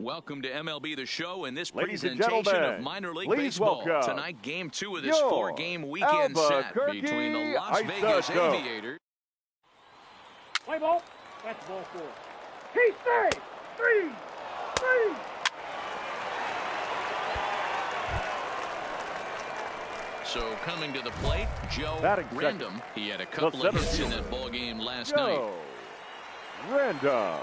Welcome to MLB The Show and this Ladies and presentation gentlemen, of minor league please baseball. welcome Tonight, game 2 of this 4-game weekend set between the Las Vegas Aviators. Play ball. That's ball 4. He stays. 3. So coming to the plate, Joe Random. He had a couple of hits in that ball game last night. Random.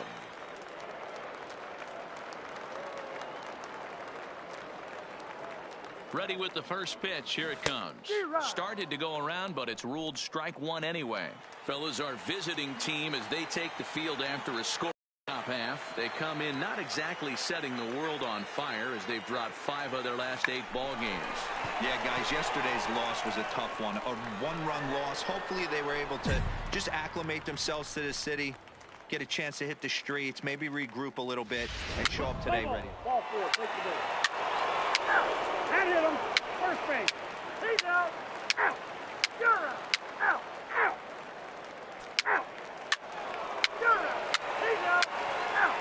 Ready with the first pitch. Here it comes. Started to go around, but it's ruled strike one anyway. Fellas, our visiting team as they take the field after a score top half. They come in not exactly setting the world on fire as they've dropped 5 of their last 8 ball games. Yeah, guys, yesterday's loss was a tough one. A one-run loss. Hopefully they were able to just acclimate themselves to the city, get a chance to hit the streets, maybe regroup a little bit, and show up today ready. Ball 4. Take the ball. That hit him. First base. He's out. Out. You're out. Out. Out. Out. You're out. He's out. Out.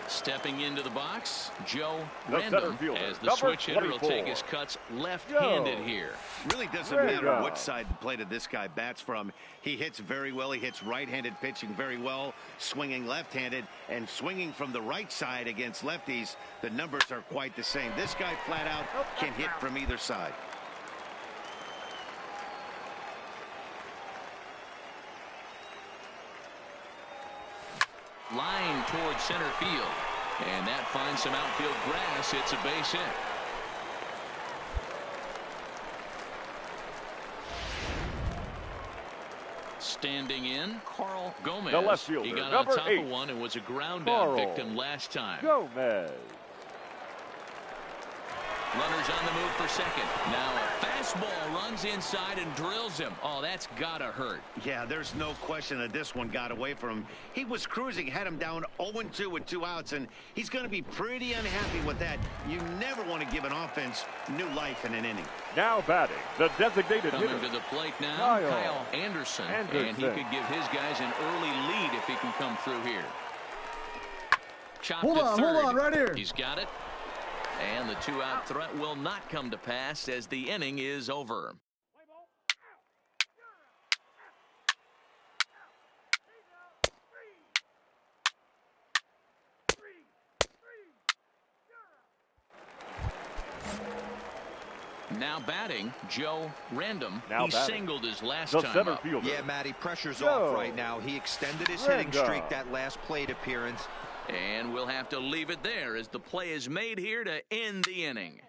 Stepping into the box, Joe Random, as the number switch hitter will 24. take his cuts left-handed here. Really doesn't matter what side of the plate this guy bats from. He hits very well. He hits right-handed pitching very well, swinging left-handed, and swinging from the right side against lefties. The numbers are quite the same. This guy flat out can hit from either side. Line towards center field. And that finds some outfield grass. It's a base hit. Standing in, Carl Gomez. The left fielder, he got number on top 8. of one and was a ground out victim last time. Gomez. Runners on the move for second. Now a fastball runs inside and drills him. Oh, that's gotta hurt. Yeah, there's no question that this one got away from him. He was cruising, had him down 0-2 with 2 outs, and he's going to be pretty unhappy with that. You never want to give an offense new life in an inning. Now batting, the designated Coming hitter. to the plate now, Kyle Anderson. And he could give his guys an early lead if he can come through here. Chop hold on, right here. He's got it. And the 2-out threat will not come to pass as the inning is over. Now batting, Joe Random. He singled his last time up. Yeah, Matty, pressure's off right now. He extended his hitting streak that last plate appearance. And we'll have to leave it there as the play is made here to end the inning.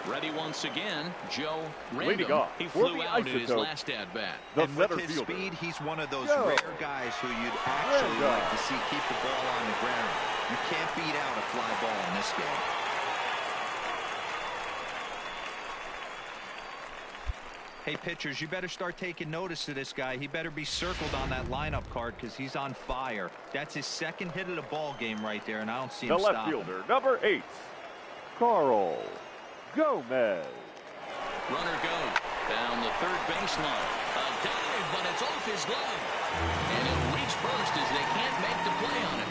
Ready once again, Joe Random. He flew out in his last at-bat. And with his speed, he's one of those rare guys who you'd actually like to see keep the ball on the ground. You can't beat out a fly ball in this game. Hey, pitchers, you better start taking notice of this guy. He better be circled on that lineup card because he's on fire. That's his second hit of the ball game right there, and I don't see him stopping. The left fielder, number 8, Carl Gomez. Runner goes down the third baseline. A dive, but it's off his glove. And he'll reach first as they can't make the play on it.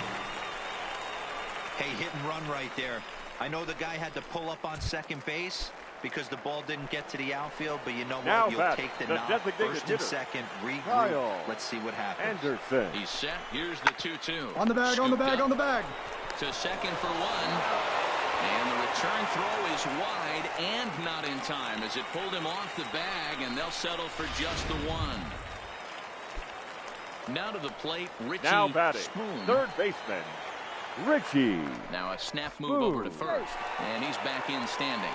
Hey, hit and run right there. I know the guy had to pull up on second base because the ball didn't get to the outfield, but you know what? You'll take the knock. First and second, regroup. Let's see what happens. Anderson. He's set. Here's the 2-2. On the bag, on the bag, on the bag. To second for one. And the return throw is wide and not in time as it pulled him off the bag, and they'll settle for just the one. Now to the plate, Richie now batting, Spoon. Third baseman, Richie. Now a snap move over to first, and he's back in standing.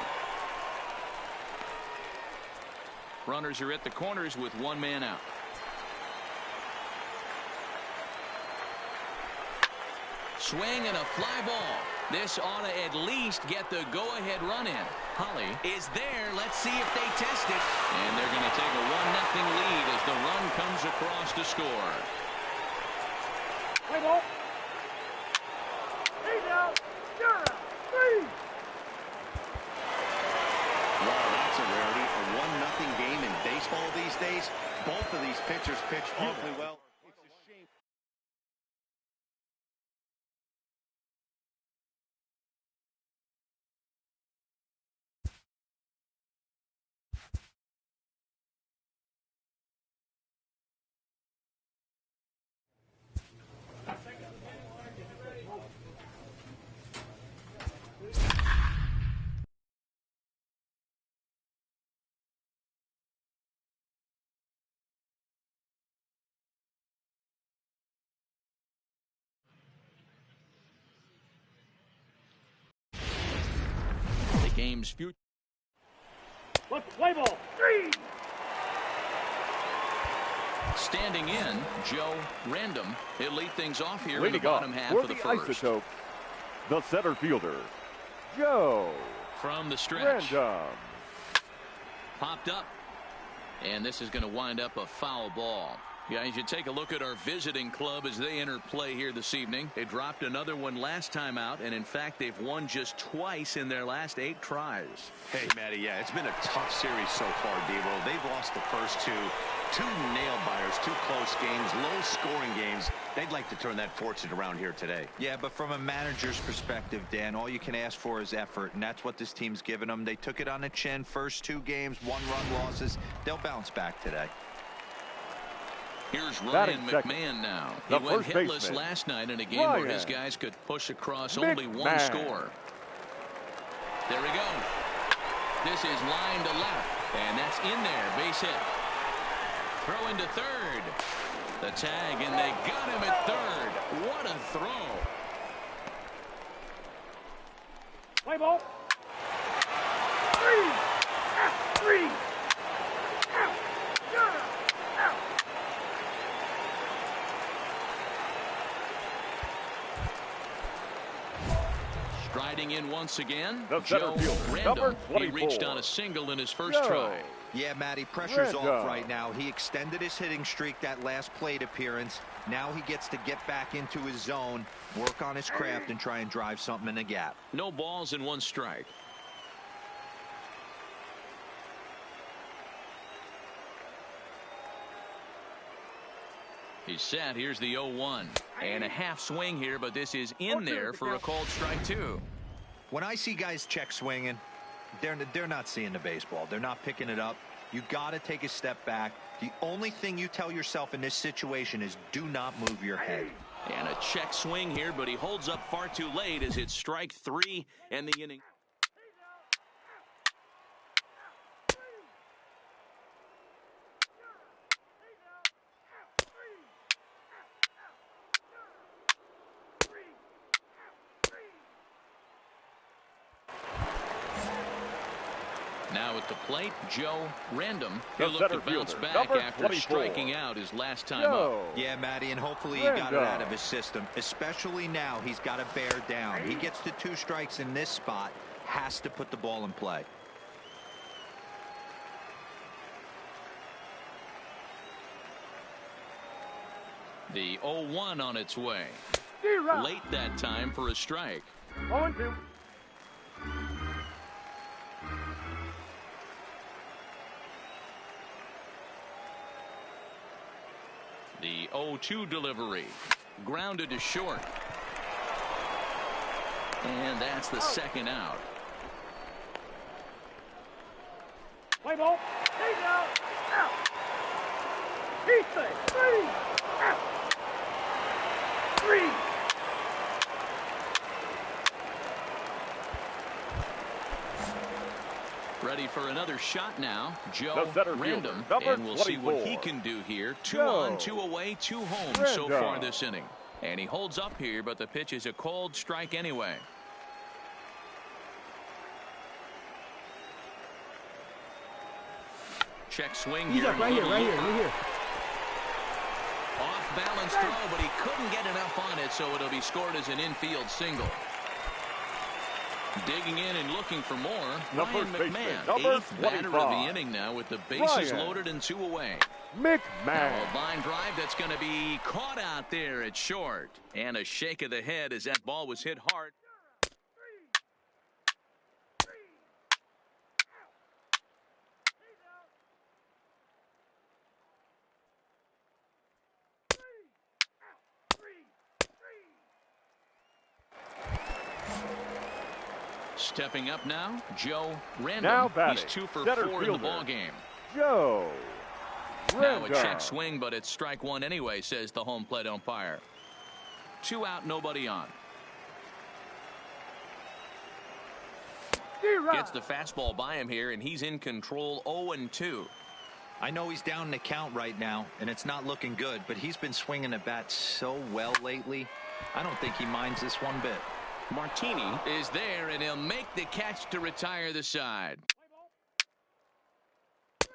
Runners are at the corners with one man out. Swing and a fly ball. This ought to at least get the go-ahead run in. Holly is there. Let's see if they test it. And they're going to take a 1-0 lead as the run comes across to score. Play ball. He's out. You're out. 3. Wow, that's a rarity. A 1-0 game in baseball these days. Both of these pitchers pitch awfully well. It's a shame. Game's future. Let's play ball. 3. Standing in, Joe Random. He'll lead things off here in the Leading bottom off half for of the the first. Isotope, the center fielder, Joe From the stretch. Random. Popped up. And this is going to wind up a foul ball. Guys, you take a look at our visiting club as they enter play here this evening. They dropped another one last time out, and in fact, they've won just twice in their last 8 tries. Hey, Matty, yeah, it's been a tough series so far, D-Roll. They've lost the first two nail-biters, 2 close games, low-scoring games. They'd like to turn that fortune around here today. Yeah, but from a manager's perspective, Dan, all you can ask for is effort, and that's what this team's given them. They took it on the chin, first 2 games, 1-run losses. They'll bounce back today. Here's Ryan McMahon now. He went hitless last night in a game where his guys could push across only 1 score. There we go. This is line to left, and that's in there. Base hit. Throw into third. The tag, and they got him at third. What a throw. Play ball. 3. 3. Out. You're out. Out. Striding in once again, The center Joe fielder, Random. number He 24. reached on a single in his first try. Yeah, Matty, pressure's off right now. He extended his hitting streak that last plate appearance. Now he gets to get back into his zone, work on his craft, and try and drive something in the gap. No balls and 1 strike. He's set. Here's the 0-1. And a half swing here, but this is in there for a called strike 2. When I see guys check swinging, they're not seeing the baseball. They're not picking it up. You got to take a step back. The only thing you tell yourself in this situation is do not move your head. And a check swing here, but he holds up far too late as it's strike 3 and the inning. Now at the plate, Joe Random. He'll look to bounce back after 24. striking out his last time up. Yeah, Matty, and hopefully he got it out of his system. Especially now, he's got to bear down. He gets to 2 strikes in this spot, has to put the ball in play. The 0-1 on its way. Late that time for a strike. 0-2. The 0-2 delivery. Grounded to short. And that's the second out. Play ball. He's out. Out. He's safe. 3. Out. 3. Ready for another shot now. Joe Random. Fielder, and we'll see what he can do here. 2 on, 2 away, 2 home so far this inning. And he holds up here, but the pitch is a called strike anyway. Check swing here. He's up right here. Off off-balance throw, but he couldn't get enough on it, so it'll be scored as an infield single. Digging in and looking for more, Ryan McMahon, 8th batter of the inning now with the bases loaded and 2 away. McMahon. Now a line drive that's going to be caught out there at short. And a shake of the head as that ball was hit hard. Stepping up now, Joe Random. Now batting, he's 2 for center 4 fielder, in the ball game. Joe Now Random. a check swing, but it's strike 1 anyway, says the home plate umpire. 2 out, nobody on. Gets the fastball by him here, and he's in control 0-2. I know he's down in the count right now, and it's not looking good, but he's been swinging the bat so well lately. I don't think he minds this one bit. Martini is there, and he'll make the catch to retire the side. 4-0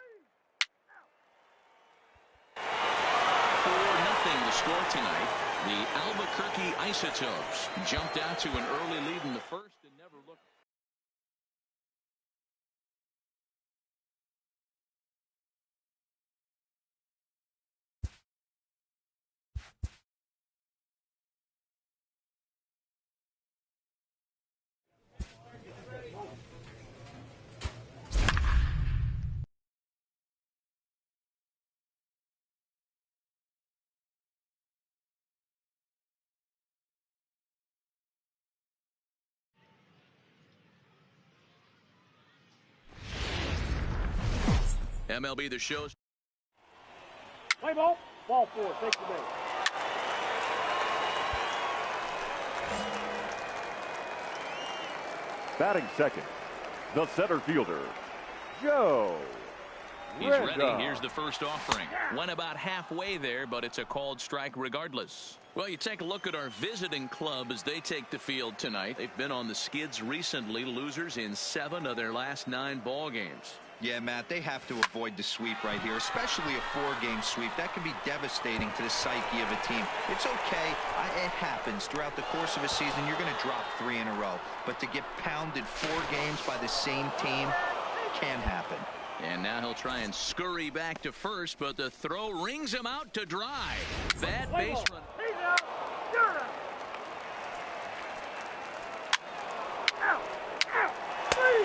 the score tonight. The Albuquerque Isotopes jumped out to an early lead in the first and never looked. MLB The Show's. Play ball. Ball 4. Take the base. Batting second, the center fielder, Joe He's Random. ready. Here's the first offering. Went about halfway there, but it's a called strike regardless. Well, you take a look at our visiting club as they take the field tonight. They've been on the skids recently, losers in 7 of their last 9 ball games. Yeah, Matt, they have to avoid the sweep right here, especially a 4-game sweep. That can be devastating to the psyche of a team. It's okay. It happens. Throughout the course of a season, you're going to drop 3 in a row. But to get pounded 4 games by the same team can happen. And now he'll try and scurry back to first, but the throw rings him out to dry. Bad base run. He's out. You're out. Out. Out. 3.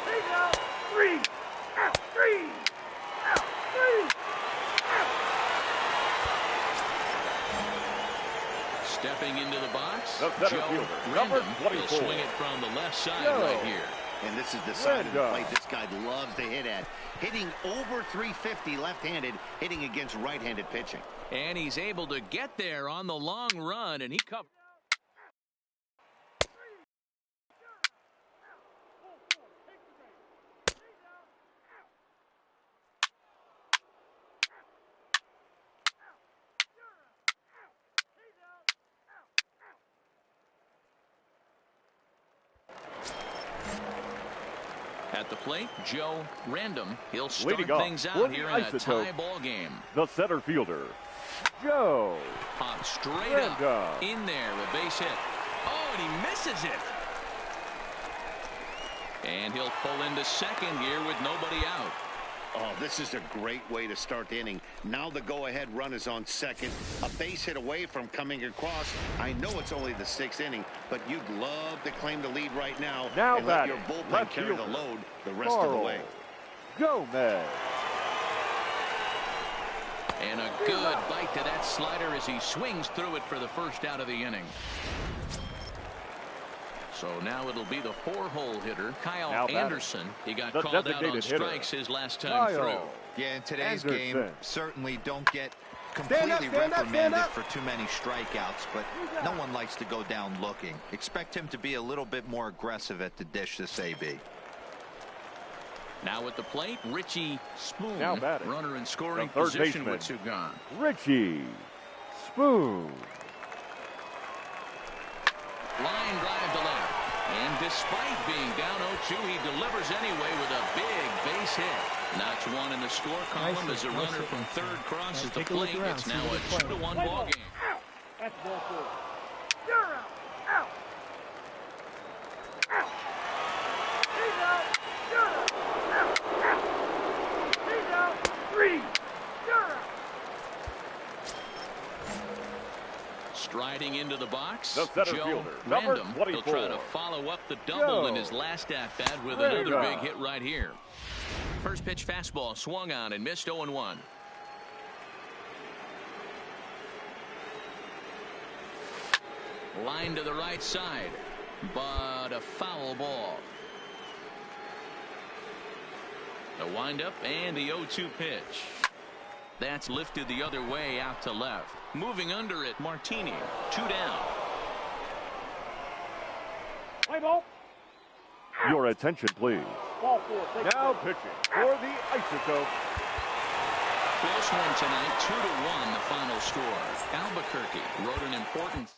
He's out. 3. Out. 3. Out. 3. Out. Stepping into the box, The center Joe fielder, Random. number He'll 24. swing it from the left side Joe right here. And this is the side of the Random. plate this guy loves to hit at. Hitting over 350 left-handed, hitting against right-handed pitching. And he's able to get there on the long run, and he covered. At the plate, Joe Random. He'll start Leading off things for out the here in a Isotope, tie ball game. the center fielder, Joe Pop straight Random. up in there, a base hit. Oh, and he misses it. And he'll pull into second here with nobody out. Oh, this is a great way to start the inning. Now the go-ahead run is on second. A base hit away from coming across. I know it's only the 6th inning, but you'd love to claim the lead right now, Now and let batting, your bullpen left carry the fielder, load the rest of the way. Gomez. And a good bite to that slider as he swings through it for the first out of the inning. So now it'll be the 4-hole hitter, Kyle Now batting, Anderson. He got the called out on designated hitter, strikes his last time Kyle through. Yeah, in today's Anderson. game, certainly don't get Stand up, completely stand up, stand reprimanded up. for too many strikeouts, but no one likes to go down looking. Expect him to be a little bit more aggressive at the dish this AB. Now at the plate, Richie Spoon. Now batting, Runner in scoring the third position baseman, with 2 gone. Richie Spoon. Line drive to left. And despite being down 0-2, he delivers anyway with a big base hit. Notch one in the score column as a runner from third crosses the plate. It's now a 2-1 ball game. Out. That's ball four. You're out. Out. Out. He's out. You're out. Out. Out. He's out. 3. You're out. Striding into the box, The center Joe fielder, number Random. 24. He'll try to follow up the double in his last at-bat with another big hit right here. First pitch fastball swung on and missed 0-1. Line to the right side, but a foul ball. The windup and the 0-2 pitch. That's lifted the other way out to left. Moving under it, Martini. 2 down. Play ball. Your attention, please. Ball four. Now pitching for the Isotope. Close one tonight, 2-1 the final score. Albuquerque wrote an important...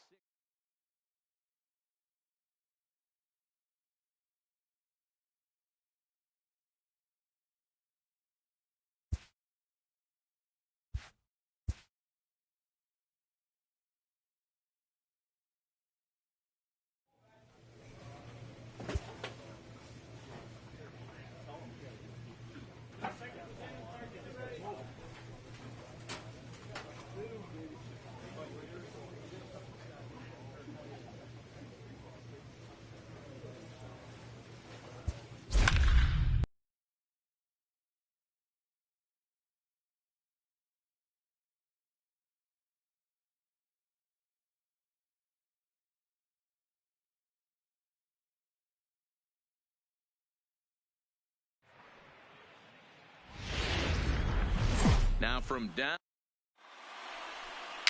Now from down.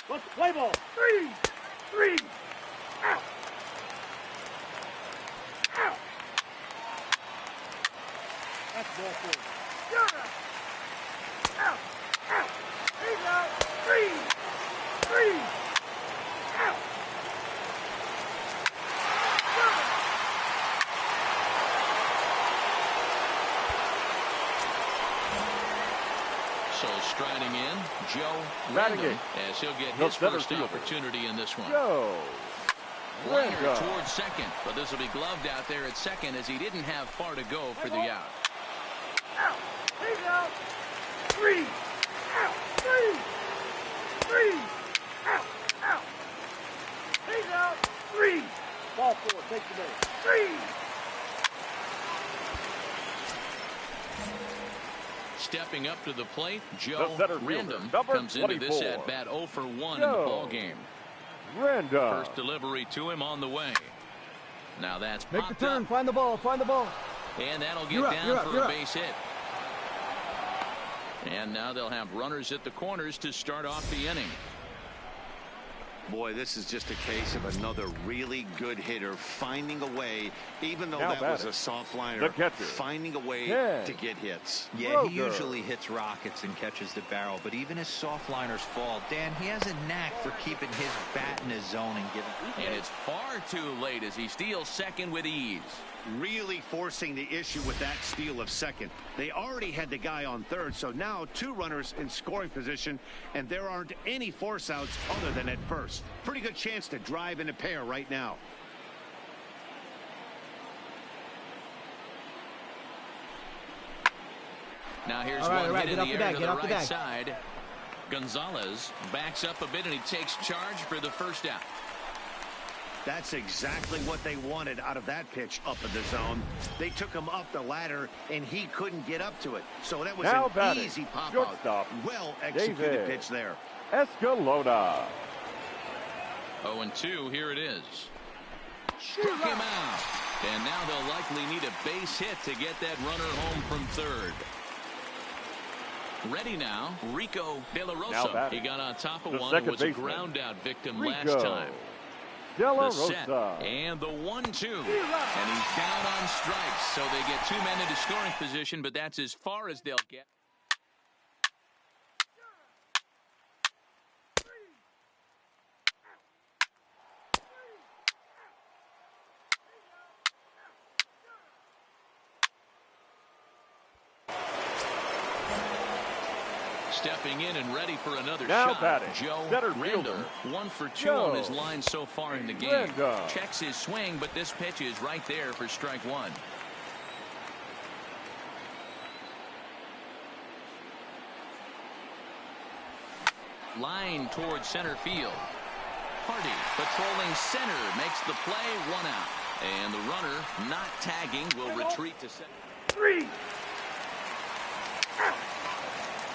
Let's play ball. 3. Out. Out. That's ball four. You're out. Out. Out. He's out. 3. Out. You're out. So striding in, Joe Batting Random, it. as he'll get The his center first fielder. opportunity in this one. Joe Liner Random. towards second, but this will be gloved out there at second as he didn't have far to go for the out. Out. He's out. 3. Out. 3. Out. Out. He's out. 3. Ball four. Take the base. 3. Stepping up to the plate, The Joe center fielder, Random number comes into this 24. at-bat 0 for 1 in the Joe ball game. Random. First delivery to him on the way. Now that's Make the popped turn. up, Find the ball. Find the ball. and that'll get You're up, down you're up, for you're a up. base hit. And now they'll have runners at the corners to start off the inning. Boy, this is just a case of another really good hitter finding a way, even though Now that was batting, a soft liner, the catcher, finding a way Ken to get hits. Yeah, he Roger. usually hits rockets and catches the barrel, but even his soft liners fall. Dan, he has a knack for keeping his bat in his zone and giving. And it's far too late as he steals second with ease. Really forcing the issue with that steal of second. They already had the guy on third, so now 2 runners in scoring position, and there aren't any force outs other than at first. Pretty good chance to drive in a pair right now. Now here's All right, one all right, hit get in off the the air bag, to get the off the right bag. side. Gonzalez backs up a bit and he takes charge for the first out. That's exactly what they wanted out of that pitch up in the zone. They took him up the ladder, and he couldn't get up to it. So that was Now an batting, easy pop-out. shortstop, Well executed David pitch there. Escalona. 0-2, here it is. Struck him out. And now they'll likely need a base hit to get that runner home from third. Ready now, Rico De La Now Rosa. batting, He got on top of the one and second was a baseman, ground-out victim Rico last time. De La The set Rosa. and the 1-2. And he's down on strikes, so they get 2 men into scoring position, but that's as far as they'll get. Stepping in and ready for another Now shot. batting, Joe center Random, fielder, 1 for 2 Joe on his line so far in the game. Random. Checks his swing, but this pitch is right there for strike 1. Line towards center field. Hardy patrolling center makes the play, 1 out. And the runner not tagging will retreat to center. 3.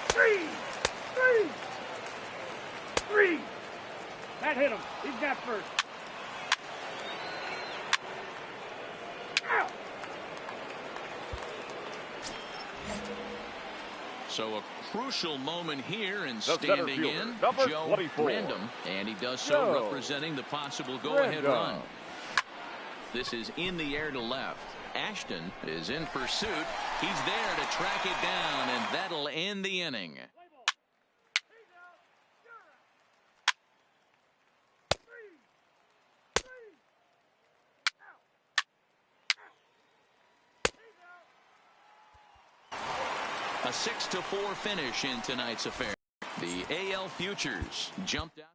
3. 3. 3. That hit him. He's got first. Out. So a crucial moment here and The standing center fielder, in, number Joe 24. Random, and he does so Joe representing the possible go-ahead Random. run. This is in the air to left. Ashton is in pursuit. He's there to track it down, and that'll end the inning. A 6-4 finish in tonight's affair. The AL Futures jumped out.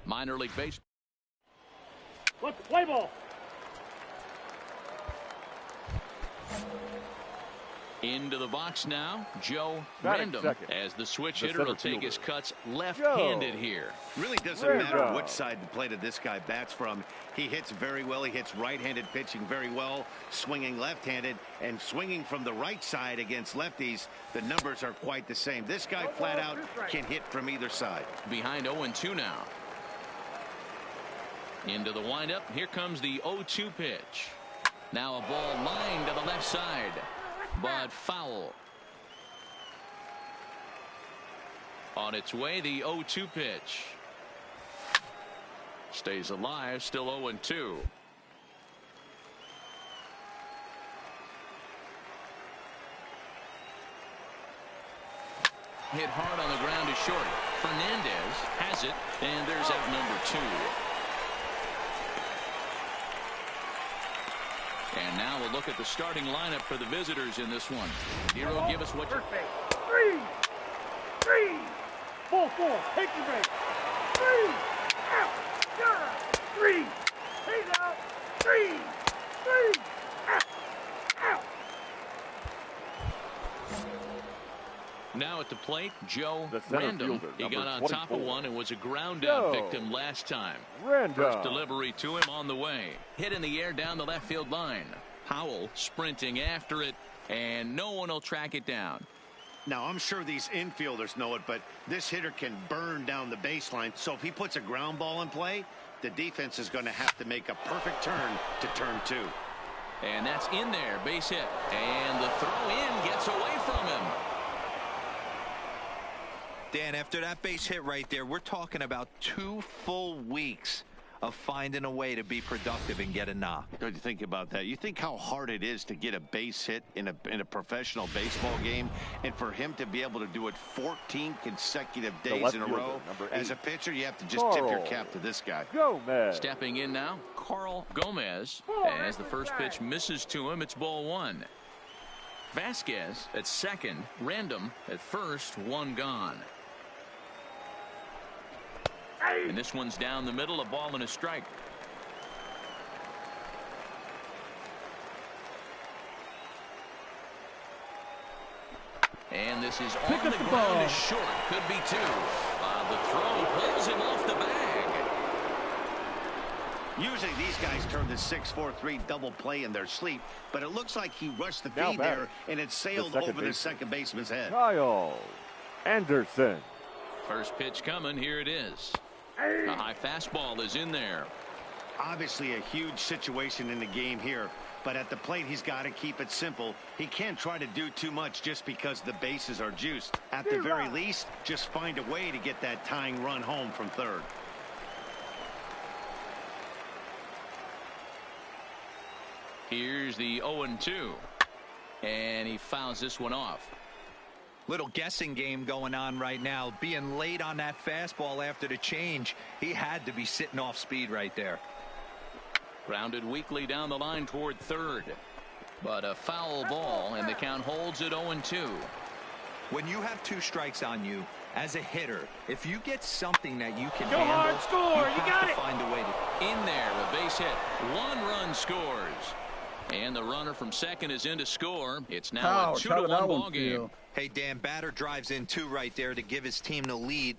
Minor League Baseball. Let's play ball. Into the box now, Joe Batting Random, second. as the switch The hitter will center take his fielder, cuts left-handed here. Really doesn't Random. matter which side the plate of this guy bats from. He hits very well. He hits right-handed pitching very well, swinging left-handed, and swinging from the right side against lefties. The numbers are quite the same. This guy flat out can hit from either side. Behind 0-2 now. Into the windup. Here comes the 0-2 pitch. Now a ball lined to the left side, but foul. On its way, the 0-2 pitch. Stays alive, still 0-2. Hit hard on the ground is short. Fernandez has it, and there's out number 2. And now we'll look at the starting lineup for the visitors in this one. Hero, give us what you... First base. 3. 3. Ball 4. Take the break. 3. Out. You're out. 3. He's out. 3. 3. Out. Out. Now at the plate, Joe The center Random. fielder, He got number on 24. top of one and was a ground Joe out victim last time. Random. First delivery to him on the way. Hit in the air down the left field line. Howell sprinting after it, and no one will track it down. Now, I'm sure these infielders know it, but this hitter can burn down the baseline. So if he puts a ground ball in play, the defense is going to have to make a perfect turn to turn 2. And that's in there, base hit. And the throw in gets away from him. Dan, after that base hit right there, we're talking about 2 full weeks of finding a way to be productive and get a knock. Don't you think about that? You think how hard it is to get a base hit in a professional baseball game, and for him to be able to do it 14 consecutive days in a row. As a pitcher, you have to just tip your cap to this guy. Gomez. Stepping in now, Carl Gomez. As the first pitch misses to him, it's ball 1. Vasquez at second, Random at first, 1 gone. And this one's down the middle, a ball and a strike. And this is on the ground is short. Could be two. The throw pulls him off the bag. Usually these guys turn the 6-4-3 double play in their sleep, but it looks like he rushed the feed there, and it sailed over the second baseman's head. Kyle Anderson. First pitch coming. Here it is. A high fastball is in there. Obviously a huge situation in the game here, but at the plate he's got to keep it simple. He can't try to do too much just because the bases are juiced. At the very least, just find a way to get that tying run home from third. Here's the 0-2, and he fouls this one off. Little guessing game going on right now. Being late on that fastball after the change, he had to be sitting off speed right there. Grounded weakly down the line toward third, but a foul ball, and the count holds at 0-2. When you have 2 strikes on you as a hitter, if you get something that you can Go handle, hard, score. you got have to it. find a way to. In there, a base hit. 1 run scores. And the runner from second is in to score. It's now a 2-1 ball game. Hey, Dan, batter drives in 2 right there to give his team the lead.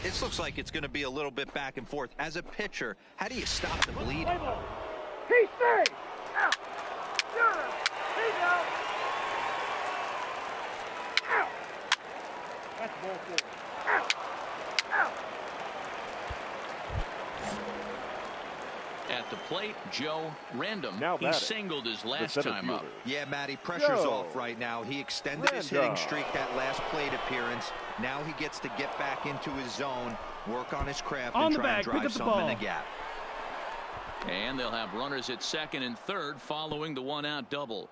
This looks like it's going to be a little bit back and forth. As a pitcher, how do you stop the bleeding? He's safe. Out. You're out. He's out. Out. That's ball 4. Out. Out. At the plate, Joe Random. Now he singled his last time up. Yeah, Matty, pressure's off right now. He extended his hitting streak that last plate appearance. Now he gets to get back into his zone, work on his craft, and try and drive something in the gap. And they'll have runners at second and third following the 1-out double.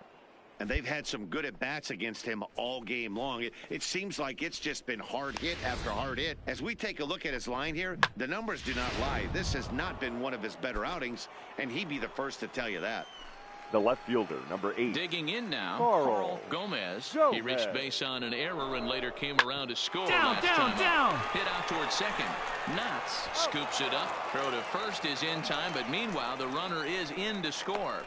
And they've had some good at-bats against him all game long. It seems like it's just been hard hit after hard hit. As we take a look at his line here, the numbers do not lie. This has not been one of his better outings, and he'd be the first to tell you that. The left fielder, number 8. Digging in now, Carl Gomez. He reached base on an error and later came around to score. Down. Hit out toward second. Knotts scoops it up. Throw to first is in time, but meanwhile, the runner is in to score.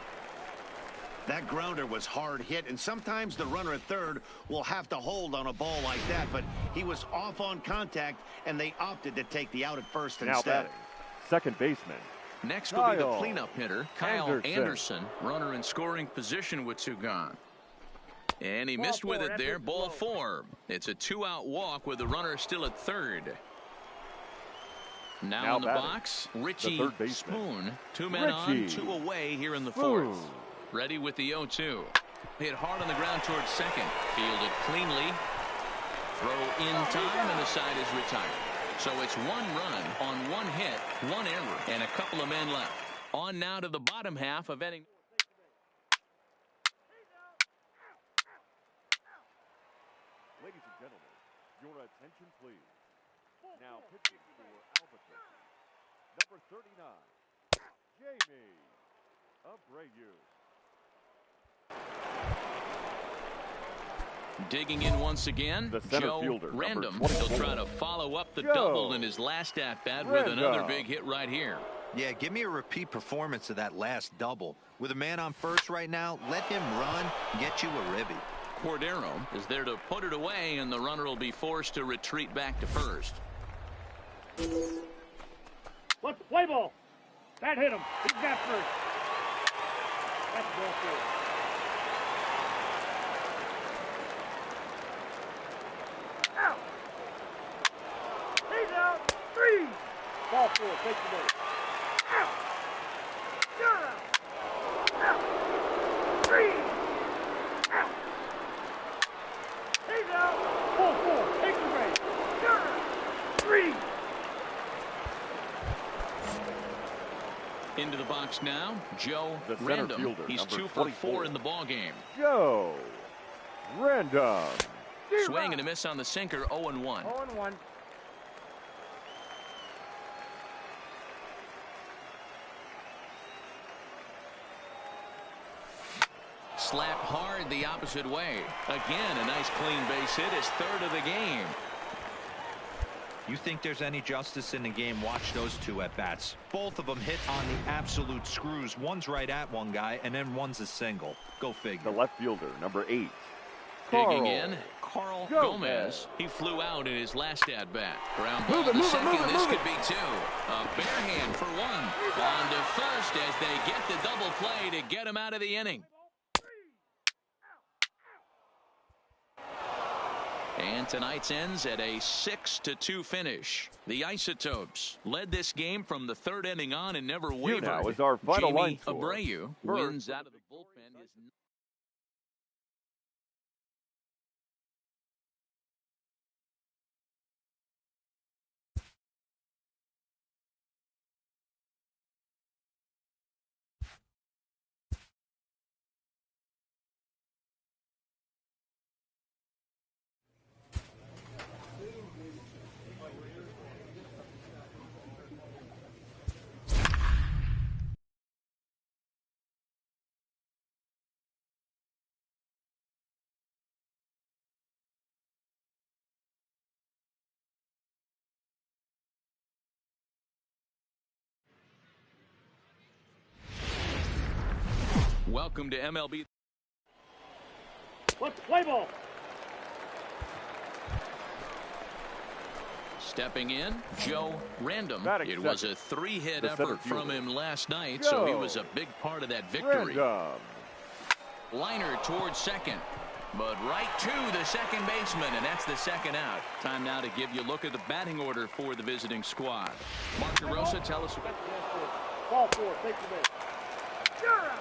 That grounder was hard hit, and sometimes the runner at third will have to hold on a ball like that, but he was off on contact, and they opted to take the out at first instead. Now batting, second baseman. Next will be the cleanup hitter, Kyle Anderson, runner in scoring position with 2 gone. And he missed with it there, ball 4. It's a 2-out walk with the runner still at third. Now in the box, Richie Spoon. 2 men on, 2 away here in the 4th. Ready with the 0-2. Hit hard on the ground towards second. Fielded cleanly. Throw in time, and the side is retired. So it's 1 run on 1 hit, 1 error, and a couple of men left. On now to the bottom half of inning. Ladies and gentlemen, your attention please. Now pitching for Albuquerque, number 39, Jamie Abreu. Digging in once again, Joe Random. He'll try to follow up the double in his last at-bat with another big hit right here. Yeah, give me a repeat performance of that last double. With a man on first right now, let him run, get you a ribby. Cordero is there to put it away, and the runner will be forced to retreat back to first. What's the play ball? That hit him. He's got first. That's ball 4. Out. He's out. 3. Ball 4. Take the ball. Out. You're out. Out. 3. Out. He's out. Ball 4. Take the base. You're out. 3. Into the box now, Joe Random. He's 2 for 4 in the ball game. Joe Random. Swing and a miss on the sinker, 0-1. 0-1. Slap hard the opposite way. Again, a nice clean base hit, his 3rd of the game. You think there's any justice in the game? Watch those 2 at-bats. Both of them hit on the absolute screws. One's right at one guy, and then one's a single. Go figure. The left fielder, number 8. Digging in, Carl Gomez. He flew out in his last at-bat. Ground ball to second. This could be two. A bare hand for one. On to first as they get the double play to get him out of the inning. And tonight's ends at a 6-2 finish. The Isotopes led this game from the third inning on and never wavered. Here now is our final line Jamie Abreu wins out of the bullpen. Welcome to MLB. Let's play ball. Stepping in, Joe Random. Batting It was a three-hit effort from him last night, so he was a big part of that victory. Liner towards second, but right to the second baseman, and that's the second out. Time now to give you a look at the batting order for the visiting squad. Mark DeRosa, tell us. Ball four, take the base. You're out.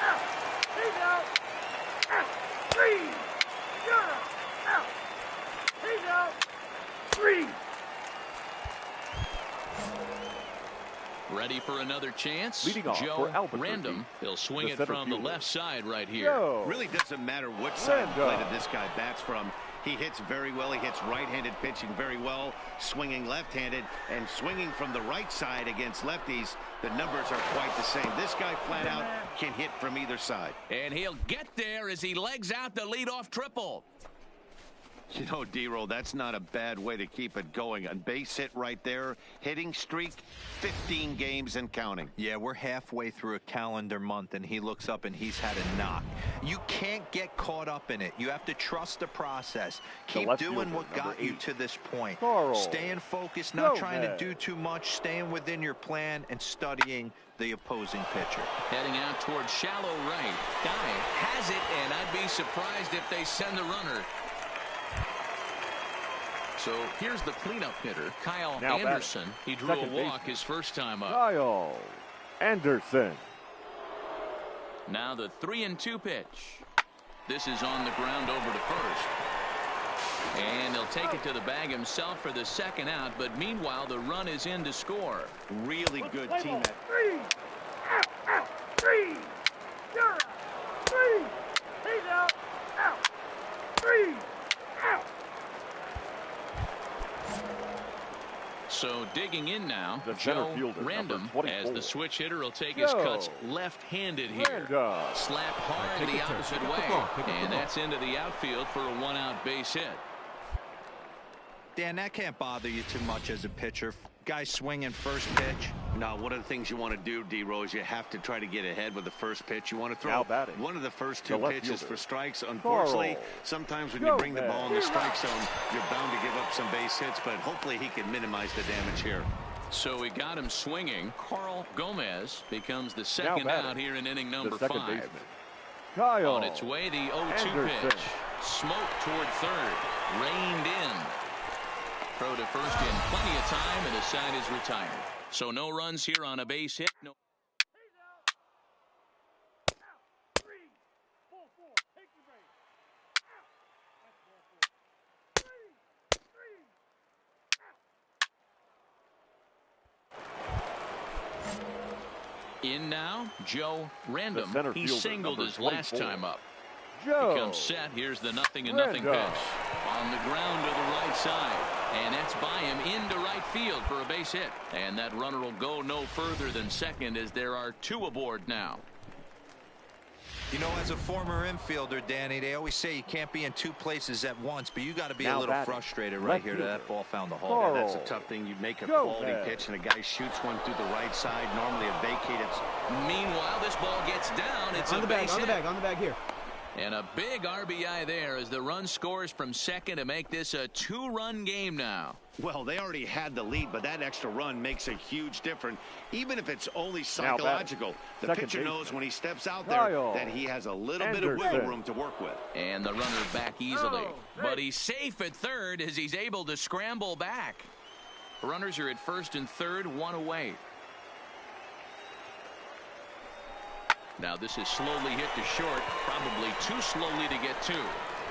Out. He's out. Out. Three. You're out. Out. He's out. Three. Ready for another chance. Leading off Joe for Random. He'll swing it from the left side right here. Joe. Really doesn't matter what side of the plate this guy bats from. He hits very well. He hits right-handed pitching very well, swinging left-handed, and swinging from the right side against lefties. The numbers are quite the same. This guy flat out can hit from either side. And he'll get there as he legs out the leadoff triple. You know, D-Roll, that's not a bad way to keep it going. A base hit right there, hitting streak, 15 games and counting. Yeah, we're halfway through a calendar month, and he looks up and he's had a knock. You can't get caught up in it. You have to trust the process. Keep doing what got you to this point. Staying focused, not trying to do too much, staying within your plan, and studying the opposing pitcher. Heading out towards shallow right. Guy has it, and I'd be surprised if they send the runner. So here's the cleanup hitter, Kyle Anderson. He drew a walk his first time up. Kyle Anderson. Now the 3-2 pitch. This is on the ground over to first. And he'll take it to the bag himself for the second out, but meanwhile the run is in to score. Really good team. Three. Out. Out. Three. You're out. Three. He's out. Out. Three. Out. So digging in now, Joe Random, as the switch hitter will take his cuts left-handed here. Slap hard the opposite way, and that's into the outfield for a one-out base hit. Dan, that can't bother you too much as a pitcher. Guy swinging first pitch. Now, one of the things you want to do, D-Rose, you have to try to get ahead with the first pitch. You want to throw one of the first two pitches for strikes. Unfortunately, sometimes when you bring the ball in the strike zone, you're bound to give up some base hits, but hopefully he can minimize the damage here. So we got him swinging. Carl Gomez becomes the second out here in inning number 5. On its way, the 0-2 pitch. Smoke toward third. Reined in. Throw to first in plenty of time, and the side is retired. So no runs here on a base hit. No. In now, Joe Random. He singled his last time up. He comes set. Here's the 0-0 pitch. On the ground to the right side. And that's by him into right field for a base hit. And that runner will go no further than second as there are 2 aboard now. You know, as a former infielder, Danny, they always say you can't be in 2 places at once, but you got to be a little frustrated right here that ball found the hole. Yeah, that's a tough thing. You make a quality pitch and a guy shoots one through the right side. Normally a vacated. Meanwhile, this ball gets down. It's on the bag, on the bag here. And a big RBI there as the run scores from second to make this a two-run game now. Well, they already had the lead, but that extra run makes a huge difference, even if it's only psychological. The pitcher knows when he steps out there that he has a little bit of wiggle room to work with. And the runner back easily. But he's safe at third as he's able to scramble back. Runners are at first and third, one away. Now this is slowly hit to short, probably too slowly to get to.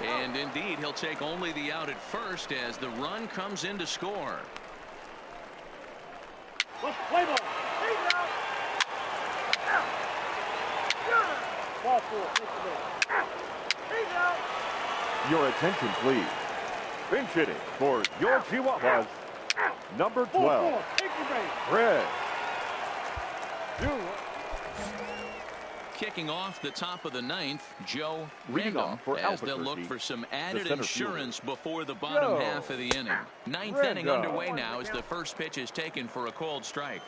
And indeed, he'll take only the out at first as the run comes in to score. Let's play ball. He's out. Out. Ball four. Out. He's out. Your attention, please. Pinch hitting for your Chihuahuas. Number 12, Fred. Kicking off the top of the ninth, Joe Random, as they'll look for some added insurance before the bottom half of the inning. Ninth inning underway now as the first pitch is taken for a called strike.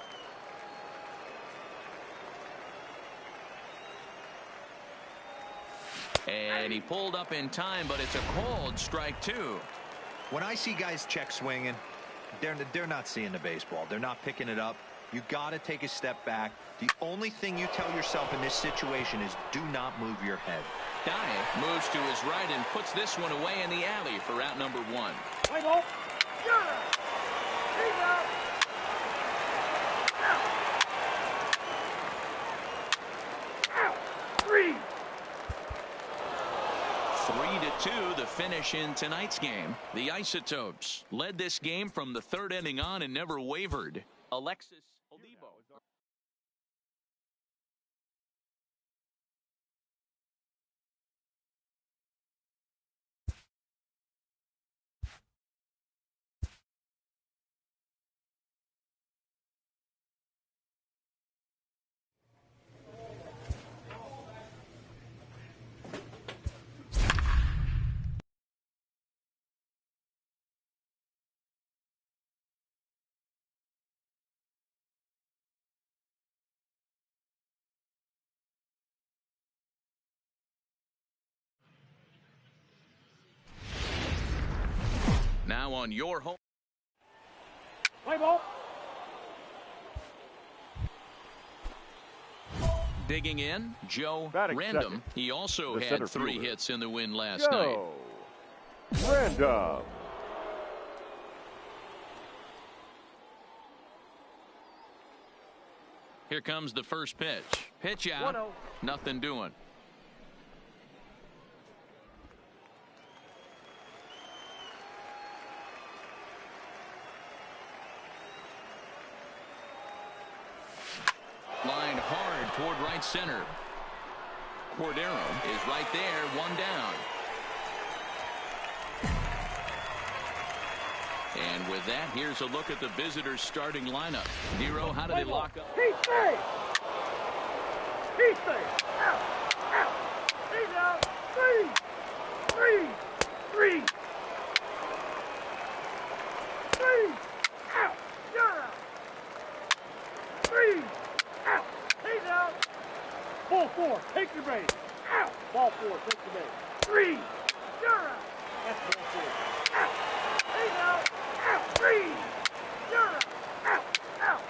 And he pulled up in time, but it's a called strike two. When I see guys check swinging, they're not seeing the baseball. They're not picking it up. You got to take a step back. The only thing you tell yourself in this situation is do not move your head. Dye moves to his right and puts this one away in the alley for out number one. Play ball. He's out. Out. 3. 3-2 the finish in tonight's game. The Isotopes led this game from the third inning on and never wavered. Alexis Olivo. Now on your home. Play ball. Digging in, Joe Batting Random. second. He also The had center 3 fielder. hits in the win last night. Random. Here comes the first pitch. Pitch out. 1-0. Nothing doing. Line hard toward right center. Cordero is right there, one down. And with that, here's a look at the visitors' starting lineup. Nero, how do they lock up? He's safe. He's safe. Out. Out. He's out. 3. 3. 3. 3. Out. You're out. 3. Out. He's out. Ball 4. Take your base. Out. Ball 4. Take your base. 3. You're out. That's ball 4. Out. He's out. Out. 3. You're out. Out. Out.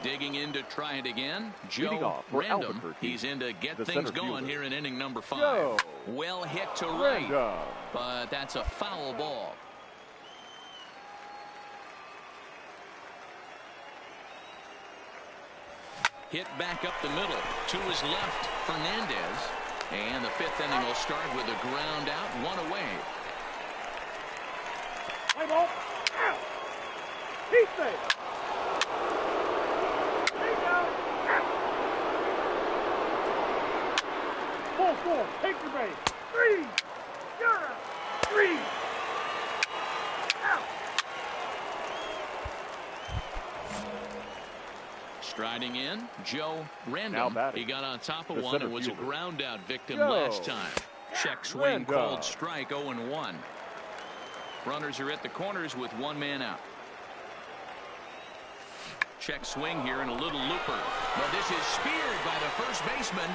Digging in to try it again. Leading Joe off for Random. Albuquerque, He's in to get the things center going fielder. here in inning number 5. Joe Well hit to right, Random. but that's a foul ball. Hit back up the middle. To his left, Fernandez. And the 5th inning will start with a ground out, 1 away. Play ball. Out. He's safe. He's out. Out. Ball 4. Take your base. 3. You're out. 3. Out. Striding in, Joe Now Random. batting. He got on top of The one center and was a fielder. ground out victim Joe last time. Check swing, Random. called strike, 0-1. Runners are at the corners with 1 man out. Check swing here and a little looper. But this is speared by the first baseman.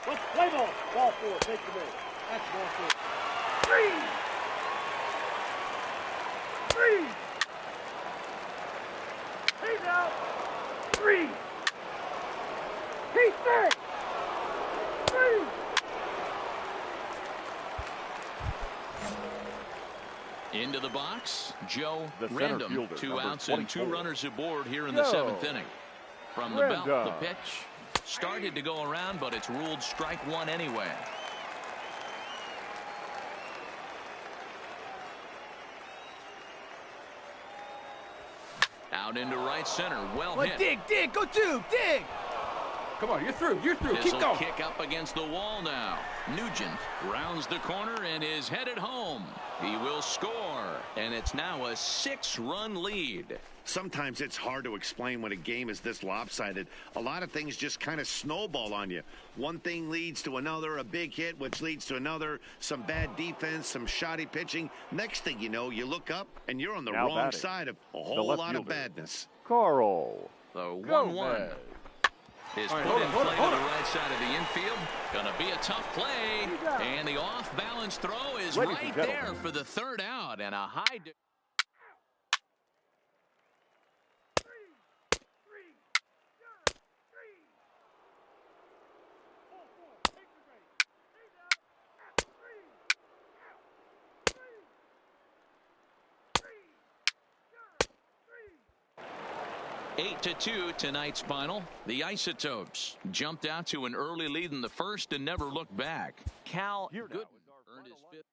Let's play ball. Ball 4. Take the base. That's ball 4. Freeze! Freeze! He's out. Freeze! He's safe. Freeze! Into the box, Joe The center Random. fielder, 2 number outs and 2 24. runners aboard here in the Joe 7th inning. From the belt, Random. the pitch started to go around, but it's ruled strike 1 anyway. Out into right center, well hit. Dig, go 2, dig! Come on, you're through. Keep This'll going. kick up against the wall now. Nugent rounds the corner and is headed home. He will score, and it's now a 6-run lead. Sometimes it's hard to explain when a game is this lopsided. A lot of things just kind of snowball on you. One thing leads to another, a big hit, which leads to another, some bad defense, some shoddy pitching. Next thing you know, you look up, and you're on the Now wrong batting, side of a the whole left lot of fielder, badness. Carl The 1-1 Gomez. is All right, put hold in on, play hold to on. the right side of the infield. Gonna be a tough play, and the off-balance throw is Ladies right and there gentlemen. for the 3rd out, and a high... Eight to 2 tonight's final. The Isotopes jumped out to an early lead in the first and never looked back. Cal Here now Gooden is our earned his final 5th.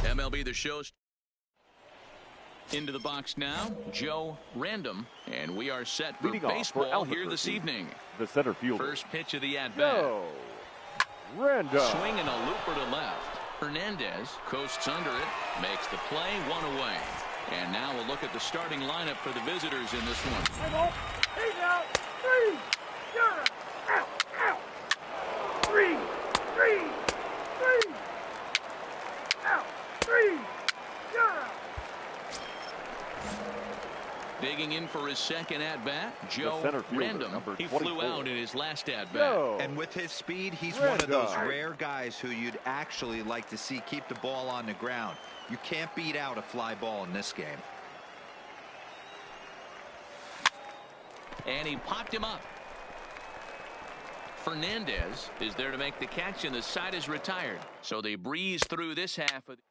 MLB The Show's into the box now, Joe Random, and we are set for Leading off for baseball here Albuquerque, this evening. the center fielder. First pitch of the at-bat. Joe Random. Swinging a looper to left. Hernandez coasts under it, makes the play, 1 away. And now we'll look at the starting lineup for the visitors in this one. Play ball. He's out. Freeze! You're out. Out. Freeze! Freeze! Freeze! Out. Freeze! You're out. Digging in for his second at-bat, Joe center fielder, Random. number He 24. flew out in his last at-bat. Joe And with his speed, he's one of those Random. rare guys who you'd actually like to see keep the ball on the ground. You can't beat out a fly ball in this game. And he popped him up. Fernandez is there to make the catch, and the side is retired. So they breeze through this half of the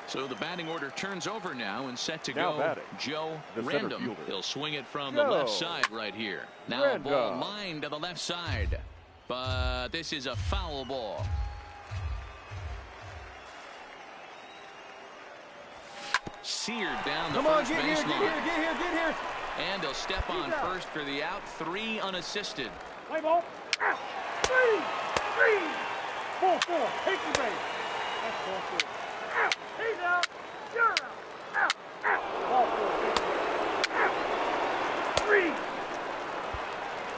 So the batting order turns over now and set to Now go. batting, Joe the center Random. fielder. He'll swing it from Joe the left side right here. Now a ball Random. lined to the left side. But this is a foul ball. Seared down the Come on, first get here, baseline. get here. And he'll step on first for the out. 3 unassisted. Play ball. Out. Freeze! Freeze! Ball 4. Take the base. That's ball 4. Out. He's out. You're out. Out. Out. Ball 4. Out. Freeze!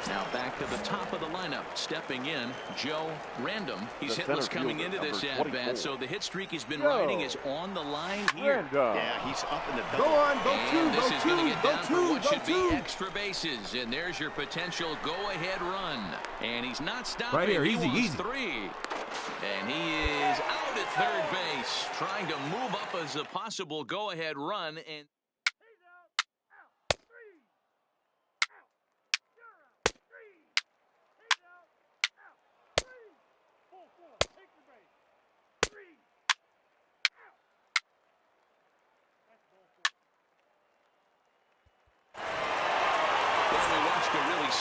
Now back to the top of the lineup. Stepping in, Joe Random. He's The hitless center coming fielder, into this number at-bat, 24. so the hit streak he's been Joe riding is on the line here. Random. Yeah, he's up in the Go double. on, go And 2, this go is going to 2, get go down for 2, what go should 2. be extra bases. And there's your potential go-ahead run. And he's not stopping. Right here, He easy, wants easy. 3. And he is out at third base, trying to move up as a possible go-ahead run. And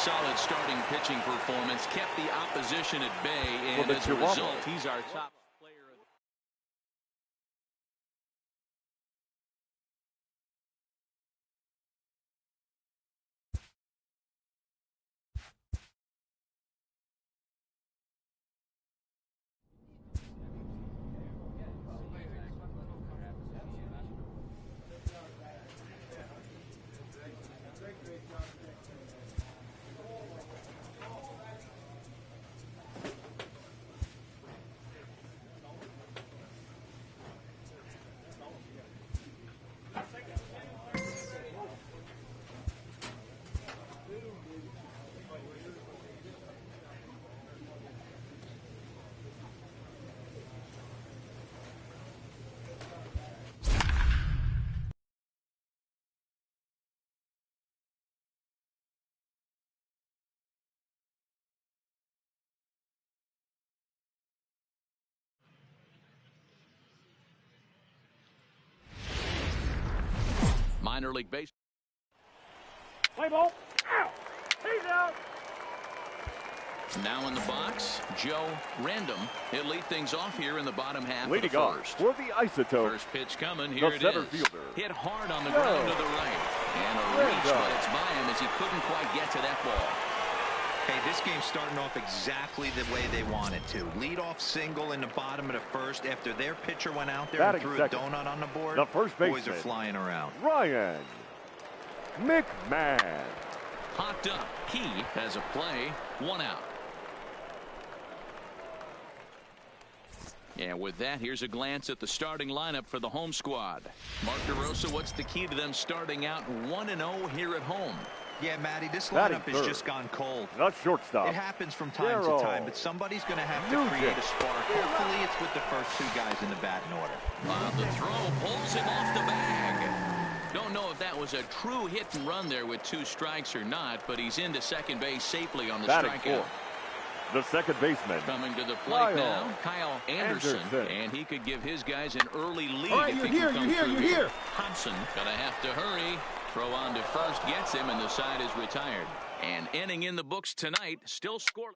solid starting pitching performance, kept the opposition at bay, and as a result, he's our top player. Minor league base. Play ball. Out. He's out. Now in the box, Joe Random. He'll lead things off here in the bottom half Leading of the first. For the Isotope. First pitch coming. Here it center is. Fielder. Hit hard on the ground to the right. And a reach, but it's by him as he couldn't quite get to that ball. Hey, this game's starting off exactly the way they wanted to. Lead-off single in the bottom of the first after their pitcher went out there and threw a donut on the board. The first baseman. Boys are flying around. Ryan McMahon. Popped up. He has a play. One out. And with that, here's a glance at the starting lineup for the home squad. Mark DeRosa, what's the key to them starting out 1-0 here at home? Yeah, Matty, this lineup has just gone cold. Not shortstop. It happens from time to time, but somebody's going to have to create a spark. Hopefully, it's with the first two guys in the batting order. The throw pulls him off the bag. Don't know if that was a true hit and run there with 2 strikes or not, but he's into second base safely on the strikeout. The second baseman. Coming to the plate now, Kyle Anderson. And he could give his guys an early lead. All right, you're here. Hobson gonna have to hurry. Throw on to first gets him, and the side is retired. And inning in the books tonight, still scoreless.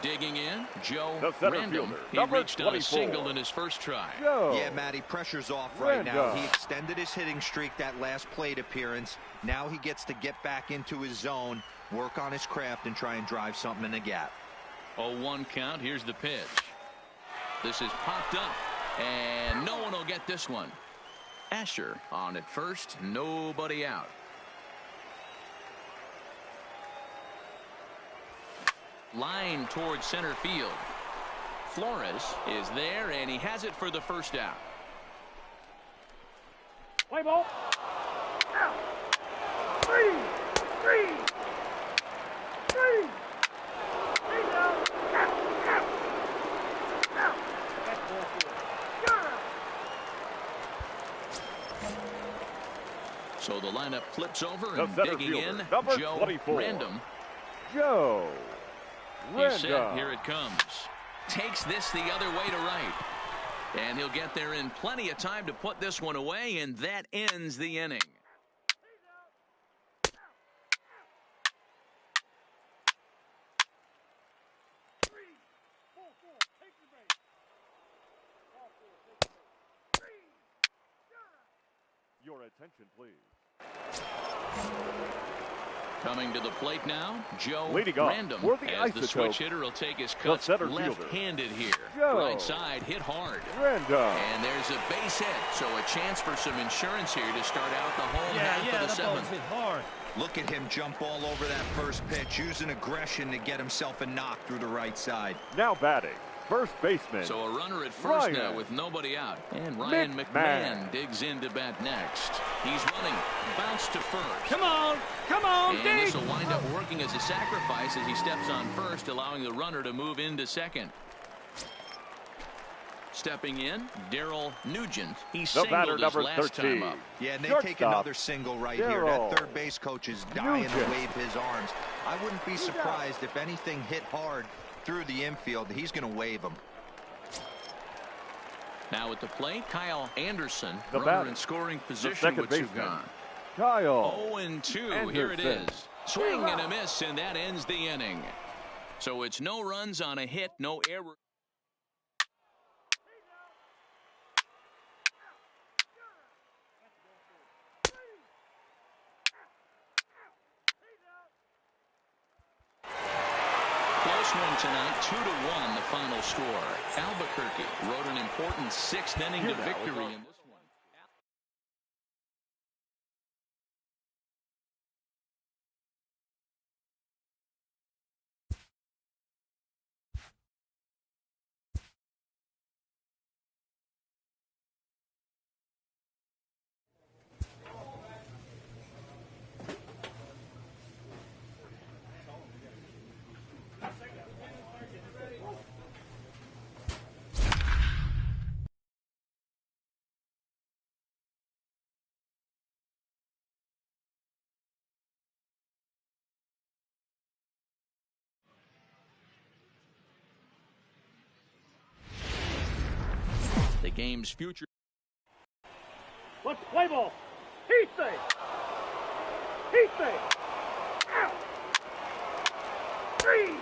Digging in, Joe Random. He reached on a single in his first try. Yeah, Matty, pressure's off right now. He extended his hitting streak that last plate appearance. Now he gets to get back into his zone, work on his craft, and try and drive something in the gap. 0-1 count. Here's the pitch. This is popped up, and no one will get this one. Asher on at first, nobody out. Line towards center field. Flores is there, and he has it for the first out. Play ball. Out. 3. He's out. Out. That's ball 4. You're out. So the lineup flips over and center digging fielder, in, Joe 24. Random. Joe He's set. Here it comes. Takes this the other way to right. And he'll get there in plenty of time to put this one away, and that ends the inning. Your attention, please. Coming to the plate now, Joe Random. As the switch hitter will take his cuts left-handed here. Right side hit hard. And there's a base hit, so a chance for some insurance here to start out the home half of the seventh. Hit hard. Look at him jump all over that first pitch, using aggression to get himself a knock through the right side. Now batting, first baseman. So a runner at first now with nobody out. And Ryan McMahon digs in to bat next. He's running. Bounce to first. Come on, and this will wind up working as a sacrifice as he steps on first, allowing the runner to move into second. Stepping in, Darryl Nugent. He singled his last time up. Yeah, and they take another single right here. That third base coach is dying to wave his arms. I wouldn't be surprised if anything hit hard. through the infield. He's going to wave him. Now at the plate, Kyle Anderson, The runner batter, in scoring the position second with baseman, 2 gone. Kyle 0-2. Here it is. Swing and a miss, and that ends the inning. So it's no runs on a hit, no error. Close one tonight, 2-1 the final score. Albuquerque wrote an important 6th inning to victory in this one. The game's future. Let's play ball. He's safe. He's safe. Out. 3.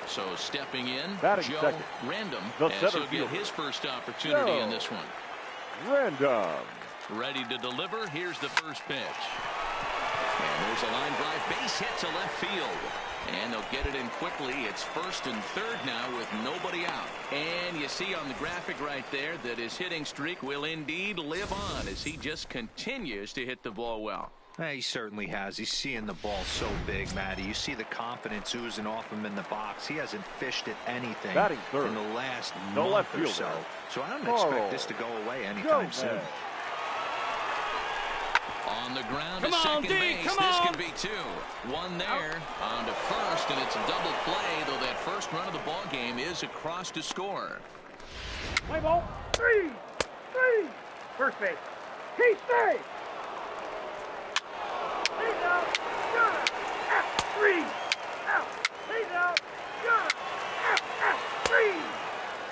So stepping in, Batting Joe second, Random, the as center he'll get fielder, his first opportunity in this one. Random. Ready to deliver. Here's the first pitch. And there's a line drive. Base hit to left field. And they'll get it in quickly. It's 1st and 3rd now with nobody out. And you see on the graphic right there that his hitting streak will indeed live on as he just continues to hit the ball well. He certainly has. He's seeing the ball so big, Matty. You see the confidence oozing off him in the box. He hasn't fished at anything Batting third, in the last the month left or fielder, so. So I don't Carl expect this to go away anytime soon. On the ground Come to on, second D, base. come This on. could be 2. One there. On to first, and it's a double play, though that first run of the ball game is across to score. Play ball. 3. 3. First base. He's safe. He's out. You're out. 3. Out. He's out. You're out. 3.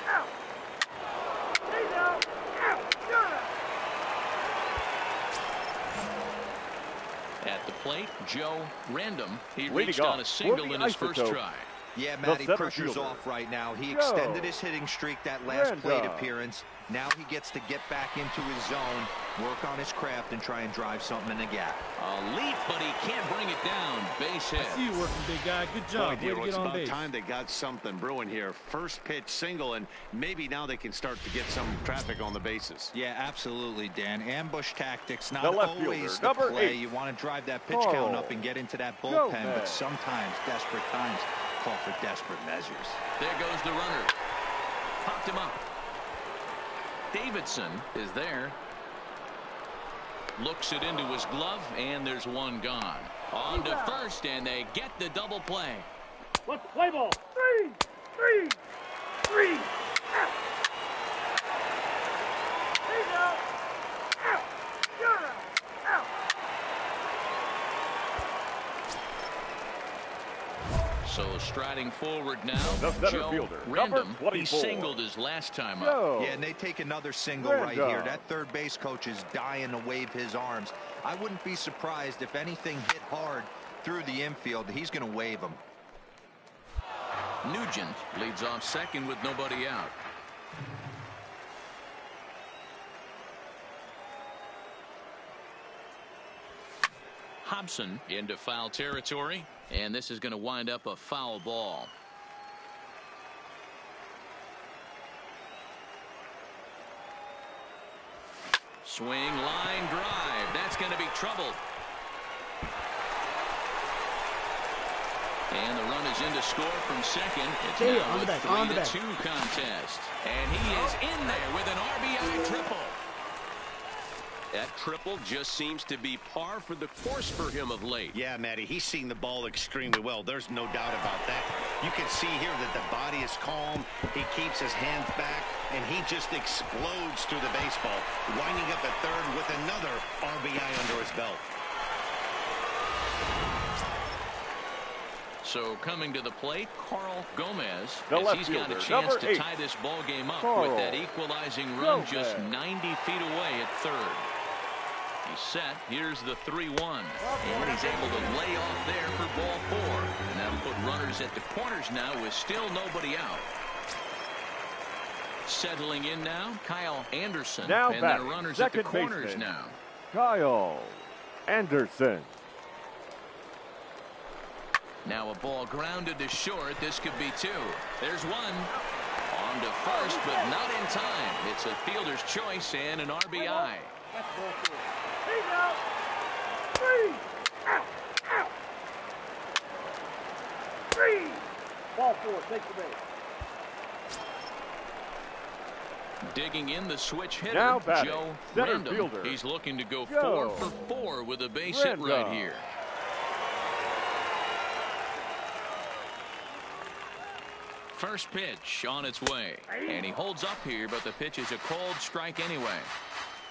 Out. He's out. Out. You're out. At the plate, Joe Random. He Leading reached on off a single for the in his first Isotope. try. Yeah, The Matty, center pressure's fielder, off right now. He Joe extended his hitting streak that last plate Random. appearance. Now he gets to get back into his zone, work on his craft, and try and drive something in the gap. A leap, but he can't bring it down. Base hit. I see you working, big guy. Good job. Way to It's get on about base. time they got something brewing here. First pitch single, and maybe now they can start to get some traffic on the bases. Yeah, absolutely, Dan. Ambush tactics, not The left always fielder, the number play. 8. You want to drive that pitch Carl count up and get into that bullpen, Gomez. but sometimes desperate times call for desperate measures. There goes the runner. Popped him up. Davidson is there. Looks it into his glove, and there's one gone. On to first, and they get the double play. Let's play ball. 3. 3. 3. Out. He's out. Out. You're out. Out. So striding forward now, The center Joe fielder, number Random. He 24. singled his last time up. Joe Yeah, and they take another single right Random. here. That third base coach is dying to wave his arms. I wouldn't be surprised if anything hit hard through the infield. He's going to wave him. Nugent leads off second with nobody out. Hobson into foul territory, and this is going to wind up a foul ball. Swing, line drive. That's going to be trouble. And the run is in to score from second. It's Yeah, now on the a back, on the back. 3-2 contest. And he is in there with an RBI triple. That triple just seems to be par for the course for him of late. Yeah, Matty, he's seen the ball extremely well. There's no doubt about that. You can see here that the body is calm. He keeps his hands back, and he just explodes through the baseball, winding up at third with another RBI under his belt. So coming to the plate, Carl Gomez, The as left he's got a fielder, chance number to 8. tie this ball game up Carl with that equalizing run just Gomez. 90 feet away at third. He's set. Here's the 3-1. And he's able to lay off there for ball 4. And that'll put runners at the corners now with still nobody out. Settling in now, Kyle Anderson. Now and there are batting, runners at the second corners baseman, now. Kyle Anderson. Now a ball grounded to short. This could be 2. There's 1. On to first, but not in time. It's a fielder's choice and an RBI. That's ball 4. He's out. 3. Out. Out. 3. Ball 4. Take the base. Digging in the switch hitter, Now batting, Joe center Rendon. fielder, He's looking to go Joe 4 for 4 with a base hit right Rendon. here. First pitch on its way. And he holds up here, but the pitch is a cold strike anyway.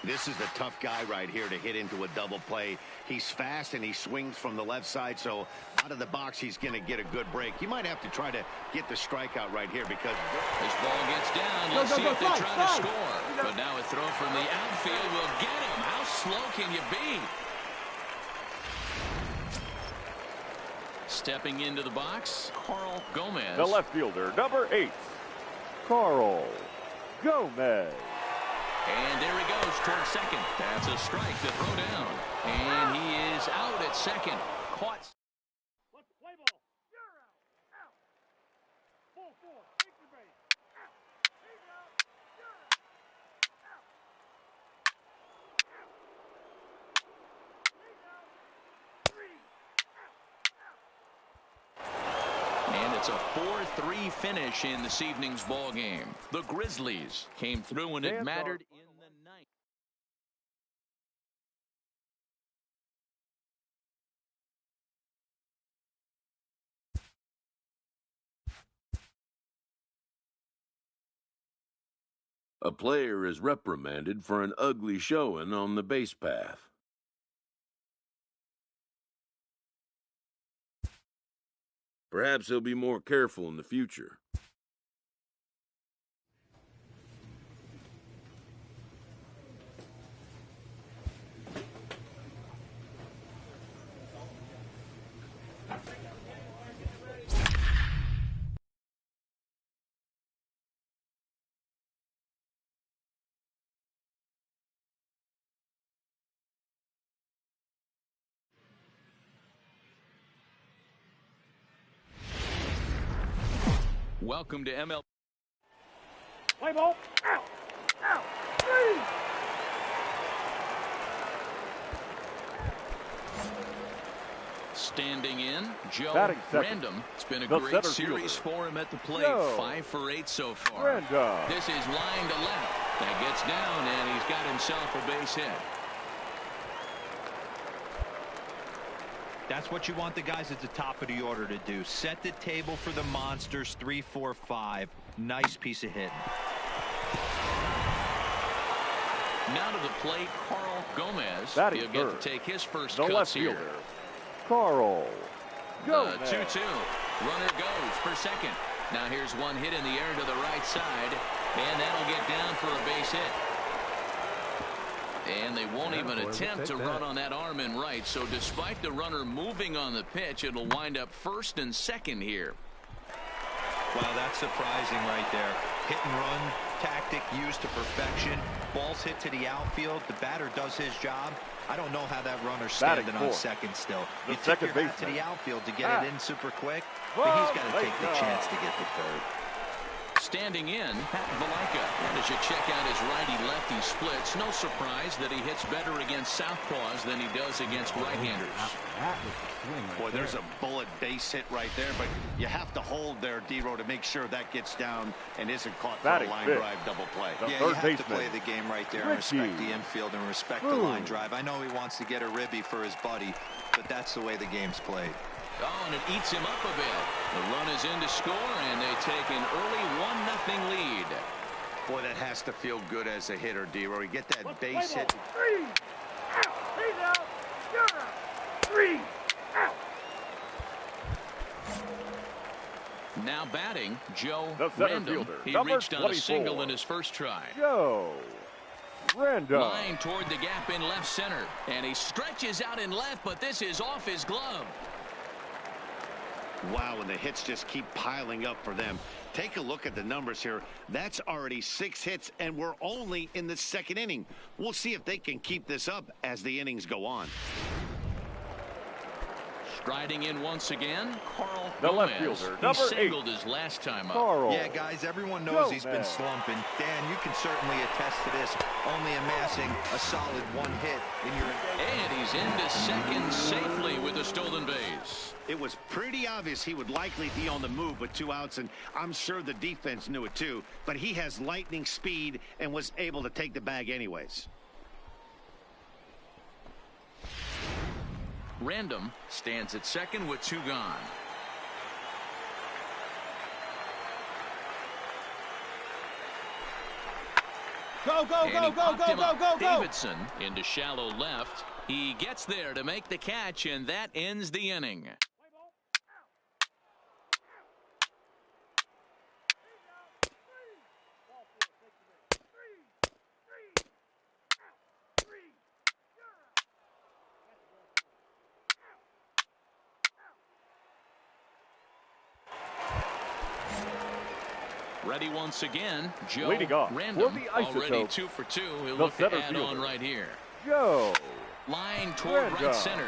This is a tough guy right here to hit into a double play. He's fast and he swings from the left side, so out of the box he's going to get a good break. You might have to try to get the strikeout right here because This ball gets down. Let's see if they try to score. But now a throw from the outfield will get him. How slow can you be? Stepping into the box, Carl Gomez. The left fielder, number 8, Carl Gomez. And there he goes towards second. That's a strike to throw down. And he is out at second. Caught. Let's play ball. You're out. Out. Ball 4. Take the base. Out. He's out. You're out. Out. Out. He's out. 3. And it's a 4-3 finish in this evening's ball game. The Grizzlies came through and it mattered in the ninth. A player is reprimanded for an ugly showing on the base path. Perhaps he'll be more careful in the future. Welcome to ML. Play ball. Out. Out. 3. Standing in, Joe Batting second, Random. It's been a the great center series fielder, for him at the plate. Joe 5 for 8 so far. Random. This is line to left. That gets down, and he's got himself a base hit. That's what you want the guys at the top of the order to do. Set the table for the monsters. 3, 4, 5. Nice piece of hitting. Now to the plate, Carl Gomez. Batting He'll get third, to take his first the cuts left here. fielder, Carl The Gomez. 2-2. Runner goes for second. Now here's one hit in the air to the right side, and that'll get down for a base hit. And they won't even attempt to run on that arm in right, so despite the runner moving on the pitch, it'll wind up first and second here. Wow, that's surprising right there. Hit and run tactic used to perfection. Balls hit to the outfield. The batter does his job. I don't know how that runner's standing on second still. The You tip second your hat to baseman, the outfield to get it in super quick, but he's got to take the chance to get the third. Standing in, Pat Valaika. And as you check out his righty-lefty splits, no surprise that he hits better against southpaws than he does against right-handers. boy, there's a bullet base hit right there, but you have to hold there, D-Row, to make sure that gets down and isn't caught for a line drive double play. The Yeah, third you have to baseman, play the game right there and respect the infield and respect the line drive. I know he wants to get a ribby for his buddy, but that's the way the game's played. Oh, and it eats him up a bit. The run is in to score, and they take an early 1-0 lead. Boy, that has to feel good as a hitter, D-Row. You get that Let's base play hit. ball. 3. Out. He's out. You're out. 3. Out. Now batting, Joe The center Random. fielder, He number reached on a 24. single in his first try. Joe Random. Line toward the gap in left center. And he stretches out in left, but this is off his glove. Wow, and the hits just keep piling up for them. Take a look at the numbers here. That's already 6 hits, and we're only in the second inning. We'll see if they can keep this up as the innings go on. Striding in once again, Carl The Gomez. left fielder, He number 8. singled his last time up. Carl. Yeah, guys, everyone knows he's been Gomez. slumping. Dan, you can certainly attest to this, only amassing a solid 1 hit in your... And he's into second safely with a stolen base. It was pretty obvious he would likely be on the move with 2 outs, and I'm sure the defense knew it too, but he has lightning speed and was able to take the bag anyways. Random stands at second with 2 gone. Go, go, And go, he go, popped go, him go, up. go, go. Davidson into shallow left. He gets there to make the catch, and that ends the inning. Ready once again, Joe Leading off Random, for the already Isotope, 2 for 2. He'll the look to center add on fielder. right here. Joe Line toward Random. right center.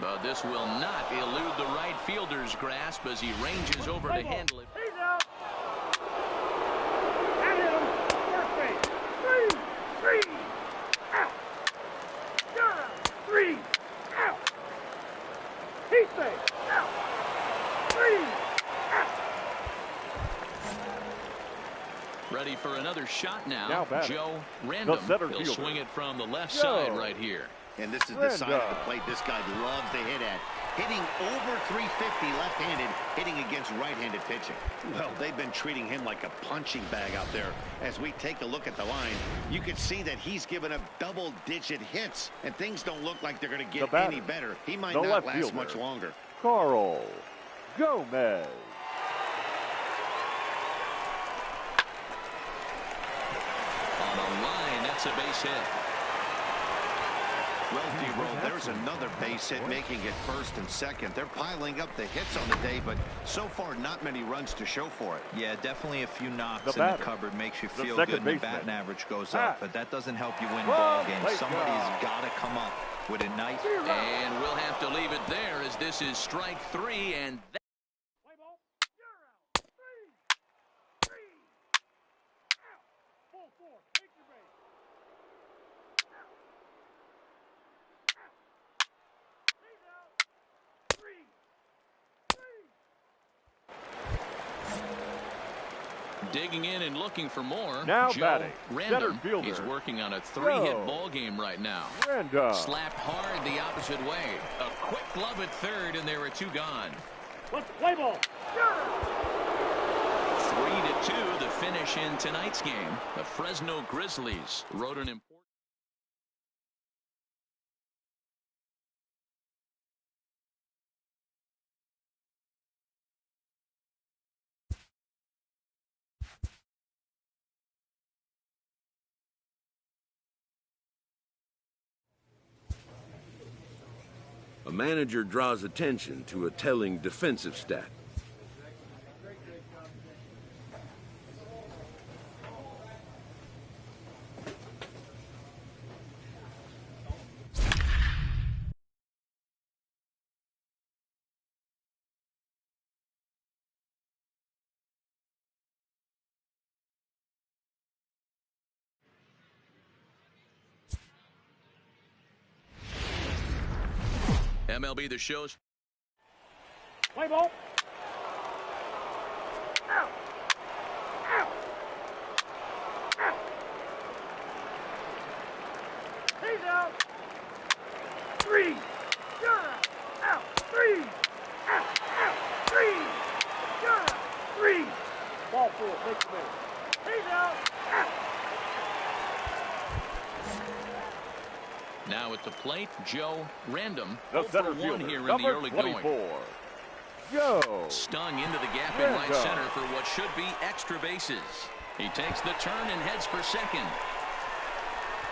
But this will not elude the right fielder's grasp as he ranges over to handle it. He's out. And hit him. First base. 3, 3, out. You're out. 3, out. He's safe. Out. 3, out. Ready for another shot now. Now batting, Joe Random. center He'll fielder. swing it from the left Joe. side right here. And this is the side of the plate this guy loves to hit at. Hitting over 350 left-handed, hitting against right-handed pitching. Well, they've been treating him like a punching bag out there. As we take a look at the line, you can see that he's given up double-digit hits, and things don't look like they're going to get any better. He might not left last fielder, much longer. Carl Gomez. On a line, that's a base hit. Well, D-Roll, there's another base hit making it first and second. They're piling up the hits on the day, but so far not many runs to show for it. Yeah, definitely a few knocks The in the cupboard makes you feel good, and the batting average goes up, but that doesn't help you win ball games. Somebody's got to come up with a nice... And we'll have to leave it there as this is strike 3, and that... Play ball. You're out. 3, 3, out. Full 4. Take your base. He's out. 3, 3. Digging in and looking for more. Now Joe batting, Random. center fielder. He's working on a 3-hit Joe ball game right now. Random. Slapped hard the opposite way. A quick glove at third, and there are 2 gone. Let's play ball. You're out. 3-2, the finish in tonight's game. The Fresno Grizzlies wrote an important... A manager draws attention to a telling defensive stat. MLB The Show's... Play ball. Out. Out. Out. He's out. 3. You're out. Out. 3. Out. Out. 3. You're out. 3. Ball 4. Take the base. He's out. Out. Now at the plate, Joe Random. The 0 center for 1 fielder, here in the number early 24. going. Joe. Stung into the gap in right center for what should be extra bases. He takes the turn and heads for second.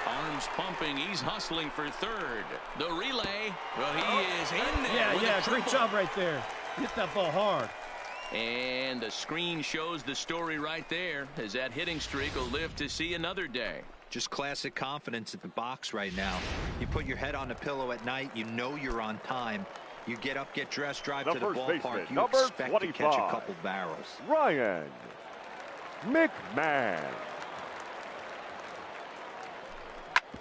Arms pumping. He's hustling for third. The relay. Well, he is in there. Yeah, great job right there. Hit that ball hard. And the screen shows the story right there, as that hitting streak will live to see another day. Just classic confidence at the box right now. You put your head on the pillow at night, you know you're on time. You get up, get dressed, drive to the ballpark. You expect to catch a couple barrels. Ryan McMahon.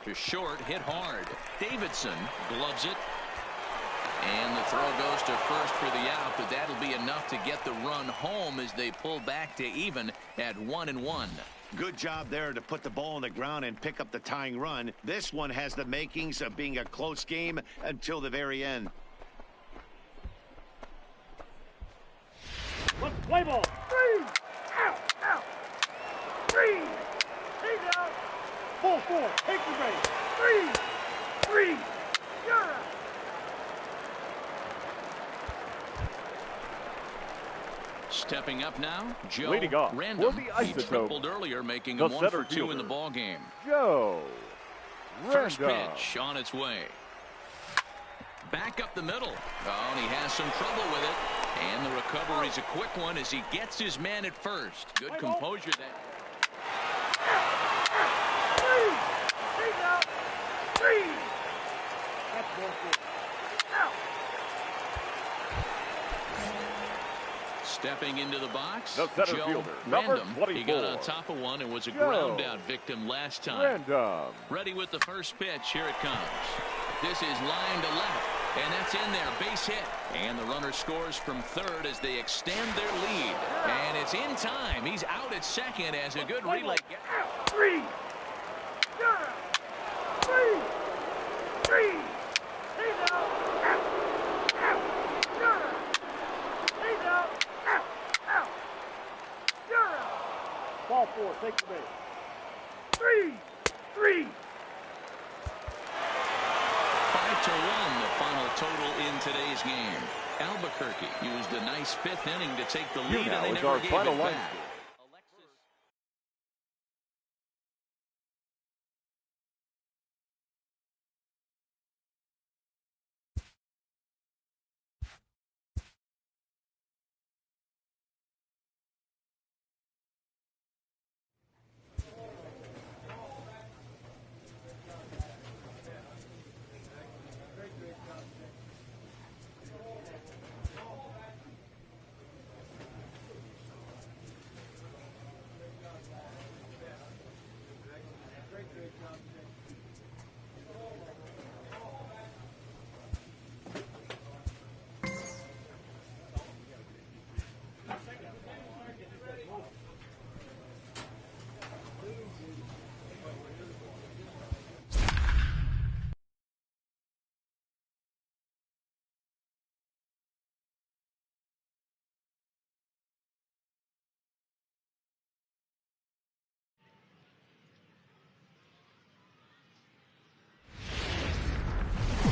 To short, hit hard. Davidson gloves it. And the throw goes to first for the out, but that'll be enough to get the run home as they pull back to even at 1-1. Good job there to put the ball on the ground and pick up the tying run. This one has the makings of being a close game until the very end. Play ball. 3. Out. 3. He's out. 4. Take the base. 3. You're out. Stepping up now, Joe Leading off Random. For the He Isotope, tripled earlier, making the him 1 for 2 fielder, in the ball game. Joe First Random. pitch on its way. Back up the middle. Oh, and he has some trouble with it. And the recovery's a quick one as he gets his man at first. Good composure there. 3. He's out. 3. That's ball 4. Out. Stepping into the box, The center Joe fielder, Random. number 24. He got on top of one and was a Joe ground out victim last time. Random. Ready with the first pitch. Here it comes. This is line to left, and that's in there. Base hit. And the runner scores from third as they extend their lead. And it's in time. He's out at second as a good relay. 3. You're out. 3. He's out. You're out. He's out. You're out. Ball 4. Take the base. 3. 5-1, the final total in today's game. Albuquerque used a nice 5th inning to take the lead, and they is never our gave final it line. back.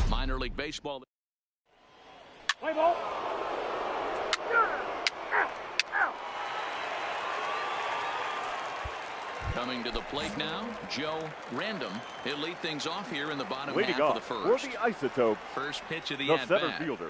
Minor League Baseball. Play ball. Coming to the plate now, Joe Random. He'll lead things off here in the bottom Leading half off of the for first. the Isotope, First pitch of the the center at-bat. fielder,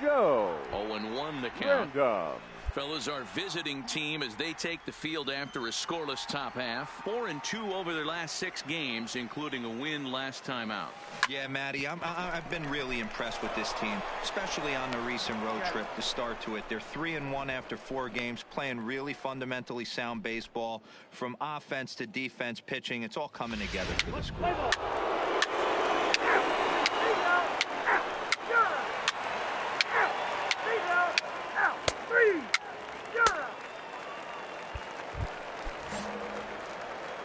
Joe 0-1 the count. Random. Fellas, our visiting team as they take the field after a scoreless top half. 4-2 over their last 6 games, including a win last time out. Yeah, Matty, I've been really impressed with this team, especially on the recent road trip to start to it. They're 3-1 after 4 games, playing really fundamentally sound baseball. From offense to defense, pitching, it's all coming together for this group.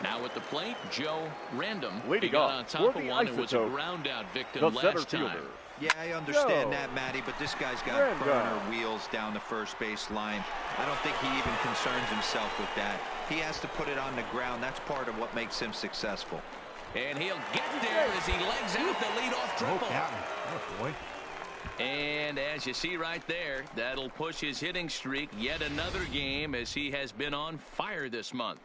Now at the plate, Joe Random. Leading he got off on top for of the one and was a Isotope, ground out victim the center last time. fielder, Yeah, I understand Joe that, Matty, but this guy's got Random. burner wheels down the first base line. I don't think he even concerns himself with that. He has to put it on the ground. That's part of what makes him successful. And he'll get there as he legs out the leadoff triple. Oh, boy. And as you see right there, that'll push his hitting streak yet another game as he has been on fire this month.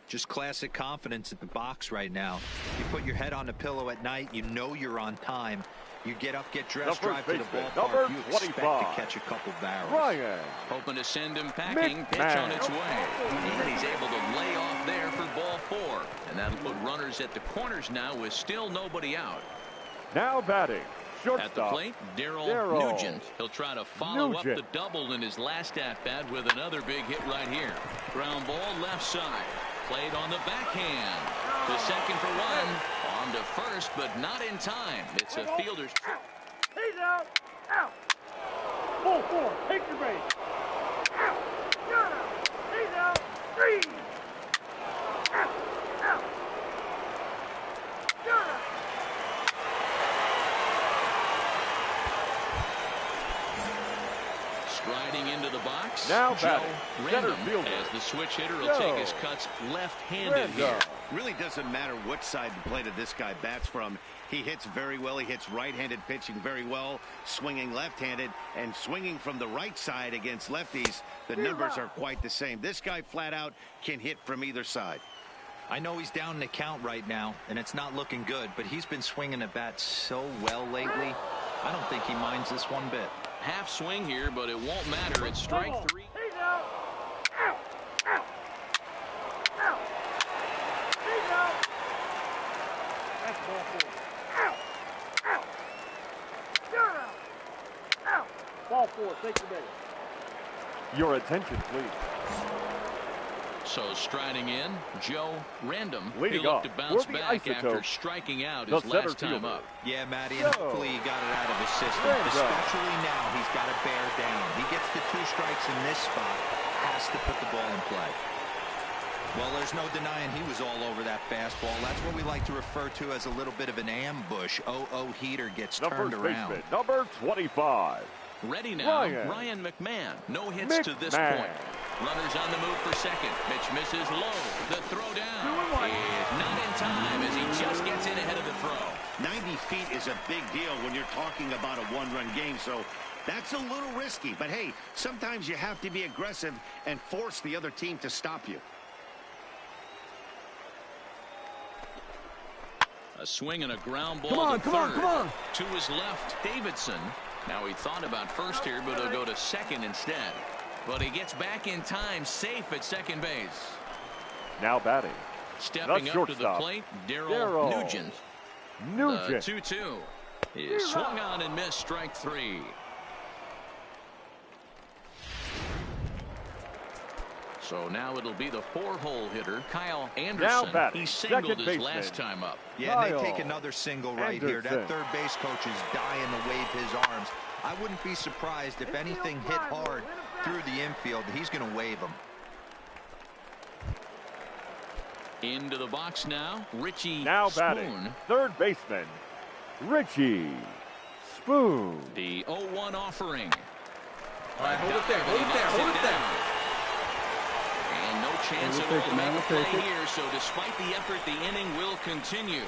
Just classic confidence at the box right now. You put your head on the pillow at night, you know you're on time. You get up, get dressed, drive to the ballpark, you expect to catch a couple barrels. Ryan. Hoping to send him packing. Pitch on its way. And he's able to lay off there for ball 4. And that'll put runners at the corners now with still nobody out. Now batting. Shortstop. At the plate, Daryl Nugent. He'll try to follow up the double in his last at-bat with another big hit right here. Ground ball left side. Played on the backhand. To second for 1. On to first, but not in time. It's a fielder's. He's out. Out. Ball 4. Take your base. Out. You're out. He's out. 3. Out. Out. You're out. Striding into the box. Now Joe Random as the switch hitter will take his cuts left-handed here. Really doesn't matter what side the plate of this guy bats from. He hits very well. He hits right-handed pitching very well, swinging left-handed, and swinging from the right side against lefties. The numbers are quite the same. This guy flat out can hit from either side. I know he's down in the count right now, and it's not looking good, but he's been swinging the bat so well lately. I don't think he minds this one bit. Half swing here, but it won't matter. It's strike 3. He's out. Out. Out. Out. He's out. That's ball 4. Out. Out. You're out. Out. Ball 4. Take the base. Your attention, please. So striding in, Joe Random. Leading He'll off look to bounce for the back Isotope, after striking out the his last center time fielder. up. Yeah, Matty, and hopefully he got it out of his system. Especially now, he's got to bear down. He gets the 2 strikes in this spot, has to put the ball in play. Well, there's no denying he was all over that fastball. That's what we like to refer to as a little bit of an ambush. Heater gets turned around. Baseman, number 25. Ready now, Ryan McMahon. No hits to this point. Runners on the move for second. Pitch misses low. The throw down is not in time as he just gets in ahead of the throw. 90 feet is a big deal when you're talking about a one-run game, so that's a little risky. But, hey, sometimes you have to be aggressive and force the other team to stop you. A swing and a ground ball to third. Come on. To his left, Davidson. Now he thought about first here, but he'll go to second instead. But he gets back in time, safe at second base. Now batting. Stepping up to the plate, Daryl Nugent. The 2-2 is swung on and missed, strike 3. So now it'll be the 4-hole hitter, Kyle Anderson. He singled his last time up. Yeah, and they take another single right here. That third base coach is dying to wave his arms. I wouldn't be surprised if anything hit hard through the infield. He's going to wave him. Into the box now, Richie Now Spoon. batting, third baseman, Richie Spoon. The 0-1 offering. All right, hold it there, hold it there. And no chance at all to make a play here, so despite the effort, the inning will continue.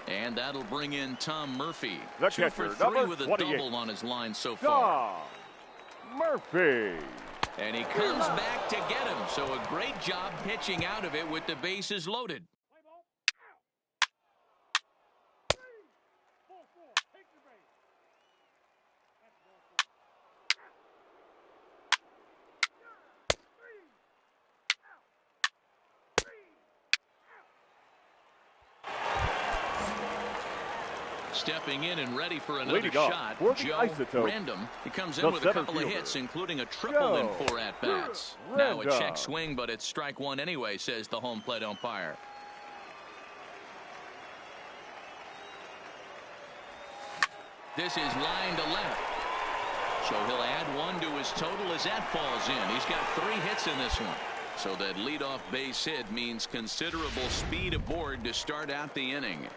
And that'll bring in Tom Murphy. The 2 catcher, for 3 number with a 28. double on his line so far. Tom Murphy. And he comes back to get him. So a great job pitching out of it with the bases loaded. Stepping in and ready for another shot, Joe Random. He comes in with a couple of hits, including a triple in 4 at-bats. Now a check swing, but it's strike 1 anyway, says the home plate umpire. This is line to left. So he'll add 1 to his total as that falls in. He's got 3 hits in this one. So that leadoff base hit means considerable speed aboard to start out the inning.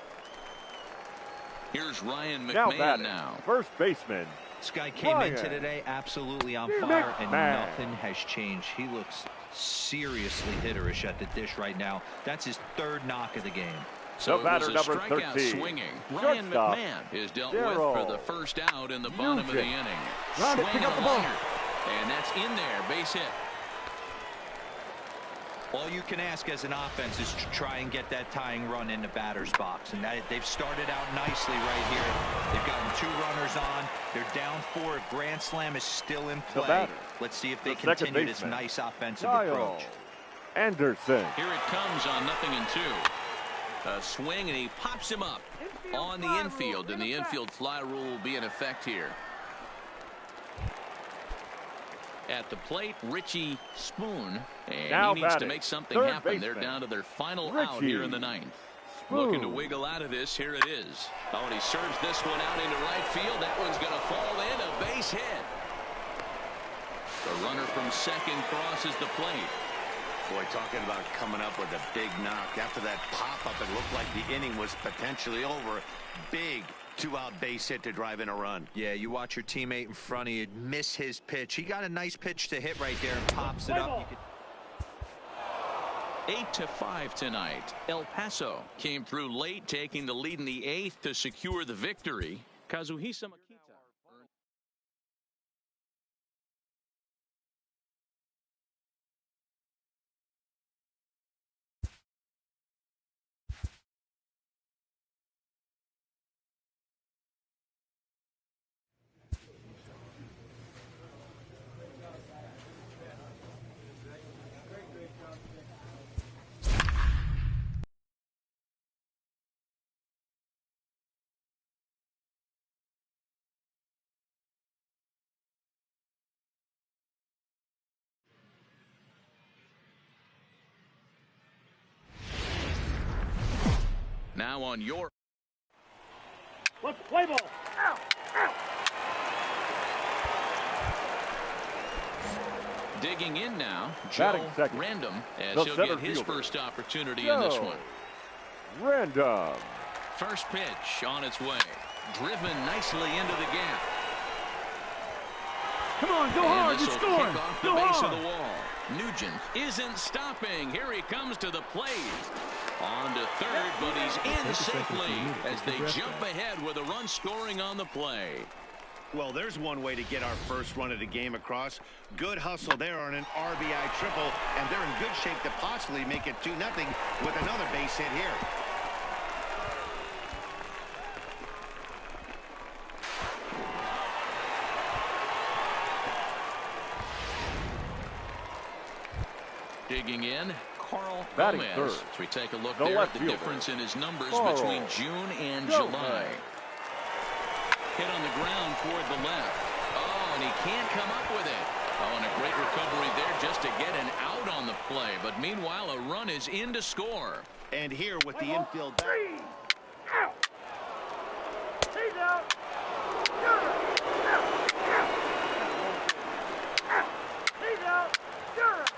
Here's Ryan McMahon now. First baseman. This guy came into today absolutely on fire, and nothing has changed. He looks seriously hitterish at the dish right now. That's his 3rd knock of the game. So the batter, it was a number strikeout 13. swinging. Ryan Shortstop, McMahon is dealt Darryl. with for the first out in the bottom of the inning. Round it, Swing pick and up a the ball. liner. And that's in there, base hit. All you can ask as an offense is to try and get that tying run in the batter's box. And they've started out nicely right here. They've gotten 2 runners on. They're down 4. A grand slam is still in play. Let's see if they continue this nice offensive approach. Anderson. Here it comes on 0-2. A swing, and he pops him up on the infield, and the infield fly rule will be in effect here. At the plate, Richie Spoon, and now he needs batting, to make something third happen. baseman. They're down to their final Richie out here in the 9th. Spoon. Looking to wiggle out of this. Here it is. Oh, and he serves this one out into right field. That one's going to fall in. A base hit. The runner from second crosses the plate. Boy, talking about coming up with a big knock. After that pop-up, it looked like the inning was potentially over. Big 2-out base hit to drive in a run. Yeah, you watch your teammate in front of you miss his pitch. He got a nice pitch to hit right there and pops it up. 8-5 tonight. El Paso came through late, taking the lead in the 8th to secure the victory. Kazuhisa Makita. Now on your Let's play ball. Out. digging in now, Joe Random, as he'll get his first opportunity in this one. Random. First pitch on its way. Driven nicely into the gap. Come on, go hard, you're scoring. Off the base of the wall. Nugent isn't stopping. Here he comes to the plate. On to third, but he's in safely as they jump ahead with a run scoring on the play. Well, there's one way to get our first run of the game across. Good hustle there on an RBI triple, and they're in good shape to possibly make it 2-0 with another base hit here. Digging in, Carl Batting Gomez. third. As we take a look The there at left the fielder. difference in his numbers Carl between June and Gomez. July. Hit on the ground toward the left. Oh, and he can't come up with it. Oh, and a great recovery there just to get an out on the play. But meanwhile, a run is in to score. And here with the infield back. 3 out. He's out. You're out. He's out. You're out.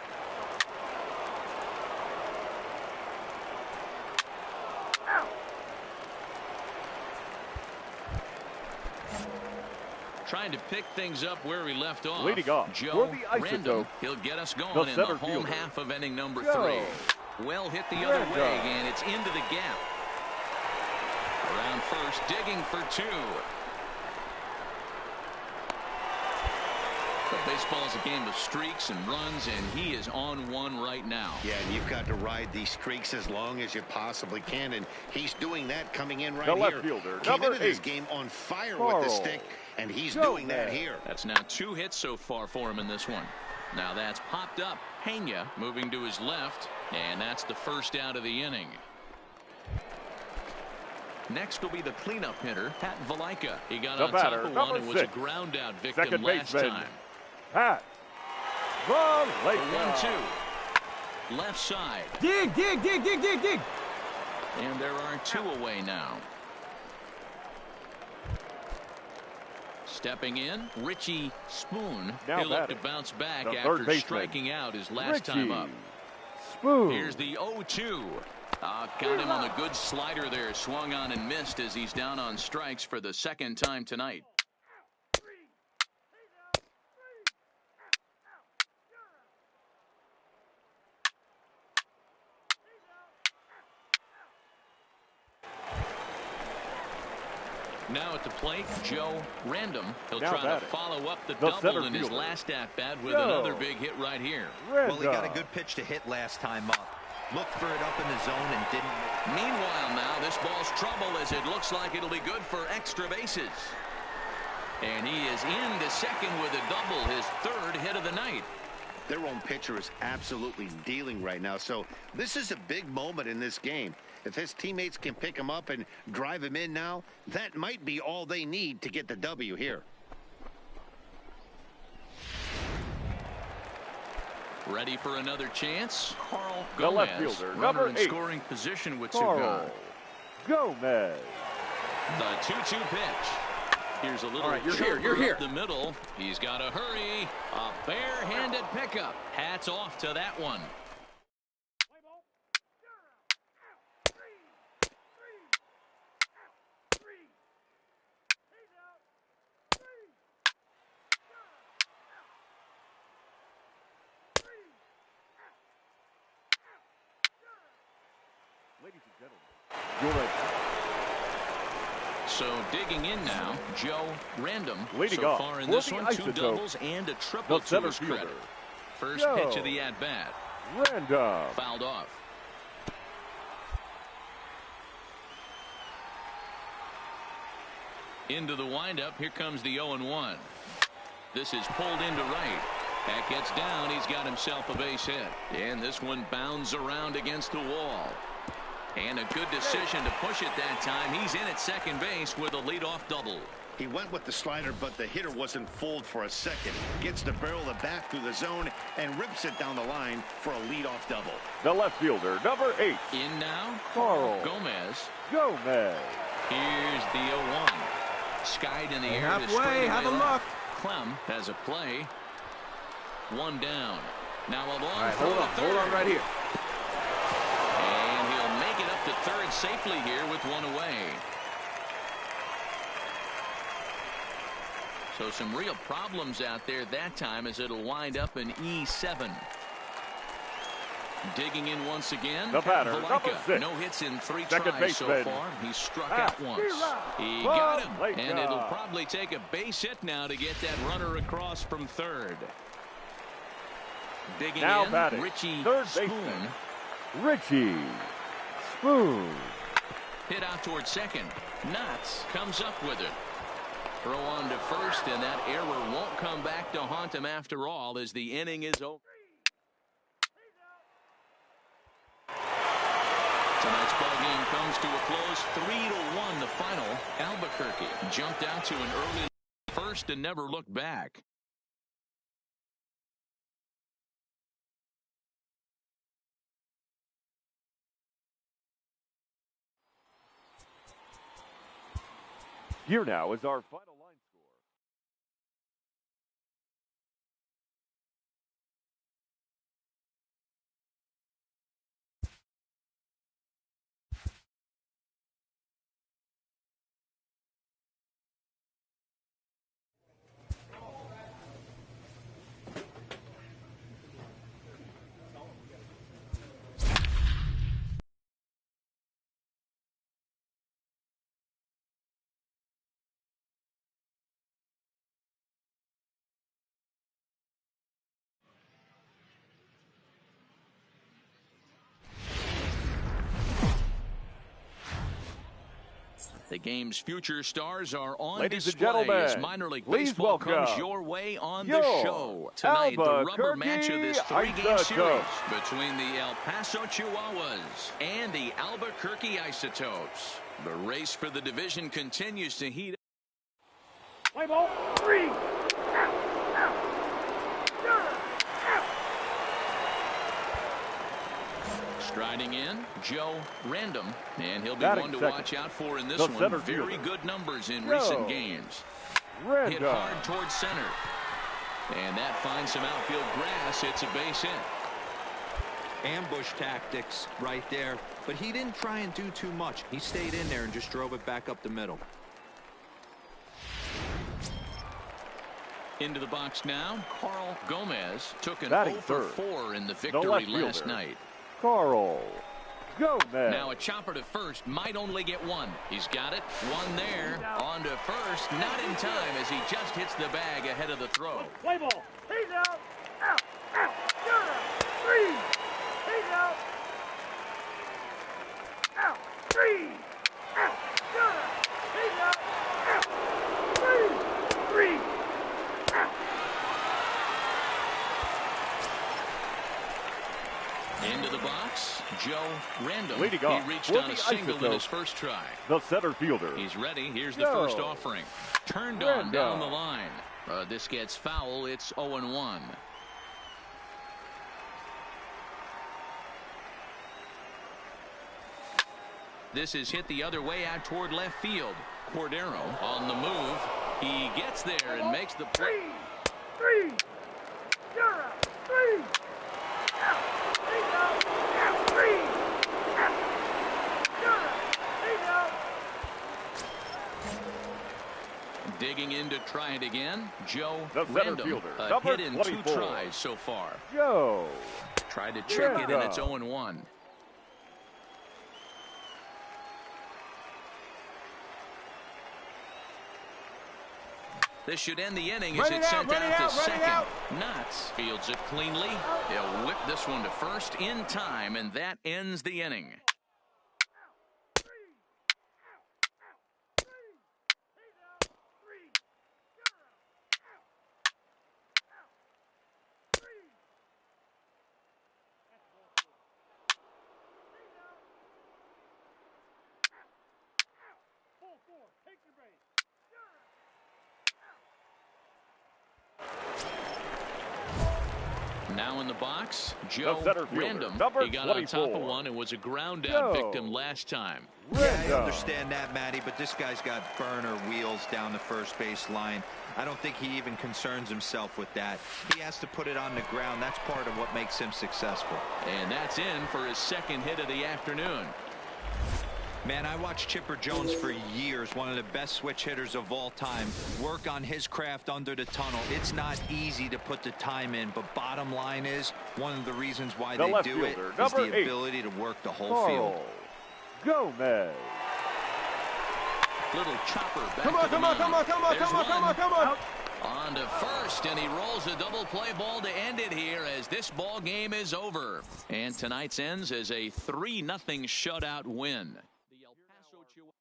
Trying to pick things up where we left off. Leading off Joe for the Random. isotope, He'll get us going the in the center home fielder, half of inning number Joe 3. Well hit the other Random. way, and it's into the gap. Around first, digging for 2. But baseball is a game of streaks and runs, and he is on one right now. Yeah, and you've got to ride these streaks as long as you possibly can, and he's doing that coming in right The here. left fielder, Came number into this 8, game on fire Carl with the stick, and he's doing that here. That's now 2 hits so far for him in this one. Now that's popped up. Pena moving to his left, and that's the first out of the inning. Next will be the cleanup hitter, Pat Valaika. He got The on batter, top of number one and was a 6, ground out victim second last baseman, time. Pat The Valaika. 1-2. Left side. Dig, dig, dig, dig, dig, dig. And there are 2 away now. Stepping in, Richie Spoon. Now He'll look batting, to bounce back the after third baseman, striking out his last Richie time up. Spoon. Here's the 0-2. Got him on the good slider there. Swung on and missed as he's down on strikes for the second time tonight. Now at the plate, Joe Random. He'll Now try to follow up the double in his last at-bat with another big hit right here. Well, he got a good pitch to hit last time up. Looked for it up in the zone and didn't. Meanwhile, now this ball's trouble as it looks like it'll be good for extra bases. And he is into second with a double, his third hit of the night. Their own pitcher is absolutely dealing right now, so this is a big moment in this game. If his teammates can pick him up and drive him in now, that might be all they need to get the W here. Ready for another chance? Carl The Gomez, left fielder, runner number in 8. scoring position with two Carl gone. Gomez. The 2-2 pitch. Here's a little All right, you're here. up the middle. He's got to hurry. A bare-handed pickup. Hats off to that one. Ladies and gentlemen, So digging in now, Joe Random. Leading so off far in for this the one, two Isotope, doubles and a triple the to center his credit. fielder, First Joe pitch of the at-bat. Random. Fouled off. Into the windup. Here comes the 0-1. This is pulled into right. That gets down. He's got himself a base hit. And this one bounds around against the wall. And a good decision to push it that time. He's in at second base with a leadoff double. He went with the slider, but the hitter wasn't fooled for a second. Gets the barrel of the bat through the zone and rips it down the line for a leadoff double. The left fielder, number 8. In now, Carl Gomez. Gomez. Here's the 0-1. Skied in the air. Halfway, have a look. Clem has a play. One down. Now a long All right, throw to third. hold on right here. And he'll make it up to third safely here with one away. So some real problems out there that time as it'll wind up in E7. Digging in once again. The batter, Valaika. number 6. No hits in 3 Second tries so baseman. far. He struck out once. He got him. And it'll probably take a base hit now to get that runner across from third. Digging Now in, batting, Richie third Spoon. baseman, Richie Spoon. Hit out towards second. Knotts comes up with it. Throw on to first, and that error won't come back to haunt him after all as the inning is over. Tonight's ball game comes to a close. 3-1 the final. Albuquerque jumped out to an early first and never looked back. Here now is our final line score. The game's future stars are on Ladies and display gentlemen, as minor league please baseball comes welcome your way on your the show. Tonight, the rubber Albuquerque match of this 3-game Isotope. series between the El Paso Chihuahuas and the Albuquerque Isotopes. The race for the division continues to heat up. Play ball. 3. Out. Out. You're out. Striding in, Joe Random, and he'll be Batting one to second, watch out for in this the one. center Very fielder, good numbers in Joe recent games. Random. Hit hard towards center. And that finds some outfield grass. It's a base hit. Ambush tactics right there, but he didn't try and do too much. He stayed in there and just drove it back up the middle. Into the box now, Carl Gomez took an Batting 0 for third, 4 in the the victory left last fielder, night. Carl Gomez. Now a chopper to first might only get one. He's got it. One there. On to first. Not in time as he just hits the bag ahead of the throw. Play ball. He's out. Out. Out. You're out. Three. He's out. Out. Three. Out. You're out. He's out. Out. Three. Three. Out. Into the box, Joe Random. Leading off He reached for on the a single in Isotope, his first try. the center fielder. He's ready. Here's the Joe first offering. Turned on Random. down the line. This gets foul. It's 0-1. This is hit the other way out toward left field. Cordero on the move. He gets there and makes the play. Three. You're out. Three. Out. He's out. Out. Three. Out. You're out. He's out. Digging in to try it again. Joe The center Random. fielder, A number hit in 24. 2 tries so far. Joe. Tried to trick it, and it's Random. 0-1. This should end the inning as it's sent out to second. Knotts fields it cleanly. He'll whip this one to first in time, and that ends the inning. Take your base. Now in the box, Joe center fielder, Random. number He got on top of 24. one and was a ground out Joe victim last time. Yeah, I Random. understand that, Matty, but this guy's got burner wheels down the first base line. I don't think he even concerns himself with that. He has to put it on the ground. That's part of what makes him successful. And that's in for his second hit of the afternoon. Man, I watched Chipper Jones for years, one of the best switch hitters of all time, work on his craft under the tunnel. It's not easy to put the time in, but bottom line is, one of the reasons why The they left do it fielder, is number the 8, ability to work the whole field. Gomez. Little chopper back Come on, to the come on, mound. come on, come on, There's come on, come on, one. come on. On to first, and he rolls a double play ball to end it here as this ball game is over. And tonight's ends as a 3-0 shutout win. The El Paso Chihuahua.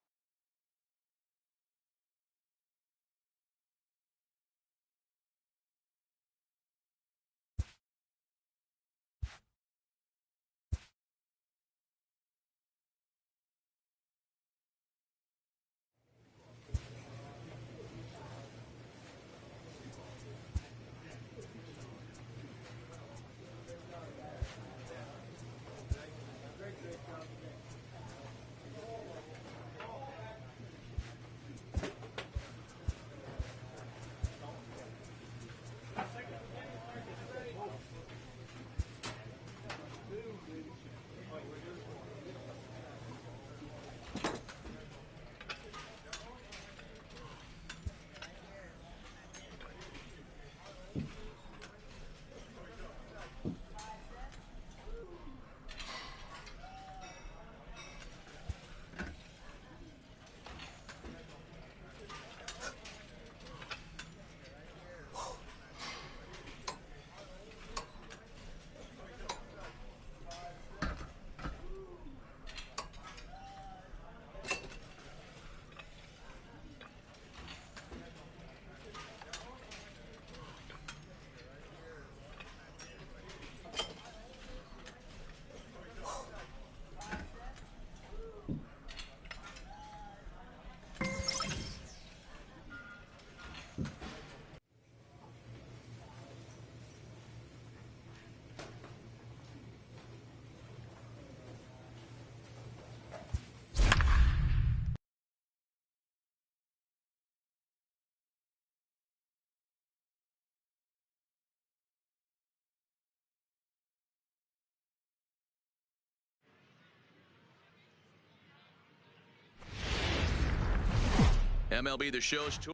MLB The Show's tour.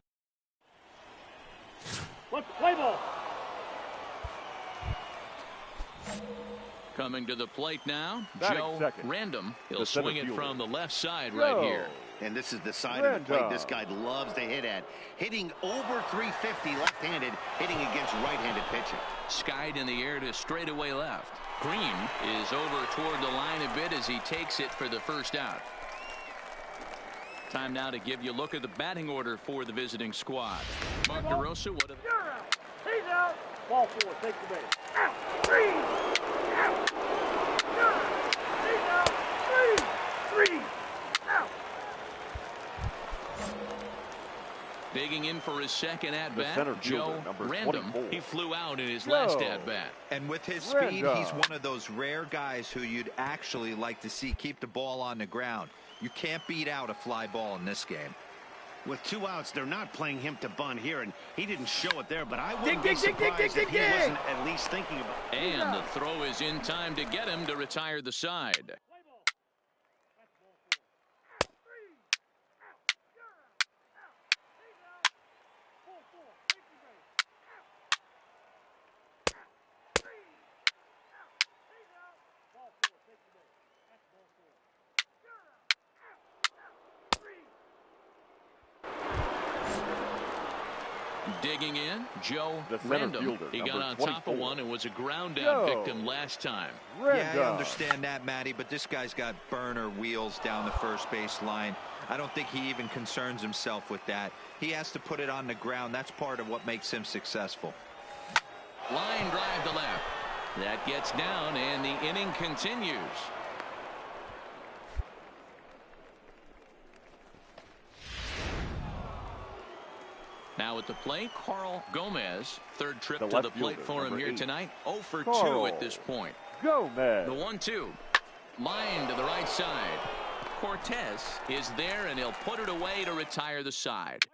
Let's play ball. Coming to the plate now, Batting Joe second. Random. He'll The center swing it fielder. from the left side Joe. right here. And this is the side of the plate this guy loves to hit at. Hitting over 350 left-handed, hitting against right-handed pitching. Skied in the air to straightaway left. Green is over toward the line a bit as he takes it for the first out. Time now to give you a look at the batting order for the visiting squad. Mark DeRosa, what are the... You're out. He's out. Ball 4. Take the base. Out. Green. Out. You're out. He's out. Green. Out. Digging in for his second at-bat, Joe Random. 24. He flew out in his last at-bat. And with his speed, he's one of those rare guys who you'd actually like to see keep the ball on the ground. You can't beat out a fly ball in this game. With 2 outs, they're not playing him to bunt here, and he didn't show it there, but I wouldn't be surprised if he wasn't at least thinking about it. And the throw is in time to get him to retire the side. Digging in, Joe Random. He got on top of one and was a ground out victim last time. Yeah, I understand that, Matty, but this guy's got burner wheels down the first base line. I don't think he even concerns himself with that. He has to put it on the ground. That's part of what makes him successful. Line drive to left. That gets down, and the inning continues. Now at the plate, Carl Gomez. Third trip to the plate for him here tonight. 0 for 2 at this point. Gomez. The 1-2. Line to the right side. Cortez is there, and he'll put it away to retire the side.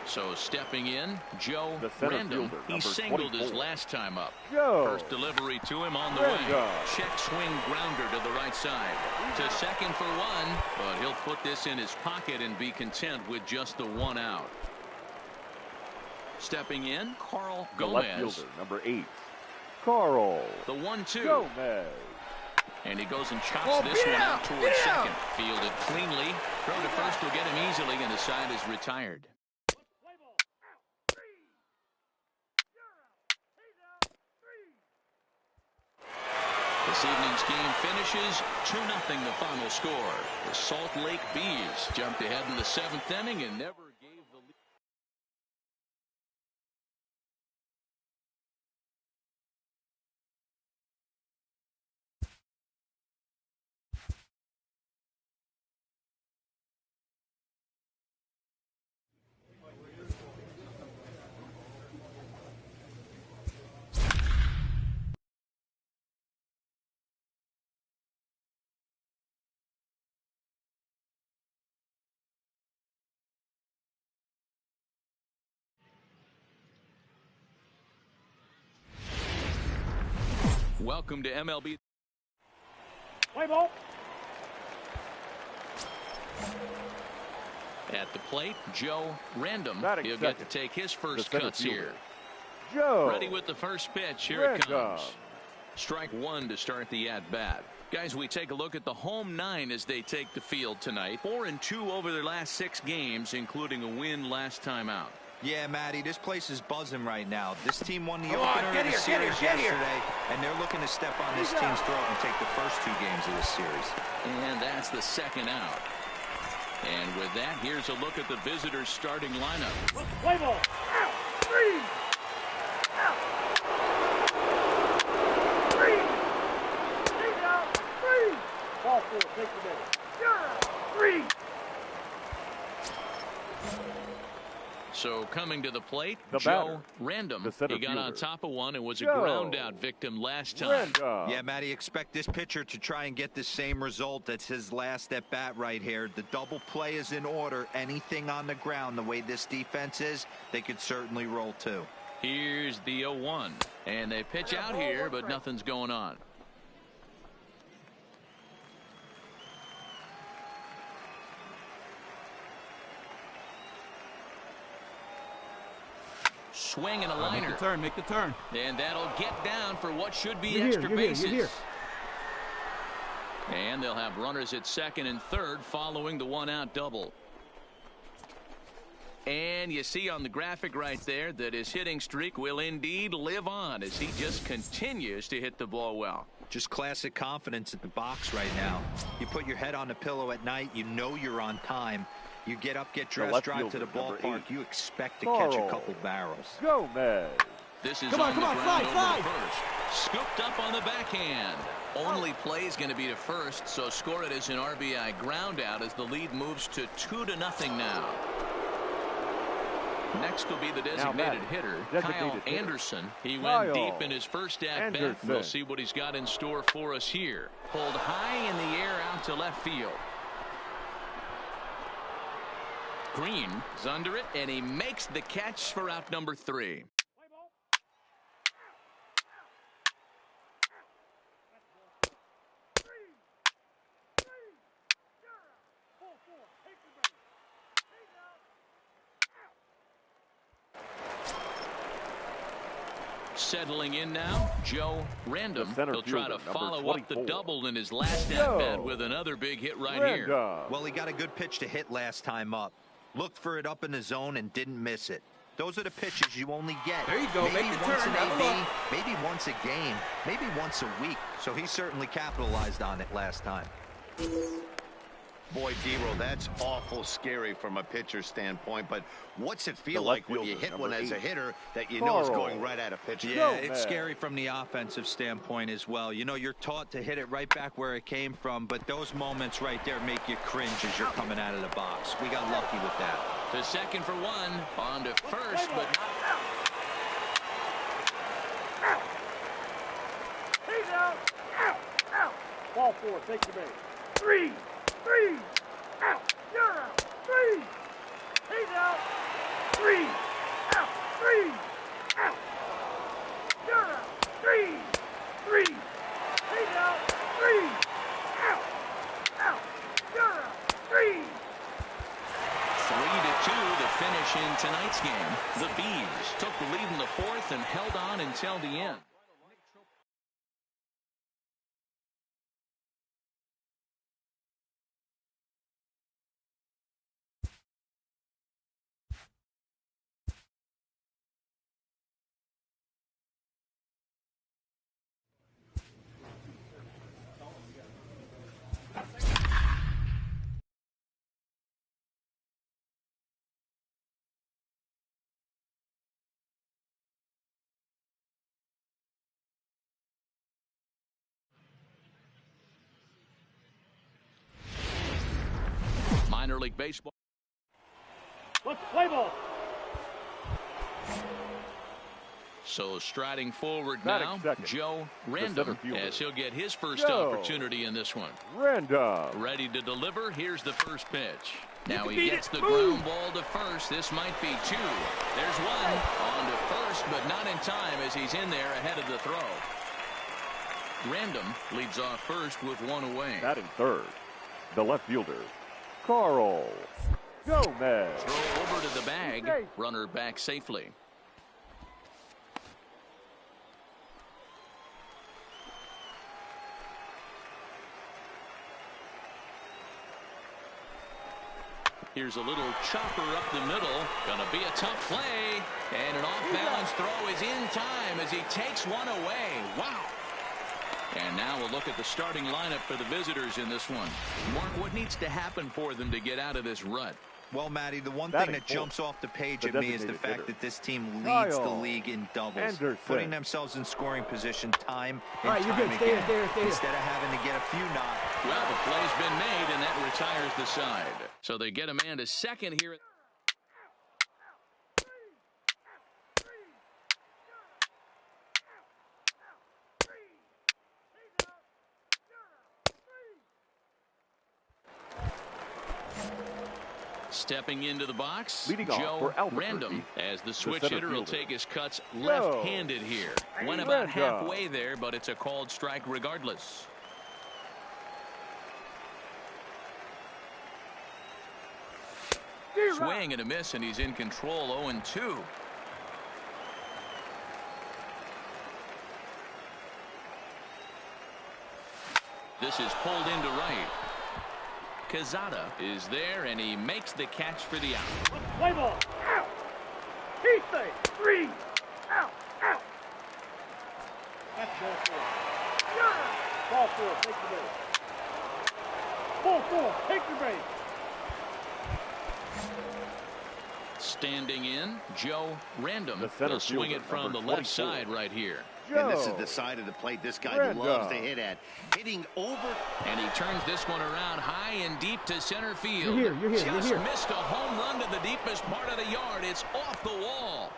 So stepping in, Joe Random. He singled 24. his last time up. Joe. First delivery to him on the way. Check swing grounder to the right side. To second for 1, but he'll put this in his pocket and be content with just the 1 out. Stepping in, Carl Gomez. Left fielder, number 8. Carl. The 1-2. Gomez. And he goes and chops this one out towards second. Fielded cleanly. Throw to first will get him easily, and the side is retired. This evening's game finishes 2-0 the final score. The Salt Lake Bees jumped ahead in the 7th inning and never gave the lead. Welcome to MLB. Play ball. At the plate, Joe Random. He'll get to take his first cuts here. Joe. Ready with the first pitch. Here it comes. Strike 1 to start the at-bat. Guys, we take a look at the home 9 as they take the field tonight. 4-2 over their last 6 games, including a win last time out. Yeah, Matty, this place is buzzing right now. This team won the opener of the series yesterday, and they're looking to step on this team's throat and take the first 2 games of this series. And that's the second out. And with that, here's a look at the visitors' starting lineup. Play ball. Out. 3. Out. 3. He's out. 3. Ball 4. Take the base. You're out. 3. So coming to the plate, the Joe Random. He got fielder. on top of one and was a ground out victim last time. Yeah, Matty, expect this pitcher to try and get the same result. That's his last at bat right here. The double play is in order. Anything on the ground, the way this defense is, they could certainly roll too. Here's the 0-1. And they pitch out here, but nothing's going on. swing and a liner. Make the turn, make the turn. And that'll get down for what should be You're extra here, bases. you're here. And they'll have runners at second and third following the one-out double. And you see on the graphic right there that his hitting streak will indeed live on as he just continues to hit the ball well. Just classic confidence at the box right now. You put your head on the pillow at night, you know you're on time. You get up, get dressed, drive to the ballpark, you expect to catch a couple barrels. Gomez. This is come on, slide, slide. First. Scooped up on the backhand. Only play is going to be to first, so score it as an RBI ground out as the lead moves to 2-0 now. Next will be the designated hitter, Kyle Anderson. He went deep in his first at-bat. We'll see what he's got in store for us here. Pulled high in the air out to left field. Green is under it, and he makes the catch for out number 3. Settling in now, Joe Random. He'll try to follow up the double in his last at-bat with another big hit right here. Well, he got a good pitch to hit last time up. Looked for it up in the zone and didn't miss it. Those are the pitches you only get. There you go. Maybe Make the once turn. an AB, maybe once a game, maybe once a week. So he certainly capitalized on it last time. Boy, D-Roll, that's awful scary from a pitcher standpoint, but what's it feel like when you hit one as a hitter that you know is going right at a pitcher? Yeah, it's scary from the offensive standpoint as well. You know, you're taught to hit it right back where it came from, but those moments right there make you cringe as you're coming out of the box. We got lucky with that. To second for one, on to first, but not. He's out. Out. Ball 4, take the base. 3. Out. You're out. 3. He's out. 3. Out. 3. Out. You're out. 3. He's out. 3. Out. You're out. 3. 3-2 to finish in tonight's game. The Bees took the lead in the fourth and held on until the end. Minor League Baseball. Let's play ball. So striding forward now, Joe Random, as he'll get his first opportunity in this one. Random. Ready to deliver. Here's the first pitch. Now he gets the ground ball to first. This might be 2. There's one on to first, but not in time as he's in there ahead of the throw. Random leads off first with one away. Batting third, the left fielder, Carl Gomez. Throw over to the bag. Runner back safely. Here's a little chopper up the middle. Gonna be a tough play. And an off-balance throw is in time as he takes one away. Wow. And now we'll look at the starting lineup for the visitors in this one. Mark, what needs to happen for them to get out of this rut? Well, Matty, the one thing that jumps off the page at me is the fact that this team leads the league in doubles, putting themselves in scoring position time and time again, instead of having to get a few knocks. Well, the play's been made, and that retires the side. So they get a man to second here. Stepping into the box, Joe Random, as the switch hitter will take his cuts left-handed here. Went about halfway there, but it's a called strike regardless. Swing and a miss, and he's in control. 0-2. This is pulled into right. Quezada is there, and he makes the catch for the out. Play ball. Out. He say 3. Out. Out. That's ball 4. Yeah. Ball 4. Take the base. Ball 4. Take the base. Standing in, Joe Random will swing it from the left side right here. And this is the side of the plate this guy loves to hit at. Hitting over. And he turns this one around high and deep to center field. You're here. Just missed a home run to the deepest part of the yard. It's off the wall.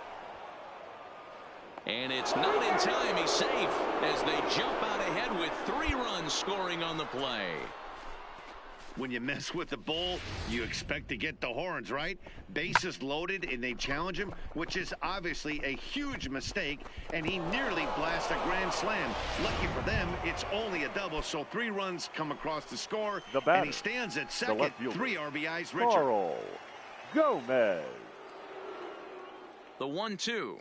And it's not in time. He's safe as they jump out ahead with 3 runs scoring on the play. When you mess with the bull, you expect to get the horns, right? Bases loaded, and they challenge him, which is obviously a huge mistake, and he nearly blasts a grand slam. Lucky for them, it's only a double, so 3 runs come across the score, and he stands at second, 3 RBIs richer. Carl Gomez. The 1-2.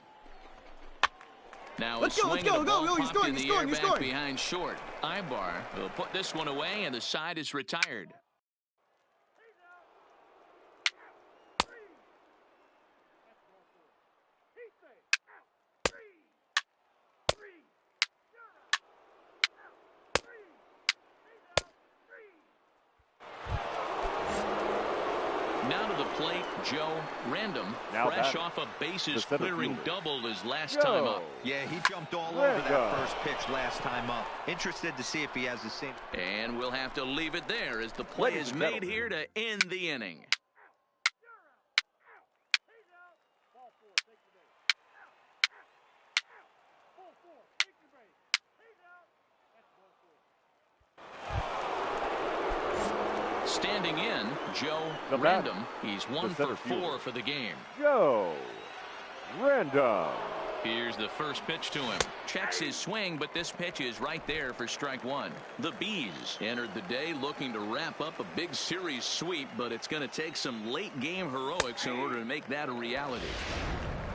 Now Let's a go, swing let's go, and a ball go, he's popped scoring, in he's the scoring, air he's back scoring. behind short. Ibar will put this one away, and the side is retired. Now to the plate, Joe Random, fresh off a bases-clearing double his last time up. Yeah, he jumped all over that first pitch last time up. Interested to see if he has the same. And we'll have to leave it there as the play is made here to end the inning. Standing in, Joe Random. He's 1 for 4 for the game. Joe Random. Here's the first pitch to him. Checks his swing, but this pitch is right there for strike 1. The Bees entered the day looking to wrap up a big series sweep, but it's going to take some late game heroics in order to make that a reality.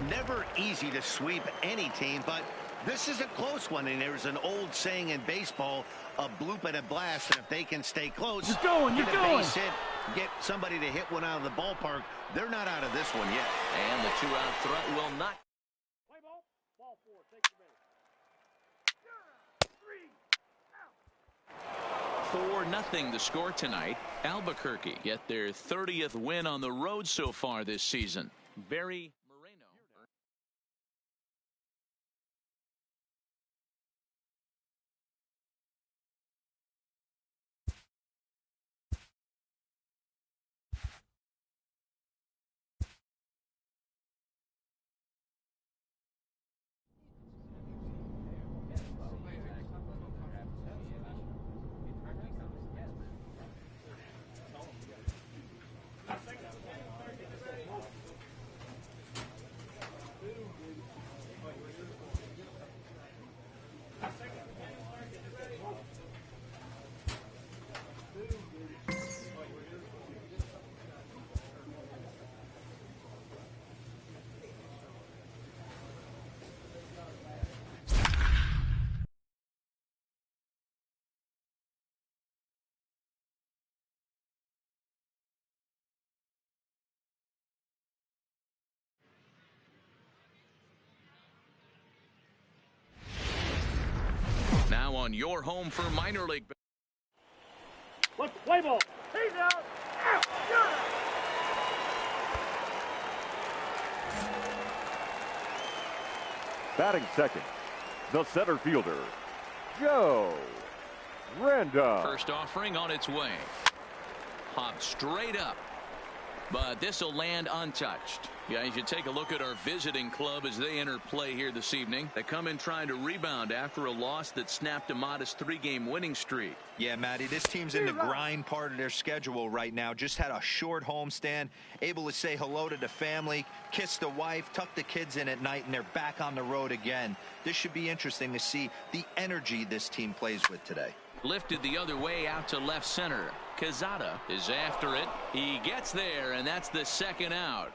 Never easy to sweep any team, but this is a close one, and there's an old saying in baseball, a bloop and a blast, and if they can stay close, you're going. Base hit, get somebody to hit one out of the ballpark, they're not out of this one yet. And the 2-out threat will not. Play ball. Ball 4. Take the base. 4-0 the score tonight. Albuquerque get their 30th win on the road so far this season. Very now on your home for minor league. Let's play ball. He's out. Out. You're out. Batting second, the center fielder, Joe Random. First offering on its way. Hop straight up. But this will land untouched. Yeah, you should take a look at our visiting club as they enter play here this evening. They come in trying to rebound after a loss that snapped a modest 3-game winning streak. Yeah, Matty, this team's in the grind part of their schedule right now. Just had a short homestand, able to say hello to the family, kiss the wife, tuck the kids in at night, and they're back on the road again. This should be interesting to see the energy this team plays with today. Lifted the other way out to left center. Quezada is after it. He gets there, and that's the second out.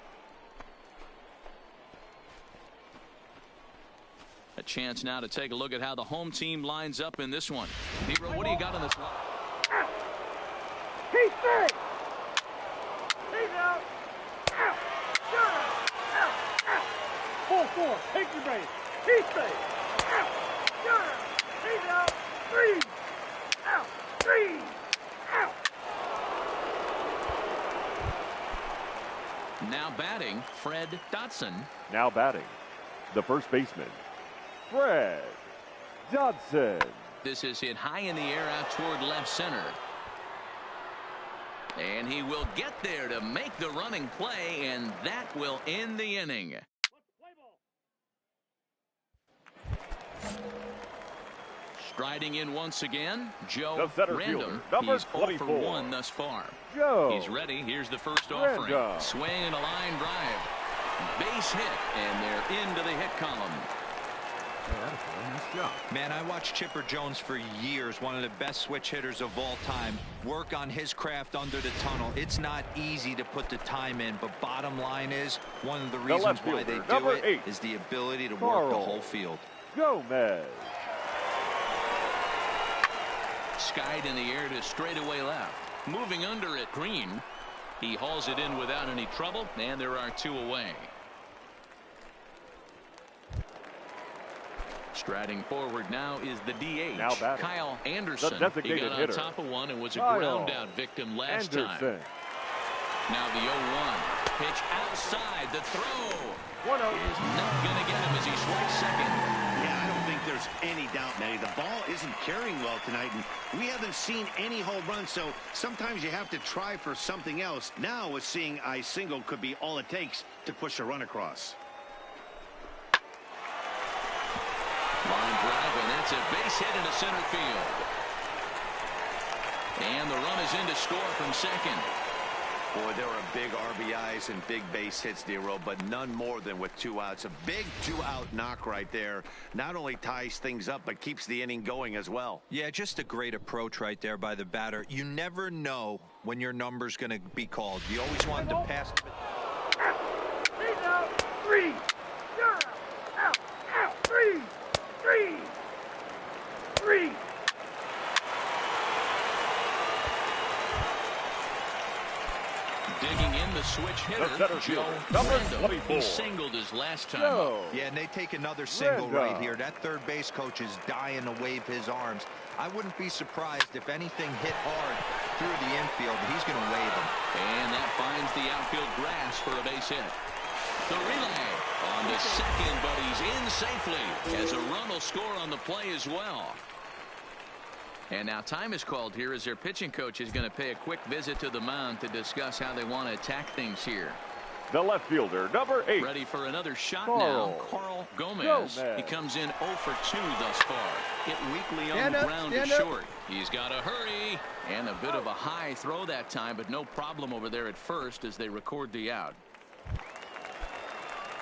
A chance now to take a look at how the home team lines up in this one. Nero, what do you got on this one? Out. He's safe. He's out. Out. You're out. Out. Out. 4-4. Take your base. He's safe. Out. You're out. He's out. 3. Out. 3. Out. Now batting, Fred Dotson. Now batting, the first baseman, Fred Dodson. This is hit high in the air out toward left center. And he will get there to make the running play, and that will end the inning. Striding in once again, Joe Random. He's 0 for 1 thus far. He's ready. Here's the first offering. Swing and a line drive. Base hit, and they're into the hit column. Nice job. Man, I watched Chipper Jones for years, one of the best switch hitters of all time. Work on his craft under the tunnel. It's not easy to put the time in, but bottom line is, one of the reasons why they do it is the ability to work the whole field. Gomez. Skied in the air to straightaway left. Moving under it, Green. He hauls it in without any trouble, and there are 2 away. Striding forward now is the DH, Kyle Anderson. He got on top of one and was a ground out victim last time. Now the 0-1. Pitch outside. The throw is not going to get him as he swipes second. Yeah, I don't think there's any doubt, Manny. The ball isn't carrying well tonight, and we haven't seen any home runs, so sometimes you have to try for something else. Now, seeing a single could be all it takes to push a run across. Line drive, and that's a base hit into center field. And the run is in to score from second. Boy, there are big RBIs and big base hits, Nero, but none more than with 2 outs. A big 2-out knock right there. Not only ties things up, but keeps the inning going as well. Yeah, just a great approach right there by the batter. You never know when your number's going to be called. You always want to pass. He's out. 3. You're out. Out. Out. 3. 3. 3. Digging in the switch hitter, Joe Random. He singled his last time up. Yeah, and they take another single right here. That third base coach is dying to wave his arms. I wouldn't be surprised if anything hit hard through the infield. He's going to wave them. And that finds the outfield grass for a base hit. The relay on to second, but he's in safely as a run will score on the play as well. And now time is called here as their pitching coach is going to pay a quick visit to the mound to discuss how they want to attack things here. The left fielder, number 8. Ready for another shot now, Carl Gomez. He comes in 0 for 2 thus far. Hit weakly on the ground to short. He's got to hurry. And a bit of a high throw that time, but no problem over there at first as they record the out.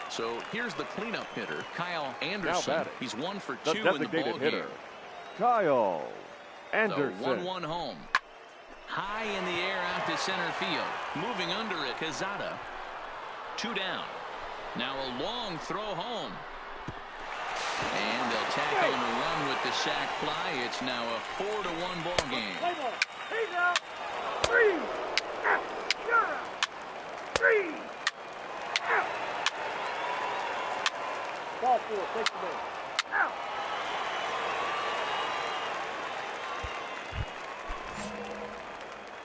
So here's the cleanup hitter, Kyle Anderson. He's 1 for 2 in the ball game. Kyle Anderson. The 1-1 home. High in the air out to center field. Moving under it, Quezada. 2 down. Now a long throw home. And they'll tack on the run with the sac fly. It's now a 4-1 ball game. He's out. 3. Out. You're out. 3. Out. Ball 4. Take the ball. Out.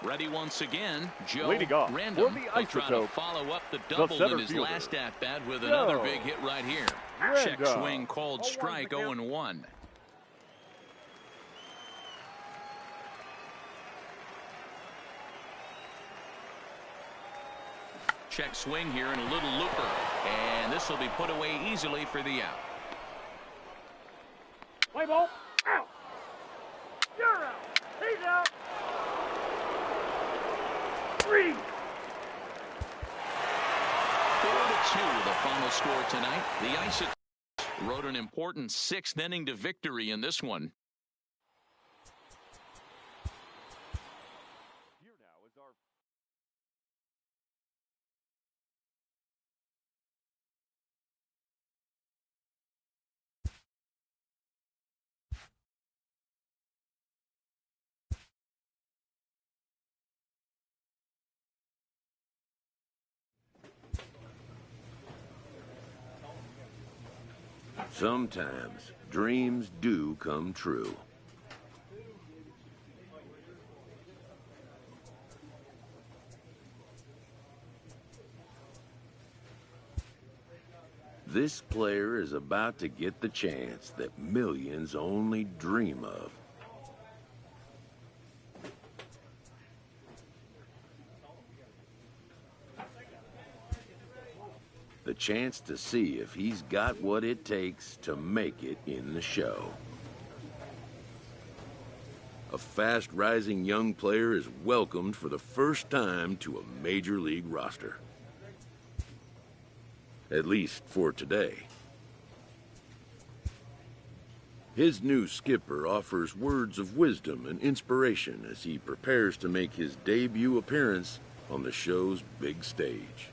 Ready once again, Joe Random. He'll try to follow up the double in his last at-bat with another big hit right here. Check swing called strike, 0-1. Check swing here and a little looper. And this will be put away easily for the out. Play ball. Out. You're out. He's out. 3. 4-2, the final score tonight. The Isotopes rode an important 6th inning to victory in this one. Sometimes dreams do come true. This player is about to get the chance that millions only dream of. The chance to see if he's got what it takes to make it in the show. A fast-rising young player is welcomed for the first time to a major league roster. At least for today. His new skipper offers words of wisdom and inspiration as he prepares to make his debut appearance on the show's big stage.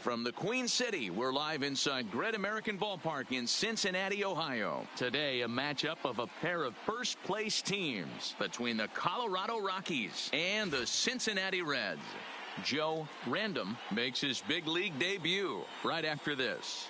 From the Queen City, we're live inside Great American Ballpark in Cincinnati, Ohio. Today, a matchup of a pair of first-place teams between the Colorado Rockies and the Cincinnati Reds. Joe Random makes his big league debut right after this.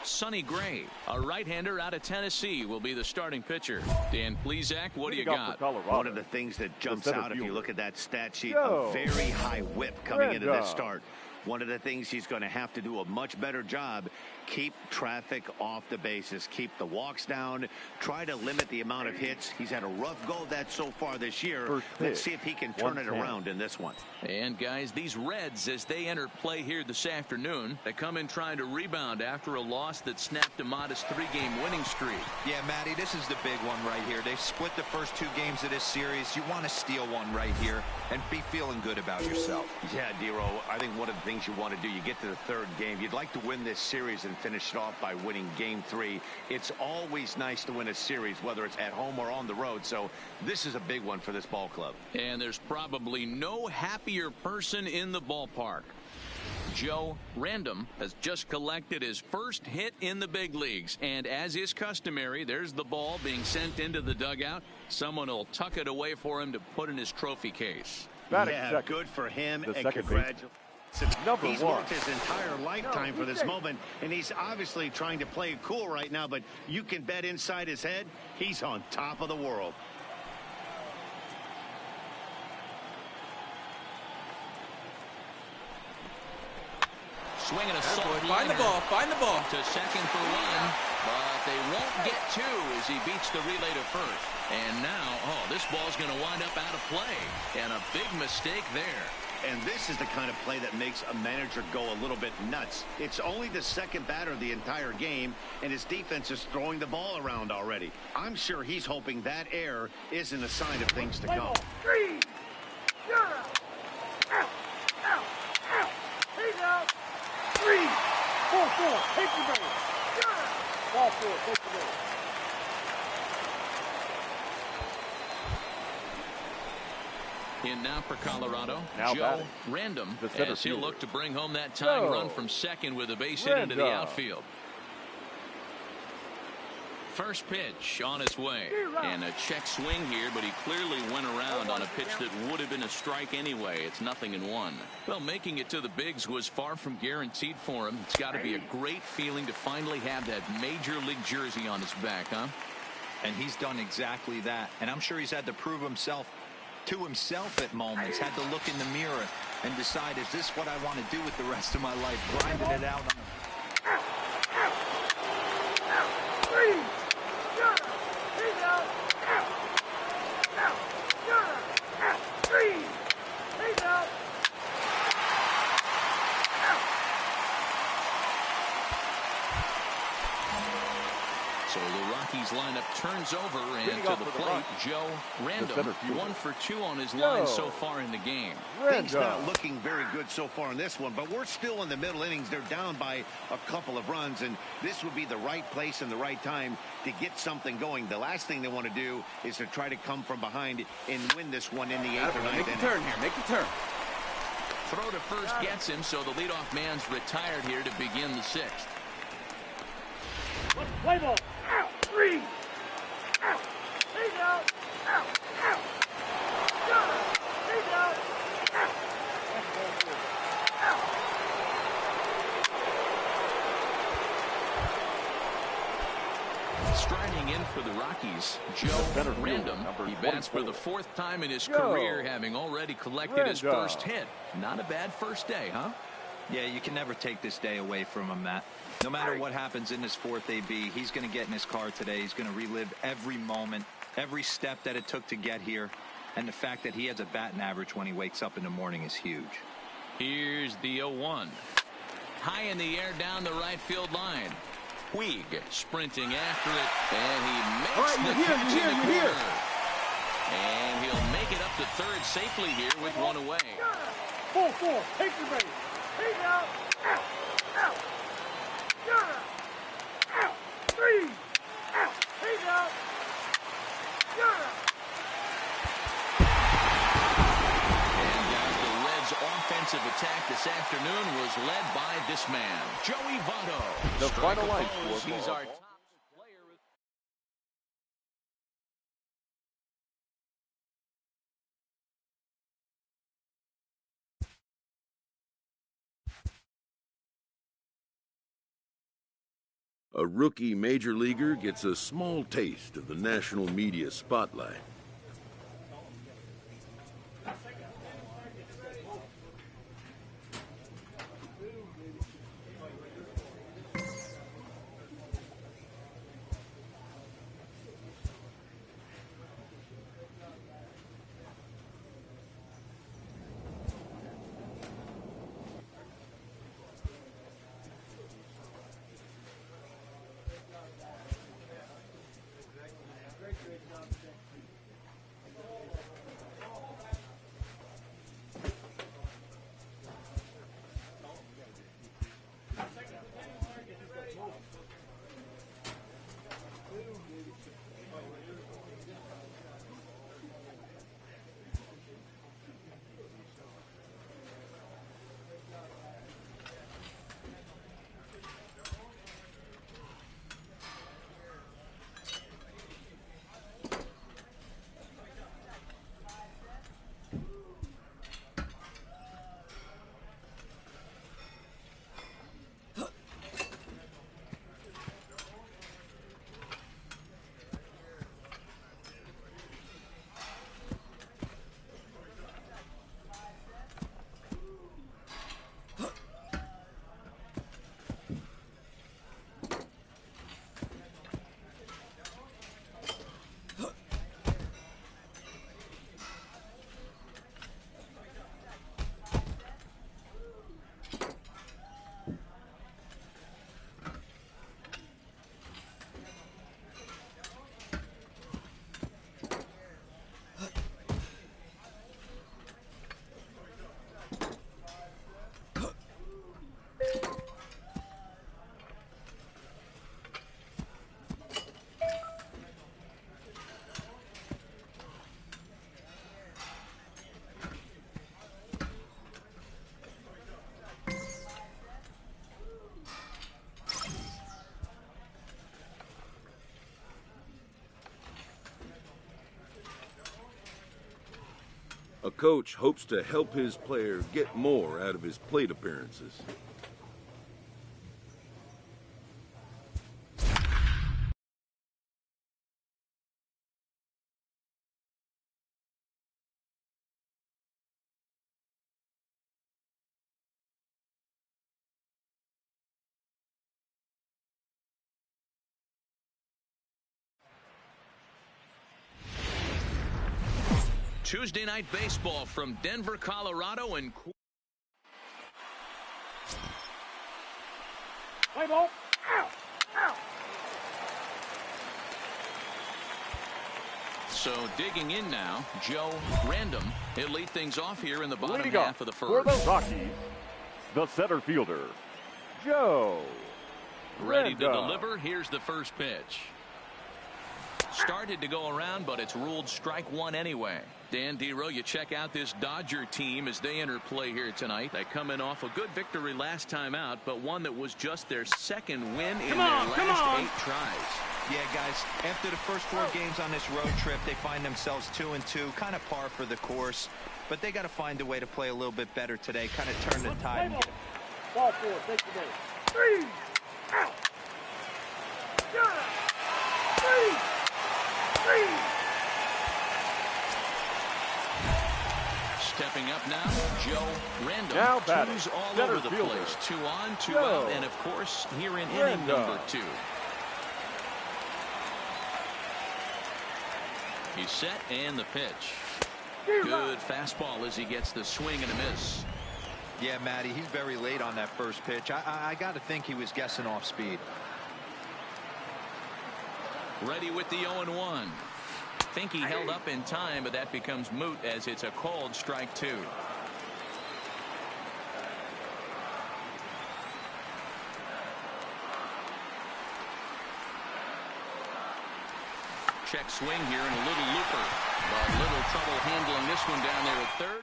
Sonny Gray, a right-hander out of Tennessee, will be the starting pitcher. Dan Plesac, what do you got? One of the things that jumps out if you look at that stat sheet, a very high whip coming into this start. One of the things he's going to have to do a much better job, keep traffic off the bases, keep the walks down, try to limit the amount of hits. He's had a rough go of that so far this year. Let's see if he can turn it around in this one. And guys, these Reds, as they enter play here this afternoon, they come in trying to rebound after a loss that snapped a modest 3-game winning streak. Yeah, Matty, this is the big one right here. They've split the first 2 games of this series. You want to steal one right here and be feeling good about yourself. Yeah, Dero, I think one of the things you want to do, you get to the 3rd game, you'd like to win this series and finish it off by winning game 3. It's always nice to win a series, whether it's at home or on the road. So this is a big one for this ball club. And there's probably no happier person in the ballpark. Joe Random has just collected his first hit in the big leagues. And as is customary, there's the ball being sent into the dugout. Someone will tuck it away for him to put in his trophy case. Yeah, good for him, and congratulations. He's worked his entire lifetime for this moment, and he's obviously trying to play it cool right now, but you can bet inside his head, he's on top of the world. Swinging a soft find the ball to second for 1, but they won't get 2 as he beats the relay to first. And now, this ball's going to wind up out of play, and a big mistake there. And this is the kind of play that makes a manager go a little bit nuts. It's only the second batter the entire game, and his defense is throwing the ball around already. I'm sure he's hoping that error isn't a sign of things to come. 3. You're out. Out. Out. Out. He's out. 3. 4-4. Take the base. You're out. Ball 4. Take the base. In now for Colorado, Joe Random, as he'll look to bring home that tying run from second with a base hit into the outfield. First pitch on its way, and a check swing here, but he clearly went around on a pitch that would have been a strike anyway. It's 0-1. Well, making it to the bigs was far from guaranteed for him. It's got to be a great feeling to finally have that major league jersey on his back, huh? And he's done exactly that, and I'm sure he's had to prove himself to himself at moments, had to look in the mirror and decide, is this what I want to do with the rest of my life? Grinding it out on windup turns over, and to the plate, Joe Random. 1 for 2 on his line so far in the game. Things not looking very good so far in this one, but we're still in the middle innings. They're down by a couple of runs, and this would be the right place and the right time to get something going. The last thing they want to do is to try to come from behind and win this one in the 8th or 9th inning. Make a turn here. Make a turn. Throw to first gets him, so the leadoff man's retired here to begin the 6th. Let's play ball. Out. 3. Out. He's out. Out. Out. Got it. He's out. Out. Out. Striding in for the Rockies, Joe Random. He bats for the 4th time in his career, having already collected his first hit. Not a bad first day, huh? Yeah, you can never take this day away from him, Matt. No matter what happens in this 4th AB, he's going to get in his car today. He's going to relive every moment, every step that it took to get here. And the fact that he has a batting average when he wakes up in the morning is huge. Here's the 0-1. High in the air down the right field line. Puig sprinting after it, and he makes the catch in the corner. And he'll make it up to third safely here with one away. 4-4. Take the base. He's out. Out. Out. Got it. Out. 3. Out. He's out. Got it. Offensive attack this afternoon was led by this man, Joey Votto. The final line. He's our top player. A rookie major leaguer gets a small taste of the national media spotlight. A coach hopes to help his player get more out of his plate appearances. Tuesday night baseball from Denver, Colorado, and Play ball. Out. Out. So digging in now, Joe Random. He'll lead things off here in the bottom Leading half of the first. For the Rockies, the center fielder, Joe Ready to Random. deliver. Here's the first pitch. Started to go around, but it's ruled strike one anyway. Dan Dero, you check out this Dodger team as they enter play here tonight. They come in off a good victory last time out, but one that was just their second win in their last 8 tries. Yeah, guys, after the first 4 games on this road trip, they find themselves 2-2, kind of par for the course. But they got to find a way to play a little bit better today, kind of turn the tide. Ball 4, take the base. 3 out. You're out. 3. Stepping up now, Joe Random. Now batting, Two's all center over the fielder. place. 2 on, 2 Joe out, and of course, here in inning Random. number 2. He's set, and the pitch. Good fastball as he gets the swing and a miss. Yeah, Matty, he's very late on that first pitch. I got to think he was guessing off speed. Ready with the 0-1. Think he held up in time, but that becomes moot as it's a called strike 2. Check swing here and a little looper, but little trouble handling this one down there at third.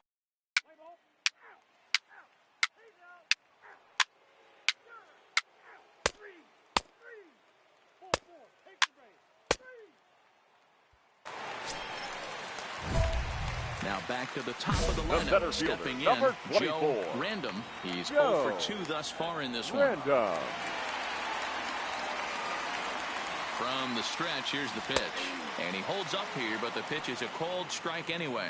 Now back to the top of the lineup, stepping in, Joe Random. He's 0 for 2 thus far in this one. Random. From the stretch, here's the pitch. And he holds up here, but the pitch is a called strike anyway.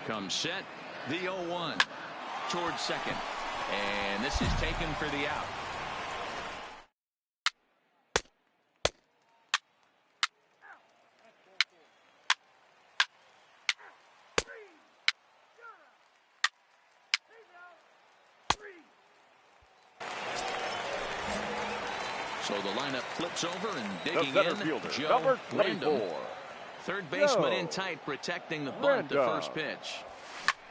Comes set, the 0-1 towards second. And this is taken for the out. So the lineup flips over and digging in, fielder, Joe Random. Third baseman Joe in tight, protecting the bunt. The Random. first pitch.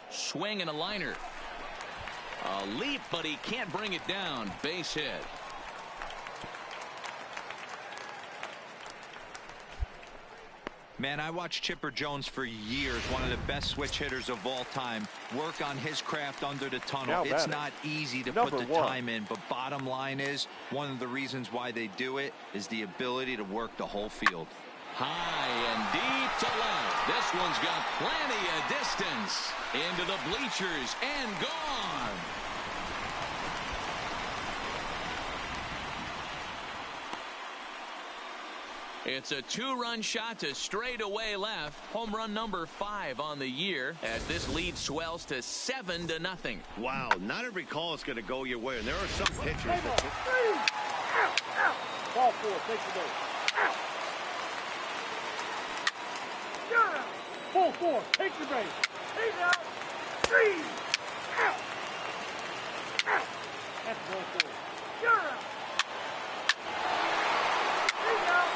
Swing and a liner. A leap, but he can't bring it down. Base hit. Man, I watched Chipper Jones for years, one of the best switch hitters of all time. Work on his craft under the tunnel. Now It's batting, not easy to number put the 1. time in, but bottom line is, one of the reasons why they do it is the ability to work the whole field. High and deep to left. This one's got plenty of distance. Into the bleachers and gone. It's a 2-run shot to straightaway left. Home run number 5 on the year as this lead swells to 7-0. Wow, not every call is going to go your way, and there are some pitchers that... Out. Ball 4, take the base. Out. You're out. Ball 4, take the base. He's out. 3 out. That's ball 4. You're out. He's out.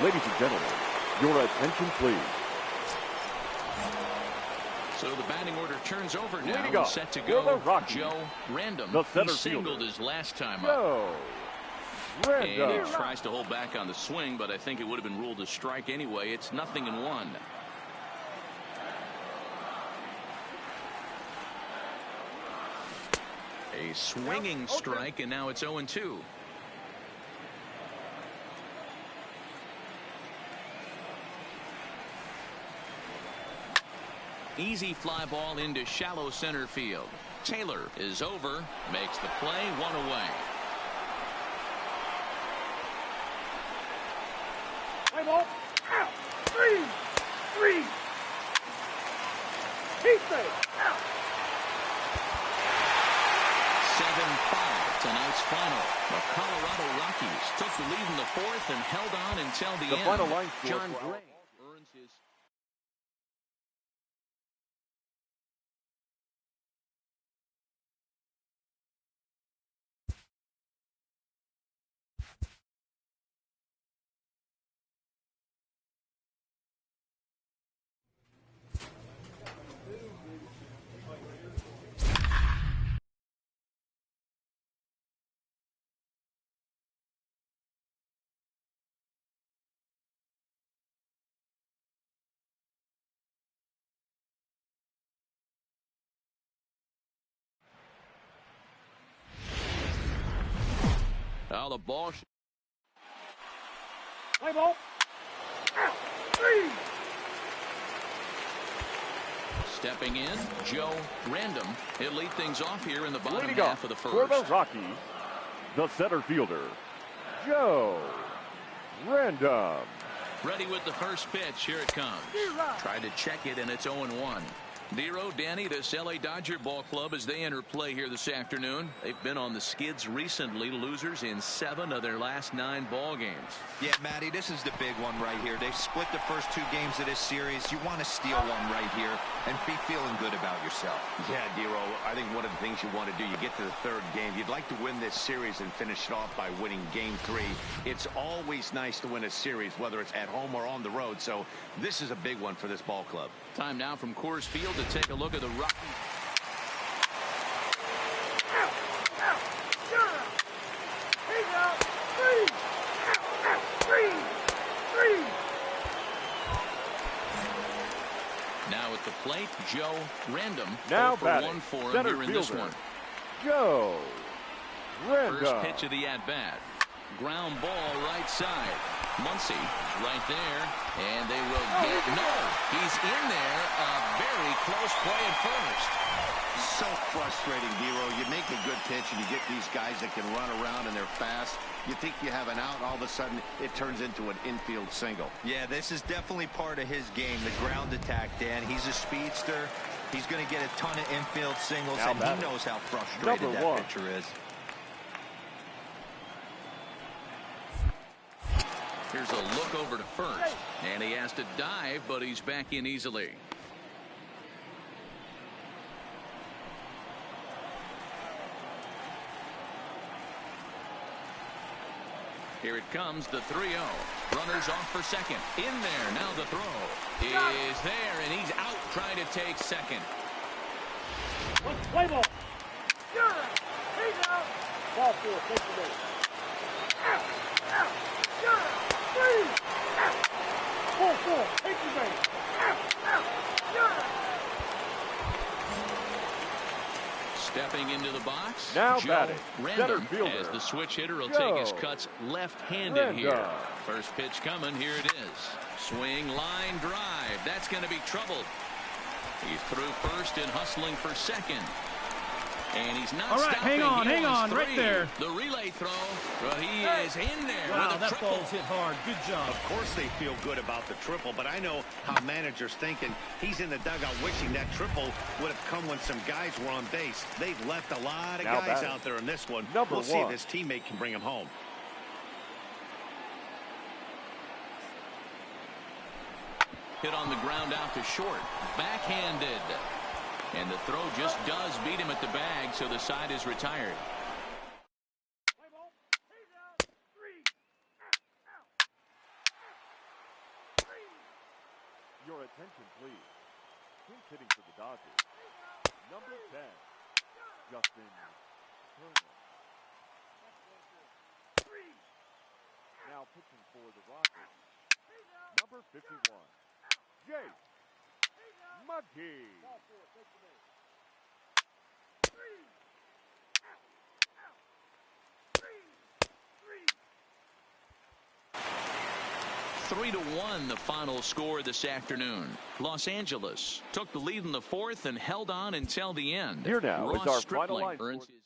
Ladies and gentlemen, your attention please. So the batting order turns over now. Leading He's off set to for go. the Rockies, Joe Random. the He center singled fielder, his last time up. Joe And Random. he tries to hold back on the swing, but I think it would have been ruled a strike anyway. It's 0-1. A swinging strike, and now it's 0-2. Easy fly ball into shallow center field. Taylor is over, makes the play, 1 away. Play ball. Out. 3. He's safe. Out. 7-5, tonight's final. The Colorado Rockies took the lead in the 4th and held on until the end. Final line score John for Gray earns his Now the ball. Play ball. Out. 3. Stepping in, Joe Random. He'll lead things off here in the bottom Leading half off of the for first. the Rockies, the center fielder, Joe Random. Ready with the first pitch. Here it comes. Tried to check it, and it's 0-1. Dero, Danny, this LA Dodger ball club as they enter play here this afternoon. They've been on the skids recently, losers in 7 of their last 9 ball games. Yeah, Matty, this is the big one right here. They've split the first 2 games of this series. You want to steal one right here and be feeling good about yourself. Yeah, Dero, I think one of the things you want to do, you get to the 3rd game, you'd like to win this series and finish it off by winning game 3. It's always nice to win a series, whether it's at home or on the road, so this is a big one for this ball club. Time now from Coors Field to take a look at the Rockies. Out. Out. You're out. He's out. 3. Out. Out. 3. 3. Now at the plate, Joe Random. Now 0 for batting, 1 for him center here in this fielder, one. Joe Random. First pitch of the at-bat. Ground ball right side. Muncy right there, and they will get no. He's in there. A very close play at first. So frustrating, Dero. You make a good pitch and you get these guys that can run around and they're fast. You think you have an out, and all of a sudden it turns into an infield single. Yeah, this is definitely part of his game, the ground attack, Dan. He's a speedster. He's going to get a ton of infield singles, Now and he knows how frustrated Number that 1. pitcher is. Here's a look over to first, and he has to dive, but he's back in easily. Here it comes, the 3-0. Runners off for second. In there, now the throw is there, and he's out trying to take second. Play ball. You're out. He's out. Ball 4. Take the base. Out. Out. You're out. 3. Out. 4. Take the base. Out. Out. You're out. Stepping into the box, Now Joe batting, center Random, fielder, as the switch hitter will Joe take his cuts left-handed Random. here. First pitch coming, here it is. Swing, line, drive. That's going to be troubled. He's through first and hustling for second. And he's not All right, stopping. hang on, 3. right there. The relay throw, but he is in there Wow, with a that triple. ball's hit hard. Good job. Of course they feel good about the triple, but I know how managers thinking. He's in the dugout wishing that triple would have come when some guys were on base. They've left a lot of Now guys batting, out there in this one. number We'll see if 1. his teammate can bring him home. Hit on the ground out to short. Backhanded. And the throw just does beat him at the bag, so the side is retired. Play ball. He's out. 3. Out. Out. 3. Your attention, please. Pinch hitting for the Dodgers, number 10, Justin Turner. 3. Now pitching for the Rockies, number 51, Jake Mudkey. Ball 4. Take the base. 3. Out. Out. 3. 3. 3-1 the final score this afternoon. Los Angeles took the lead in the 4th and held on until the end. Here now is Ross our Stripling final line earns score. his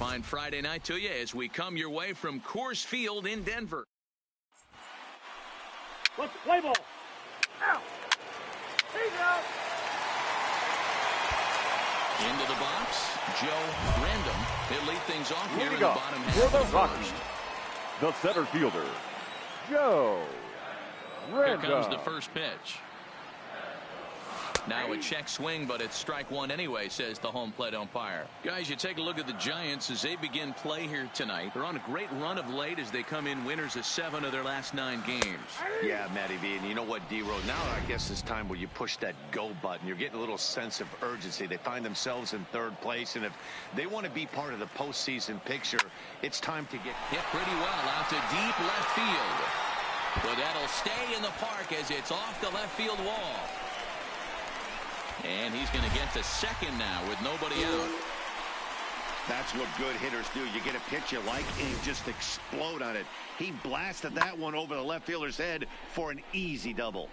fine Friday night to you as we come your way from Coors Field in Denver. Let's play ball. Out. He's out. Into the box, Joe Random. He'll lead things off here in the Leading off bottom for half the of the Rockies, first. the center fielder, Joe Random. Here comes the first pitch. Now a check swing, but it's strike one anyway, says the home plate umpire. Guys, you take a look at the Giants as they begin play here tonight. They're on a great run of late as they come in winners of 7 of their last 9 games. Yeah, Matty V, and you know what, D-Rose, now I guess it's time where you push that go button. You're getting a little sense of urgency. They find themselves in 3rd place, and if they want to be part of the postseason picture, it's time to get hit pretty well out to deep left field. But that'll stay in the park as it's off the left field wall. And he's going to get to second now with nobody out. That's what good hitters do. You get a pitch you like and you just explode on it. He blasted that one over the left fielder's head for an easy double.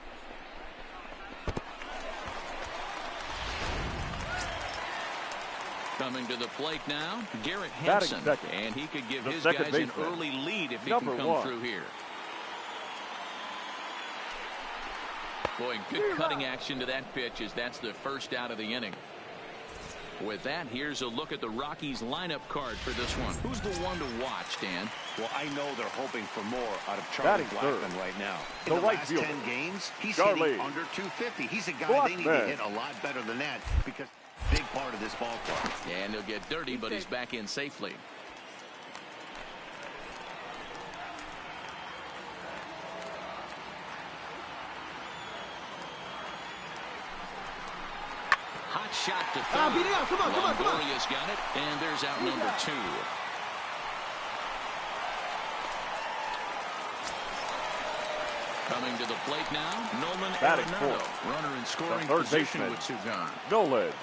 Coming to the plate now, Garrett Hansen. And he could give his guys an early lead if he can come through here. Boy, good cutting action to that pitch as that's the first out of the inning. With that, here's a look at the Rockies lineup card for this one. Who's the one to watch, Dan? Well, I know they're hoping for more out of Charlie Blackmon right now. In the last 10 games, he's hitting under 250. He's a guy they need to hit a lot better than that because big part of this ball club. And he'll get dirty, but he's back in safely. Hot shot to third. Longoria's got it, and there's out number 2. Coming to the plate now, Nolan Arenado. Runner in scoring position with 2 gone. Nolan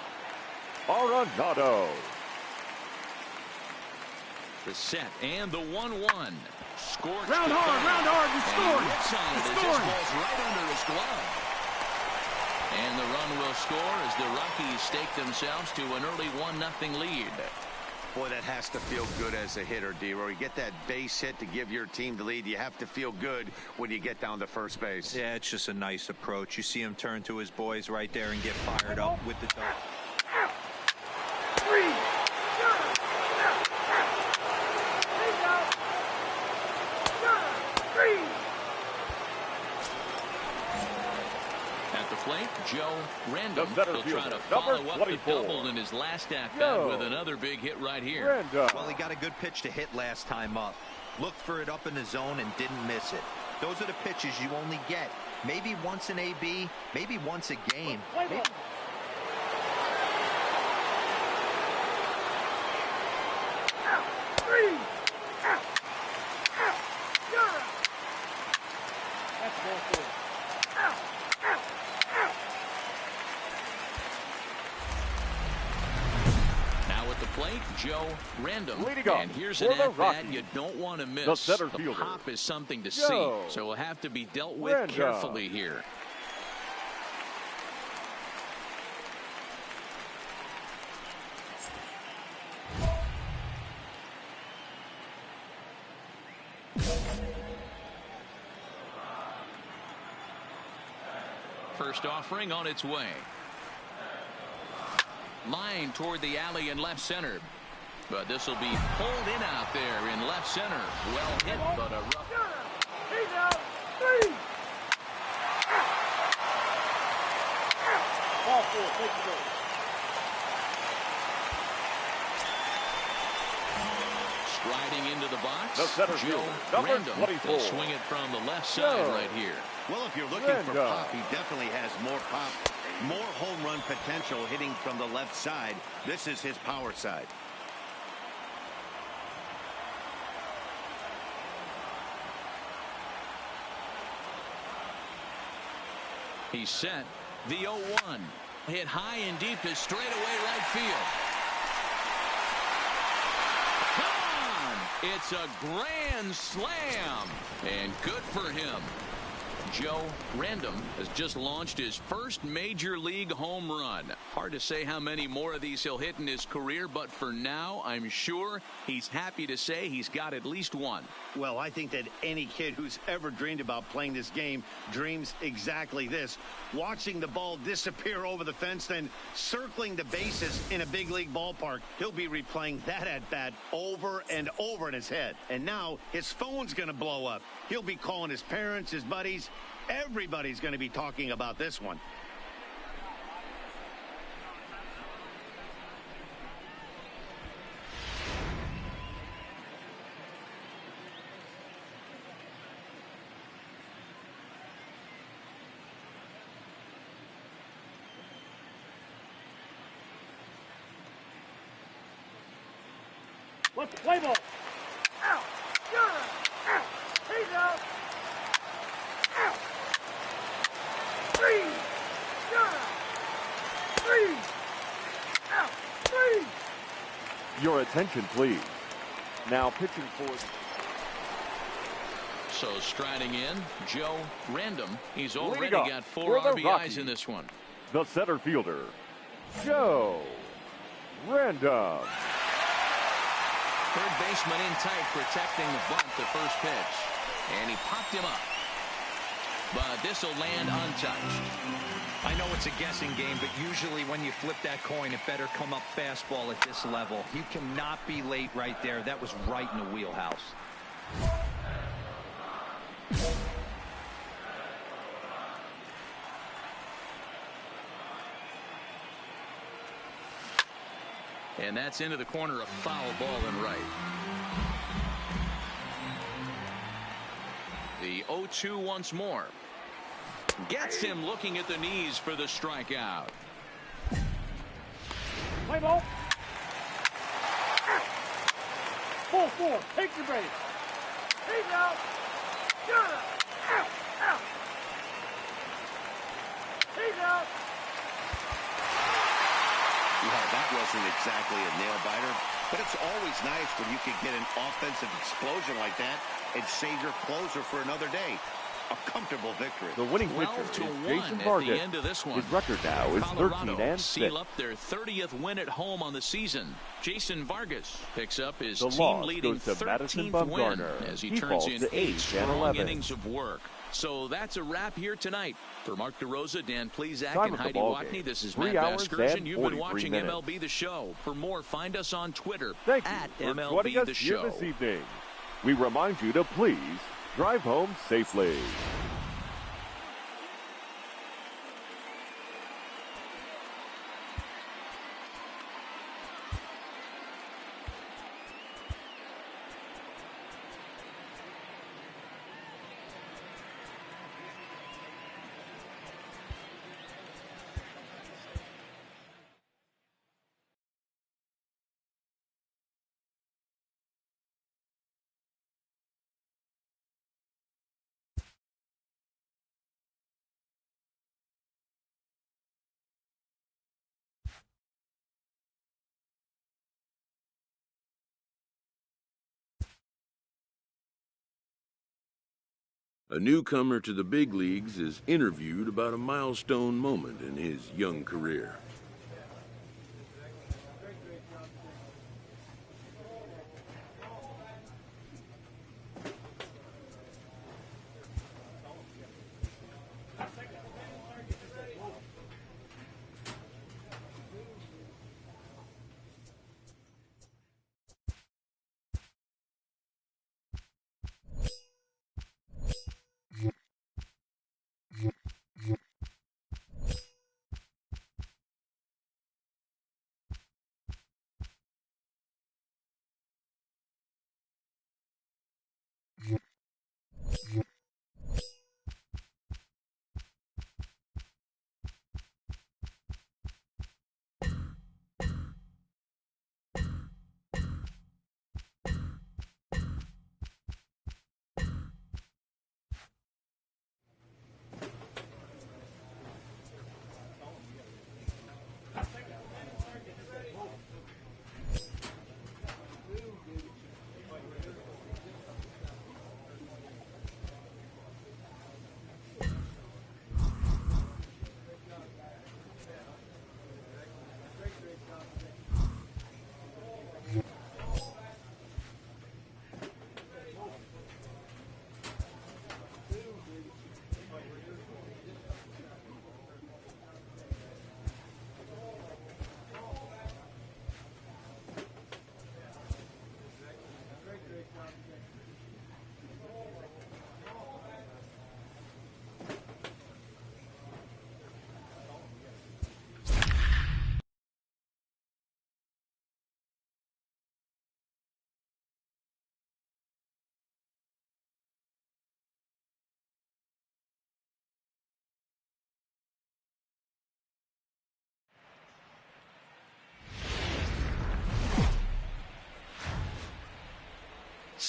Arenado. The set and the 1-1. Scorched round hard, you scored. Hits on it as this falls right under his glove. And the run will score as the Rockies stake themselves to an early 1-0 lead. Boy, that has to feel good as a hitter, D-Roy. You get that base hit to give your team the lead. You have to feel good when you get down to first base. Yeah, it's just a nice approach. You see him turn to his boys right there and get fired up with the dog. Plate, Joe Random. He'll try to follow up the double in his last at-bat with another big hit right here. Well, he got a good pitch to hit last time up. Looked for it up in the zone and didn't miss it. Those are the pitches you only get. Maybe once an AB, maybe once a game. Joe Random. And here's an at-bat you don't want to miss. The pop is something to see, so will have to be dealt with carefully here. First offering on its way. Line toward the alley in left center. But this will be pulled in out there in left center. Well hit, but a rough. He's out. 3. Ball 4. Take the goal. Striding into the box. The center Joe number Random. 24. He'll swing it from the left side right here. Well, if you're looking for pop, he definitely has more pop, more home run potential hitting from the left side. This is his power side. He's set. The 0-1. Hit high and deep to straightaway right field. Come on! It's a grand slam. And good for him. Joe Random has just launched his first major league home run. Hard to say how many more of these he'll hit in his career, but for now, I'm sure he's happy to say he's got at least one. Well, I think that any kid who's ever dreamed about playing this game dreams exactly this. Watching the ball disappear over the fence, then circling the bases in a big league ballpark. He'll be replaying that at-bat over and over in his head. And now his phone's going to blow up. He'll be calling his parents, his buddies. Everybody's going to be talking about this one. Let's play ball. Out. You're out. He's out. Out. Three. You're out. Three. Out. Three. Your attention, please. Now pitching for... So striding in, Joe Random. He's already Leading got off 4 for the RBIs Rockies, in this one. the center fielder, Joe Random. Third baseman in tight, protecting the bunt to first pitch. And he popped him up. But this will land untouched. I know it's a guessing game, but usually when you flip that coin, it better come up fastball at this level. You cannot be late right there. That was right in the wheelhouse. And that's into the corner, a foul ball and right. The 0-2 once more. Gets him looking at the knees for the strikeout. Play ball. Full four. Take your base. He's out. You're out. Out. Out. He's out. Yeah, that wasn't exactly a nail-biter, but it's always nice when you can get an offensive explosion like that and save your closer for another day. A comfortable victory. The winning pitcher is 12-1 Jason at Vargas. the end of this one. His record now is Colorado 13-6. seal up their 30th win at home on the season. Jason Vargas picks up his The loss team-leading goes to Madison 13th win Bumgarner. as he He turns falls in to 8 8 and strong 11. innings of work. So that's a wrap here tonight. For Mark DeRosa, Dan Plezak, Time and of the Heidi ball Watney, game, this is 3 Matt hours Vasgersian. and You've been 43 watching minutes. MLB The Show. For more, find us on Twitter Thank you at for MLB joining us The here Show. this evening. We remind you to please drive home safely. A newcomer to the big leagues is interviewed about a milestone moment in his young career.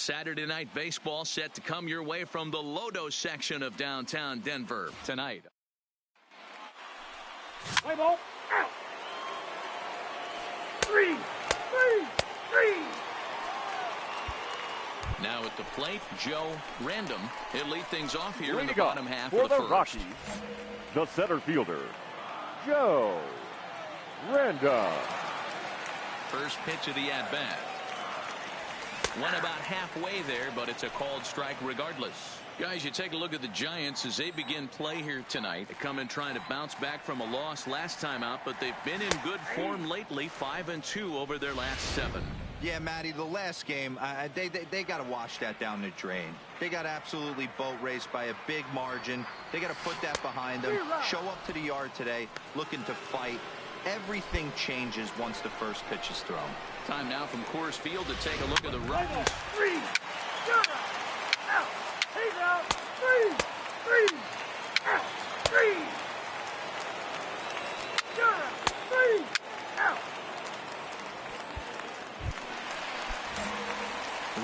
Saturday Night Baseball set to come your way from the Lodo section of downtown Denver tonight. Play ball. Out. 3. Now at the plate, Joe Random. He'll lead things off here in the Leading bottom up half for of the the first. Rockies, the center fielder, Joe Random. First pitch of the at-bat. Went about halfway there, but it's a called strike regardless. Guys, you take a look at the Giants as they begin play here tonight. They come in trying to bounce back from a loss last time out, but they've been in good form lately, 5-2 over their last 7. Yeah, Matty, the last game, they got to wash that down the drain. They got absolutely boat raced by a big margin. They got to put that behind them, show up to the yard today, looking to fight. Everything changes once the first pitch is thrown. Time now from Coors Field to take a look at the Rockies. 3. Out. He's out. 3. Out. 3. Out.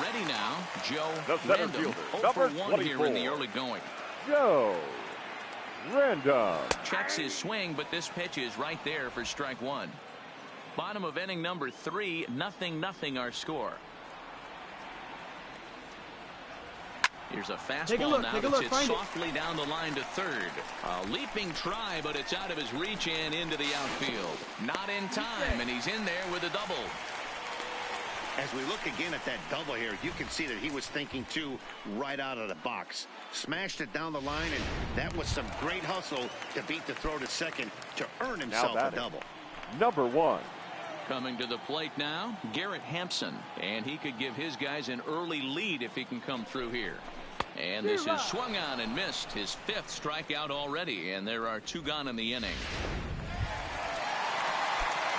Ready now, Joe The center Random. fielder, 0 for number 1 here in the 24. early going. Joe Random. Checks his swing, but this pitch is right there for strike 1. Bottom of inning number 3, 0-0 our score. Here's a fastball now that's hit softly down the line to third. A leaping try, but it's out of his reach and into the outfield. Not in time, and he's in there with a double. As we look again at that double here, you can see that he was thinking too right out of the box. Smashed it down the line, and that was some great hustle to beat the throw to second to earn himself a double. Number 1. Coming to the plate now, Garrett Hampson. And he could give his guys an early lead if he can come through here. And this is swung on and missed. His 5th strikeout already, and there are 2 gone in the inning.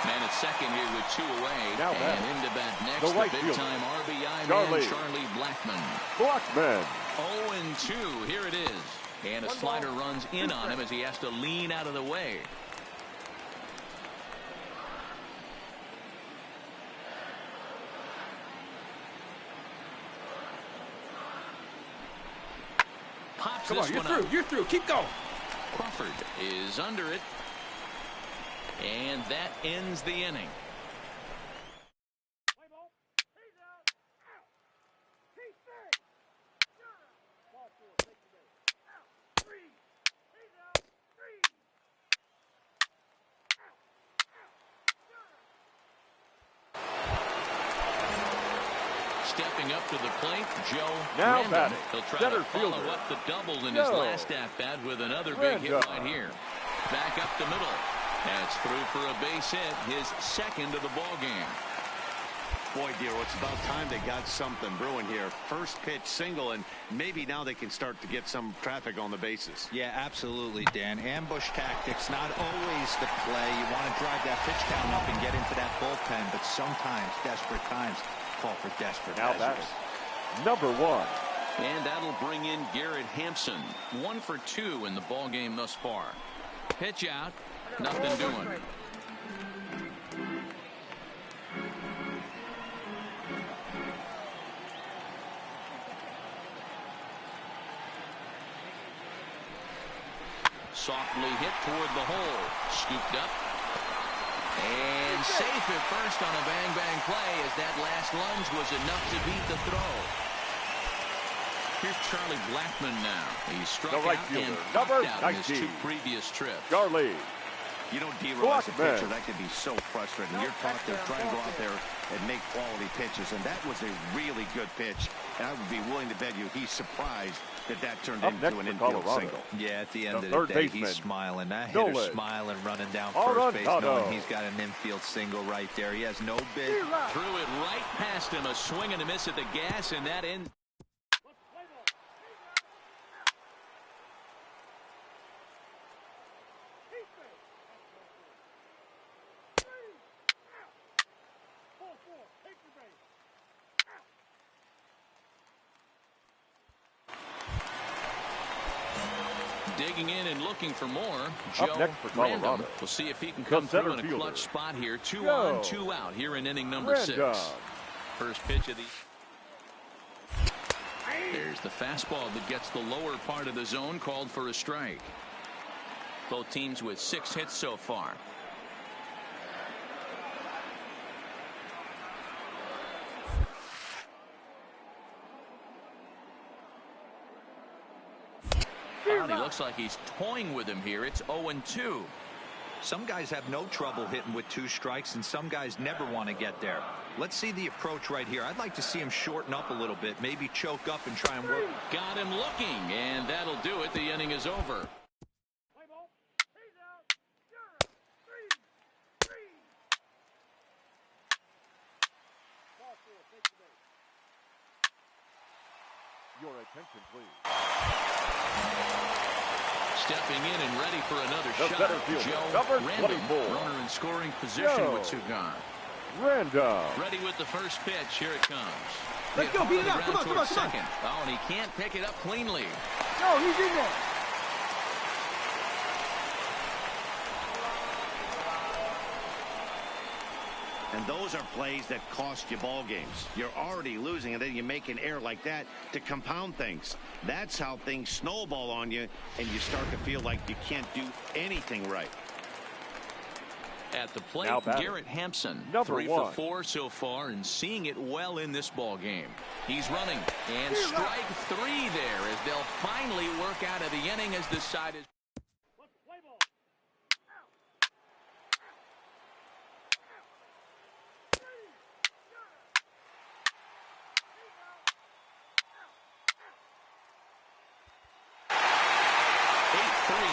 Man at second here with 2 away. Now and into bat next, the right the big-time RBI man, Charlie Blackmon. 0-2, here it is. And a slider runs in on him as he has to lean out of the way. Pops this one up. You're through. Keep going. Crawford is under it. And that ends the inning. Play ball. He's out. He's safe. Ball 4. Take the base. Out. 3. He's out. 3. Stepping up to the plate, Joe Now Random. batting, He'll try center to follow fielder, up the double in Joe his last at-bat with another big hit right here. Back up the middle. That's through for a base hit, his 2nd of the ball game. Boy, dear, it's about time they got something brewing here. First pitch single, and maybe now they can start to get some traffic on the bases. Yeah, absolutely, Dan. Ambush tactics, not always the play. You want to drive that pitch count up and get into that bullpen, but sometimes desperate times call for desperate measures. Number 1. And that'll bring in Garrett Hampson. 1 for 2 in the ball game thus far. Pitch out, nothing doing. Softly hit toward the hole. Scooped up. And safe at first on a bang-bang play as that last lunge was enough to beat the throw. Here's Charlie Blackmon now. He struck out and popped out in his 2 previous trips. Charlie. You know, D-Roll, as a pitcher, that could be so frustrating. You're taught to try to go out there and make quality pitches, and that was a really good pitch. And I would be willing to bet you he's surprised that that turned into an infield single. Yeah, at the end of the day, he's smiling. That hitter's smiling, running down first base, knowing he's got an infield single right there. He has no bid. Threw it right past him, a swing and a miss at the gas, and that ends. Digging in and looking for more, Joe Random. We'll see if he can come through in a clutch spot here. 2 on, 2 out here in inning number 6. First pitch of the... There's the fastball that gets the lower part of the zone, called for a strike. Both teams with 6 hits so far. He looks like he's toying with him here. It's 0-2. Some guys have no trouble hitting with 2 strikes, and some guys never want to get there. Let's see the approach right here. I'd like to see him shorten up a little bit, maybe choke up and try and work. Got him looking, and that'll do it. The inning is over. Your attention, please. Stepping in and ready for another The shot, center fielder, Joe number Random. 24. Runner in scoring position Joe with 2 gone. Random. Ready with the first pitch. Here it comes. Let's go, beat it up. Come on, come on, come on. Second. Oh, and he can't pick it up cleanly. No, he's in there. And those are plays that cost you ball games. You're already losing, and then you make an error like that to compound things. That's how things snowball on you, and you start to feel like you can't do anything right. At the plate, Garrett Hampson, Number 3 1. for 4 so far, and seeing it well in this ball game. He's running, and strike 3 there as they'll finally work out of the inning as the side is.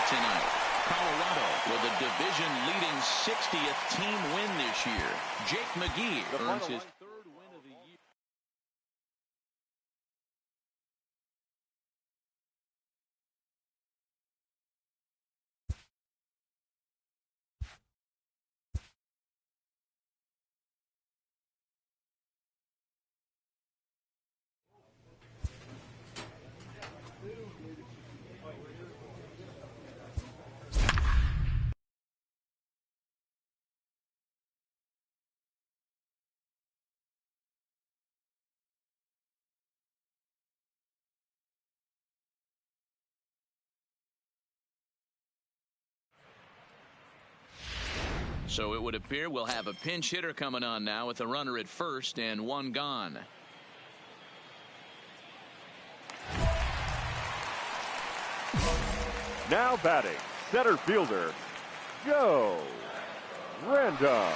Tonight, Colorado with a division-leading 60th team win this year. Jake McGee earns his 3rd win of the year. So it would appear we'll have a pinch hitter coming on now with a runner at first and 1 gone. Now batting, center fielder, Joe Random.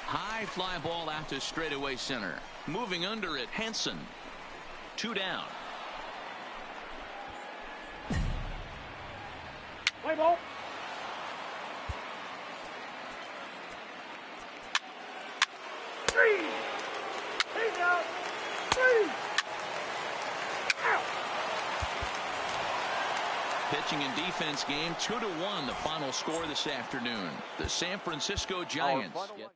High fly ball out to straightaway center. Moving under it, Henson. 2 down. Play ball. Three. He's out. 3. Out. Pitching and defense game 2-1, the final score this afternoon. The San Francisco Giants get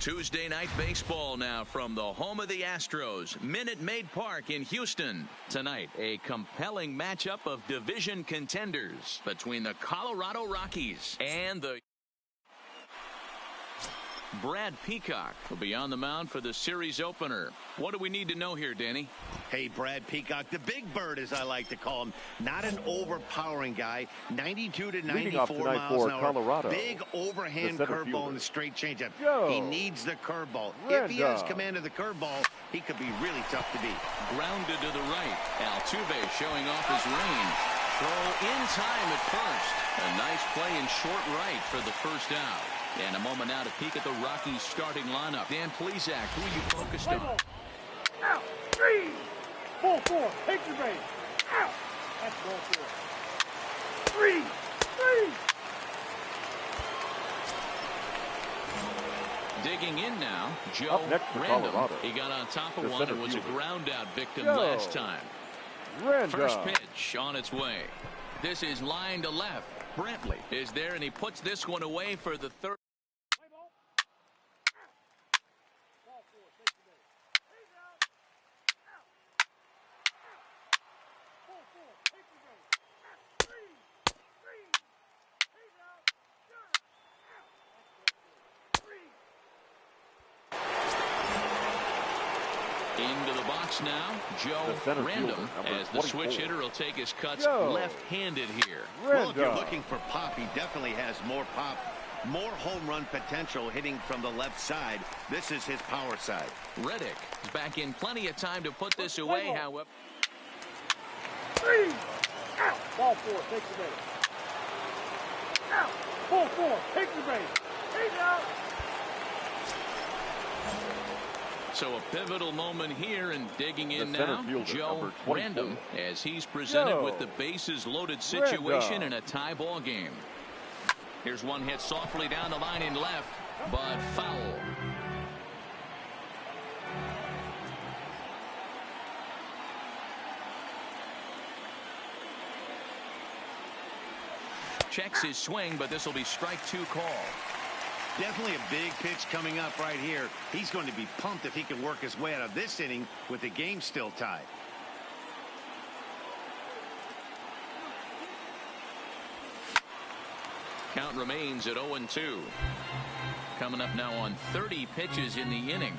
Tuesday night baseball now from the home of the Astros, Minute Maid Park in Houston. Tonight, a compelling matchup of division contenders between the Colorado Rockies and the Brad Peacock will be on the mound for the series opener. What do we need to know here, Danny? Hey, Brad Peacock, the big bird, as I like to call him. Not an overpowering guy. 92 to 94 miles an hour. Colorado. Big overhand curveball and the straight changeup. Yo. He needs the curveball. If he has command of the curveball, he could be really tough to beat. Grounded to the right. Altuve showing off his range. Throw in time at first. A nice play in short right for the first out. And a moment now to peek at the Rockies starting lineup. Dan Plesac, who are you focused on? Out. 3. Ball 4. Take your base. Out. That's ball 4. 3. 3. Digging in now, Joe Random. He got on top of one and was a ground out victim last time. First pitch on its way. This is line to left. Brantley is there, and he puts this one away for the third. Into the box now, Joe Random, as the switch hitter will take his cuts left-handed here. Well, if you're looking for pop, he definitely has more pop, more home run potential hitting from the left side. This is his power side. Reddick is back in plenty of time to put this away, however. 3. Out. Ball 4. Take the base. Out. Ball 4. Take the base. He's out. So a pivotal moment here, and digging in now, Joe Random, as he's presented with the bases loaded situation in a tie ball game. Here's one hit softly down the line in left, but foul. Checks his swing, but this will be strike 2 call. Definitely a big pitch coming up right here. He's going to be pumped if he can work his way out of this inning with the game still tied. Count remains at 0-2. Coming up now on 30 pitches in the inning.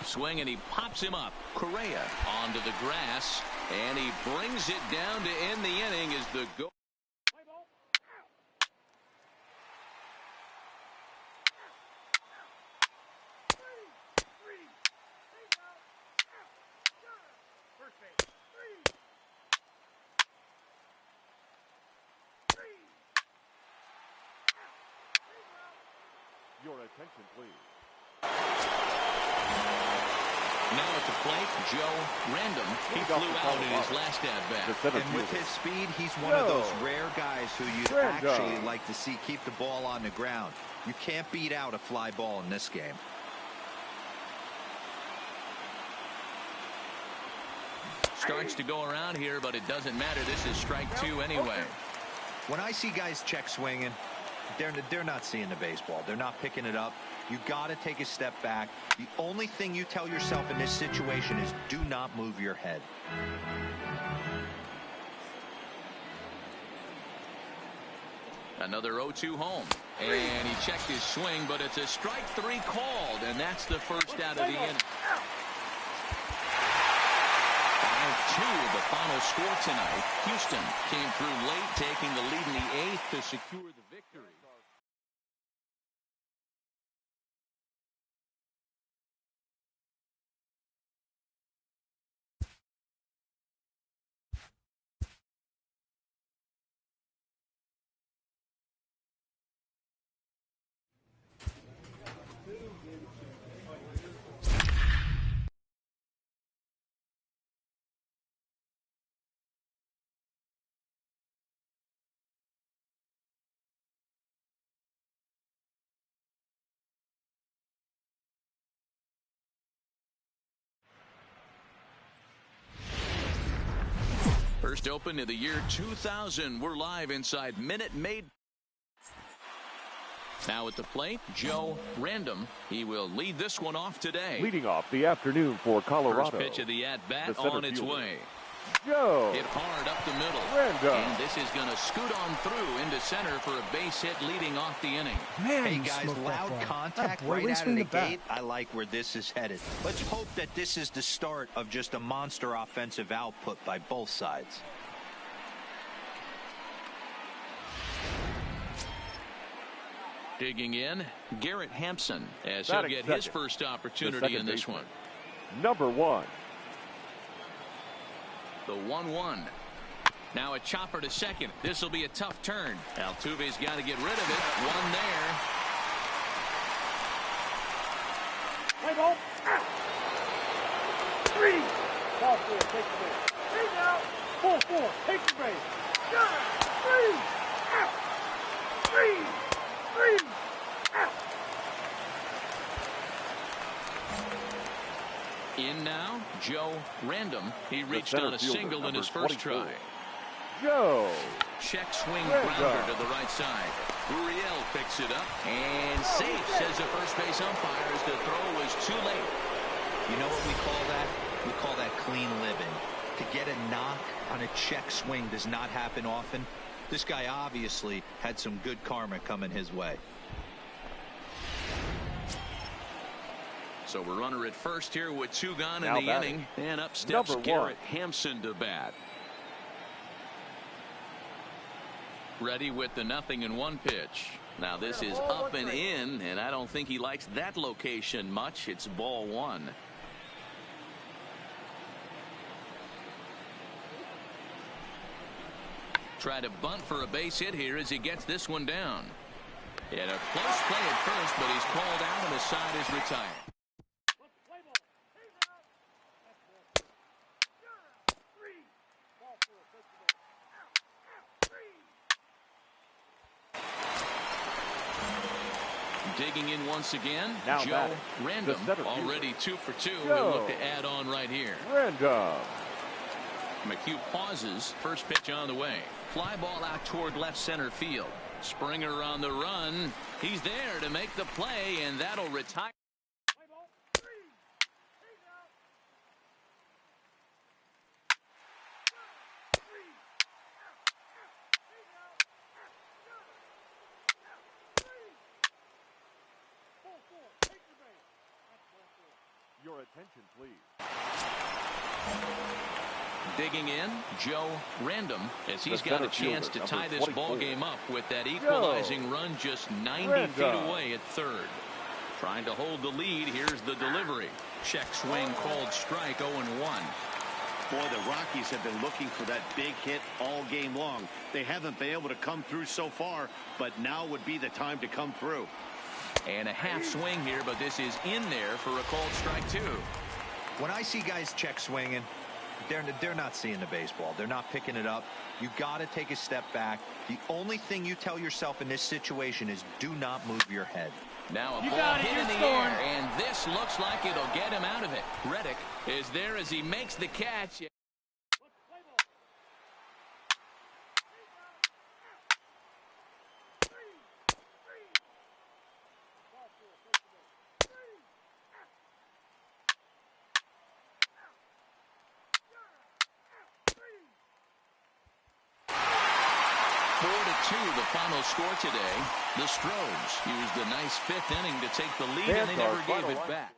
Swing, and he pops him up. Correa onto the grass, and he brings it down to end the inning as the go. Your attention, please. Now at the plate, Joe Random. He flew out in his last at-bat. And with his speed, he's one of those rare guys who you'd actually like to see keep the ball on the ground. You can't beat out a fly ball in this game. Starts to go around here, but it doesn't matter. This is strike 2 anyway. When I see guys check swinging, they're not seeing the baseball. They're not picking it up. You got to take a step back. The only thing you tell yourself in this situation is do not move your head. Another 0-2 home. And he checked his swing, but it's a strike 3 called, and that's the first out of the inning. 5-2 the final score tonight. Houston came through late, taking the lead in the 8th to secure the victory. First opened in the year 2000. We're live inside Minute Maid. Now at the plate, Joe Random. He will lead this one off today. Leading off the afternoon for Colorado. First pitch of the at-bat on its way. Joe Hit hard up the middle. Random. And this is going to scoot on through into center for a base hit leading off the inning. Man, hey guys, loud contact right out of the gate. I like where this is headed. Let's hope that this is the start of just a monster offensive output by both sides. Digging in, Garrett Hampson, as he'll get his first opportunity in this one. Number 1. The 1-1. Now a chopper to second. This will be a tough turn. Altuve's got to get rid of it. One there. Play ball. Out. 3. Ball 4. Take the base. 3 now. 4. Take the base. Got it. 3. Out. 3. Out. In now, Joe Random. He reached on a single in his first try. Joe. Check swing grounder to the right side. Uriel picks it up and safe, says the first base umpire, as the throw was too late. You know what we call that? We call that clean living. To get a knock on a check swing does not happen often. This guy obviously had some good karma coming his way. So we're runner at first here with 2 gone in the inning. And up steps Garrett Hampson to bat. Ready with the 0-1 pitch. Now this is up and in, and I don't think he likes that location much. It's ball 1. Try to bunt for a base hit here as he gets this one down. And a close play at first, but he's called out and the side is retired. Digging in once again, now Joe Random, already 2 for 2. He'll look to add on right here. Random. McHugh pauses. First pitch on the way. Fly ball out toward left center field. Springer on the run. He's there to make the play, and that'll retire. Your attention, please. Digging in, Joe Random, as he's got a chance to tie this ball game up with that equalizing run just 90 feet away at third. Trying to hold the lead. Here's the delivery. Check swing called strike. 0-1. Boy, the Rockies have been looking for that big hit all game long. They haven't been able to come through so far, but now would be the time to come through. And a half swing here, but this is in there for a called strike 2. When I see guys check swinging, they're not seeing the baseball. They're not picking it up. You got to take a step back. The only thing you tell yourself in this situation is do not move your head. Now a ball hit in the air, and this looks like it'll get him out of it. Reddick is there as he makes the catch. The final score today. The Stros used a nice 5th inning to take the lead, and they never gave it back.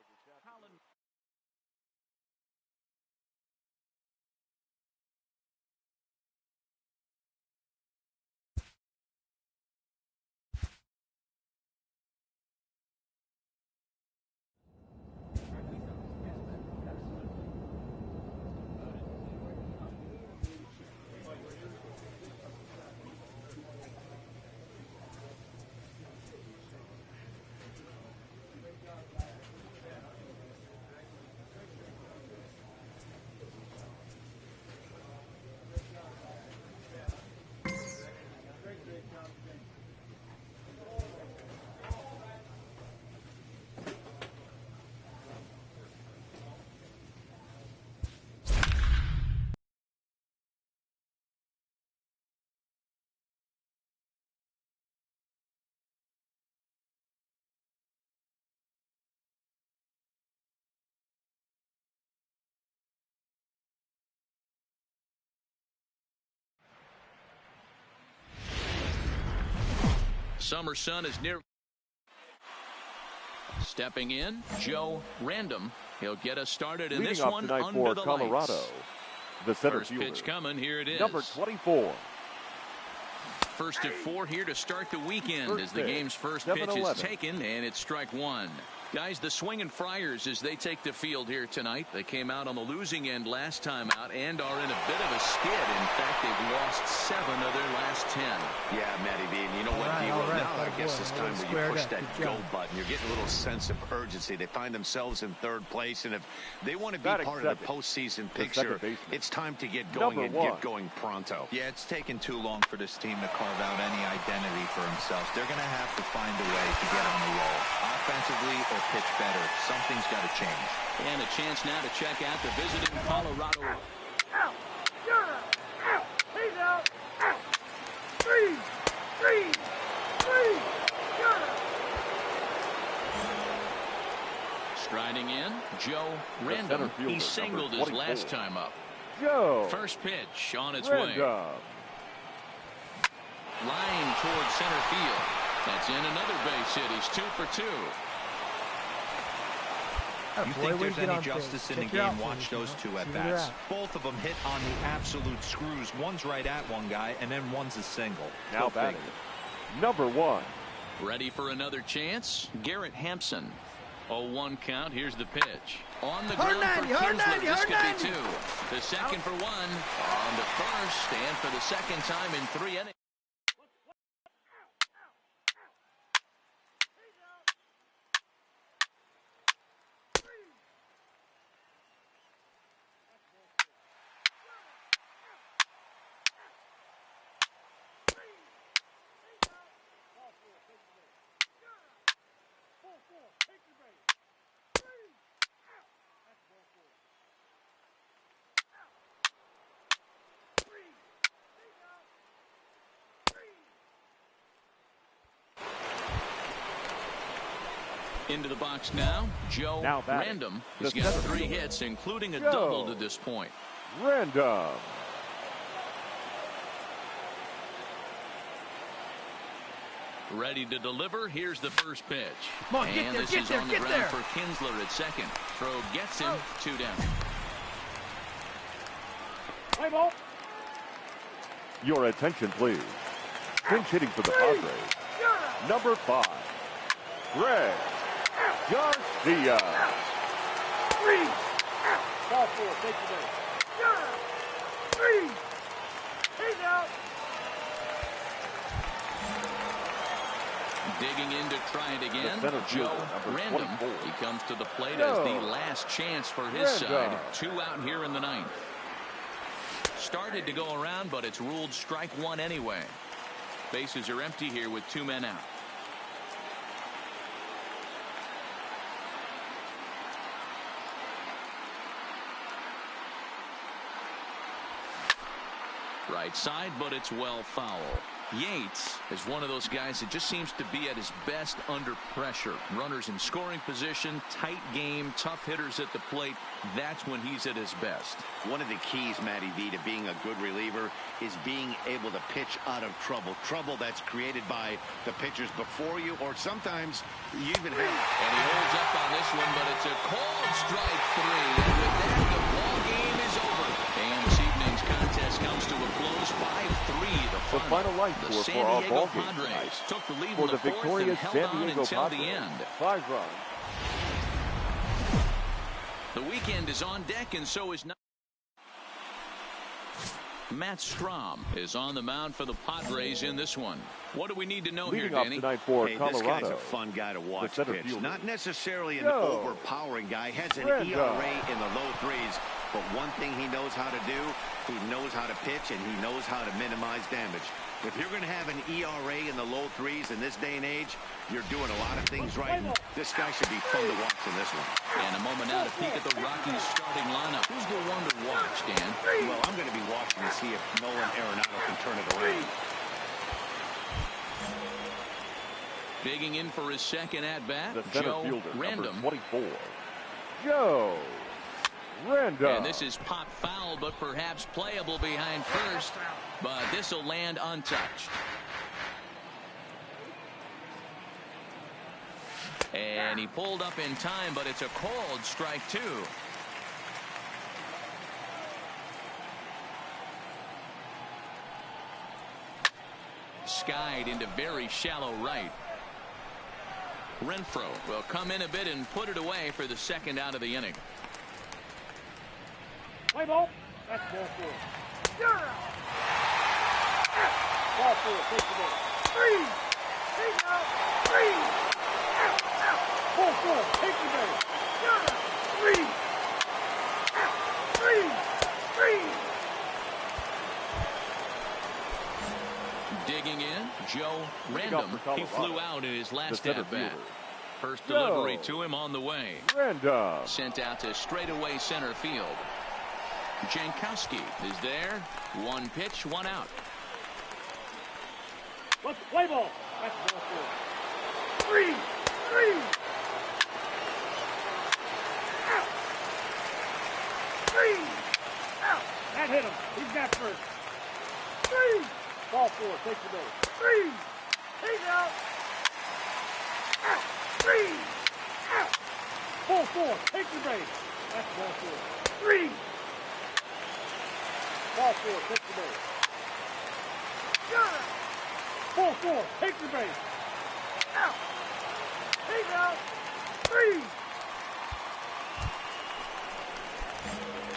summer sun is near. Stepping in, Joe Random. He'll get us started in this one under the Colorado. lights. The center First fielder, pitch coming. Here it is. number 24. First of 4 here to start the weekend as the game's first pitch is taken, and it's strike one. Guys, the Swinging Friars as they take the field here tonight. They came out on the losing end last time out and are in a bit of a skid. In fact, they've lost 7 of their last 10. Yeah, Matty B, and you know what, D-Roll, now I guess this time where you push that go button, you're getting a little sense of urgency. They find themselves in 3rd place, and if they want to be part of the postseason picture, it's time to get going and get going pronto. Yeah, it's taken too long for this team to carve out any identity for themselves. They're going to have to find a way to get on the roll. Offensively or pitch better. Something's got to change. And a chance now to check out the visiting Colorado. Out. You're out. He's out. Out. 3. You're out. Striding in, Joe Random. He singled his last time up. Joe. First pitch on its Random. way. Line towards center field. That's in another base hit. He's 2 for 2. You think there's any justice in the game? Watch those 2 at-bats. Both of them hit on the absolute screws. One's right at one guy, and then one's a single. Now batting, number 1. Ready for another chance? Garrett Hampson. 0-1 count. Here's the pitch. On the ground for Kinsler. This could be 2. The second for 1. On the first, and for the second time in 3 innings. Into the box now, Joe Random. He's got 3 hits, including a double to this point. Random. Ready to deliver. Here's the first pitch. Come on, and this is on the ground for Kinsler at second. Throw gets him. 2 down. Play ball. Your attention, please. Pinch hitting for the Padres, number 5, Greg Garcia. 3. Ball 4. Take the base. 3. He's out. Digging in to try it again, Joe Random. He comes to the plate as the last chance for his side. 2 out here in the 9th. Started to go around, but it's ruled strike 1 anyway. Bases are empty here with 2 men out. Right side, but it's well foul. Yates is one of those guys that just seems to be at his best under pressure. Runners in scoring position, tight game, tough hitters at the plate. That's when he's at his best. One of the keys, Matty V, to being a good reliever is being able to pitch out of trouble. Trouble that's created by the pitchers before you, or sometimes you even have. And he holds up on this one, but it's a cold strike 3. And with that, the ball game is over. And this evening's contest comes to a close. 5-3. The final line score for our ball game tonight. Took the lead For the victorious San Diego Padres. Padres, 5 runs. The weekend is on deck, and so is not. Matt Strom is on the mound for the Padres in this one. What do we need to know Leading here, Danny? tonight for Hey, Colorado. this guy's a fun guy to watch pitch. Fielder. Not necessarily an overpowering guy. Has an ERA in the low 3s. But one thing he knows how to do, he knows how to pitch, and he knows how to minimize damage. If you're going to have an ERA in the low 3s in this day and age, you're doing a lot of things right. This guy should be fun to watch in this one. And a moment now to peek at the Rockies starting lineup. Who's the one to watch, Dan? Well, I'm going to be watching to see if Nolan Arenado can turn it around. Digging in for his second at-bat, The center Joe fielder, Random. number 24, Joe Random. And this is pop foul, but perhaps playable behind first. But this will land untouched. And he pulled up in time, but it's a called strike two. Skied into very shallow right. Renfroe will come in a bit and put it away for the second out of the inning. Play ball. That's ball four. You're out. Ball four. Take the ball. Three. He's out. Three. Out. Out. Ball four. Take the ball. You're out. Three. Out. Three. Three. Digging in, Joe Random. He flew out in his last at-bat. First delivery to him on the way. Random. Sent out to straightaway center field. Jankowski is there. One pitch, one out. Let's play ball. That's ball four. Three. Three. Out. Three. Out. That hit him. He's got first. Three. Ball four. Take the ball. Three. He's out. Out. Three. Out. Ball four. Take the base. That's ball four. Three. Ball four. Take the base. Got it. Ball four. Take the base. Out. He's out. Three.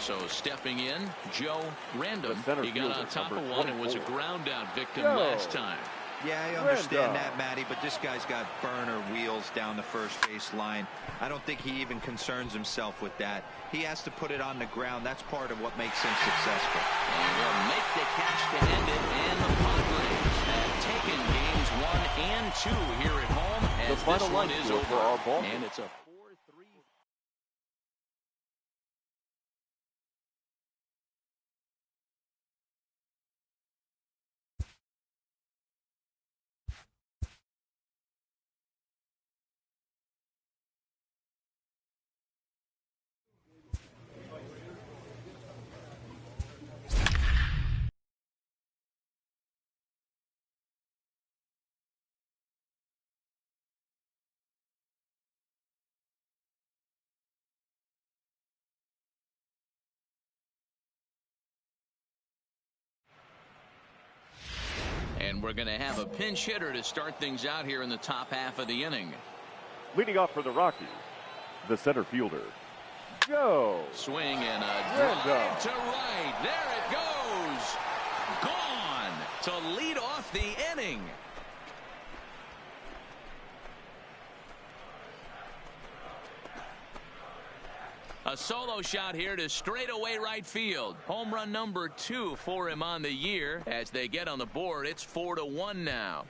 So stepping in, Joe Random. He got on top of one and was a ground out victim Joe. last time. Yeah, I understand that, Matty, but this guy's got burner wheels down the first base line. I don't think he even concerns himself with that. He has to put it on the ground. That's part of what makes him successful. And will make the catch to end it, and the Padres have taken games 1 and 2 here at home as The final this one line is score over. for our ball And it's a 4-3. And we're going to have a pinch hitter to start things out here in the top half of the inning. Leading off for the Rockies, the center fielder, Joe. Swing and a drive to right. There it goes. Gone to lead off the inning. A solo shot here to straightaway right field. Home run number 2 for him on the year. As they get on the board, it's 4-1 now.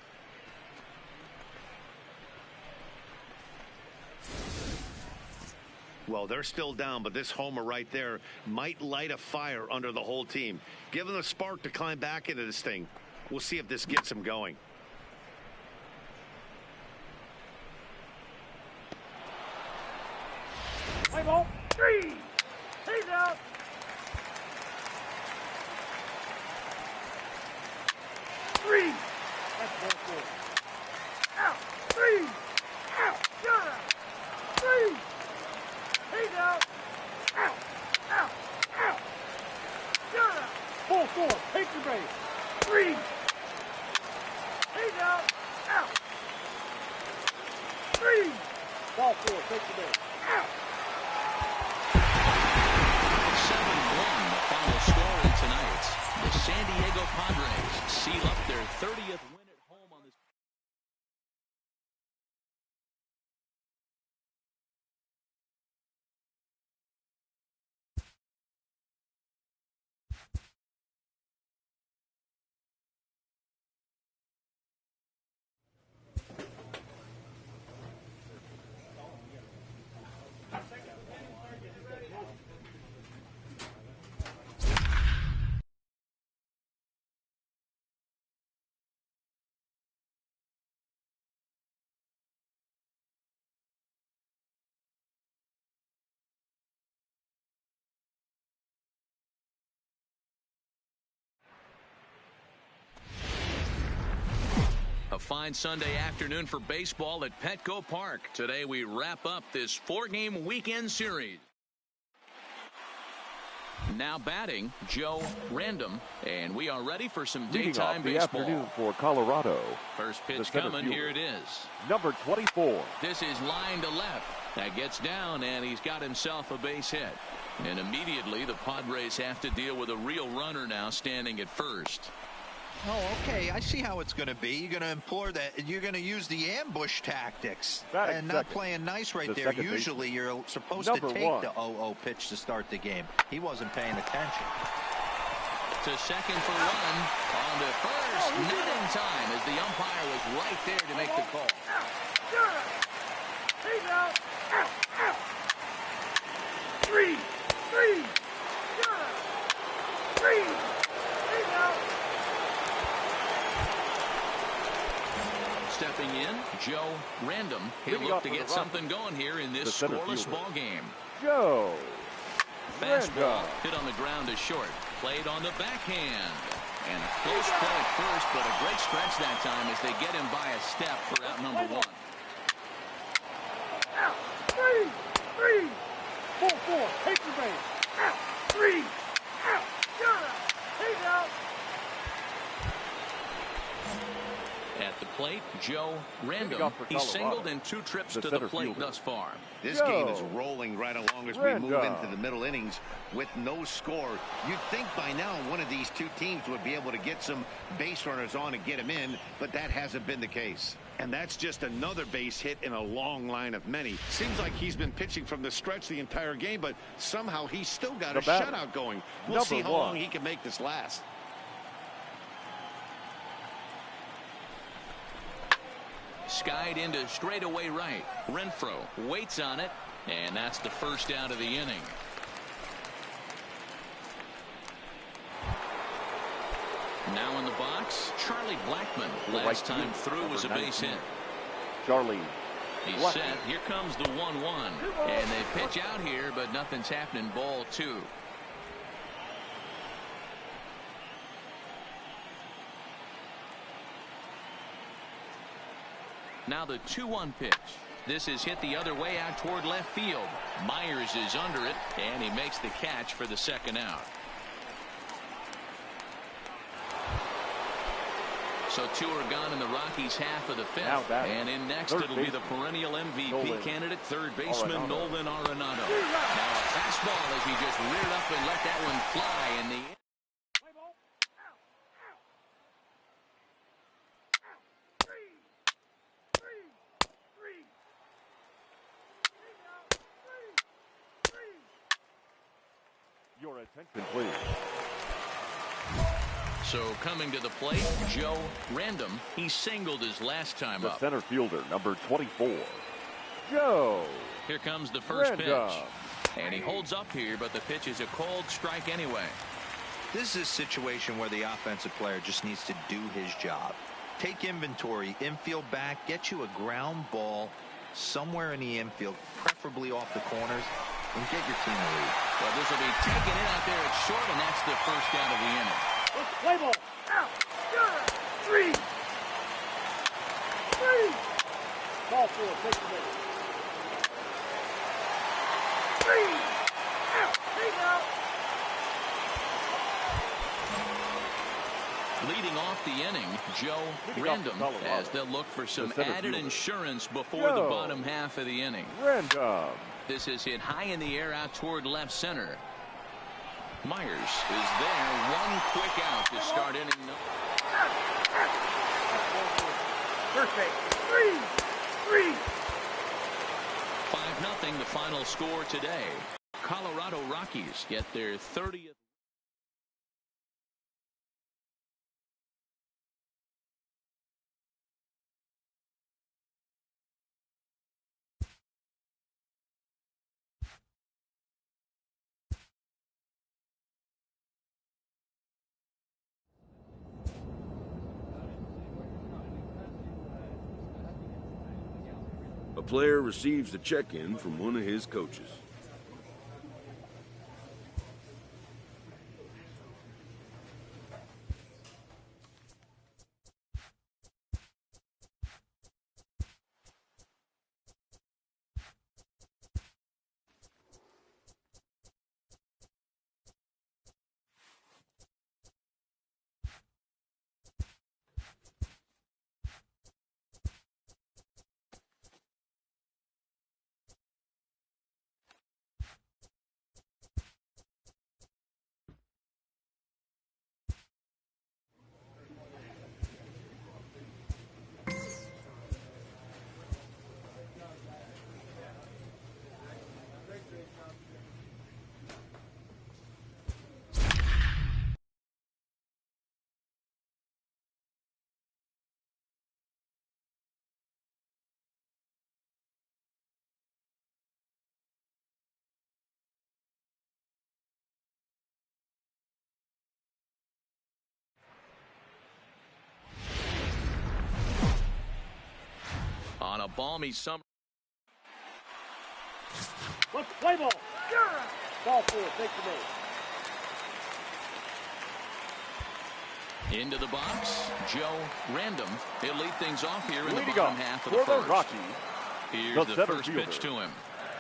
Well, they're still down, but this homer right there might light a fire under the whole team. Give them a spark to climb back into this thing. We'll see if this gets them going. Play ball. Three. He's out. Three. That's ball four. Out. Three. Out. You're out. Three. He's out. Out. Out. Out. You're out. Ball four. Take the base. Three. He's out. Out. Three. Ball four. Take the base. Out. 7-1 the final score in tonight. The San Diego Padres seal up their 30th win. A fine Sunday afternoon for baseball at Petco Park. Today we wrap up this 4-game weekend series. Now batting, Joe Random, and we are ready for some daytime baseball. Afternoon for Colorado. First pitch coming, here it is. Number 24. This is line to left. That gets down, and he's got himself a base hit. And immediately the Padres have to deal with a real runner now standing at first. Oh, okay. I see how it's going to be. You're going to implore that. You're going to use the ambush tactics and not playing nice right there. Usually, you're supposed to take the 0-0 pitch to start the game. He wasn't paying attention. To second for one. On to first. Not in time as the umpire was right there to make the call. He's out. Out. Three. He's out. Stepping in, Joe Random. He'll look to get something going here in this scoreless ball game. Joe Fastball hit on the ground to short. Played on the backhand. And a close play at first, but a great stretch that time as they get him by a step for out number one. Out. Three. 4-4. Take the base. Out. Three. Out. He's out. At the plate, Joe Random. He's singled in 2 trips to the plate thus far. This game is rolling right along as we move into the middle innings with no score. You'd think by now one of these two teams would be able to get some base runners on and get them in, but that hasn't been the case. And that's just another base hit in a long line of many. Seems like he's been pitching from the stretch the entire game, but somehow he's still got a shutout going. We'll see how long he can make this last. Skied into straightaway right. Renfroe waits on it, and that's the first out of the inning. Now in the box, Charlie Blackmon. Last time through was a base hit. Charlie. He's set. Here comes the 1-1. And they pitch out here, but nothing's happening. Ball 2. Now the 2-1 pitch. This is hit the other way out toward left field. Myers is under it, and he makes the catch for the second out. So 2 are gone in the Rockies' half of the 5th. And in next, it'll be the perennial MVP candidate, third baseman Nolan Arenado. Now a fastball as he just reared up and let that one fly in the end. Your attention, please. So coming to the plate, Joe Random. He singled his last time up. The center fielder, number 24. Joe. Here comes the first pitch. And he holds up here, but the pitch is a cold strike anyway. This is a situation where the offensive player just needs to do his job. Take inventory, infield back, get you a ground ball somewhere in the infield, preferably off the corners, and get your team a lead. Well, this will be taken in out there at short, and that's the first out of the inning. Play ball. Out. Three. Ball 4. Take the base. Three. Out. He's out. Leading off the inning, Joe Random, as they'll look for some added insurance before the bottom half of the inning. Random. This is hit high in the air out toward left center. Myers is there. One quick out to start inning. First base. Three. 5-0 the final score today. Colorado Rockies get their 30th. A player receives a check-in from one of his coaches. balmy summer. Let's play ball. Ball 4, take the base. Into the box, Joe Random. He'll lead things off here in the Leading bottom off half of the for first. the Rockies, Here's the center first fielder, pitch to him.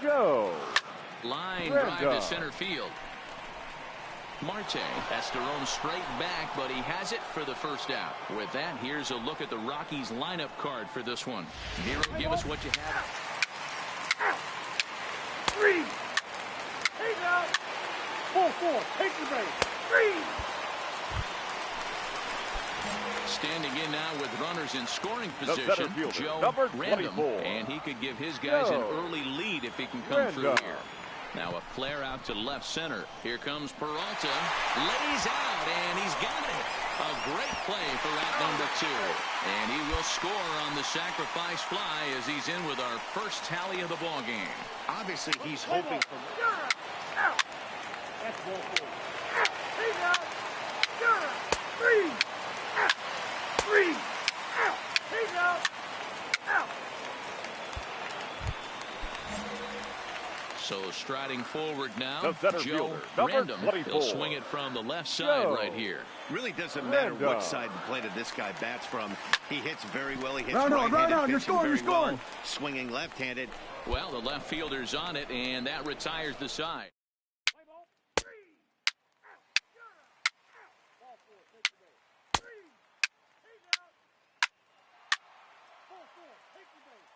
Joe Line Random. drive to center field. Marte has to roam straight back, but he has it for the first out. With that, here's a look at the Rockies lineup card for this one. Hero, give us what you have. 3. Take out. 4, take the base. 3. Standing in now with runners in scoring The center position, fielder, Joe number Random. 24. And he could give his guys an Joe early lead if he can come Random. through here. Now a flare out to left center. Here comes Peralta. Lays out, and he's got it. A great play for out number 2. And he will score on the sacrifice fly as he's in with our first tally of the ball game. Obviously, he's hoping for... Out. That's ball 4. Out. Take out. You're out. 3. Out. 3. Out. Take out. Out. So striding forward now, The center Joe fielder, number Random. 24. He'll swing it from the left side Joe right here. Really doesn't matter Random. what side the plate of this guy bats from. He hits very well. He hits Right on, right-handed you're pitching scoring, very you're scoring. well. Swinging left-handed. Well, the left fielder's on it, and that retires the side. Play ball. 3. Out. You're out. Ball 4, take the base. 3. Take out. Ball 4, take the base.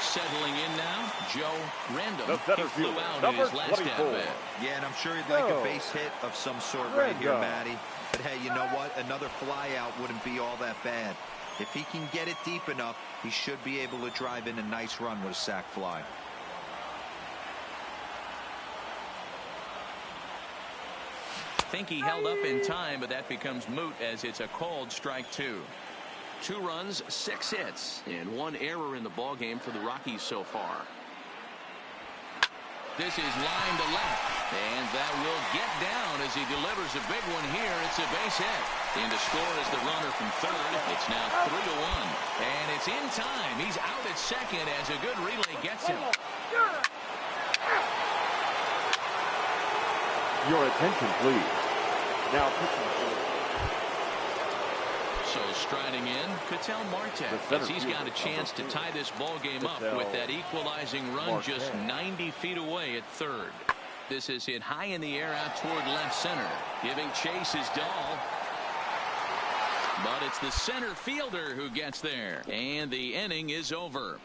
Settling in now, Joe Random. The center He flew fielder, out in number his last 24. at-bat. Yeah, and I'm sure he'd like a Joe base hit of some sort right here, Random. Matty. But hey, you know what? Another fly out wouldn't be all that bad. If he can get it deep enough, he should be able to drive in a nice run with a sac fly. Think he held up in time, but that becomes moot as it's a called strike 2. 2 runs, 6 hits, and 1 error in the ballgame for the Rockies so far. This is line to left, and that will get down as he delivers a big one here. It's a base hit. In to score is the runner from third. It's now 3-1, and it's in time. He's out at second as a good relay gets him. Your attention, please. Now pitching. So striding in, Ketel Marte, as he's got a chance to tie this ball game up with that equalizing run just 90 feet away at third. This is hit high in the air out toward left center. Giving chase is Dahl. But it's the center fielder who gets there. And the inning is over.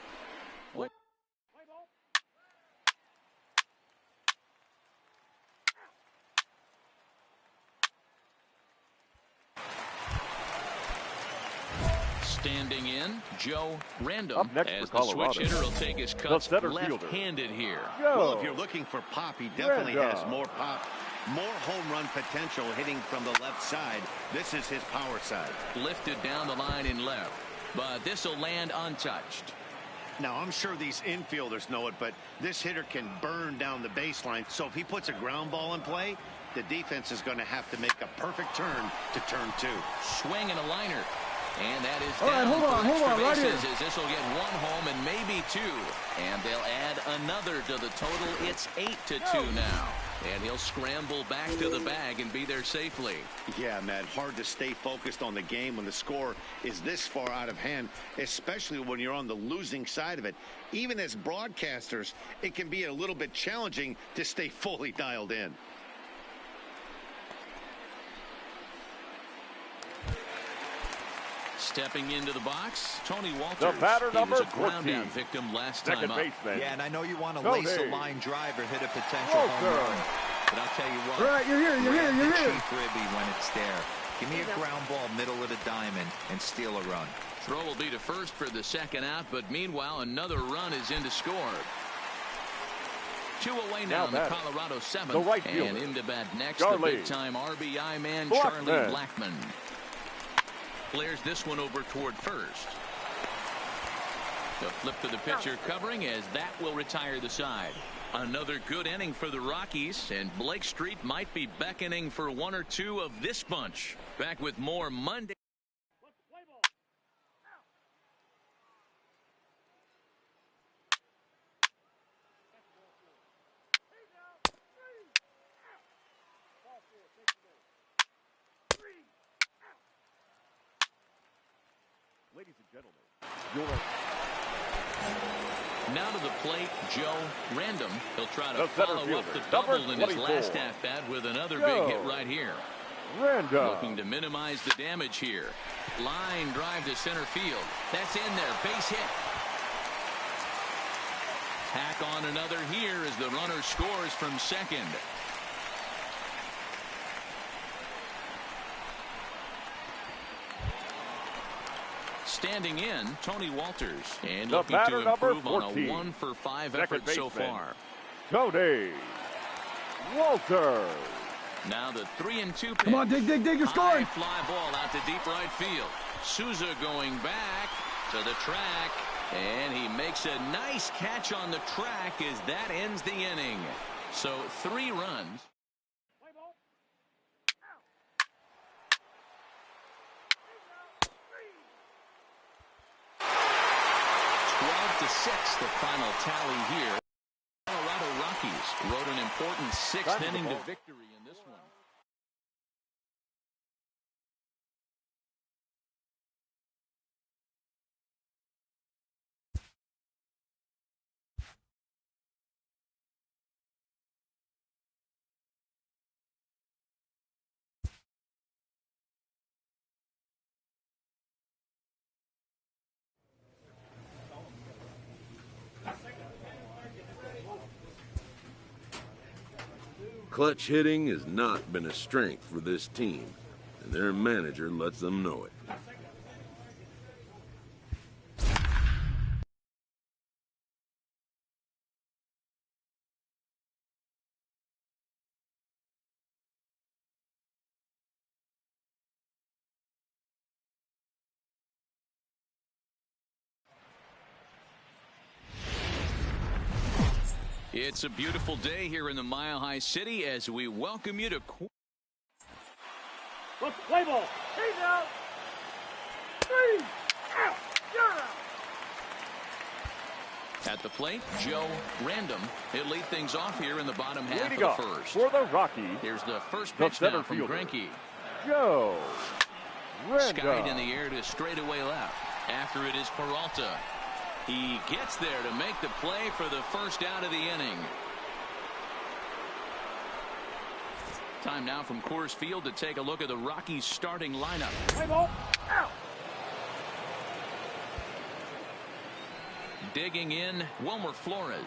Standing in, Joe Random. Up next as for the switch Colorado, hitter will take his cuts center fielder, left-handed here. Well, if you're looking for pop, he definitely Random. has more pop, more home run potential hitting from the left side. This is his power side. Lifted down the line in left, but this will land untouched. Now, I'm sure these infielders know it, but this hitter can burn down the baseline. So if he puts a ground ball in play, the defense is going to have to make a perfect turn to turn 2. Swing and a liner. And that is All right, down hold on, right here. as this will get 1 home and maybe 2. And they'll add another to the total. It's 8-2 now. And he'll scramble back to the bag and be there safely. Yeah, Matt, hard to stay focused on the game when the score is this far out of hand, especially when you're on the losing side of it. Even as broadcasters, it can be a little bit challenging to stay fully dialed in. Stepping into the box, Tony Walters. The batter, he was number a ground 14. out victim last Second time up. baseman. Yeah, and I know you want to Go lace a Dave. line drive or hit a potential home run. But I'll tell you what. All right, you're here, you're here, you're grab the here. Chief Ribby when it's there. Give me a ground ball middle of the diamond and steal a run. Throw will be to first for the second out, but meanwhile another run is in to score. 2 away now in the batting, Colorado 7th. the right And fielder, into bat next, Charlie the big-time RBI man, Blackman. Charlie Blackman. Flares this one over toward first. The flip to the pitcher covering as that will retire the side. Another good inning for the Rockies, and Blake Street might be beckoning for 1 or 2 of this bunch. Back with more Monday. Let's play Now to the plate, Joe Random. He'll try to follow up the double in his last at-bat with another big hit right here. Random. Looking to minimize the damage here. Line drive to center field. That's in there. Base hit. Tack on another here as the runner scores from second. Standing in, Tony Walters, and looking to improve on a 1-for-5 effort so far. Tony Walters. Now the 3-2 pitch. Come on, dig, you're scoring. Fly ball out to deep right field. Souza going back to the track, and he makes a nice catch on the track as that ends the inning. So 3 runs. 12-6, the final tally here. Colorado Rockies rode an important 6th inning to victory in this one. Clutch hitting has not been a strength for this team, and their manager lets them know it. It's a beautiful day here in the Mile High City as we welcome you to Let's play ball. He's out. 3 out. You're out. At the plate, Joe Random. He'll lead things off here in the bottom half Leading of off the first. for the Rockies. Here's the first The pitch now center from fielder, Greinke. Joe Random. Skied in the air to straightaway left. After it is Peralta. He gets there to make the play for the first out of the inning. Time now from Coors Field to take a look at the Rockies starting lineup. Play ball. Out. Digging in, Wilmer Flores.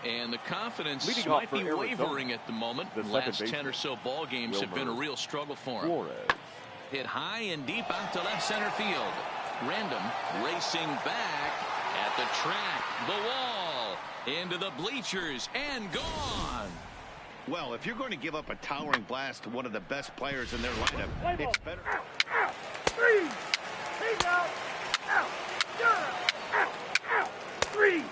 And the confidence Leading might off for be Arizona, wavering at the moment. the Last second 10 or so ball games have been a real struggle for him. Flores. Hit high and deep out to left center field. Random racing back at the track, the wall, into the bleachers, and gone. Well, if you're going to give up a towering blast to one of the best players in their lineup, it's better. Out. Out. 3. He's out. Out. You're out. Out. Out. 3.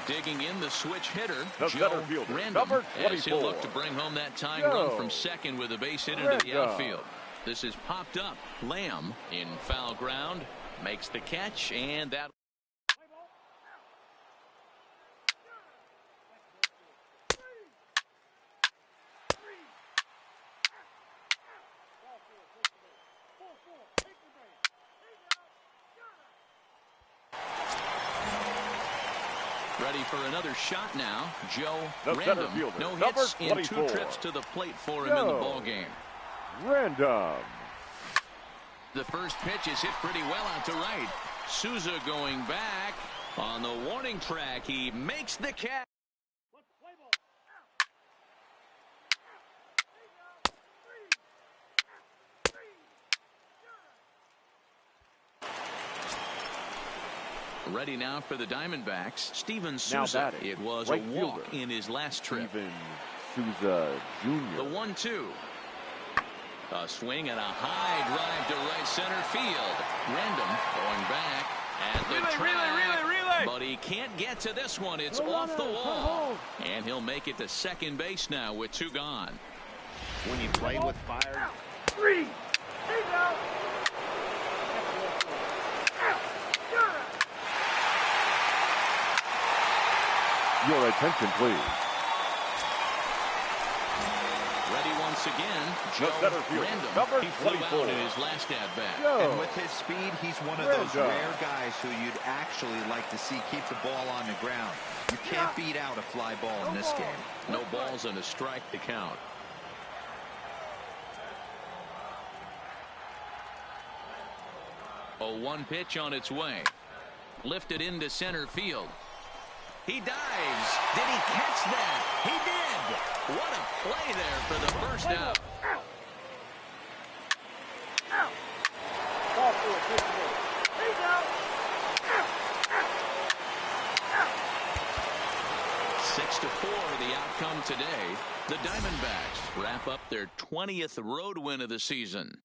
Digging in the switch hitter, The Joe center fielder, Random, number as he'll 24. look to bring home that tying Joe run from second with a base hit into the Random. outfield. This is popped up. Lamb in foul ground makes the catch, and that. Ready for another shot now. Joe The center Random. fielder, No number hits in 2 24. trips to the plate for him in the Joe ball game. Random. The first pitch is hit pretty well out to right. Souza going back on the warning track. He makes the catch. Ready now for the Diamondbacks. Steven Souza. It was right a walk fielder, in his last trip. Steven Souza Jr. The 1-2. A swing and a high drive to right center field. Random going back at the track. But he can't get to this one. It's off the wall. And he'll make it to second base now with 2 gone. When you play with fire. 3. He's out. Your attention, please. Ready once again, Joe Random. He flew out in his last at-bat. And with his speed, he's one of those rare guys who you'd actually like to see keep the ball on the ground. You can't beat out a fly ball in this game. No balls and a strike to count. A 1 pitch on its way. Lifted into center field. He dives. Did he catch that? He did. What a play there for the first out. Out. Ball four, pitch four. He's out. Out. 6-4 the outcome today. The Diamondbacks wrap up their 20th road win of the season.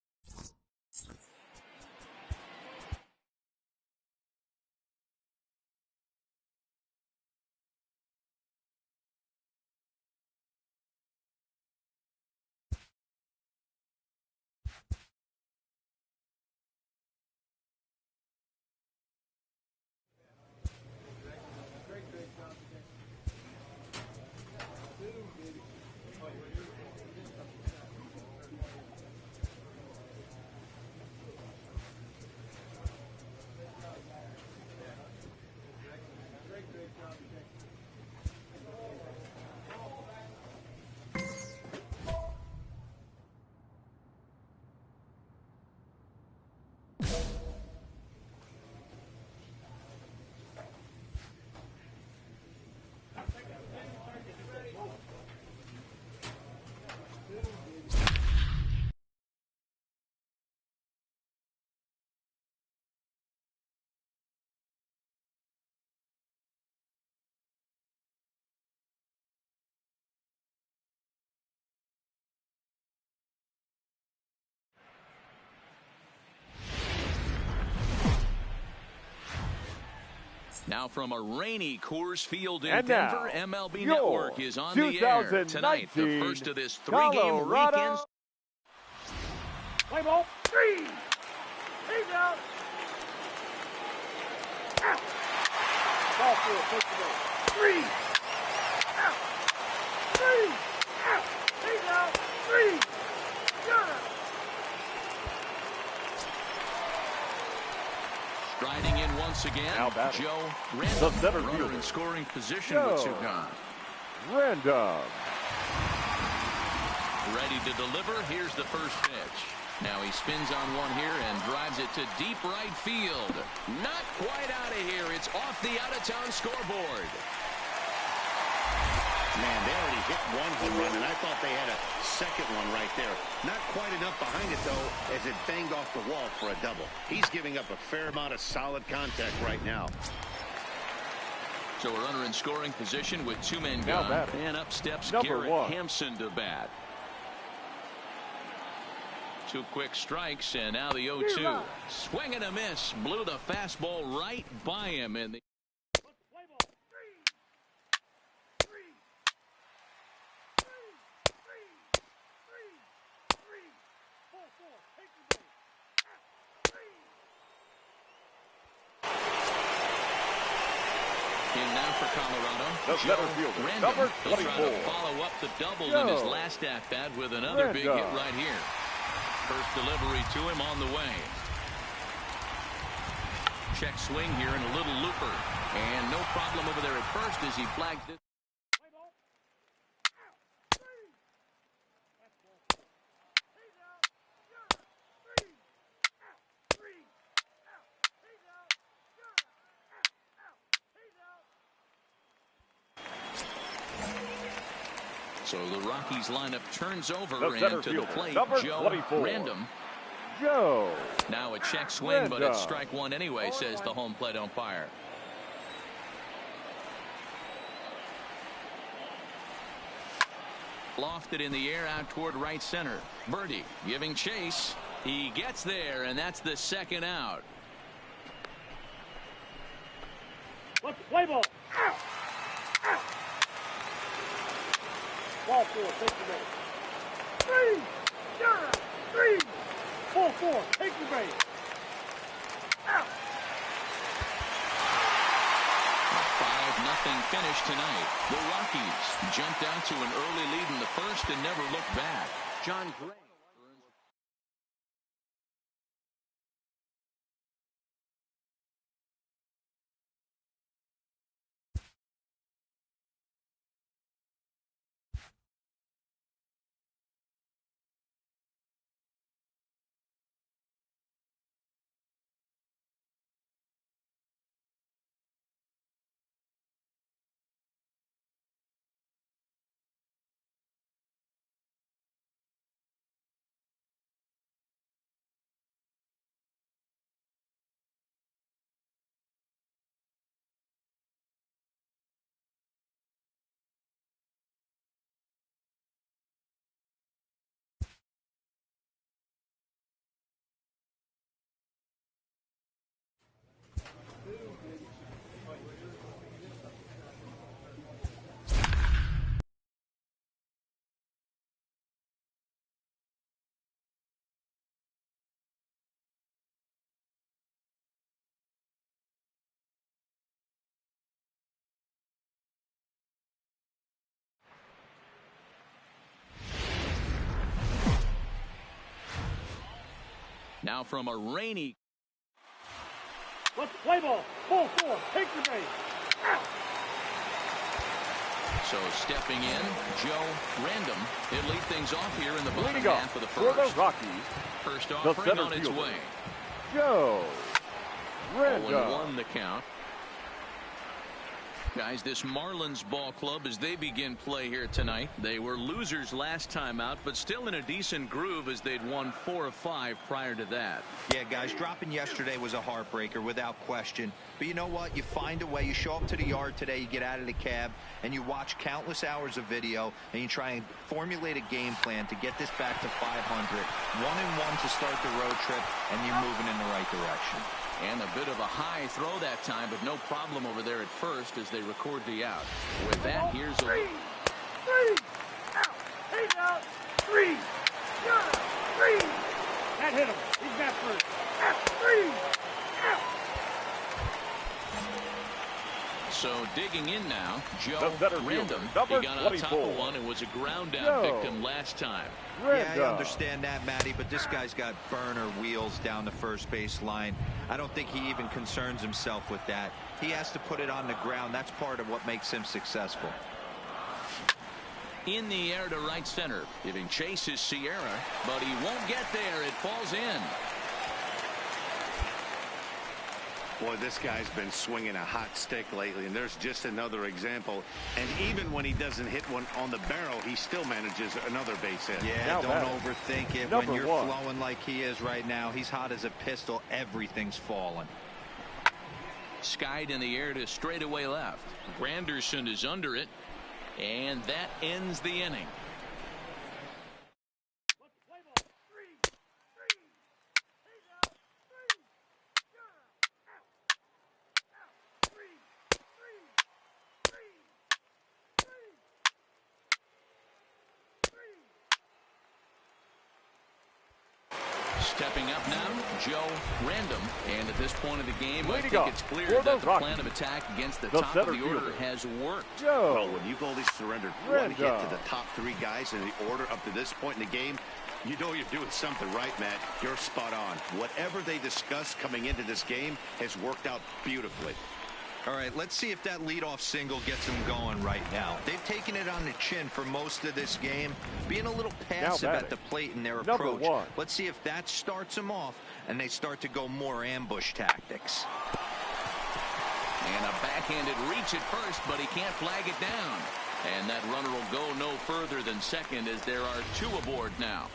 Now from a rainy Coors Field in Denver, MLB Network is on the air tonight. The first of this 3-game weekend. Play ball. 3. He's out. Out. Ball four, pitch the ball. 3. Out. 3. Out. He's out. 3. You're out. Striding in once again, Joe Random, runner in scoring position with 2 gone. Random. Ready to deliver. Here's the first pitch. Now he spins on one here and drives it to deep right field. Not quite out of here. It's off the out-of-town scoreboard. Man, they already hit 1 home run, and I thought they had a second one right there. Not quite enough behind it, though, as it banged off the wall for a double. He's giving up a fair amount of solid contact right now. So a runner in scoring position with 2 men gone. And up steps Garrett Hampson to bat. 2 quick strikes, and now the 0-2. Swing and a miss. Blew the fastball right by him in the... Joe Random will try to follow up the double in his last at-bat with another big hit right here. First delivery to him on the way. Check swing here and a little looper. And no problem over there at first as he flags it. So the Rockies lineup turns over and to the plate, Joe Random. Now a check swing, but it's strike 1 anyway, says the home plate umpire. Lofted in the air out toward right center. Birdie giving chase. He gets there, and that's the second out. Let's play ball. Out. Out. Ball four, take the base. 3. You're out. 3. Ball four, take the base. Out. A 5-0 finish tonight. The Rockies jumped out to an early lead in the first and never looked back. John Gray. Now from a rainy. Let's play ball. Full 4. Take the base. Out. So stepping in, Joe Random. He'll lead things off here in the bottom Leading half of the for first. the Rockies, First the offering center on its fielder, way. Joe Random. 0-1 the count. Guys, this Marlins ball club, as they begin play here tonight, they were losers last time out, but still in a decent groove as they'd won 4 of 5 prior to that. Yeah, guys, dropping yesterday was a heartbreaker without question. But you know what? You find a way. You show up to the yard today, you get out of the cab, and you watch countless hours of video, and you try and formulate a game plan to get this back to 500. 1-1 to start the road trip, and you're moving in the right direction. And a bit of a high throw that time, but no problem over there at first as they record the out. With that, here's a... 3. Out. He's out. 3. You're 3. That hit him. He's got first. Out. 3. Out. So digging in now, Joe Random. He got on top of one and was a ground down victim last time. Yeah, I understand that, Matty, but this guy's got burner wheels down the first base line. I don't think he even concerns himself with that. He has to put it on the ground. That's part of what makes him successful. In the air to right center. Giving chase is Sierra, but he won't get there. It falls in. Boy, this guy's been swinging a hot stick lately, and there's just another example. And even when he doesn't hit one on the barrel, he still manages another base hit. Yeah, now don't overthink it. When you're flowing like he is right now, he's hot as a pistol. Everything's falling. Skied in the air to straightaway left. Granderson is under it, and that ends the inning. Stepping up now, Joe Random. And at this point of the game, I think it's clear that the plan of attack against the top of the order has worked. Well, when you've only surrendered one hit to the top 3 guys in the order up to this point in the game, you know you're doing something right, Matt. You're spot on. Whatever they discussed coming into this game has worked out beautifully. All right, let's see if that leadoff single gets them going right now. They've taken it on the chin for most of this game, being a little passive at the plate in their approach. Let's see if that starts them off and they start to go more ambush tactics. And a backhanded reach at first, but he can't flag it down. And that runner will go no further than second as there are 2 aboard now.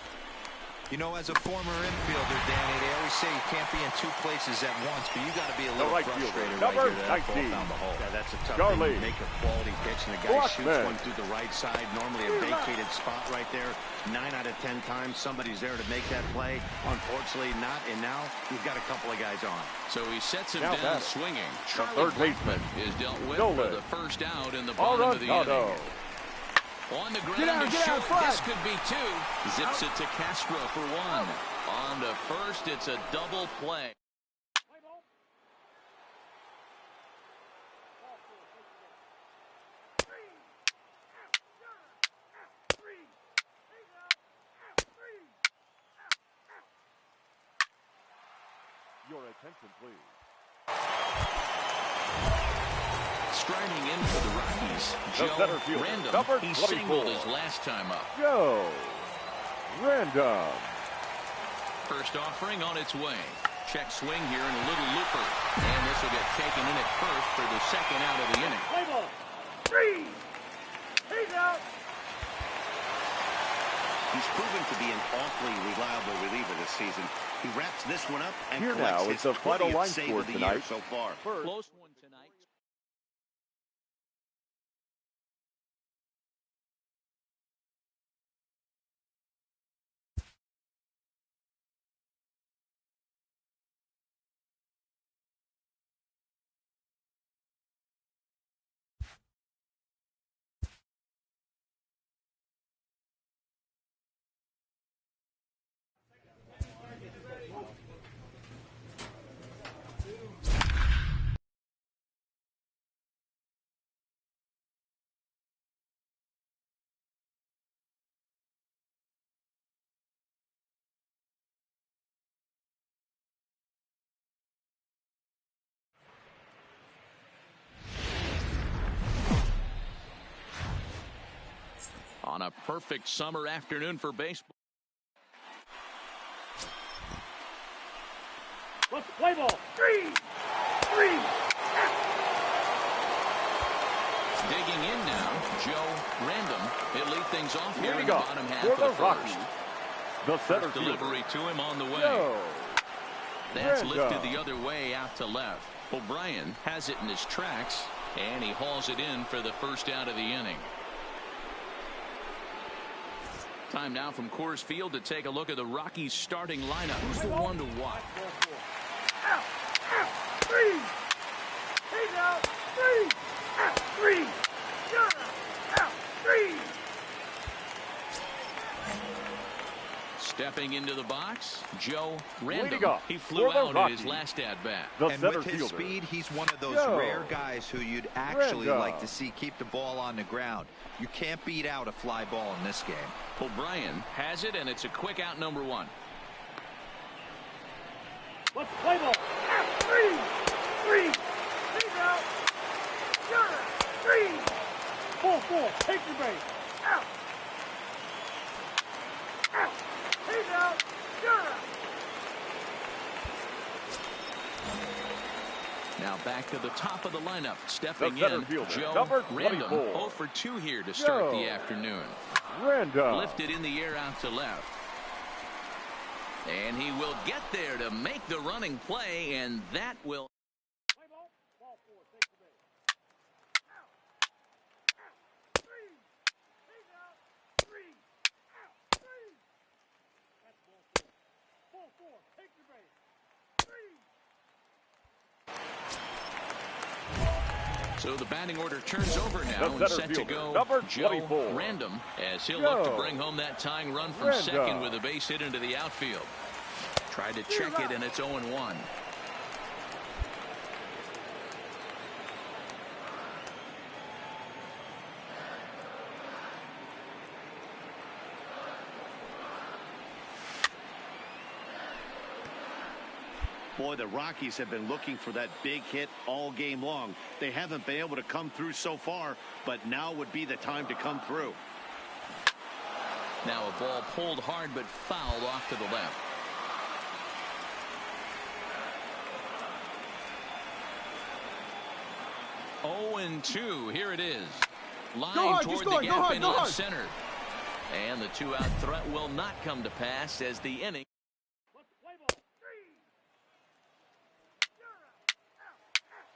You know, as a former infielder, Danny, they always say you can't be in 2 places at once, but you got to be a little frustrated right here that ball found the hole. Yeah, that's a tough thing to make a quality pitch, and the guy shoots one through the right side, normally a vacated spot right there. 9 out of 10 times, somebody's there to make that play. Unfortunately, not, and now you've got a couple of guys on. So he sets him down swinging. Charlie Blackmon is dealt with for the first out in the bottom of the inning. On the ground to short, this could be 2. Zips it to Castro for 1. On to first, it's a double play. Attention, please. Striding in for the Rockies, The center Joe fielder, Random. number He 24. singled his last time up. Joe Random. First offering on its way. Check swing here and a little looper. And this will get taken in at first for the second out of the inning. Play ball. 3. He's out. He's proven to be an awfully reliable reliever this season. He wraps this one up and Here collects now his is the final 20th line save score of the tonight. year so far. Close one tonight. On a perfect summer afternoon for baseball. Let's play ball. 3. 3. Digging in now, Joe Random. He'll lead things off here in the go bottom half for of the the first. Rockies. The center First fielder. delivery to him on the way. Joe That's Random. lifted the other way out to left. O'Brien has it in his tracks, and he hauls it in for the first out of the inning. Time now from Coors Field to take a look at the Rockies starting lineup. Who's the one to watch? Out. Out. 3. He's out. 3. Out. 3. You're out. 3. Stepping into the box, Joe Leading Random. off He flew for the out at his Rockies. last at-bat. The And center with his fielder. speed, he's one of those Joe rare guys who you'd actually Random. like to see keep the ball on the ground. You can't beat out a fly ball in this game. O'Brien has it, and it's a quick out number one. Let's play ball. Out. 3. 3. He's out. You're out. 3. 4. Take your base. Out. Out. He's out. You're out. Now back to the top of the lineup. Stepping The center in, fielder, Joe number Random. 24. 0 for 2 here to start Joe the afternoon. Random. Lifted in the air out to left. And he will get there to make the running play, and that will... Play ball. Ball 4. Take the base. Out. Out. 3. He's out. 3. Out. 3. That's ball 4. Ball 4. Take your base. 3. So the batting order turns over now The and center set to fielder, go number Joe 24. Random as he'll Joe look to bring home that tying run from Random. second with a base hit into the outfield. Tried to check it, and it's 0-1. Boy, the Rockies have been looking for that big hit all game long. They haven't been able to come through so far, but now would be the time to come through. Now a ball pulled hard but fouled off to the left. Oh, and 2. Here it is. Line toward the gap in left center. And the 2-out threat will not come to pass as the inning. Let's play ball. 3. You're out. Out. Out.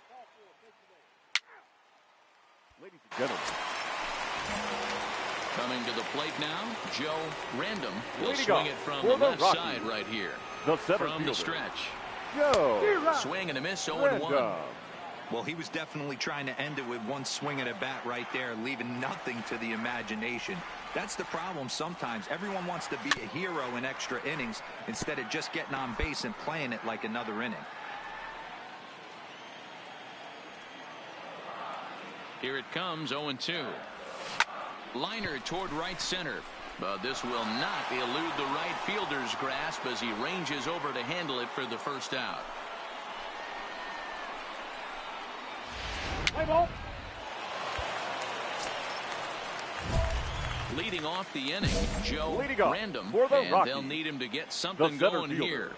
Ball 4. Take the base. Out. Ladies and gentlemen. Coming to the plate now, Joe Random. He'll Leading swing off it from for the the left Rockies. side right here. The center From the fielder. stretch. Joe Swing and a miss, 0-1. Random. Well, he was definitely trying to end it with one swing at a bat right there, leaving nothing to the imagination. That's the problem sometimes. Everyone wants to be a hero in extra innings instead of just getting on base and playing it like another inning. Here it comes, 0-2. Liner toward right center. But this will not elude the right fielder's grasp as he ranges over to handle it for the first out. Play ball. Leading off the inning, Joe Random, and Rockies, they'll need him to get something going fielder, here.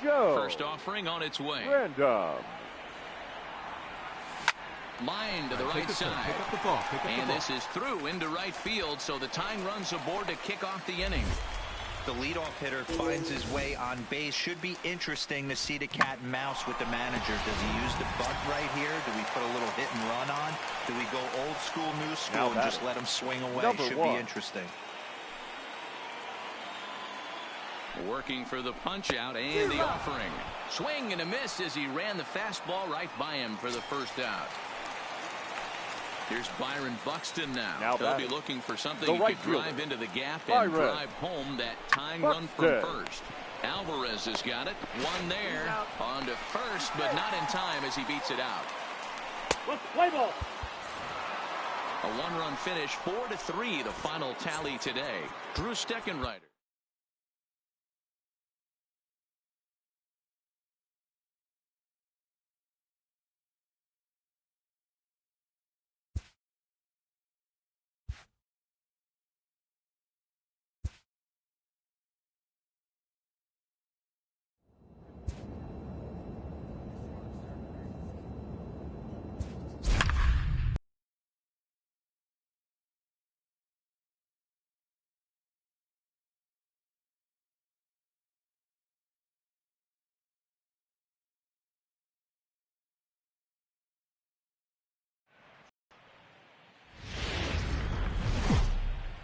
Joe First offering on its way. Random. Line to the right side. Pick up the ball. And this is through into right field, so the tying runs aboard to kick off the inning. The leadoff hitter finds his way on base. Should be interesting to see the cat and mouse with the manager. Does he use the bunt right here? Do we put a little hit and run on? Do we go old school, new school, and just let him swing away? Should be interesting. Working for the punch out and the offering. Swing and a miss as he ran the fastball right by him for the first out. Here's Byron Buxton now. He'll be looking for something he could drive into the gap and drive home that tying run from first. Alvarez has got it. One there. On to first, but not in time as he beats it out. Let's play ball. A one-run finish, 4-3, the final tally today. Drew Steckenrider.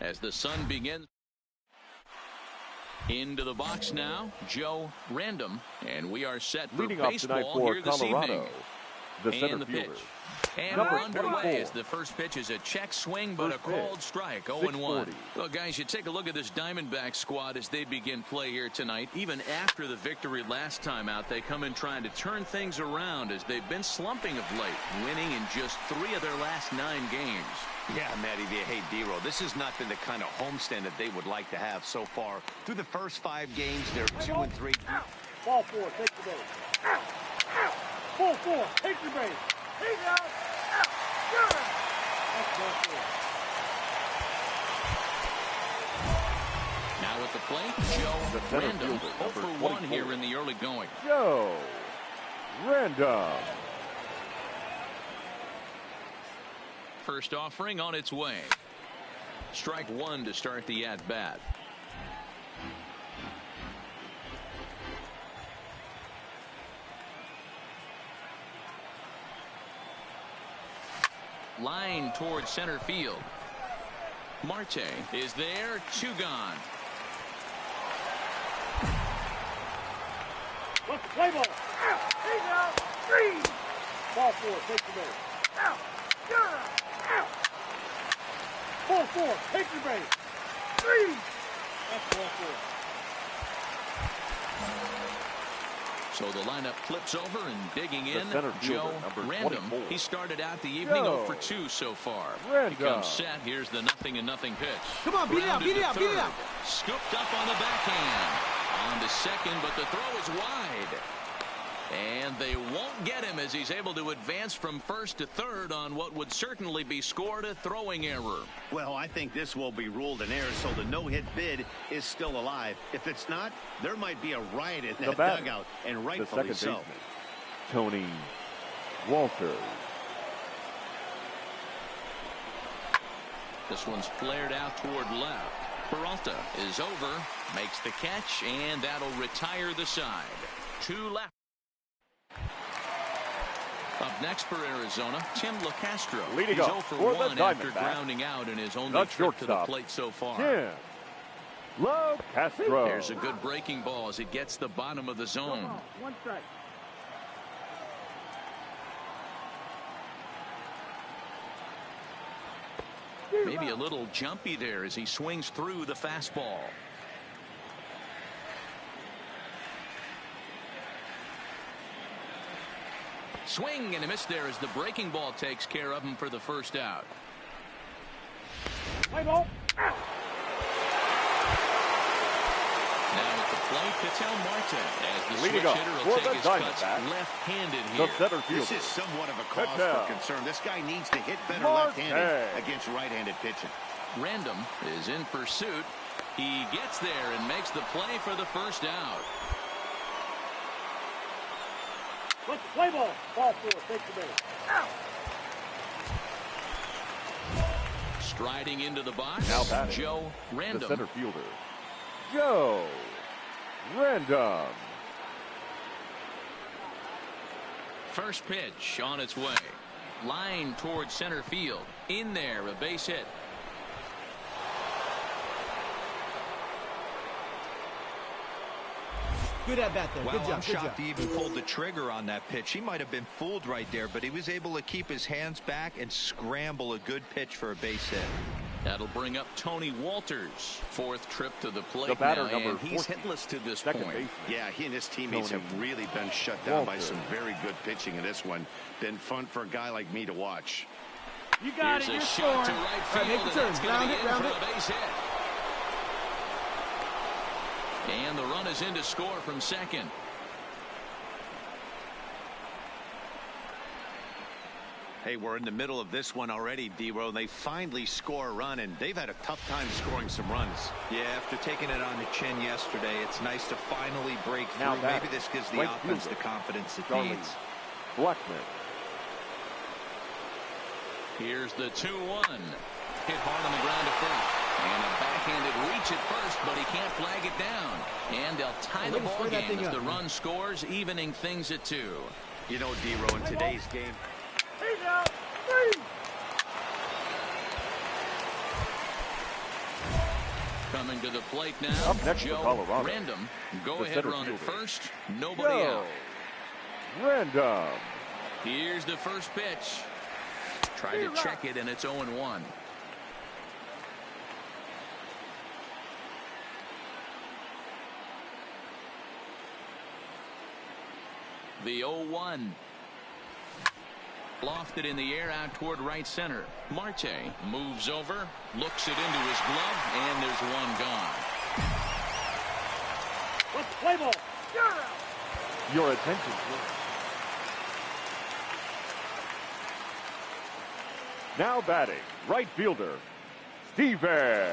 As the sun begins. Into the box now, Joe Random, and we are set for baseball here this evening. And the pitch. And we're underway as the first pitch is a check swing, but a called strike, 0-1. Well, guys, you take a look at this Diamondback squad as they begin play here tonight. Even after the victory last time out, they come in trying to turn things around as they've been slumping of late, winning in just 3 of their last 9 games. Yeah, Matty, hey, D-Roll, this has not been the kind of homestand that they would like to have so far. Through the first 5 games, they're 2-3. Ball 4, take the base. Out, out. Ball 4, take the base. He's out, out, good. That's ball 4. Now at the plate, Joe Random, 0 for 1 here in the early going. Joe Random. First offering on its way. Strike 1 to start the at-bat. Line towards center field. Marte is there, 2 gone. Let's play ball. Out. He's out. 3. Ball 4, take the base. Out. You're out. Out. Ball 4, take the base. 3. That's ball 4. So the lineup flips over and digging in. Joe Random. He started out the evening 0 for 2 so far. He comes set. Here's the 0-0 pitch. Come on, beat it out, beat it out, beat it out. Scooped up on the backhand. On to second, but the throw is wide. And they won't get him as he's able to advance from first to third on what would certainly be scored a throwing error. Well, I think this will be ruled an error, so the no-hit bid is still alive. If it's not, there might be a riot in that dugout, and rightfully so. Tony Walter. This one's flared out toward left. Peralta is over, makes the catch, and that'll retire the side. 2 left. Up next for Arizona, Tim LeCastro. Leading He's 0 off for for 1 the after Diamondbacks. grounding out in his only trip to the plate so far. Tim LeCastro. There's a good breaking ball as it gets the bottom of the zone. 1 strike. Maybe a little jumpy there as he swings through the fastball. Swing and a miss there as the breaking ball takes care of him for the first out. Play ball. Out. plate, Ketel Marte, as the switch Leading up hitter for will the take his cuts Diamondbacks, left-handed the here. center fielder. This is somewhat of a cause Ketel for concern. This guy needs to hit better Marte. left-handed against right-handed pitching. Random is in pursuit. He gets there and makes the play for the first out. Let's play ball. Ball four. Take the base. Out. Striding into the box, Now batting, Joe Random. the center fielder, Joe Random. First pitch on its way. Line towards center field. In there, a base hit. Good at bat there. Well, Good I'm job. Good job. shocked he even pulled the trigger on that pitch. He might have been fooled right there, but he was able to keep his hands back and scramble a good pitch for a base hit. That'll bring up Tony Walters. Fourth trip to the plate The batter, now, number and he's 14, hitless to this second point. baseman. Yeah, he and his teammates Tony have really been shut down by Walters. some very good pitching in this one. Been fun for a guy like me to watch. You got Here's it. a You're shot scoring. to right All right, field, make the and turn. that's going to Round be it, in round for it. a base hit. And the run is in to score from second. Hey, we're in the middle of this one already, D-Row. They finally score a run, and they've had a tough time scoring some runs. Yeah, after taking it on the chin yesterday, it's nice to finally break through. Now Maybe this gives the right offense fielder, the confidence it Charlie needs. Blackman. Here's the 2-1. Hit hard on the ground to first. And a backhanded reach at first, but he can't flag it down. And they'll tie the ball game as the run scores, evening things at 2. You know, D-Row, in today's game, He's out. Three. Coming to the plate now, Up next for Joe Colorado, Random. Go the ahead center run at fielder, first. Nobody Joe out. Random. Here's the first pitch. Tried to check it, and it's 0-1. The 0-1. Lofted in the air out toward right center. Marte moves over, looks it into his glove, and there's one gone. Let's play ball. You're out. Your attention, please. Now batting, right fielder, Steven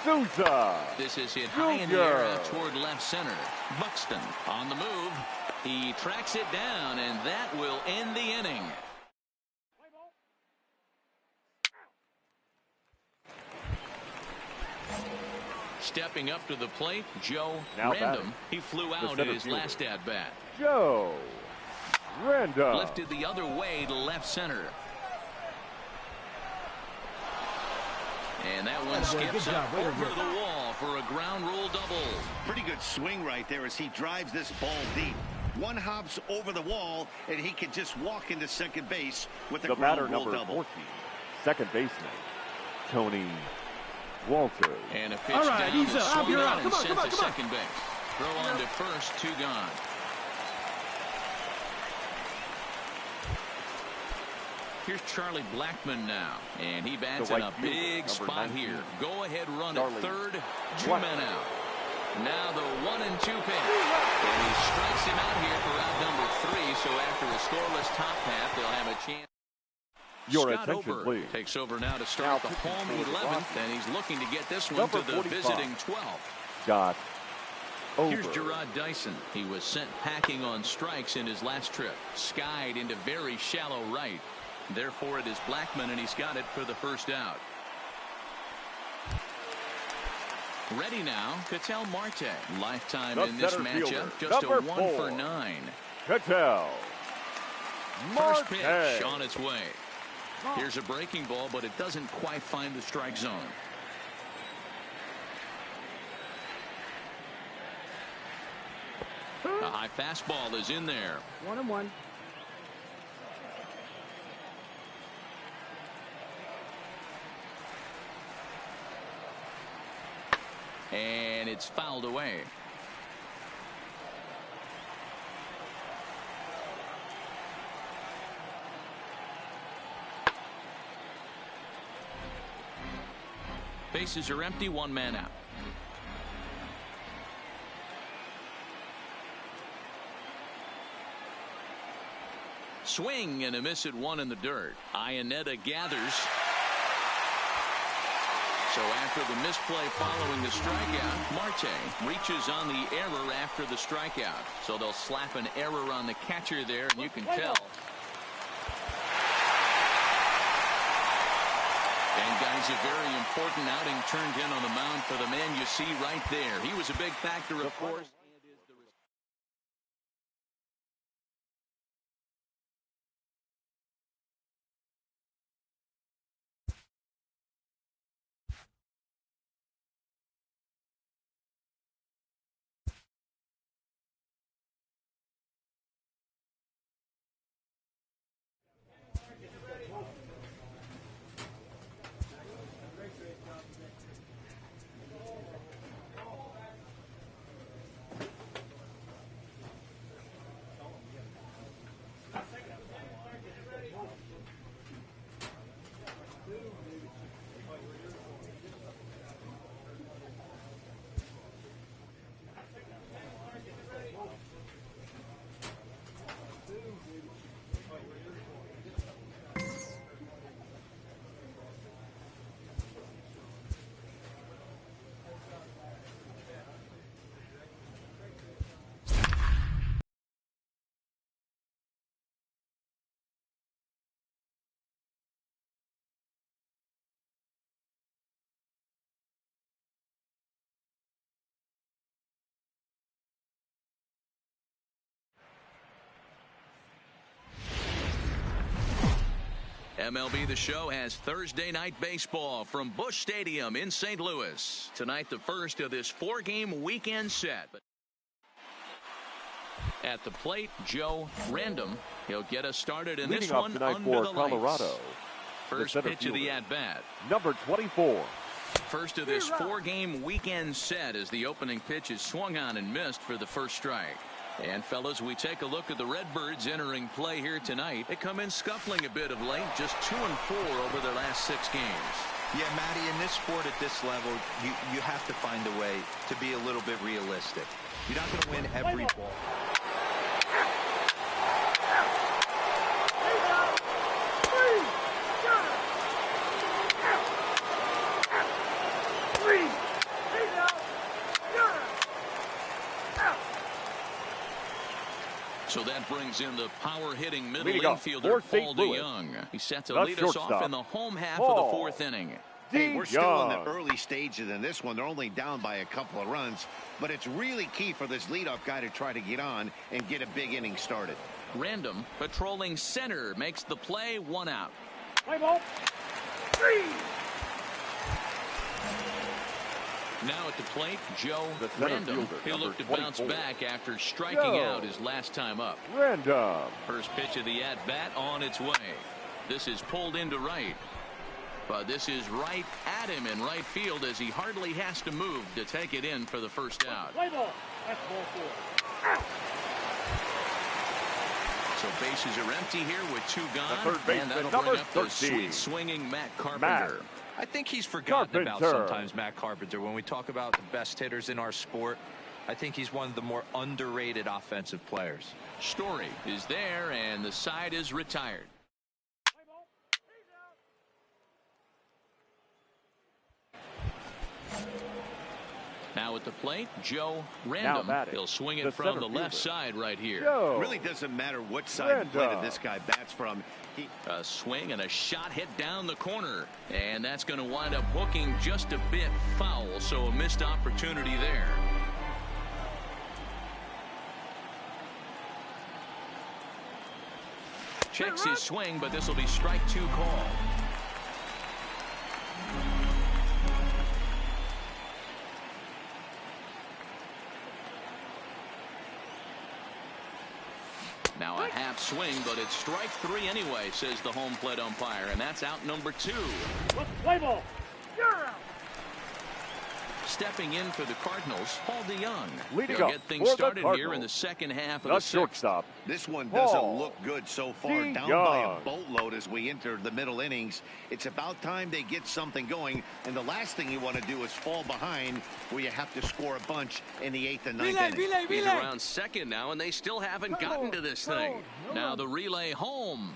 Souza. This is hit high in the air out toward left center. Buxton on the move. He tracks it down, and that will end the inning. Stepping up to the plate, Joe Now Random. batting, He flew out center in his fielder, last at-bat. Joe Random. Lifted the other way to left center. And that one skips up over the wall for a ground rule double. pretty good swing right there as he drives this ball deep. One hops over the wall, and he can just walk into second base with a The ground batter, rule number double. 14, second baseman, Tony Walters. And a pitch All right, down he's that's up. swung You're on up. and Come on, sent come on, to come on. second base. Throw on to first, 2 gone. Here's Charlie Blackman now, and he bats The in right a fielder, big number spot 19, here. Go ahead run Charlie at third, 2 Blackman. men out. Now the 1-2 pitch, and he strikes him out here for out number 3. So after a scoreless top half, they'll have a chance. Your Scott attention, Ober please. takes over now to Now start the pitching home for the 11th, Rockies, and he's looking to get this one number to the 45, visiting 12th. Scott Ober. Here's Gerard Dyson. He was sent packing on strikes in his last trip. Skied into very shallow right. Therefore, it is Blackman, and he's got it for the first out. Ready now, Ketel Marte. Lifetime The in this center matchup, fielder, just a number 1 4, for 9. Ketel First Marte. pitch on its way. Here's a breaking ball, but it doesn't quite find the strike zone. A high fastball is in there. 1-1. And it's fouled away. Bases are empty, 1 man out. Swing and a miss at one in the dirt. Ionetta gathers. So after the misplay following the strikeout, Marte reaches on the error after the strikeout. So they'll slap an error on the catcher there, and you can tell. And guys, a very important outing turned in on the mound for the man you see right there. He was a big factor, of course. MLB The Show has Thursday night baseball from Busch Stadium in St. Louis. Tonight, the first of this four-game weekend set. At the plate, Joe Random. He'll get us started in this one under the Colorado. lights. First pitch of the at-bat. Number 24. First of this four-game weekend set as the opening pitch is swung on and missed for the first strike. And fellas, we take a look at the Redbirds entering play here tonight. They come in scuffling a bit of late, just 2-4 over their last 6 games. Yeah, Matty, in this sport at this level, you have to find a way to be a little bit realistic. You're not going to win every ball. So that brings in the power-hitting middle infielder, Paul DeYoung. He's set to lead us off in the home half of the 4th inning. Hey, we're still in the early stages in this one. They're only down by a couple of runs, but it's really key for this leadoff guy to try to get on and get a big inning started. Random, patrolling center, makes the play, 1 out. Play ball. 3. Now at the plate, Joe Random. He'll look to bounce back after striking out his last time up. Random. First pitch of the at-bat on its way. This is pulled into right. But this is right at him in right field as he hardly has to move to take it in for the first out. Play ball. That's ball 4. Out. So bases are empty here with 2 gone. And that'll bring up the sweet swinging Matt Carpenter. I think he's forgotten about sometimes, Matt Carpenter. When we talk about the best hitters in our sport, I think he's one of the more underrated offensive players. Story is there, and the side is retired. Now at the plate, Joe Random. He'll swing it from the left side right here. It really doesn't matter what side of the plate this guy bats from. A swing and a shot hit down the corner. And that's going to wind up hooking just a bit foul, so a missed opportunity there. Checks his swing, but this will be strike 2 call. Now a half swing, but it's strike 3 anyway, says the home plate umpire, and that's out number 2. Play ball. You're out. Stepping in for the Cardinals, Paul DeYoung. Leading They'll up get things for the started here in Cardinals. the second half of The the sixth. shortstop. This one Paul doesn't look good so far. DeYoung. Down by a boatload as we enter the middle innings. It's about time they get something going. And the last thing you want to do is fall behind where you have to score a bunch in the 8th and 9th inning. He's around second now, and they still haven't gotten to this thing. Now the relay home.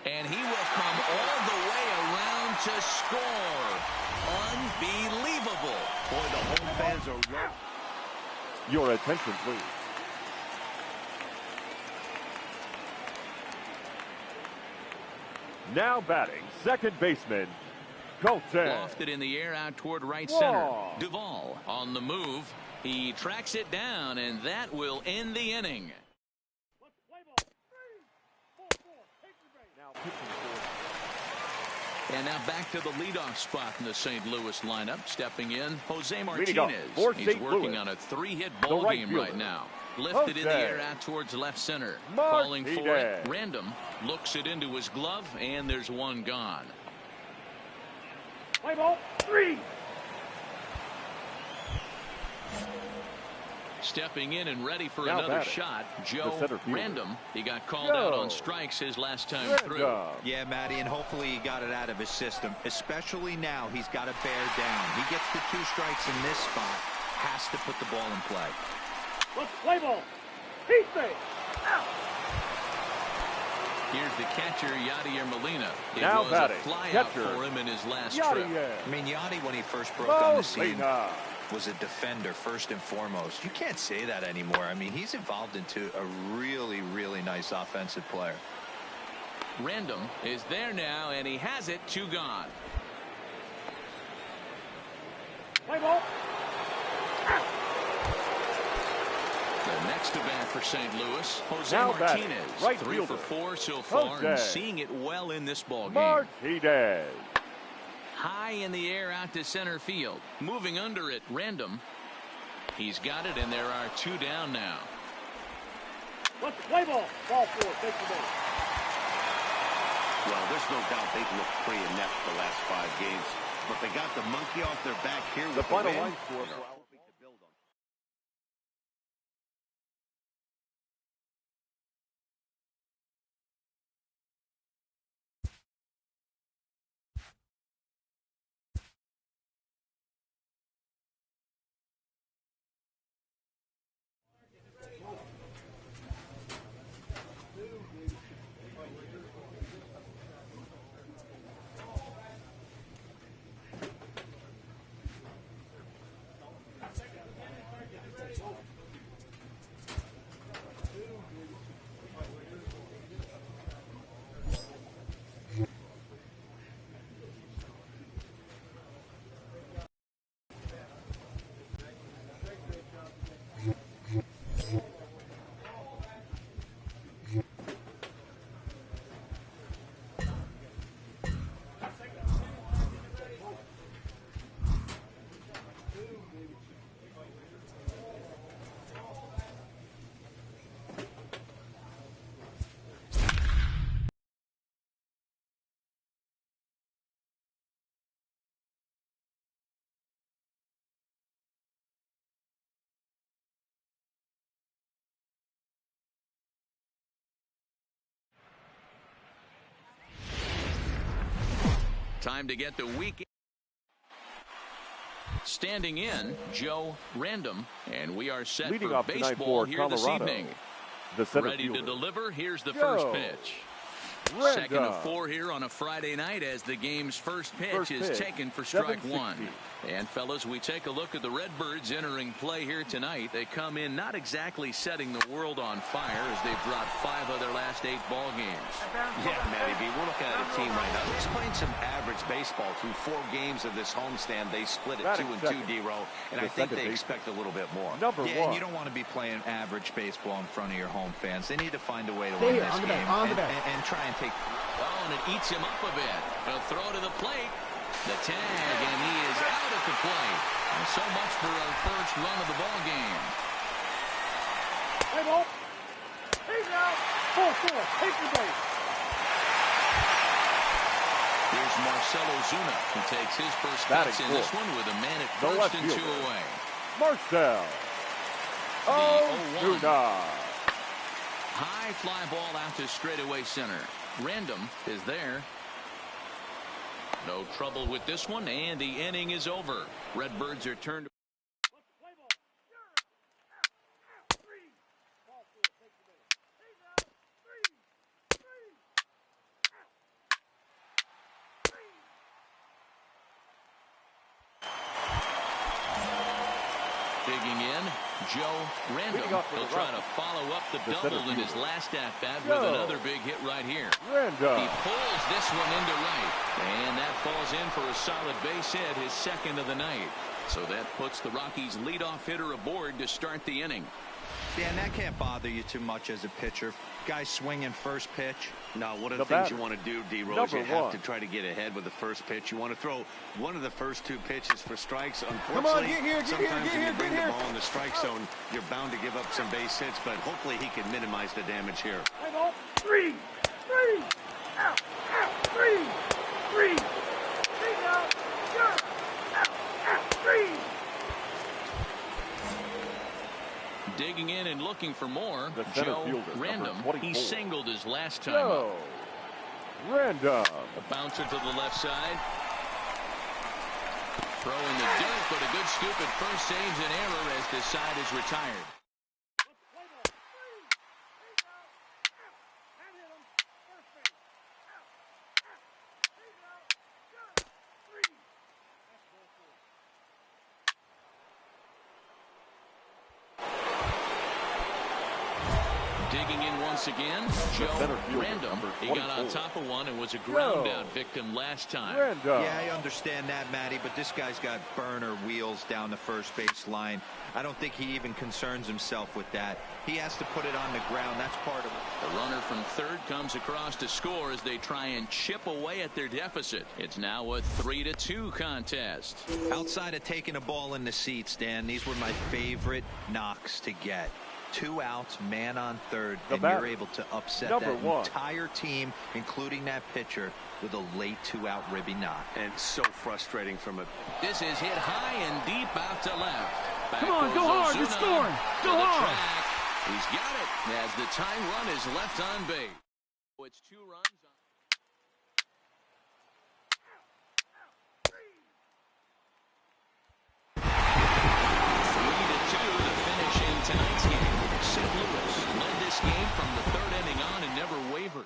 And he will come all the way around to score. Unbelievable. Boy, the home fans are rough. Your attention, please. Now batting, second baseman, Colton. Lofted in the air out toward right center. Duvall on the move. He tracks it down, and that will end the inning. And now back to the leadoff spot in the St. Louis lineup. Stepping in, Jose Martinez. He's working on a 3-hit ball game right now. Lifted in the air out towards left center. Falling for it. Random looks it into his glove, and there's one gone. Play ball 3. Stepping in and ready for another shot, Joe Random. He got called out on strikes his last time through. Yeah, Matty, and hopefully he got it out of his system. Especially now, he's got to bear down. He gets the 2 strikes in this spot, has to put the ball in play. Let's play ball. He's safe. Out. Here's the catcher, Yadier Molina. It now was batting, a flyout for him in his last trip. I mean, Yadi, when he first broke on the scene, was a defender first and foremost. You can't say that anymore. I mean, he's evolved into a really, really nice offensive player. Random is there now, and he has it. 2 gone. Play ball. The next to bat for St. Louis, Jose now Martinez. Right 3 fielder. for 4 so far, and seeing it well in this ball game. Martinez. High in the air out to center field. Moving under it, Random. He's got it, and there are 2 down now. Let's play ball. Ball 4. Take the ball. Well, there's no doubt they've looked pretty inept the last 5 games. But they got the monkey off their back here with the final win. line score. Time to get the weekend. Standing in, Joe Random, and we are set Leading for off baseball here Colorado. this evening. Ready to deliver. Here's the Joe first pitch. Random. 2nd of 4 here on a Friday night as the game's first pitch is taken for strike 1. And fellas, we take a look at the Redbirds entering play here tonight. They come in not exactly setting the world on fire as they've dropped 5 of their last 8 ball games. Yeah, Matty B, we're looking at a team right now that's playing some average baseball through 4 games of this homestand. They split it 2-2, D-Row, and I think they expect a little bit more. And you don't want to be playing average baseball in front of your home fans. They need to find a way to win this game and try and take. Oh, and it eats him up a bit. A throw to the plate. The tag, and he is out at the plate. And so much for our first run of the ball game. Play ball. He's out. 4-4. Take the base. Here's Marcell Ozuna, who takes his first cuts in this one with a man at first and 2 away. Marcell Ozuna. High fly ball out to straightaway center. Random is there. No trouble with this one, and the inning is over. Redbirds are turned. Digging in, Joe Random. He'll try to follow up the double in his last at-bat with another big hit right here. Random. He pulls this one into right, and that falls in for a solid base hit, his second of the night. So that puts the Rockies' leadoff hitter aboard to start the inning. Yeah, and that can't bother you too much as a pitcher. Guy swinging first pitch. No, one of the things you want to do, D-Rose, you have to try to get ahead with the first pitch. You want to throw one of the first 2 pitches for strikes. Unfortunately, sometimes when you bring the ball in the strike zone, you're bound to give up some base hits, but hopefully he can minimize the damage here. 3, 3, out, out, 3, 3, 3 out, out, 3. Digging in and looking for more, Joe Random. He singled his last time Joe Random. A bouncer to the left side. Throw in the dirt, but a good scoop at first saves an error as the side is retired. Digging in once again, Joe Random. He got on top of one and was a ground-out victim last time. Yeah, I understand that, Matty, but this guy's got burner wheels down the first base line. I don't think he even concerns himself with that. He has to put it on the ground. That's part of it. The runner from third comes across to score as they try and chip away at their deficit. It's now a 3-2 contest. Outside of taking a ball in the seats, Dan, these were my favorite knocks to get. 2 outs, man on third, and you're able to upset that entire team, including that pitcher, with a late 2-out ribby knock. And so frustrating from it. This is hit high and deep out to left. Back Come on, go hard, you're scoring. Go hard. He's got it as the tying run is left on base. It's 2 runs. 3-2 to finish in tonight's game. St. Louis led this game from the 3rd inning on and never wavered.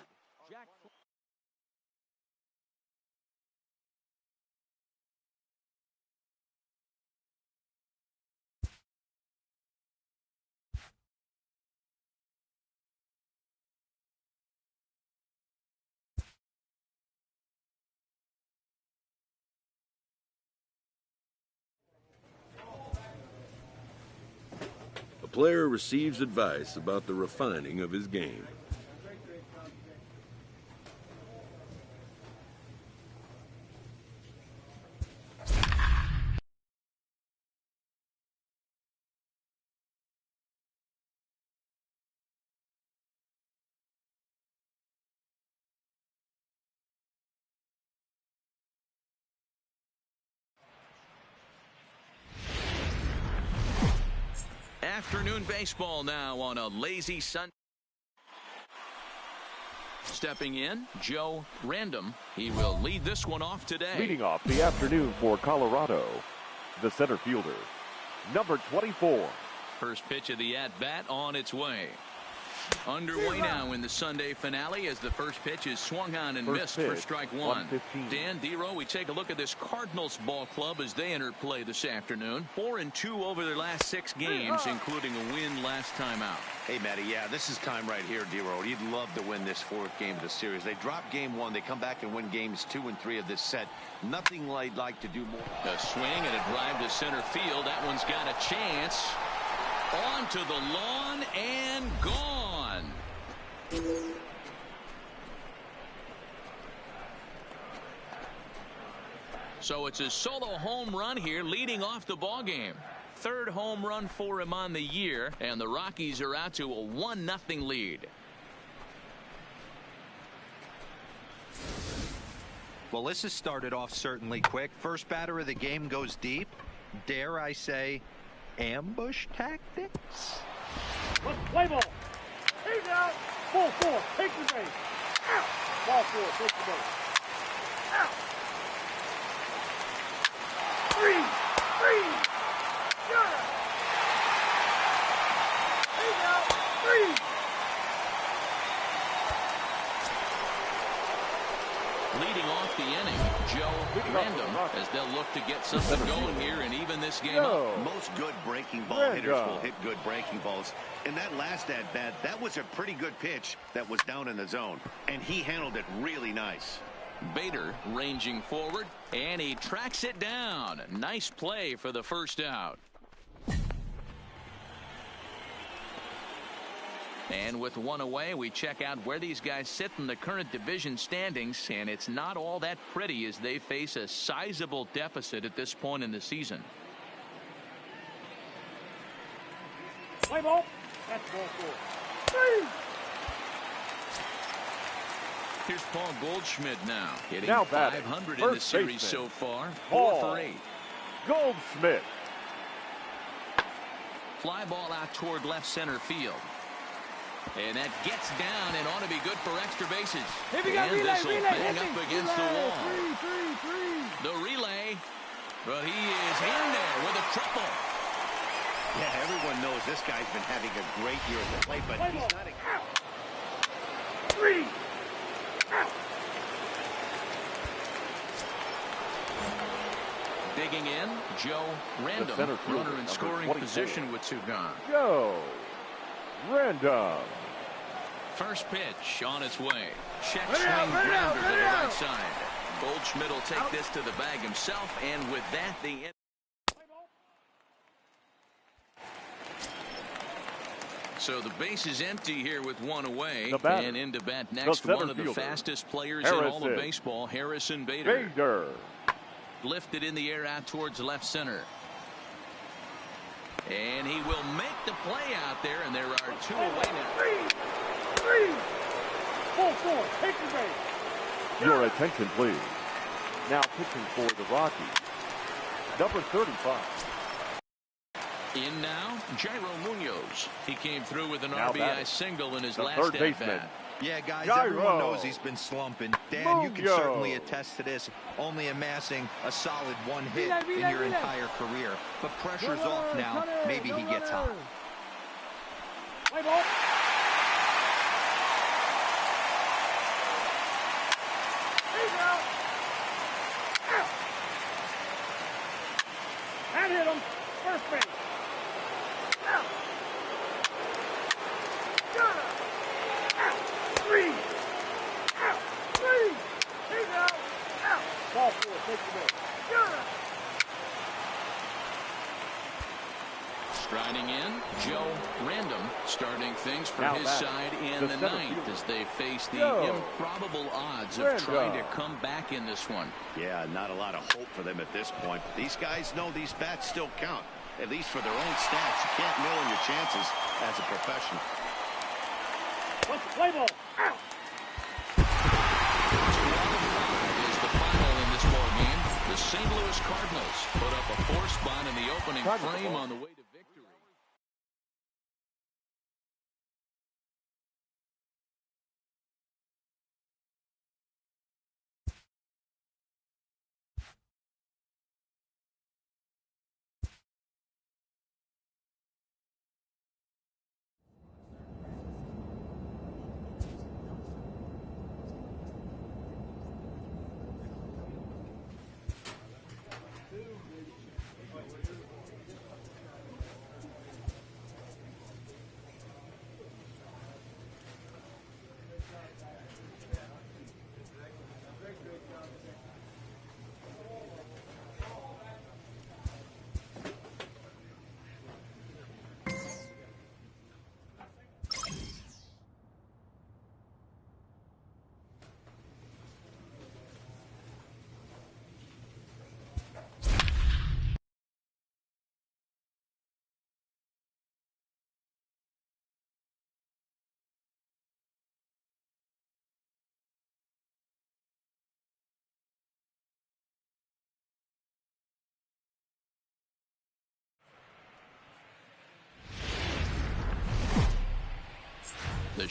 A player receives advice about the refining of his game. Afternoon baseball now on a lazy Sunday. Stepping in, Joe Random. He will lead this one off today. Leading off the afternoon for Colorado, the center fielder, number 24. First pitch of the at-bat on its way. Underway now in the Sunday finale as the first pitch is swung on and missed for strike 1. Dan, D-Row, we take a look at this Cardinals ball club as they enter play this afternoon. 4-2 over their last 6 games, including a win last time out. Hey, Matty, yeah, this is time right here, D-Row. You'd love to win this 4th game of the series. They drop game 1. They come back and win games 2 and 3 of this set. Nothing they'd like to do more. A swing and a drive to center field. That one's got a chance. Onto the lawn and gone. So it's a solo home run here leading off the ball game. 3rd home run for him on the year, and the Rockies are out to a 1-0 lead. Well, this has started off certainly quick. First batter of the game goes deep. Dare I say, ambush tactics? Let's play ball. He's out. Ball 4. Take the base. Out. Ball 4. Take the base. Out. 3. You're out. He's out. 3. Leading off the inning, Joe Random, as they'll look to get something going here and even this game up. Most good breaking ball hitters will hit good breaking balls. In that last at-bat, that was a pretty good pitch that was down in the zone, and he handled it really nice. Bader ranging forward, and he tracks it down. Nice play for the first out. And with one away, we check out where these guys sit in the current division standings, and it's not all that pretty as they face a sizable deficit at this point in the season. Play ball. That's ball 4. 3. Here's Paul Goldschmidt now, hitting now 500 in the series so far. 4 for 8. Goldschmidt. Fly ball out toward left center field. And that gets down and ought to be good for extra bases. Here we go, and this will bang up against the wall. 3. The relay, but he is in there with a triple. Yeah, everyone knows this guy's been having a great year at the plate, but he's not a... 3. Out. Digging in, Joe Random, runner in scoring position with 2 gone. Joe Random. First pitch on its way. Check swing grounder to the right side. Goldschmidt will take this to the bag himself, and with that, the end. So the base is empty here with 1 away, and into bat next, one of the fastest players in all of baseball, Harrison Bader. Lifted in the air out towards left center. And he will make the play out there, and there are 2 away now. 3. Ball 4. Take the base. Your attention, please. Now pitching for the Rockies, number 35. In now, Jairo Munoz. He came through with an RBI single in his last at-bat. Yeah, guys, everyone knows he's been slumping. Dan, you can certainly attest to this, only amassing a solid 1 hit in your entire career. But pressure's off now. Maybe he gets hot. Play ball. He's out. Out. And hit him. First base. Out. Got him. Out. 3. Out. 3. He's out. Out. Ball 4. Take the base. Got him. Striding in, Joe Random starting things for his side in the 9th as they face the improbable odds of trying to come back in this one. Yeah, not a lot of hope for them at this point. But these guys know these bats still count, at least for their own stats. You can't mill on your chances as a professional. Let's play ball. Out. 2 out of 5 is the final in this ball game. The St. Louis Cardinals put up a 4 spot in the opening frame on the way to victory.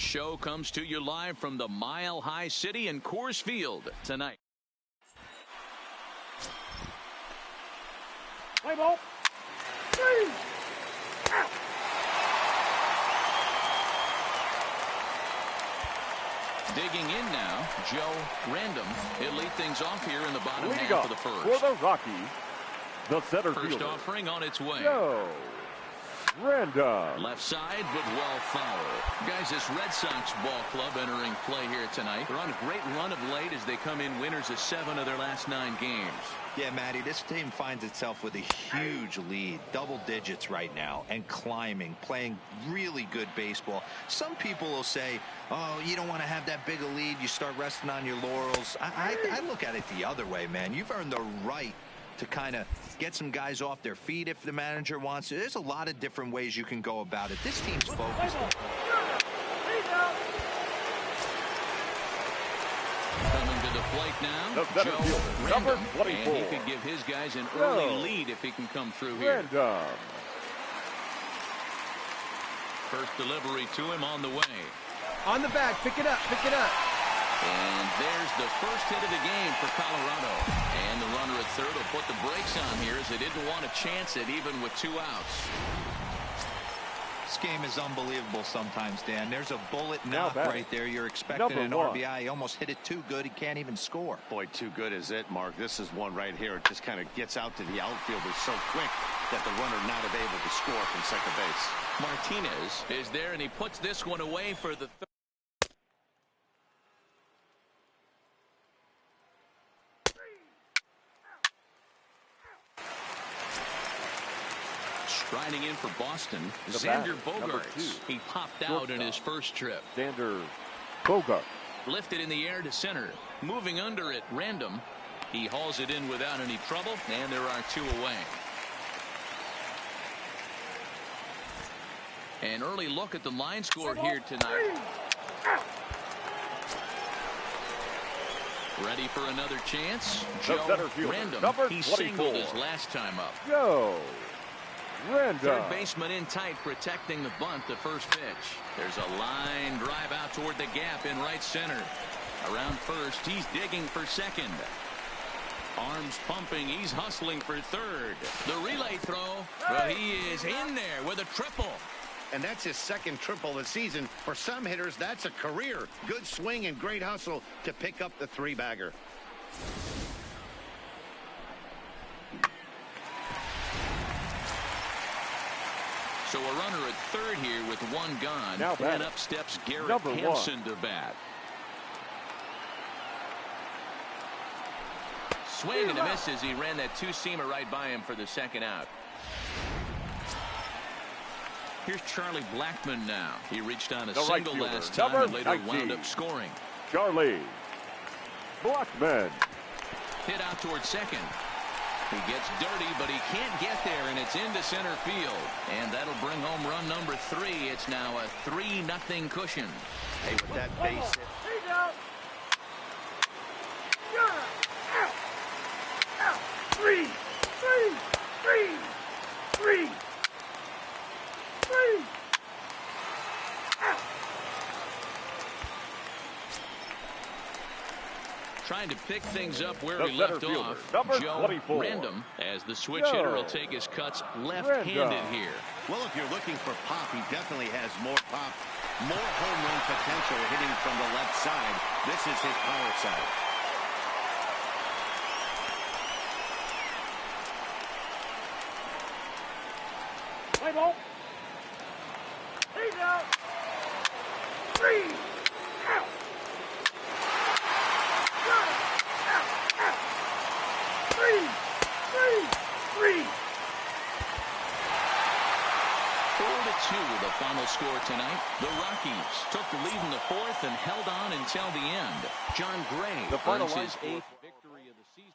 show comes to you live from the Mile High City in Coors Field tonight. Play ball. 3. Out. Digging in now, Joe Random. He'll lead things off here in the bottom Leading half up of the first. for the Rockies, the center First fielder, offering on its way. Joe Random. Left side, but well foul. Guys, this Red Sox ball club entering play here tonight. They're on a great run of late as they come in winners of 7 of their last 9 games. Yeah, Matty, this team finds itself with a huge lead, double digits right now, and climbing, playing really good baseball. Some people will say, oh, you don't want to have that big a lead. You start resting on your laurels. I look at it the other way, man. You've earned the right to kind of get some guys off their feet if the manager wants to. There's a lot of different ways you can go about it. This team's focused. Coming to the plate now, The center Joe fielder, number Random, 24. and he could give his guys an Joe early lead if he can come through here. Random. First delivery to him on the way. On the back, pick it up, pick it up. And there's the first hit of the game for Colorado. And the runner at third will put the brakes on here as they didn't want to chance it even with 2 outs. This game is unbelievable sometimes, Dan. There's a bullet knock batting, right there. You're expecting an number 1. RBI. He almost hit it too good. He can't even score. Boy, too good is it, Mark. This is one right here. It just kind of gets out to the outfielder so quick that the runner not able to score from second base. Martinez is there, and he puts this one away for the third. Striding in for Boston, The Xander batter, number 2. Bogaerts. He popped out in his first trip. Xander Bogaerts. Lifted in the air to center. Moving under it, Random. He hauls it in without any trouble, and there are 2 away. An early look at the line score here tonight. Ready for another chance? The Joe center fielder, Random. number He 24. singled his last time up. Joe Random. Third baseman in tight, protecting the bunt, the first pitch. There's a line drive out toward the gap in right center. Around first, he's digging for second. Arms pumping, he's hustling for third. The relay throw, but he is in there with a triple. And that's his second triple of the season. For some hitters, that's a career. Good swing and great hustle to pick up the 3-bagger. So a runner at third here with 1 gone. Now and up steps Garrett number Hampson 1. to bat. Swing and a miss as he ran that 2-seamer right by him for the second out. Here's Charlie Blackmon now. He reached on a The single right fielder, last time and later 19. wound up scoring. Charlie Blackmon. Hit out towards second. He gets dirty, but he can't get there, and it's into center field. And that'll bring home run number 3. It's now a 3-0 cushion. Hey, with that base hit. He's out. You're out. Out. 3. 3. 3. 3. 3. Out. Trying to pick things up where The he left center off. fielder, number Joe 24. Random, as the switch Joe hitter will take his cuts left-handed Random. here. Well, if you're looking for pop, he definitely has more pop, more home run potential hitting from the left side. This is his power side. Play ball. He's out. 3. Out. You're out. Out. 3. 3. 3. 4-2 the final score tonight. The Rockies took the lead in the 4th and held on until the end. John Gray The final earns line his score. 8th victory of the season.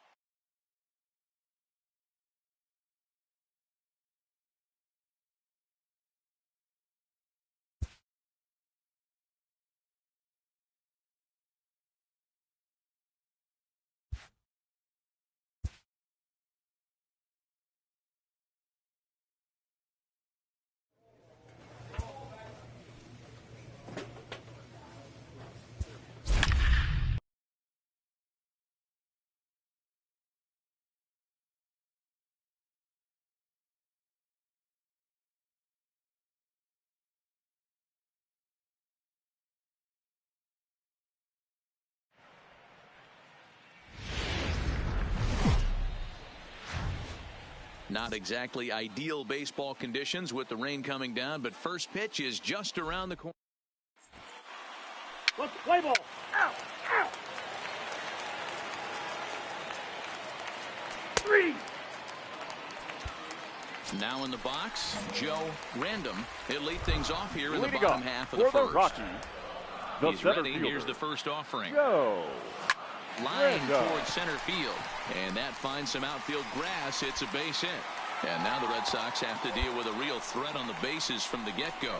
Not exactly ideal baseball conditions with the rain coming down, but first pitch is just around the corner. Let's play ball. Out, out. 3. Now in the box, Joe Random. He'll lead things off here in the Leading bottom up half of the for the first. Rockies, the He's center ready. fielder, Here's the first offering. Joe Line Random. towards center field. And that finds some outfield grass. It's a base hit. And now the Red Sox have to deal with a real threat on the bases from the get-go.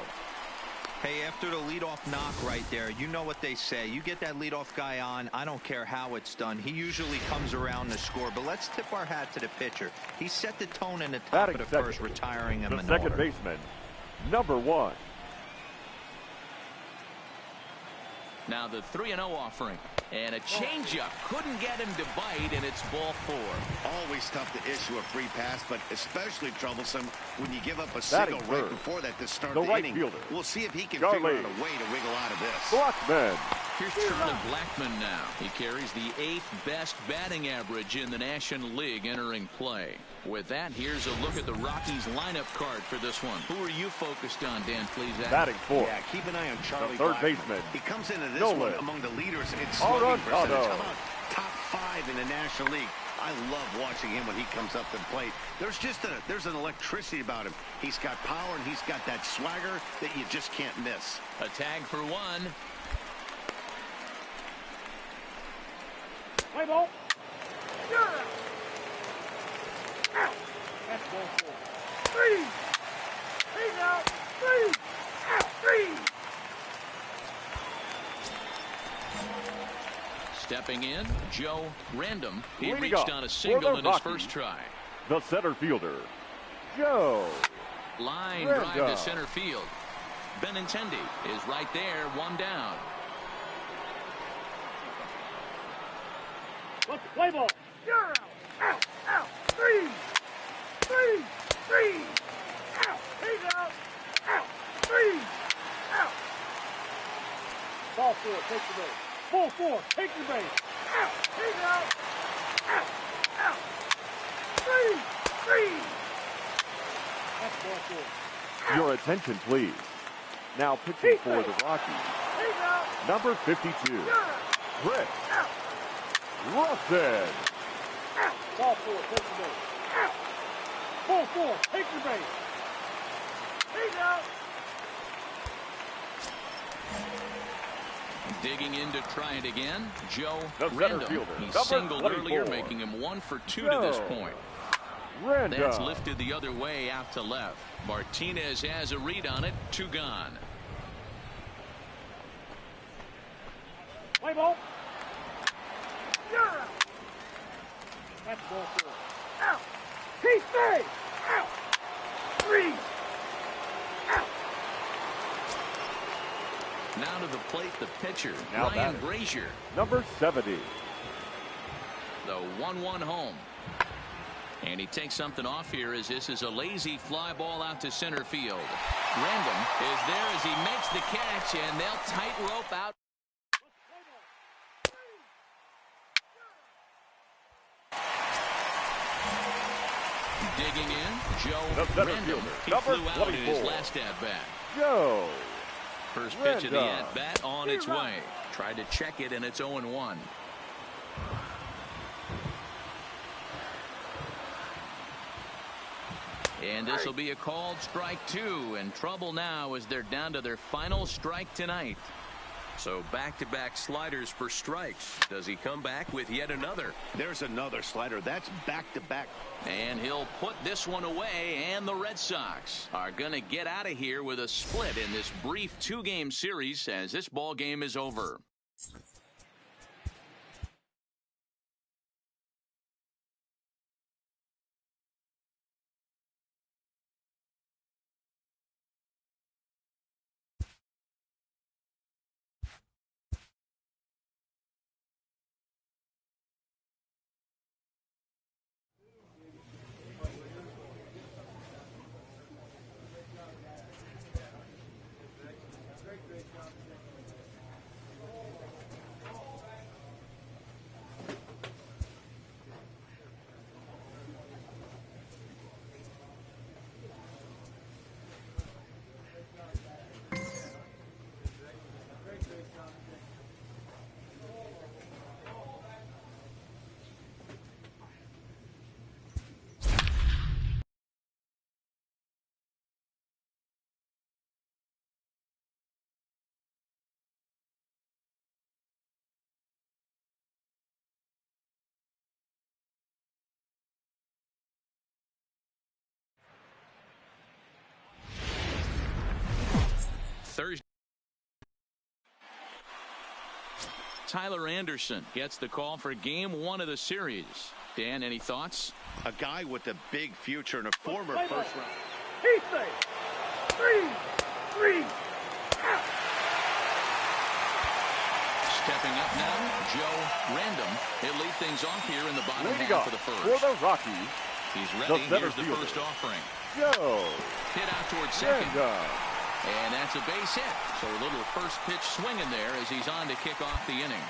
Hey, after the leadoff knock right there, you know what they say. You get that leadoff guy on, I don't care how it's done. He usually comes around to score. But let's tip our hat to the pitcher. He set the tone in the top of the first, retiring him in the second order. baseman, number 1. Now the 3-0 offering. And a changeup. Couldn't get him to bite, and it's ball 4. Always tough to issue a free pass, but especially troublesome when you give up a single right before that to start the inning. Fielder. We'll see if he can figure out a way to wiggle out of this. Blackman. Here's Charlie Blackman now. He carries the 8th best batting average in the National League entering play. With that, here's a look at the Rockies lineup card for this one. Who are you focused on, Dan Pleasant? Batting 4. Yeah, keep an eye on Charlie third Blackman. baseman. He comes into this one among the leaders in slugging percentage. How about top 5 in the National League? I love watching him when he comes up to the plate. There's an electricity about him. He's got power and he's got that swagger that you just can't miss. A tag for 1. Play ball. You're out. Out. That's ball 4. 3. He's out. 3. Out. 3. Stepping in, Joe Random. He Leading reached up on a for single the in his Rockies, first try. the center fielder, Joe Line Random. drive to center field. Benintendi is right there, 1 down. Let's play ball. You're out. Out. Out. 3. 3. 3. Out. He's out. Out. 3. Out. Ball 4. Take the base. Ball 4. Take the base. Out. He's out. Out. Out. 3. 3. That's ball 4. Your attention, please. Now pitching for the Rockies, He's out. number 52, You're out. Chris Out. Ruffin. Out. Ball 4. Take the base. Out. Ball 4. Take the base. He's out. Digging in to try it again, Joe The center Random. fielder, He number singled 24. earlier, making him 1 for 2 to this point. Random. That's lifted the other way out to left. Martinez has a read on it. 2 gone. Play ball. You're out. That's ball 4. Out. He stays. Out. 3. Out. Now to the plate, the pitcher, Now Ryan batting. Brazier. Number 70. The 1-1 home. And he takes something off here as this is a lazy fly ball out to center field. Random is there as he makes the catch, and they'll tightrope out. Digging in, Joe The center Random. fielder, He number flew out in his 24. last at-bat. Joe First pitch of the Random. at-bat on its way. Tried to check it, and it's 0-1. And this will be a called strike 2, and trouble now as they're down to their final strike tonight. So back-to-back sliders for strikes. Does he come back with yet another? There's another slider. That's back-to-back. And he'll put this one away, and the Red Sox are going to get out of here with a split in this brief 2-game series as this ball game is over. Tyler Anderson gets the call for game 1 of the series. Dan, any thoughts? A guy with a big future and a former first round. He's safe. 3. Out. Stepping up now, Joe Random. He'll lead things off here in the bottom Leading half up of the first. for the Rockies, He's ready. Here's the fielder, first offering. Joe Hit out towards second. Random. And that's a base hit. So a little first pitch swinging there as he's on to kick off the inning.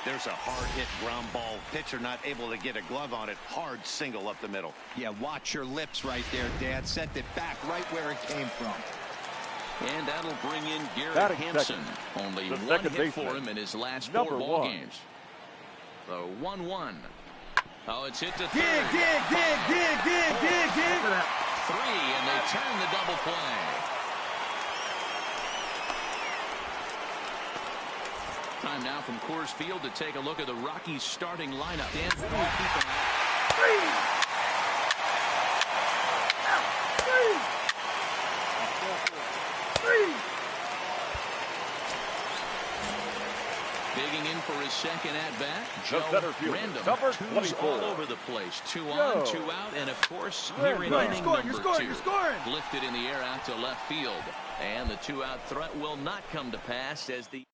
There's a hard hit ground ball. Pitcher not able to get a glove on it. Hard single up the middle. Yeah, watch your lips right there, Dad. Sent it back right where it came from. And that'll bring in Garrett Batting Hampson. second. Only The one second hit for baseman. him in his last Number 4 ball 1. games. The 1-1. Oh, it's hit to third. Dig. 3, and they turn the double play. Time now from Coors Field to take a look at the Rockies starting lineup. Dan, who do we keep an eye? Digging in for his second at-bat, Joe Random. Twos all over the place. 2 on, 2 out, and of course, here in inning number 2. You're scoring. Lifted in the air out to left field. And the 2-out threat will not come to pass as the...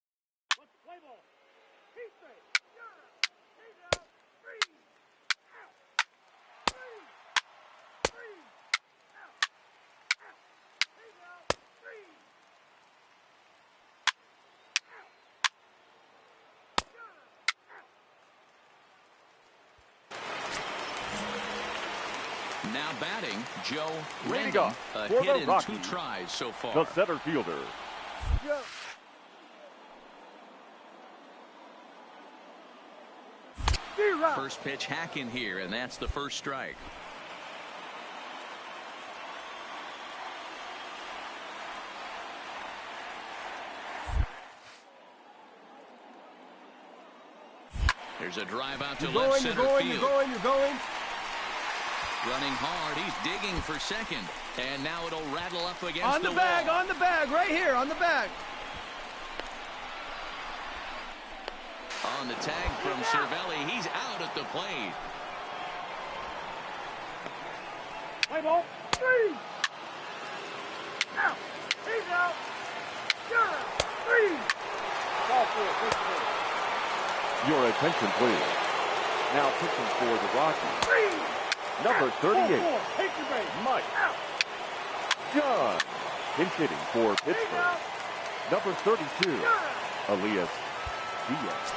Now batting, Joe Random. A hit in Rockies, 2 tries so far. the center fielder. First pitch hack in here, and that's the first strike. There's a drive out to left center field. You're going. Running hard, he's digging for second, and now it'll rattle up against On the bag, wall. on the bag, right here, on the bag. On the tag from Cervelli, he's out at the plate. Play ball. 3. Out. He's out. You're out. 3. Ball 4. Your attention, please. Now pitching for the Rockies, 3. number 38, Take your base. Mike Out. John. Pinch hitting for He's Pittsburgh, out. number 32, You're out. Elias Diaz.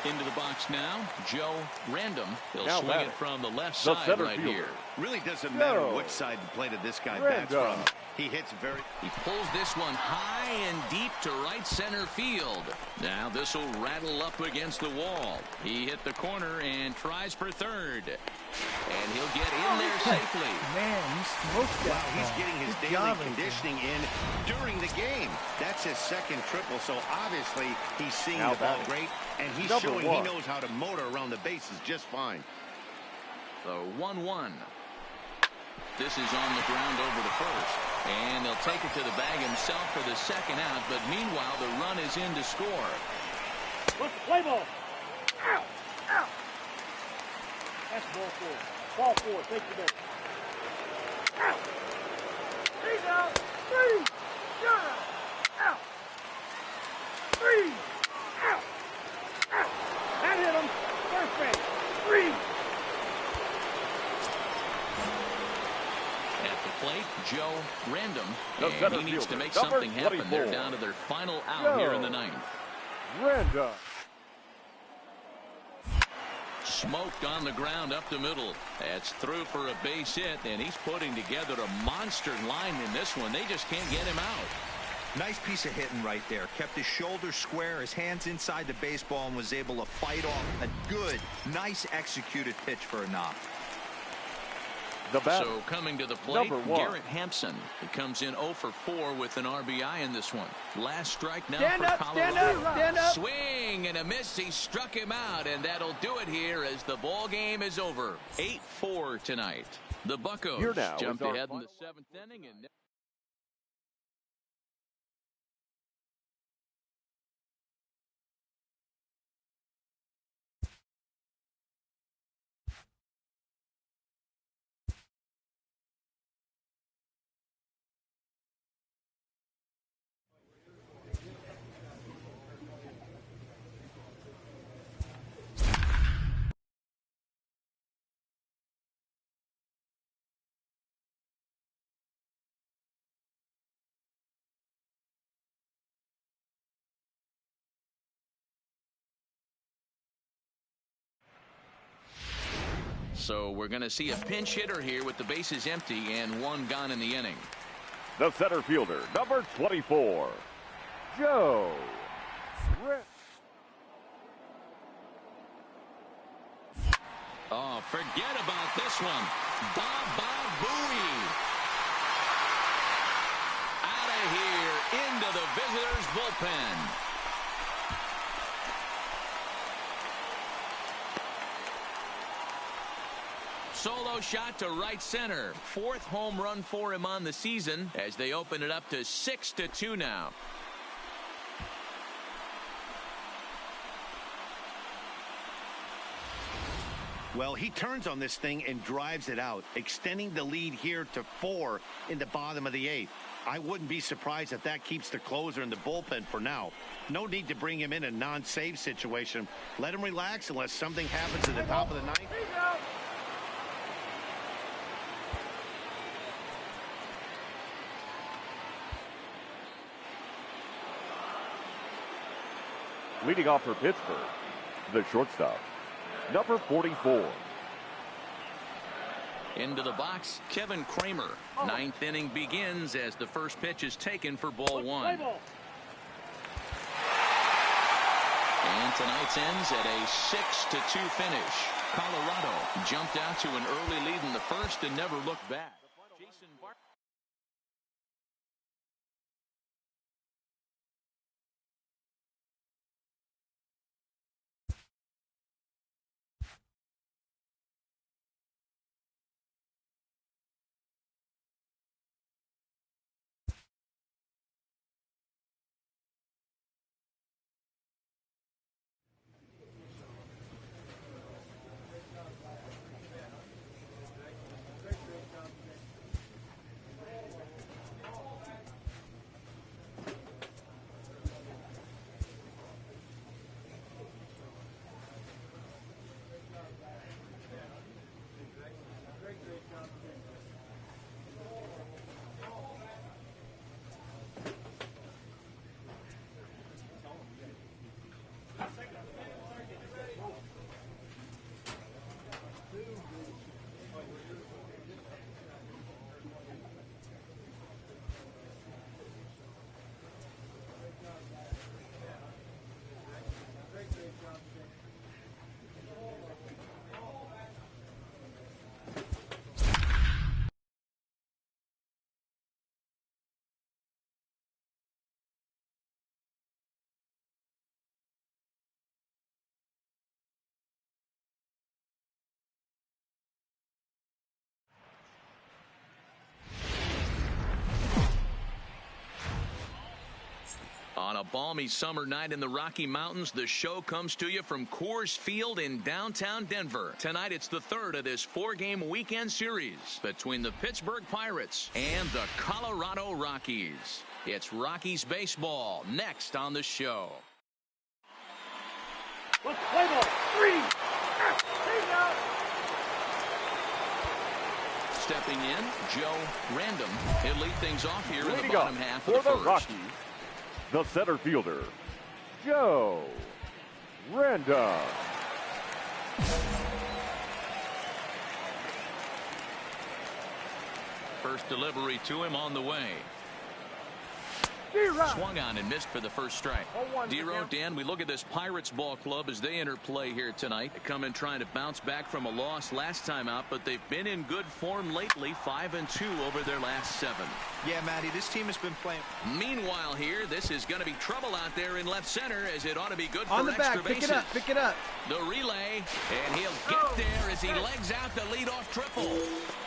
Into the box now, Joe Random. He'll Now swing batting, it from the left the side center right fielder. here. Really doesn't matter Joe which side the plate of this guy bats Random. from. He hits very... He pulls this one high and deep to right center field. Now this will rattle up against the wall. He hit the corner and tries for third. And he'll get in there safely. Man, you smoked that. Wow, he's getting his Good daily job, conditioning in during the game. That's his second triple, so obviously he's seeing Now the ball batting, great, and he's number showing 1. he knows how to motor around the bases just fine. The 1-1. This is on the ground over to first. And he'll take it to the bag himself for the second out, but meanwhile the run is in to score. What's the play ball? Out. Out. That's ball 4. Ball 4. Take your base. Out. He's out. 3. You're out. Out. 3. Out. Out. That hit him. First base. 3. At the plate, Joe Random. The And center he needs to fielder, make number something happen. They're 24. down to their final out here in the Joe 9th. Random. Smoked on the ground up the middle. That's through for a base hit, and he's putting together a monster line in this one. They just can't get him out. Nice piece of hitting right there. Kept his shoulders square, his hands inside the baseball, and was able to fight off a good, nice executed pitch for a knock. The batter, So coming to the plate, number 1. Garrett Hampson. He comes in 0 for 4 with an RBI in this one. Last strike now Stand for up, Colorado. stand up, stand up. Swing and a miss. He struck him out, and that'll do it here as the ball game is over. 8-4 tonight. The Buccos Here now jump is our ahead in the final 7th inning and So we're going to see a pinch hitter here with the bases empty and one gone in the inning. The center fielder, number 24, Joe. Oh, forget about this one. Baba Booey. Out of here into the visitors' bullpen. Solo shot to right center. 4th home run for him on the season as they open it up to 6-2 now. Well, he turns on this thing and drives it out, extending the lead here to 4 in the bottom of the 8th. I wouldn't be surprised if that keeps the closer in the bullpen for now. No need to bring him in a non-save situation. Let him relax unless something happens at the top of the 9th. Leading off for Pittsburgh, the shortstop, number 44. Into the box, Kevin Kramer. 9th inning begins as the first pitch is taken for ball 1. And tonight's ends at a 6-2 finish. Colorado jumped out to an early lead in the first and never looked back. On a balmy summer night in the Rocky Mountains, the show comes to you from Coors Field in downtown Denver. Tonight, it's the third of this 4-game weekend series between the Pittsburgh Pirates and the Colorado Rockies. It's Rockies baseball next on the show. Let's play ball. 3. Stepping in, Joe Random. He'll lead things off here in the Leading bottom up half for of the the first. Rockies, the center fielder, Joe Random. First delivery to him on the way. Swung on and missed for the first strike. Dero, Dan, we look at this Pirates ball club as they enter play here tonight. They come in trying to bounce back from a loss last time out, but they've been in good form lately, 5-2 over their last 7. Yeah, Matty, this team has been playing. Meanwhile here, this is going to be trouble out there in left center as it ought to be good on for the extra back. bases. Pick it up. The relay, and he'll get there as he legs out the leadoff triple.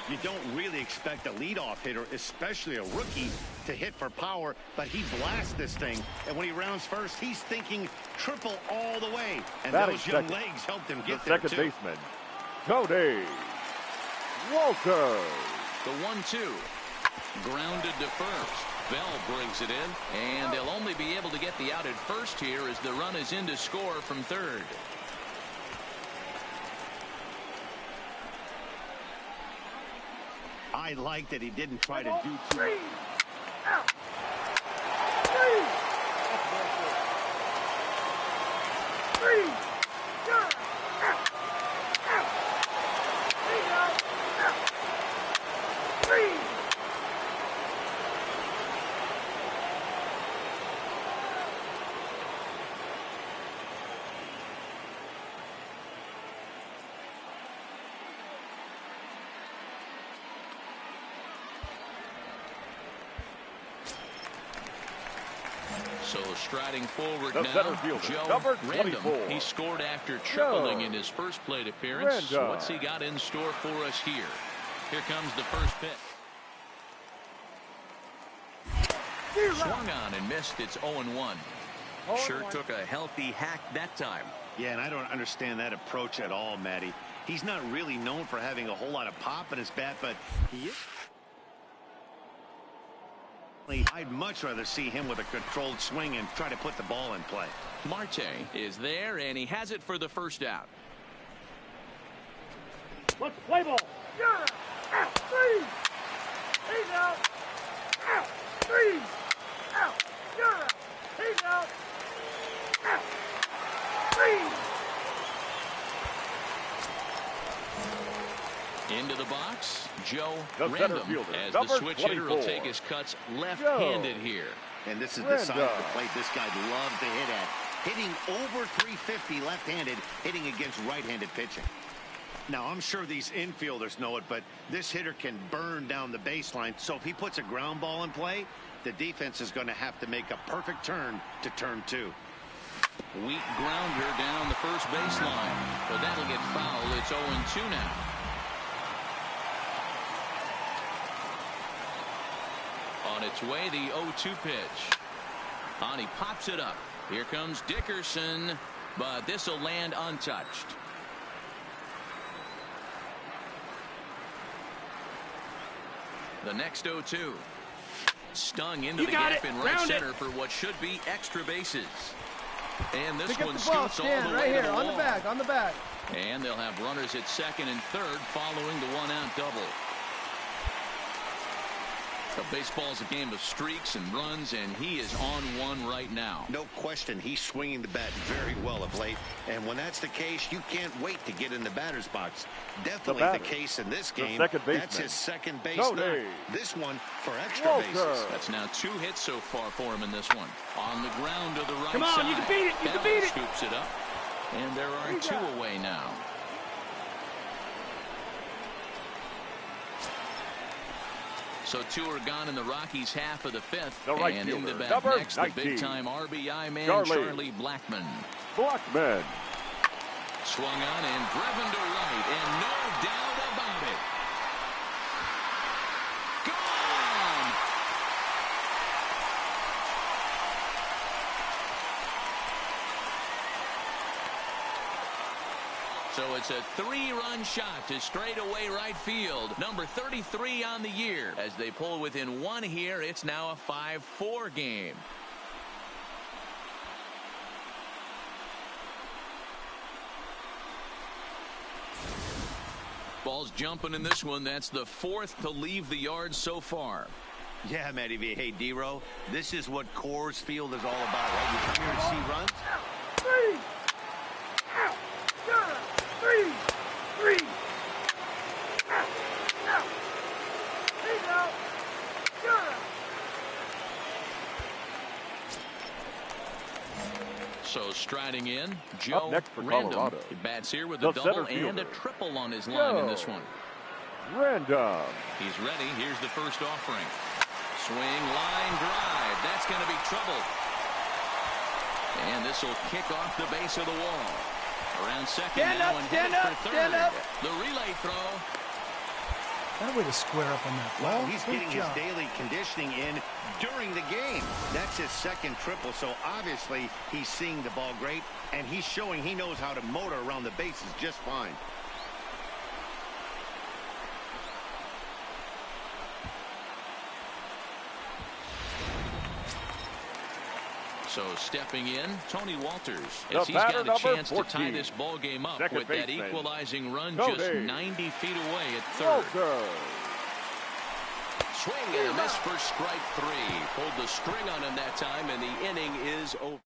You don't really expect a leadoff hitter, especially a rookie, to hit for power, but he blasts this thing, and when he rounds first, he's thinking triple all the way, and those young legs helped him get there, second baseman, Tony Walker. The 1-2. Grounded to first. Bell brings it in, and they'll only be able to get the out at first here as the run is in to score from third. I like that he didn't try to do too much. Out. 3. So striding forward The now, center fielder, Joe number Random. 24. He scored after tripling in his first plate appearance. Random. What's he got in store for us here? Here comes the first pitch. Swung on and missed. It's 0-1. Sure took a healthy hack that time. Yeah, and I don't understand that approach at all, Matty. He's not really known for having a whole lot of pop in his bat, but he is. I'd much rather see him with a controlled swing and try to put the ball in play. Marte is there, and he has it for the first out. Let's play ball. You're out. Three. He's out. Out. Three. Out. You're out. He's out. Out. Three. Into the box, Joe The center Random, fielder, as the number switch hitter will 24. take his cuts left-handed here. And this is the side of the plate this guy loves to hit at. Hitting over 350 left-handed, hitting against right-handed pitching. Now, I'm sure these infielders know it, but this hitter can burn down the baseline. So if he puts a ground ball in play, the defense is going to have to make a perfect turn to turn two. Weak grounder down the first baseline, but that'll get fouled. It's 0-2 now. On its way, the 0-2 pitch. On, he pops it up. Here comes Dickerson, but this will land untouched. The next 0-2. Stung into the gap in right center for what should be extra bases. And this one scoots all the way to the wall. On the back, on the back. And they'll have runners at second and third following the one-out double. The baseball's a game of streaks and runs, and he is on one right now. No question, he's swinging the bat very well of late. And when that's the case, you can't wait to get in the batter's box. Definitely the case in this game. That's his second base knock. This one for extra bases. That's now 2 hits so far for him in this one. On the ground to the right side. Come on, you can beat it, you can beat it. Scoops it up. And there are 2 away now. So 2 are gone in the Rockies' half of the 5th. Right and fielder, in the bat number next, 19. the big-time RBI man, Charlie Blackmon. Blackmon. Swung on and driven to right, and no doubt about it. Gone! So it's a 3-run shot to straightaway right field. Number 33 on the year. As they pull within 1 here, it's now a 5-4 game. Ball's jumping in this one. That's the 4th to leave the yard so far. Yeah, Matty V. Hey, D-Row, this is what Coors Field is all about, right? You come here to see runs. Three. Out. You're out. Three. Three. Out. Out. He's out. You're out. So striding in, Joe next for Random. Colorado. He bats here with a double and a triple on his line in this one. Random. He's ready. Here's the first offering. Swing, line drive. That's going to be trouble. And this will kick off the base of the wall. Around second now and headed for third. The relay throw. That way to square up on that ball. Well, he's getting his daily conditioning in during the game. That's his second triple, so obviously he's seeing the ball great, and he's showing he knows how to motor around the bases just fine. So stepping in, Tony Walters, as he's got a chance to tie this ball game up with that equalizing run just 90 feet away at third. Swing and a miss for strike 3. Pulled the string on him that time, and the inning is over.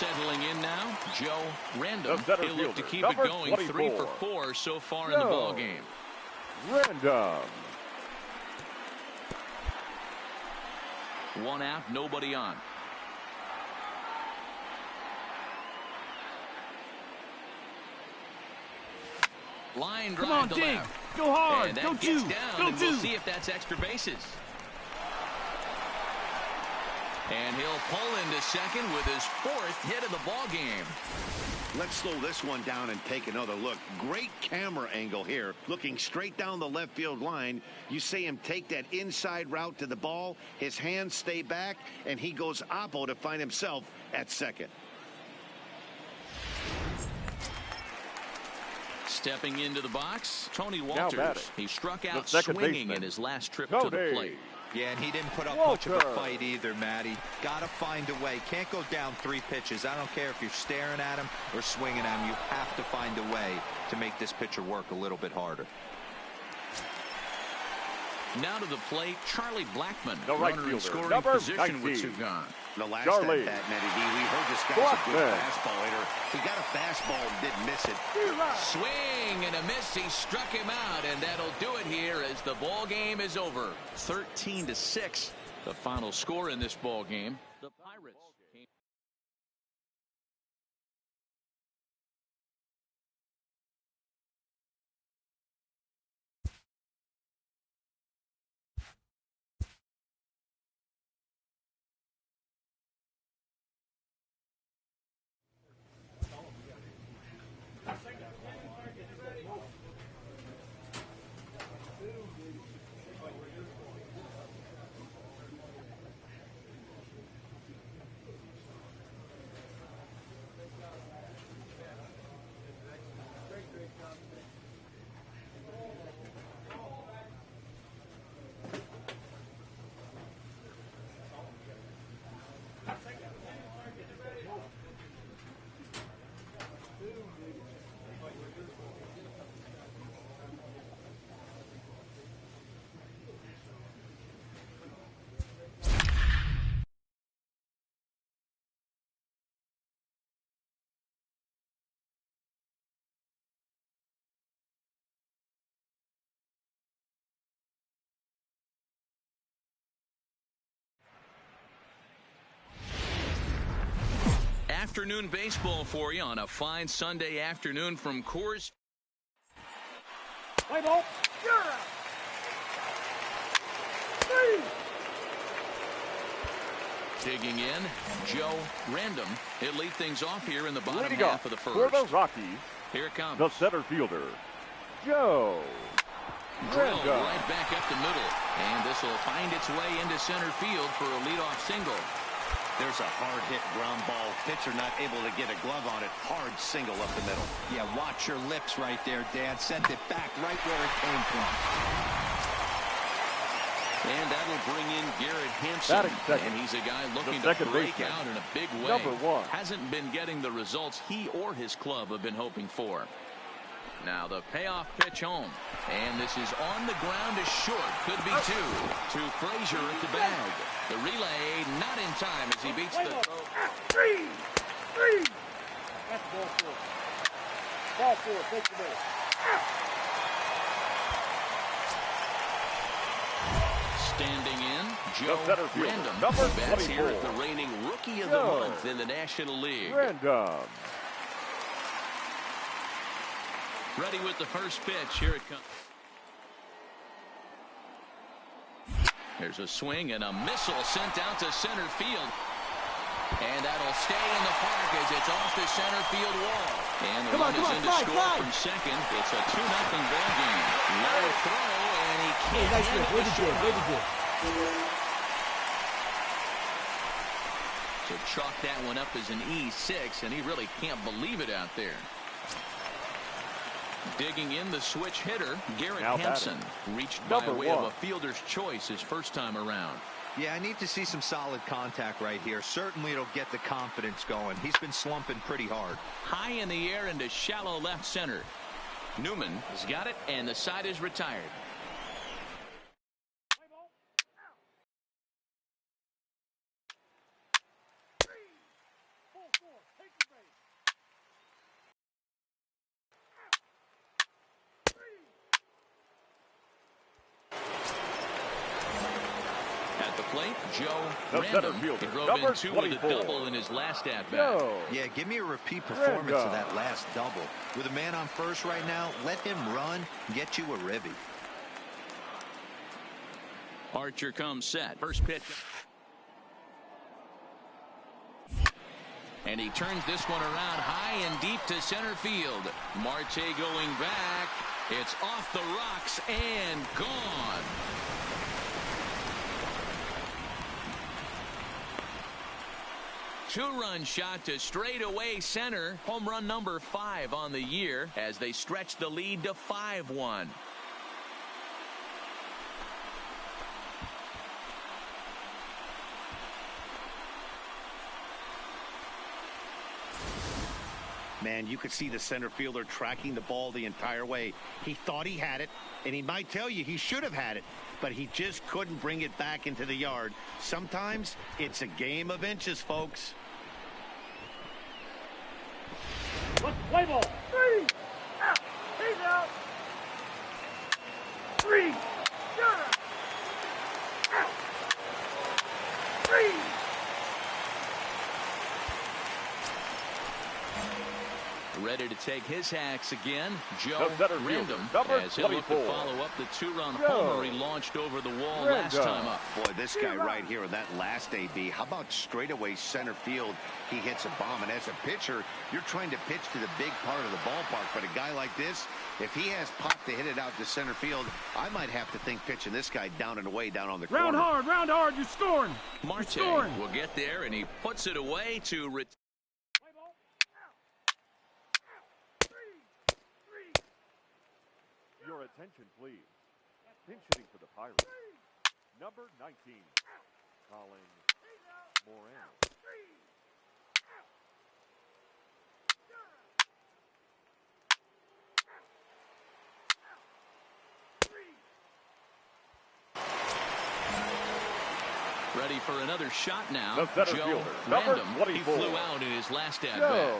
Settling in now, Joe Random. He'll look to keep it going. 24. 3 for 4 so far in the ball game. Random. 1 out, nobody on. Line drive. Come on, to dig. left. Go hard. And that Go gets two. down, Go and two. we'll see if that's extra bases. And he'll pull into second with his 4th hit of the ball game. Let's slow this one down and take another look. Great camera angle here. Looking straight down the left field line. You see him take that inside route to the ball. His hands stay back, and he goes oppo to find himself at second. Stepping into the box, Tony Walters. He struck out swinging in his last trip to the plate. Yeah, and he didn't put up much of a fight either, Matty. Got to find a way. Can't go down 3 pitches. I don't care if you're staring at him or swinging at him. You have to find a way to make this pitcher work a little bit harder. Now to the plate, Charlie Blackmon. The right runner in fielder, scoring number position 19. with 2 gone. The last Charlie. at bat, Matty D, we heard this guy's a good fastball hitter. He got a fastball and didn't miss it. Swing and a miss. He struck him out, and that'll do it here as the ball game is over. 13-6, the final score in this ball game. The Pirates came. Afternoon baseball for you on a fine Sunday afternoon from Coors. Play ball. You're out. 3. Digging in, Joe Random. He'll lead things off here in the bottom Leading half off of the for first. the Rockies, Here it comes. the center fielder, Joe Drilled Random. right back up the middle. And this will find its way into center field for a leadoff single. There's a hard-hit ground ball. Pitcher not able to get a glove on it. Hard single up the middle. Yeah, watch your lips right there, Dan. Sent it back right where it came from. And that'll bring in Garrett Hampson. And he's a guy looking to break out in a big way. Number 1. Hasn't been getting the results he or his club have been hoping for. Now the payoff pitch home. And this is on the ground is short. Could be 2. To Frazier at the bag. The relay not in time as he beats the throw. 3. That's ball 4. Ball 4. Take the ball. Standing in, Joe Random. Number Bats 24. here at the reigning Rookie of the Month in the National League. Random. Ready with the first pitch. Here it comes. There's a swing and a missile sent out to center field. And that'll stay in the park as it's off the center field wall. And the run is in to score from second. It's a 2-0 ball game. Low throw, and he can't handle the short. So chalk that one up as an E6, and he really can't believe it out there. Digging in the switch hitter, Garrett Hampson. Reached by way of a fielder's choice his first time around. Yeah, I need to see some solid contact right here. Certainly it'll get the confidence going. He's been slumping pretty hard. High in the air into shallow left center. Newman has got it, and the side is retired. Joe Random. He drove in 2 with a double in his last at-bat. Yeah, give me a repeat performance of that last double. With a man on first right now, let him run, get you a ribby. Archer comes set. First pitch. And he turns this one around high and deep to center field. Marte going back. It's off the rocks and gone. Two-run shot to straightaway center. Home run number 5 on the year as they stretch the lead to 5-1. Man, you could see the center fielder tracking the ball the entire way. He thought he had it, and he might tell you he should have had it, but he just couldn't bring it back into the yard. Sometimes it's a game of inches, folks. Let's play ball. 3 out. He's out. 3. Out. 3. Ready to take his hacks again. Joe Random as he'll look to follow up the 2-run homer he launched over the wall last time up. Boy, this guy right here in that last AB, how about straightaway center field? He hits a bomb, and as a pitcher, you're trying to pitch to the big part of the ballpark, but a guy like this, if he has pop to hit it out to center field, I might have to think pitching this guy down and away down on the corner. Round hard, you're scoring. Marte will get there, and he puts it away to return. Your attention, please. Pinch hitting for the Pirates. Number 19, Colin Moran. Ready for another shot now. Joe Random. He flew out in his last at-bat.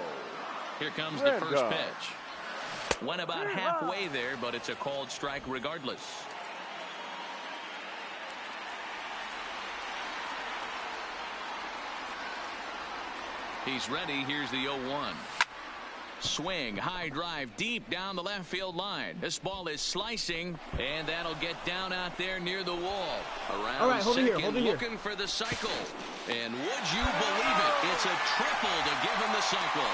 Here comes the first pitch. Went about halfway there, but it's a called strike regardless. He's ready. Here's the 0-1. Swing, high drive, deep down the left field line. This ball is slicing, and that'll get down out there near the wall. Around second, looking for the cycle. And would you believe it? It's a triple to give him the cycle.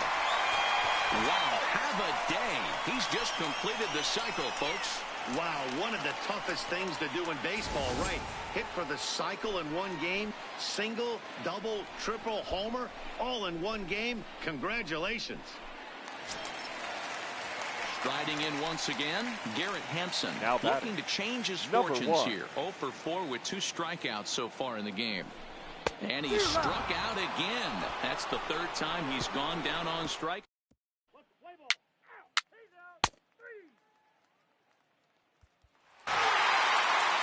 Wow, have a day. He's just completed the cycle, folks. Wow, one of the toughest things to do in baseball, right? Hit for the cycle in one game, single, double, triple, homer, all in one game. Congratulations. Striding in once again, Garrett Hampson, looking to change his fortunes here. 0 for 4 with 2 strikeouts so far in the game. And he struck out again. That's the 3rd time he's gone down on strike.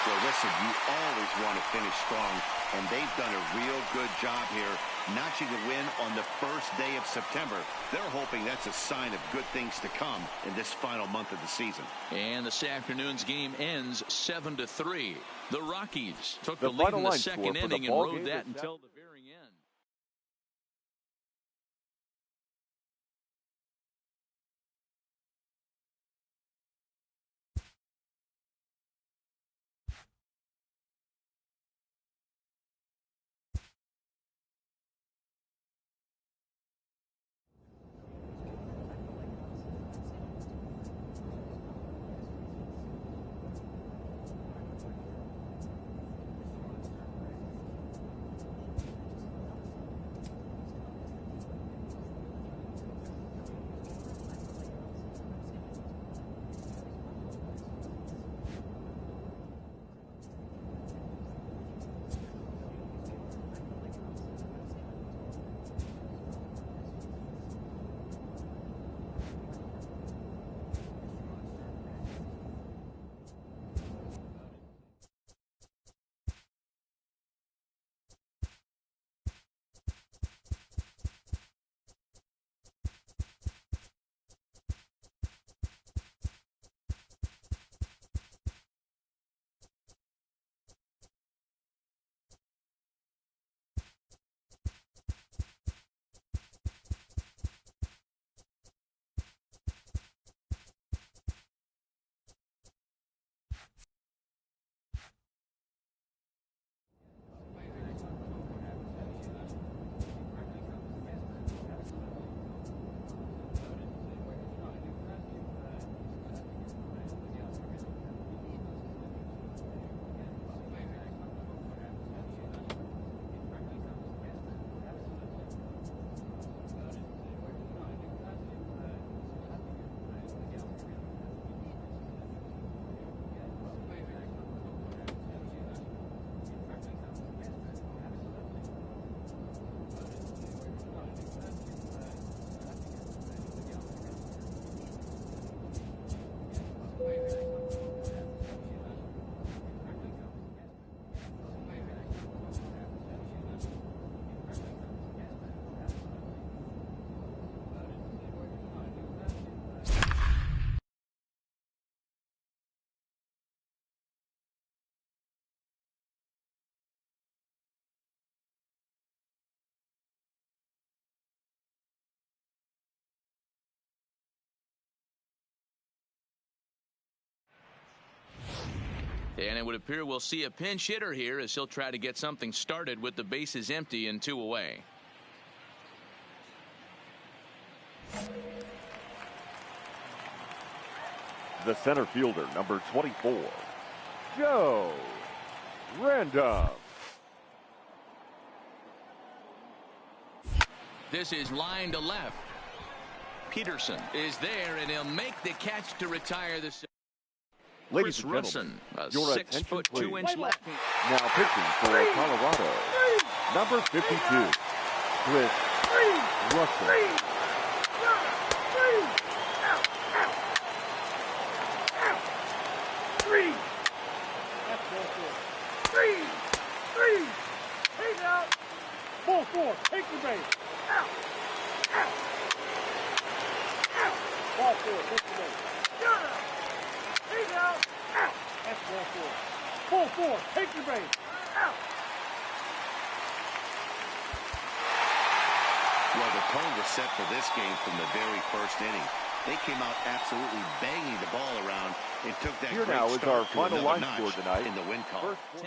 Well, listen, you always want to finish strong, and they've done a real good job here, notching a win on the first day of September. They're hoping that's a sign of good things to come in this final month of the season. And this afternoon's game ends 7-3. The Rockies took the lead in the second inning and rode that until the very end. And it would appear we'll see a pinch hitter here as he'll try to get something started with the bases empty and 2 away. The center fielder, number 24, Joe Random. This is line to left. Peterson is there, and he'll make the catch to retire the. Ladies and Russin, gentlemen, a your 6 foot 2 inch lefty. Now pitching for Colorado, number 52, Chris Russin. He's out. Ball 4. Take the base. Out. Out. Out. Ball 4. Take the base. He's out. Out. That's ball 4. Ball 4. Take the base. Out. Well, the tone was set for this game from the very first inning. They came out absolutely banging the ball around and took that Here great now is our start to final another line notch score tonight. in the win column. 10-6.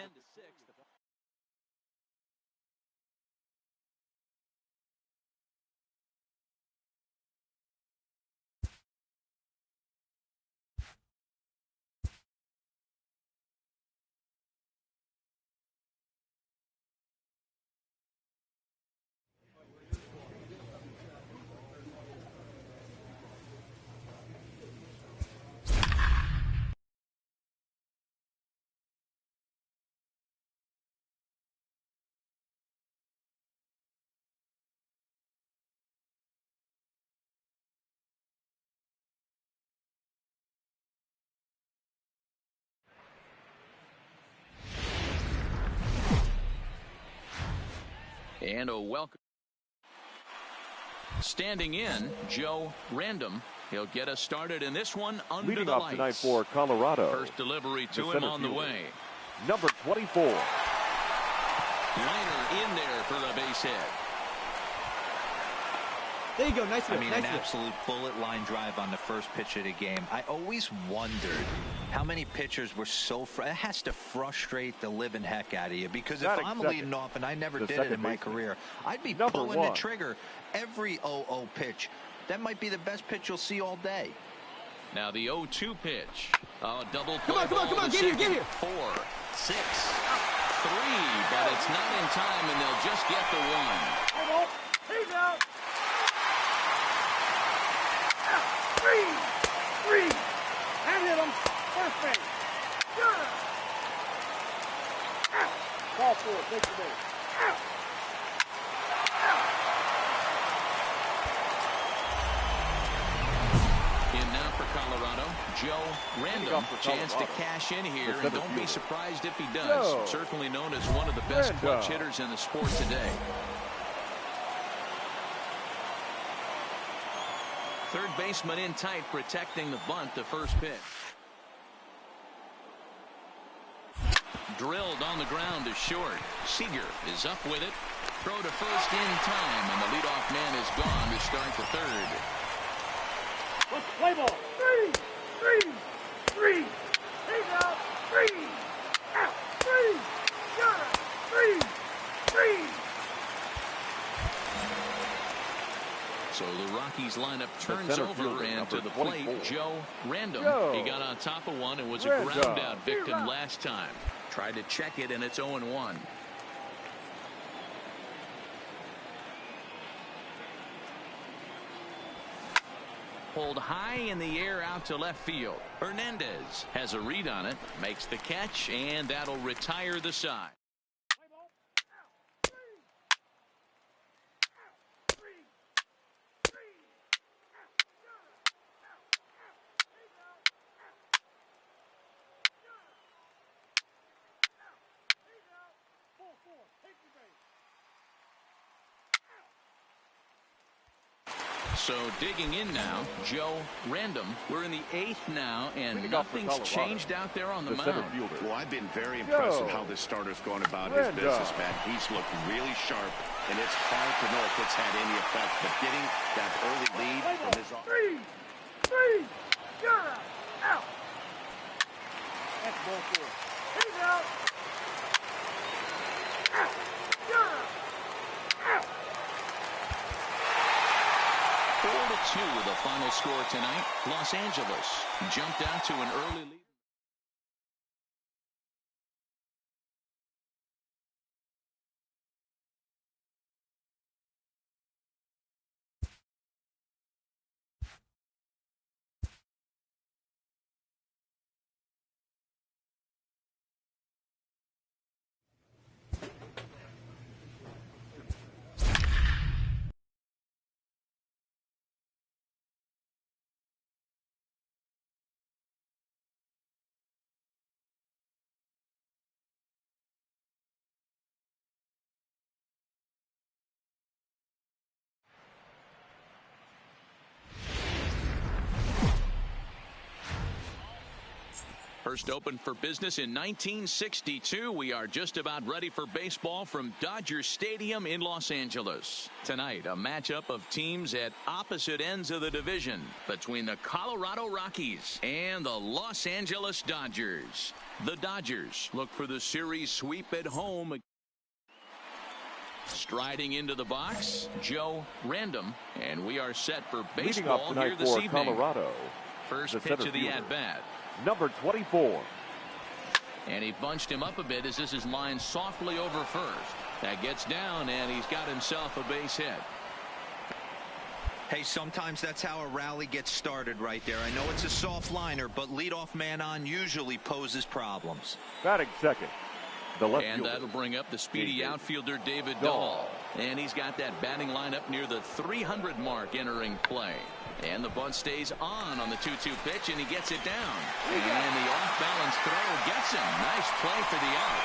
And a welcome. Standing in, Joe Random. He'll get us started in this one under Leading the off lights. tonight for Colorado, First delivery to the him on the way. number 24. Liner in there for a base hit. There you go. Nice hit. I mean, nice an hit. absolute bullet line drive on the first pitch of the game. I always wondered how many pitchers were so it has to frustrate the living heck out of you, because if I'm leading off, and I never did it in my career, I'd be pulling the trigger every 0-0 pitch. That might be the best pitch you'll see all day. Now the 0-2 pitch. Double play. Come on, get here. 4, 6, 3, but it's not in time, and they'll just get the 1. He's out. 3. And hit him. First base. Got him. Out. Ball 4. Take the base. Out. In now for Colorado, Joe Random. Chance to cash in here, and don't be surprised if he does. Certainly known as one of the best clutch hitters in the sport today. Third baseman in tight, protecting the bunt, the first pitch. Drilled on the ground to short. Seager is up with it. Throw to first in time, and the leadoff man is gone to start the third. Let's play ball. 3. He's out. 3. Out. 3. Got him. 3. So the Rockies lineup turns over, and to the plate, Joe Random. He got on top of one and was a ground out victim last time. Tried to check it, and it's 0-1. Pulled high in the air out to left field. Hernandez has a read on it, makes the catch, and that'll retire the side. So digging in now, Joe Random. We're in the 8th now, and nothing's changed out there on the mound. Well, I've been very impressed with how this starter's going about his business, man. He's looked really sharp, and it's hard to know if it's had any effect. But getting that early lead from his 3. You're out. That's ball 4. final score tonight, Los Angeles jumped out to an early lead. First opened for business in 1962. We are just about ready for baseball from Dodger Stadium in Los Angeles. Tonight, a matchup of teams at opposite ends of the division between the Colorado Rockies and the Los Angeles Dodgers. The Dodgers look for the series sweep at home. Striding into the box, Joe Random, and we are set for baseball here this evening. Colorado. First pitch of the at-bat. Number 24. And he bunched him up a bit as this is lined softly over first. That gets down, and he's got himself a base hit. Hey, sometimes that's how a rally gets started right there. I know it's a soft liner, but leadoff man on usually poses problems. Batting second. The left and fielder. that'll bring up the speedy outfielder David Dahl. And he's got that batting line up near the 300 mark entering play. And the bunt stays on the 2-2 pitch, and he gets it down. And the off-balance throw gets him. Nice play for the out.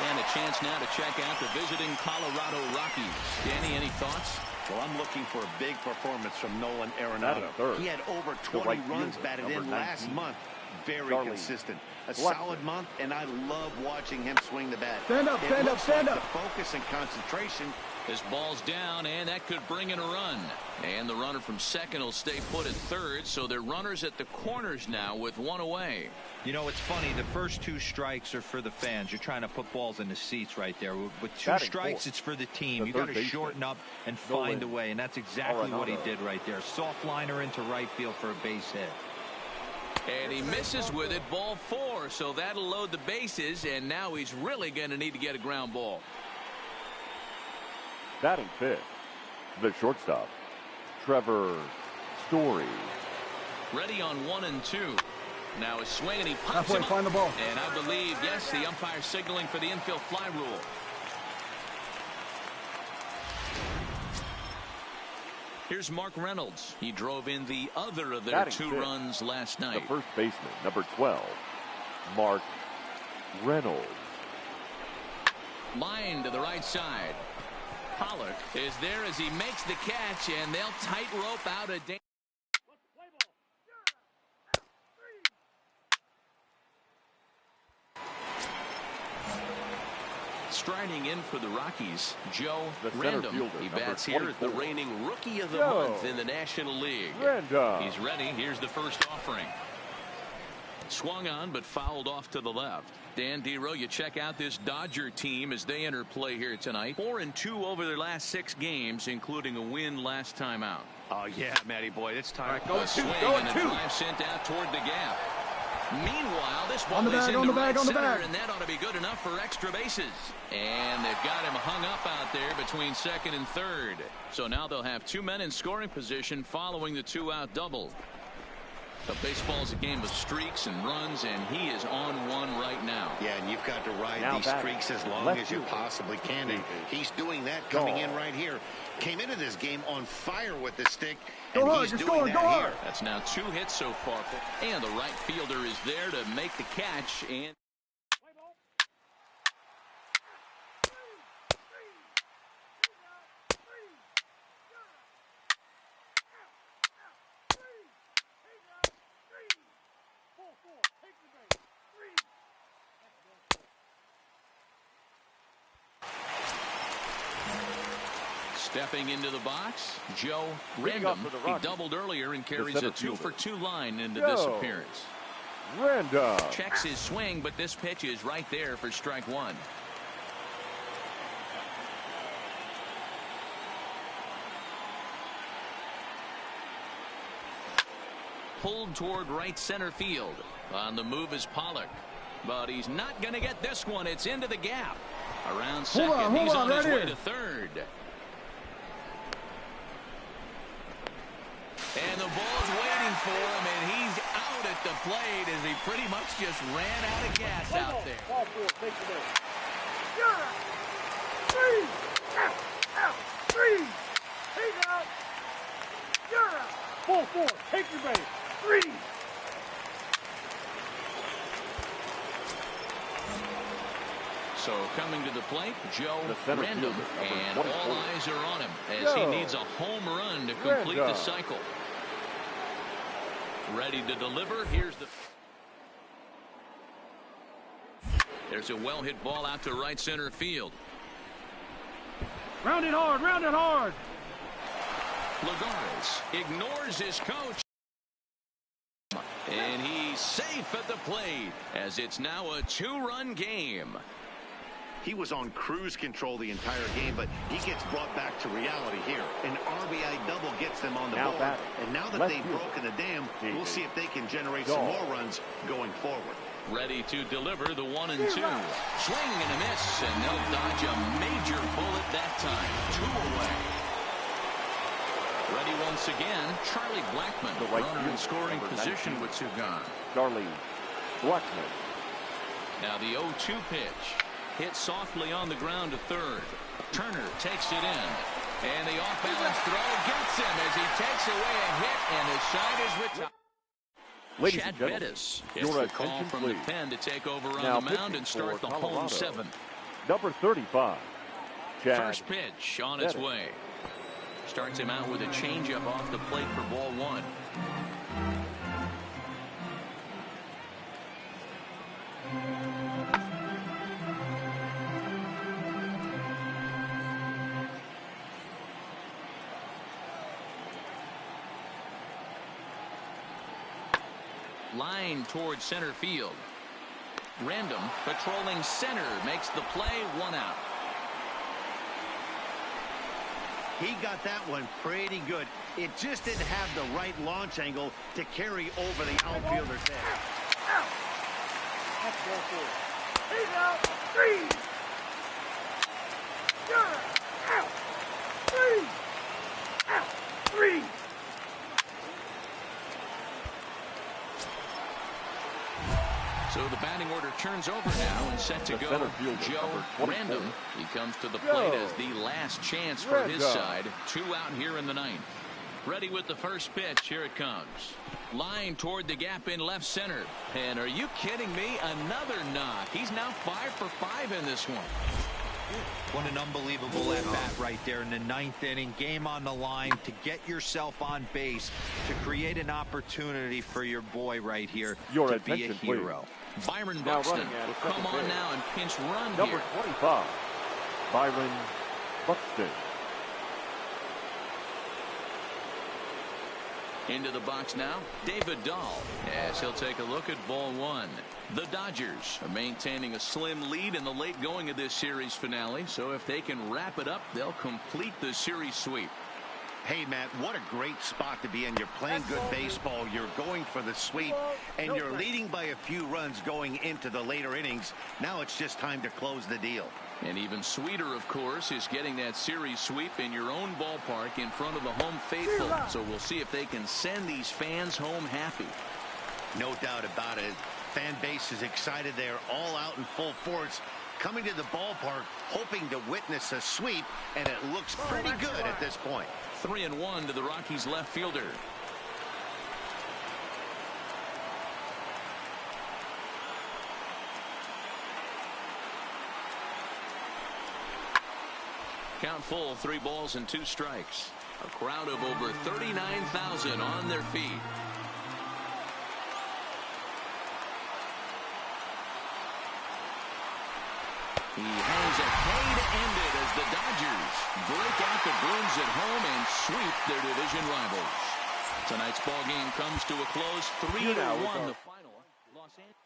And a chance now to check out the visiting Colorado Rockies. Danny, any thoughts? Well, I'm looking for a big performance from Nolan Arenado. He had over 20 runs batted in last month. Very consistent. A solid month, and I love watching him swing the bat. Stand up, stand up, stand up. The focus and concentration. This ball's down, and that could bring in a run. And the runner from second will stay put at third, so they're runners at the corners now with one away. You know, it's funny. The first two strikes are for the fans. You're trying to put balls in the seats right there. With two strikes, it's for the team. You got to shorten up and find a way, and that's exactly what he did right there. Soft liner into right field for a base hit. And he misses with it, ball 4, so that'll load the bases, and now he's really going to need to get a ground ball. Batting fifth, the shortstop, Trevor Story. Ready on 1 and 2. Now a swing, and he pops him up. Find the ball. And I believe, yes, the umpire signaling for the infield fly rule. Here's Mark Reynolds. He drove in the other of their 2 runs last night. The first baseman, number 12, Mark Reynolds. Line to the right side. Pollard is there as he makes the catch, and they'll tightrope out a danger. Striding in for the Rockies, Joe Random. He bats here as the reigning Rookie of the Month in the National League. He's ready. Here's the first offering. Swung on, but fouled off to the left. Dan Dero, you check out this Dodger team as they enter play here tonight. 4-2 over their last 6 games, including a win last time out. Oh, yeah, Matty boy, it's time. A swing and a drive sent out toward the gap. Meanwhile, this ball is in the right center, and that ought to be good enough for extra bases. And they've got him hung up out there between second and third. So now they'll have 2 men in scoring position following the 2-out double. But baseball's a game of streaks and runs, and he is on one right now. Yeah, and you've got to ride these streaks as long as you possibly can. And he's doing that coming in right here. Came into this game on fire with the stick, and he's doing that here. That's now 2 hits so far. And the right fielder is there to make the catch. And stepping into the box, Joe Random. He doubled earlier and carries a 2-for-2 line into this appearance. Random checks his swing, but this pitch is right there for strike 1. pulled toward right center field. On the move is Pollock, but he's not going to get this one. It's into the gap. Around second, he's on his way to third. And the ball's waiting for him, and he's out at the plate as he pretty much just ran out of gas out there. Ball four, take the base. You're out. Three. Out. Out. Three. He's out. You're out. Ball four, take your base. Three. So coming to the plate, Joe Random, and all eyes are on him as he needs a home run to complete the cycle. Ready to deliver. There's a well-hit ball out to right center field. Round it hard, round it hard. Lagares ignores his coach. And he's safe at the plate as it's now a two-run game. He was on cruise control the entire game, but he gets brought back to reality here. An RBI double gets them on the board. And now that they've broken the dam, we'll see if they can generate some more runs going forward. Ready to deliver the 1 and 2. Swing and a miss, and they'll dodge a major bullet that time. 2 away. Ready once again, Charlie Blackmon. The runner in scoring position with two gone. Charlie Blackmon. Now the 0-2 pitch. Hit softly on the ground to third. Turner takes it in. And the off-balance throw gets him as he takes away a hit, and his side is retired. Chad Bettis gets the call from the pen to take over on the mound and start the home 7th. Number 35, Chad. First pitch on its way. Starts him out with a changeup off the plate for ball 1. Line towards center field. Random patrolling center makes the play, 1 out. He got that one pretty good. It just didn't have the right launch angle to carry over the outfielder's head. Out. That's ball four. He's out. 3. You're out. 3. Out. 3. So the batting order turns over now and set to go. Joe Random. He comes to the plate as the last chance for his side. 2 out here in the 9th. Ready with the first pitch. Here it comes. Line toward the gap in left center. And are you kidding me? Another knock. He's now 5 for 5 in this one. What an unbelievable at-bat right there in the 9th inning. Game on the line to get yourself on base, to create an opportunity for your boy right here to be a hero. Please. Byron Buxton will come on now and pinch run Number 25, Byron Buxton. Into the box now, David Dahl, as he'll take a look at ball 1. The Dodgers are maintaining a slim lead in the late going of this series finale, so if they can wrap it up, they'll complete the series sweep. Hey, Matt, what a great spot to be in. You're playing good baseball. You're going for the sweep, and you're leading by a few runs going into the later innings. Now it's just time to close the deal. And even sweeter, of course, is getting that series sweep in your own ballpark in front of the home faithful. So we'll see if they can send these fans home happy. No doubt about it. Fan base is excited. They're all out in full force, coming to the ballpark, hoping to witness a sweep, and it looks pretty good at this point. 3-1 to the Rockies left fielder. Count full, 3 balls and 2 strikes. A crowd of over 39,000 on their feet. He hangs a K to end it as the Dodgers break out the brooms at home and sweep their division rivals. Tonight's ball game comes to a close, 3-1 the final. Los Angeles.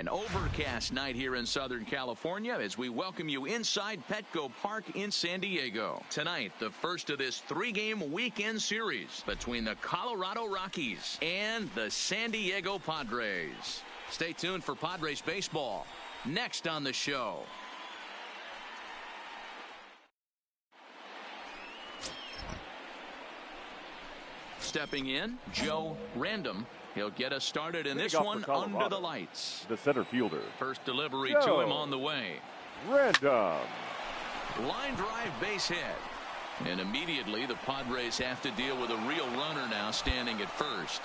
overcast night here in Southern California as we welcome you inside Petco Park in San Diego. Tonight, the first of this 3-game weekend series between the Colorado Rockies and the San Diego Padres. Stay tuned for Padres baseball next on the show. Stepping in, Joe Random. He'll get us started in this one under the lights. The center fielder. First delivery to him on the way. Random. Line drive base hit. And immediately the Padres have to deal with a real runner now standing at first.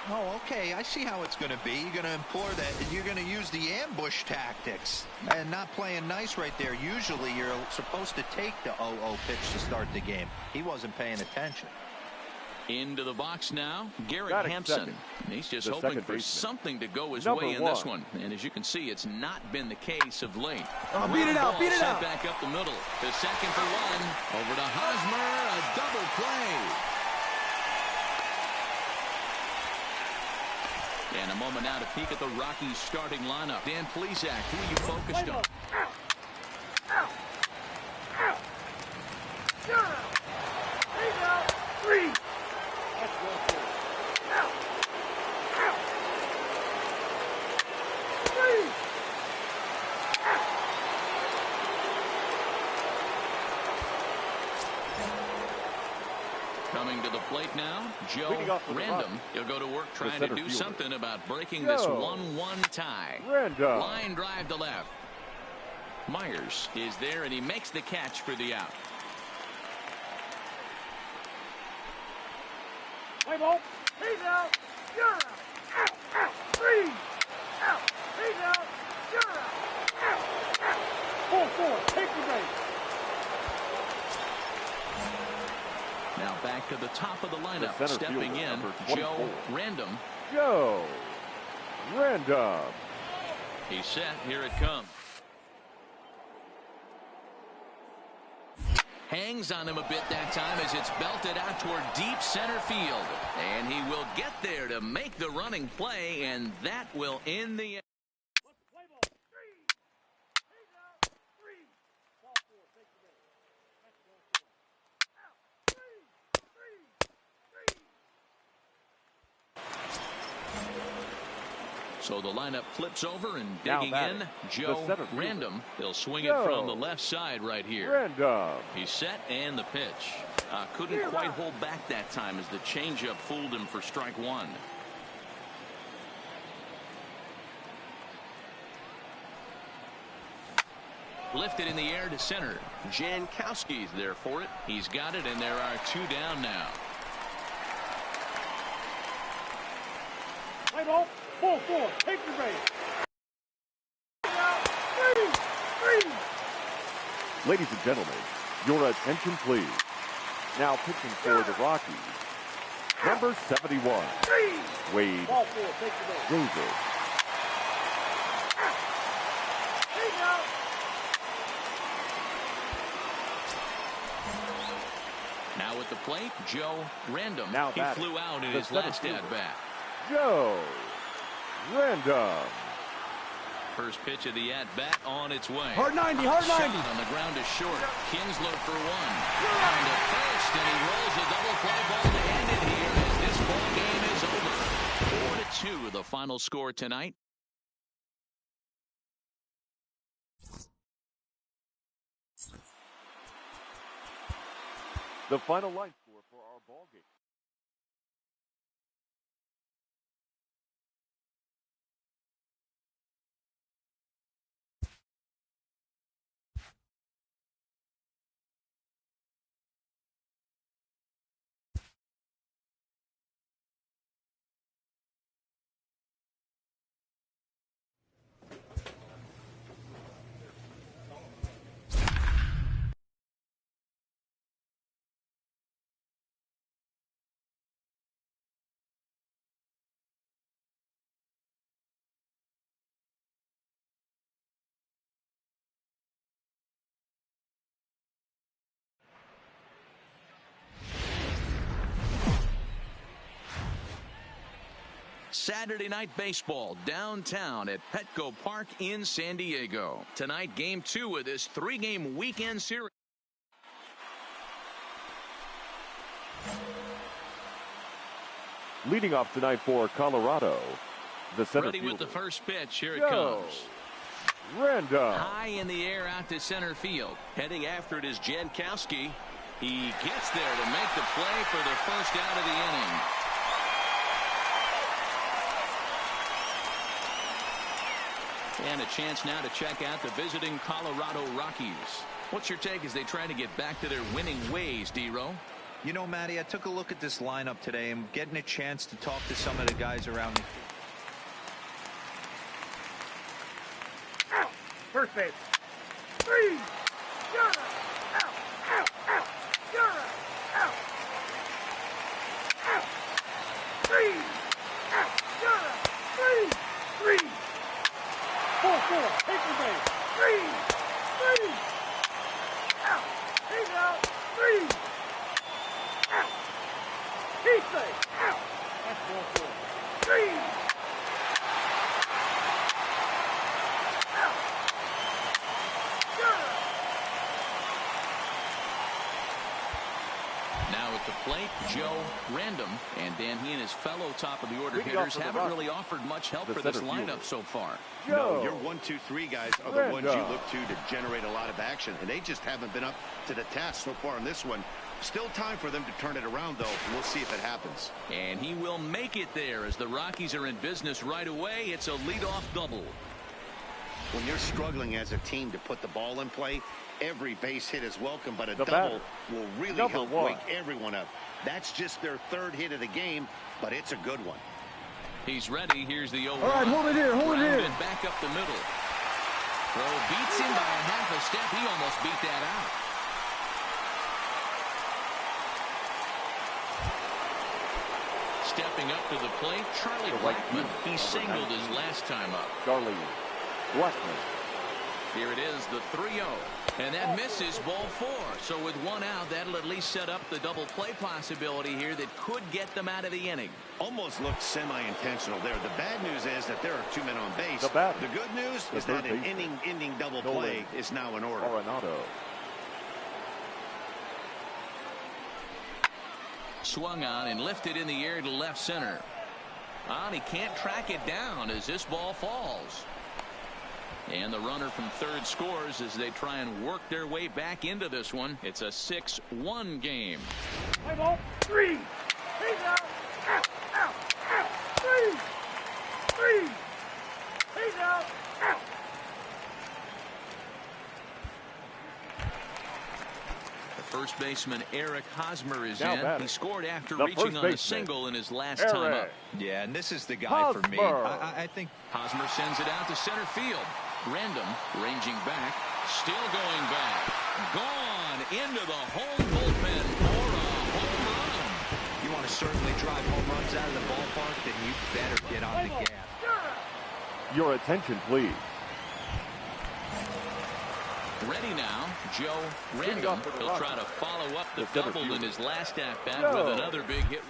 Oh, okay. I see how it's going to be. You're going to implore that. You're going to use the ambush tactics and not playing nice right there. Usually you're supposed to take the 0-0 pitch to start the game. He wasn't paying attention. Into the box now, Garrett Hampson. He's just hoping for something to go his way in this one. And as you can see, it's not been the case of late. Oh, beat it out, beat it out. Back up the middle. The second for one. Over to Hosmer, a double play. And a moment now to peek at the Rockies starting lineup. Dan Plesac, who are you focused on? Out. Out. You're out. He's out. 3. That's well played. Out. Out. 3. Out. Coming to the plate now, Joe Random. He'll go to work trying to do something about breaking this 1-1 tie. Random. Line drive to left. Myers is there, and he makes the catch for the out. Play ball. He's out. You're out. Out. Out. 3. Out. He's out. You're out. Out. Out. 4-4. Take the base. Now back to the top of the lineup. Stepping in, Joe Random. Joe Random. He's set. Here it comes. Hangs on him a bit that time as it's belted out toward deep center field. And he will get there to make the running play, and that will end the end. Play ball. 3. He's out. 3. Ball 4. Take the base. That's ball 4. Out. 3. 3. 3. So the lineup flips over, and digging in, Joe Random. They'll swing it from the left side right here. Random. He's set, and the pitch. Couldn't quite hold back that time as the changeup fooled him for strike one. Lifted in the air to center. Jankowski's there for it. He's got it, and there are 2 down now. Play ball. 4-4. Take the base. Out. 3. 3. Ladies and gentlemen, your attention please. Now pitching for the Rockies, number 71, 3. Wade Ball 4. Take the base. Davis. He's out. Now at the plate, Joe Random. Now he flew out in his last at-bat. Joe Random. First pitch of the at-bat on its way. Hard 90, hard 90. Shot on the ground is short. Kinsler for one. On to first, and he rolls a double play ball to end it here as this ball game is over. 4-2, the final score tonight. The final line score for our ball game. Saturday Night Baseball downtown at Petco Park in San Diego. Tonight, Game 2 of this 3-game weekend series. Leading off tonight for Colorado, the center Ready fielder. with the first pitch. Here it comes. Random. High in the air out to center field. Heading after it is Jankowski. He gets there to make the play for the first out of the inning. And a chance now to check out the visiting Colorado Rockies. What's your take as they try to get back to their winning ways, D-Row? You know, Matty, I took a look at this lineup today and getting a chance to talk to some of the guys around me. Out. First base. 3. You're out. Out. Out. You're out. Out. 3. Out. You're out. 3. 3. 4. Take the base. 3. Out. He's out. 3. Out. He's safe. Out. That's 4. 3. Out. You're out. Now at the plate, Joe Random. And Dan, he and his fellow top of the order hitters haven't really offered much help for this lineup so far. No, your 1, 2, 3 guys are the ones you look to generate a lot of action, and they just haven't been up to the task so far in this one. Still time for them to turn it around, though. We'll see if it happens. And he will make it there as the Rockies are in business right away. It's a leadoff double. When you're struggling as a team to put the ball in play, every base hit is welcome, but a double batter, will really help wake everyone up. That's just their 3rd hit of the game, but it's a good one. He's ready. Here's the 0-1. All right, hold it here. Hold it here. Back up the middle. Throw beats him by a half a step. He almost beat that out. Stepping up to the plate, Charlie Blackmon. He singled his last time up. Charlie Blackmon. Here it is, the 3-0. And that misses, ball 4. So with 1 out, that'll at least set up the double play possibility here that could get them out of the inning. Almost looked semi-intentional there. The bad news is that there are 2 men on base. The good news is that an inning double play is now in order. Coronado. Swung on and lifted in the air to left center. And he can't track it down as this ball falls. And the runner from third scores as they try and work their way back into this one. It's a 6-1 game. Play ball. 3. He's out. Out. Out. Out. 3. He's out. Out. The first baseman Eric Hosmer is Now in. batting. He scored after The reaching first on a baseman, single in his last time up. Yeah, and this is the guy for me. I think Hosmer sends it out to center field. Random ranging back, still going back, gone into the home bullpen for a home run. you want to certainly drive home runs out of the ballpark, then you better get on the gas. Your attention, please. Ready now, Joe Random. He'll try to follow up the double in his last at-bat with another big hit.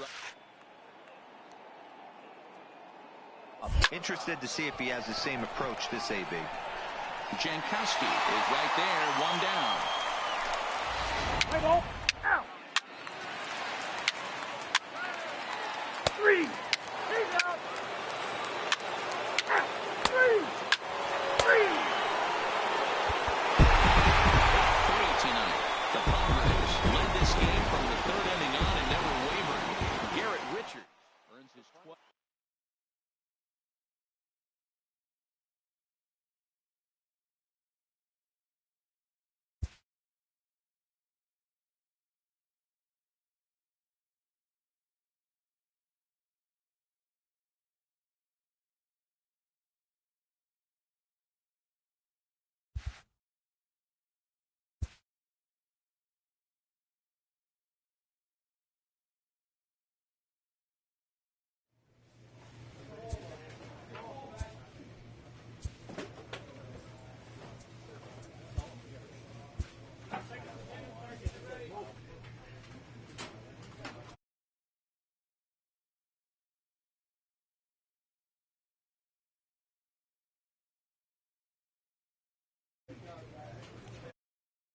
Interested to see if he has the same approach this AB. Jankowski is right there, 1 down. Play ball. Out. 3. He's out. Out. 3. 3 tonight. The Padres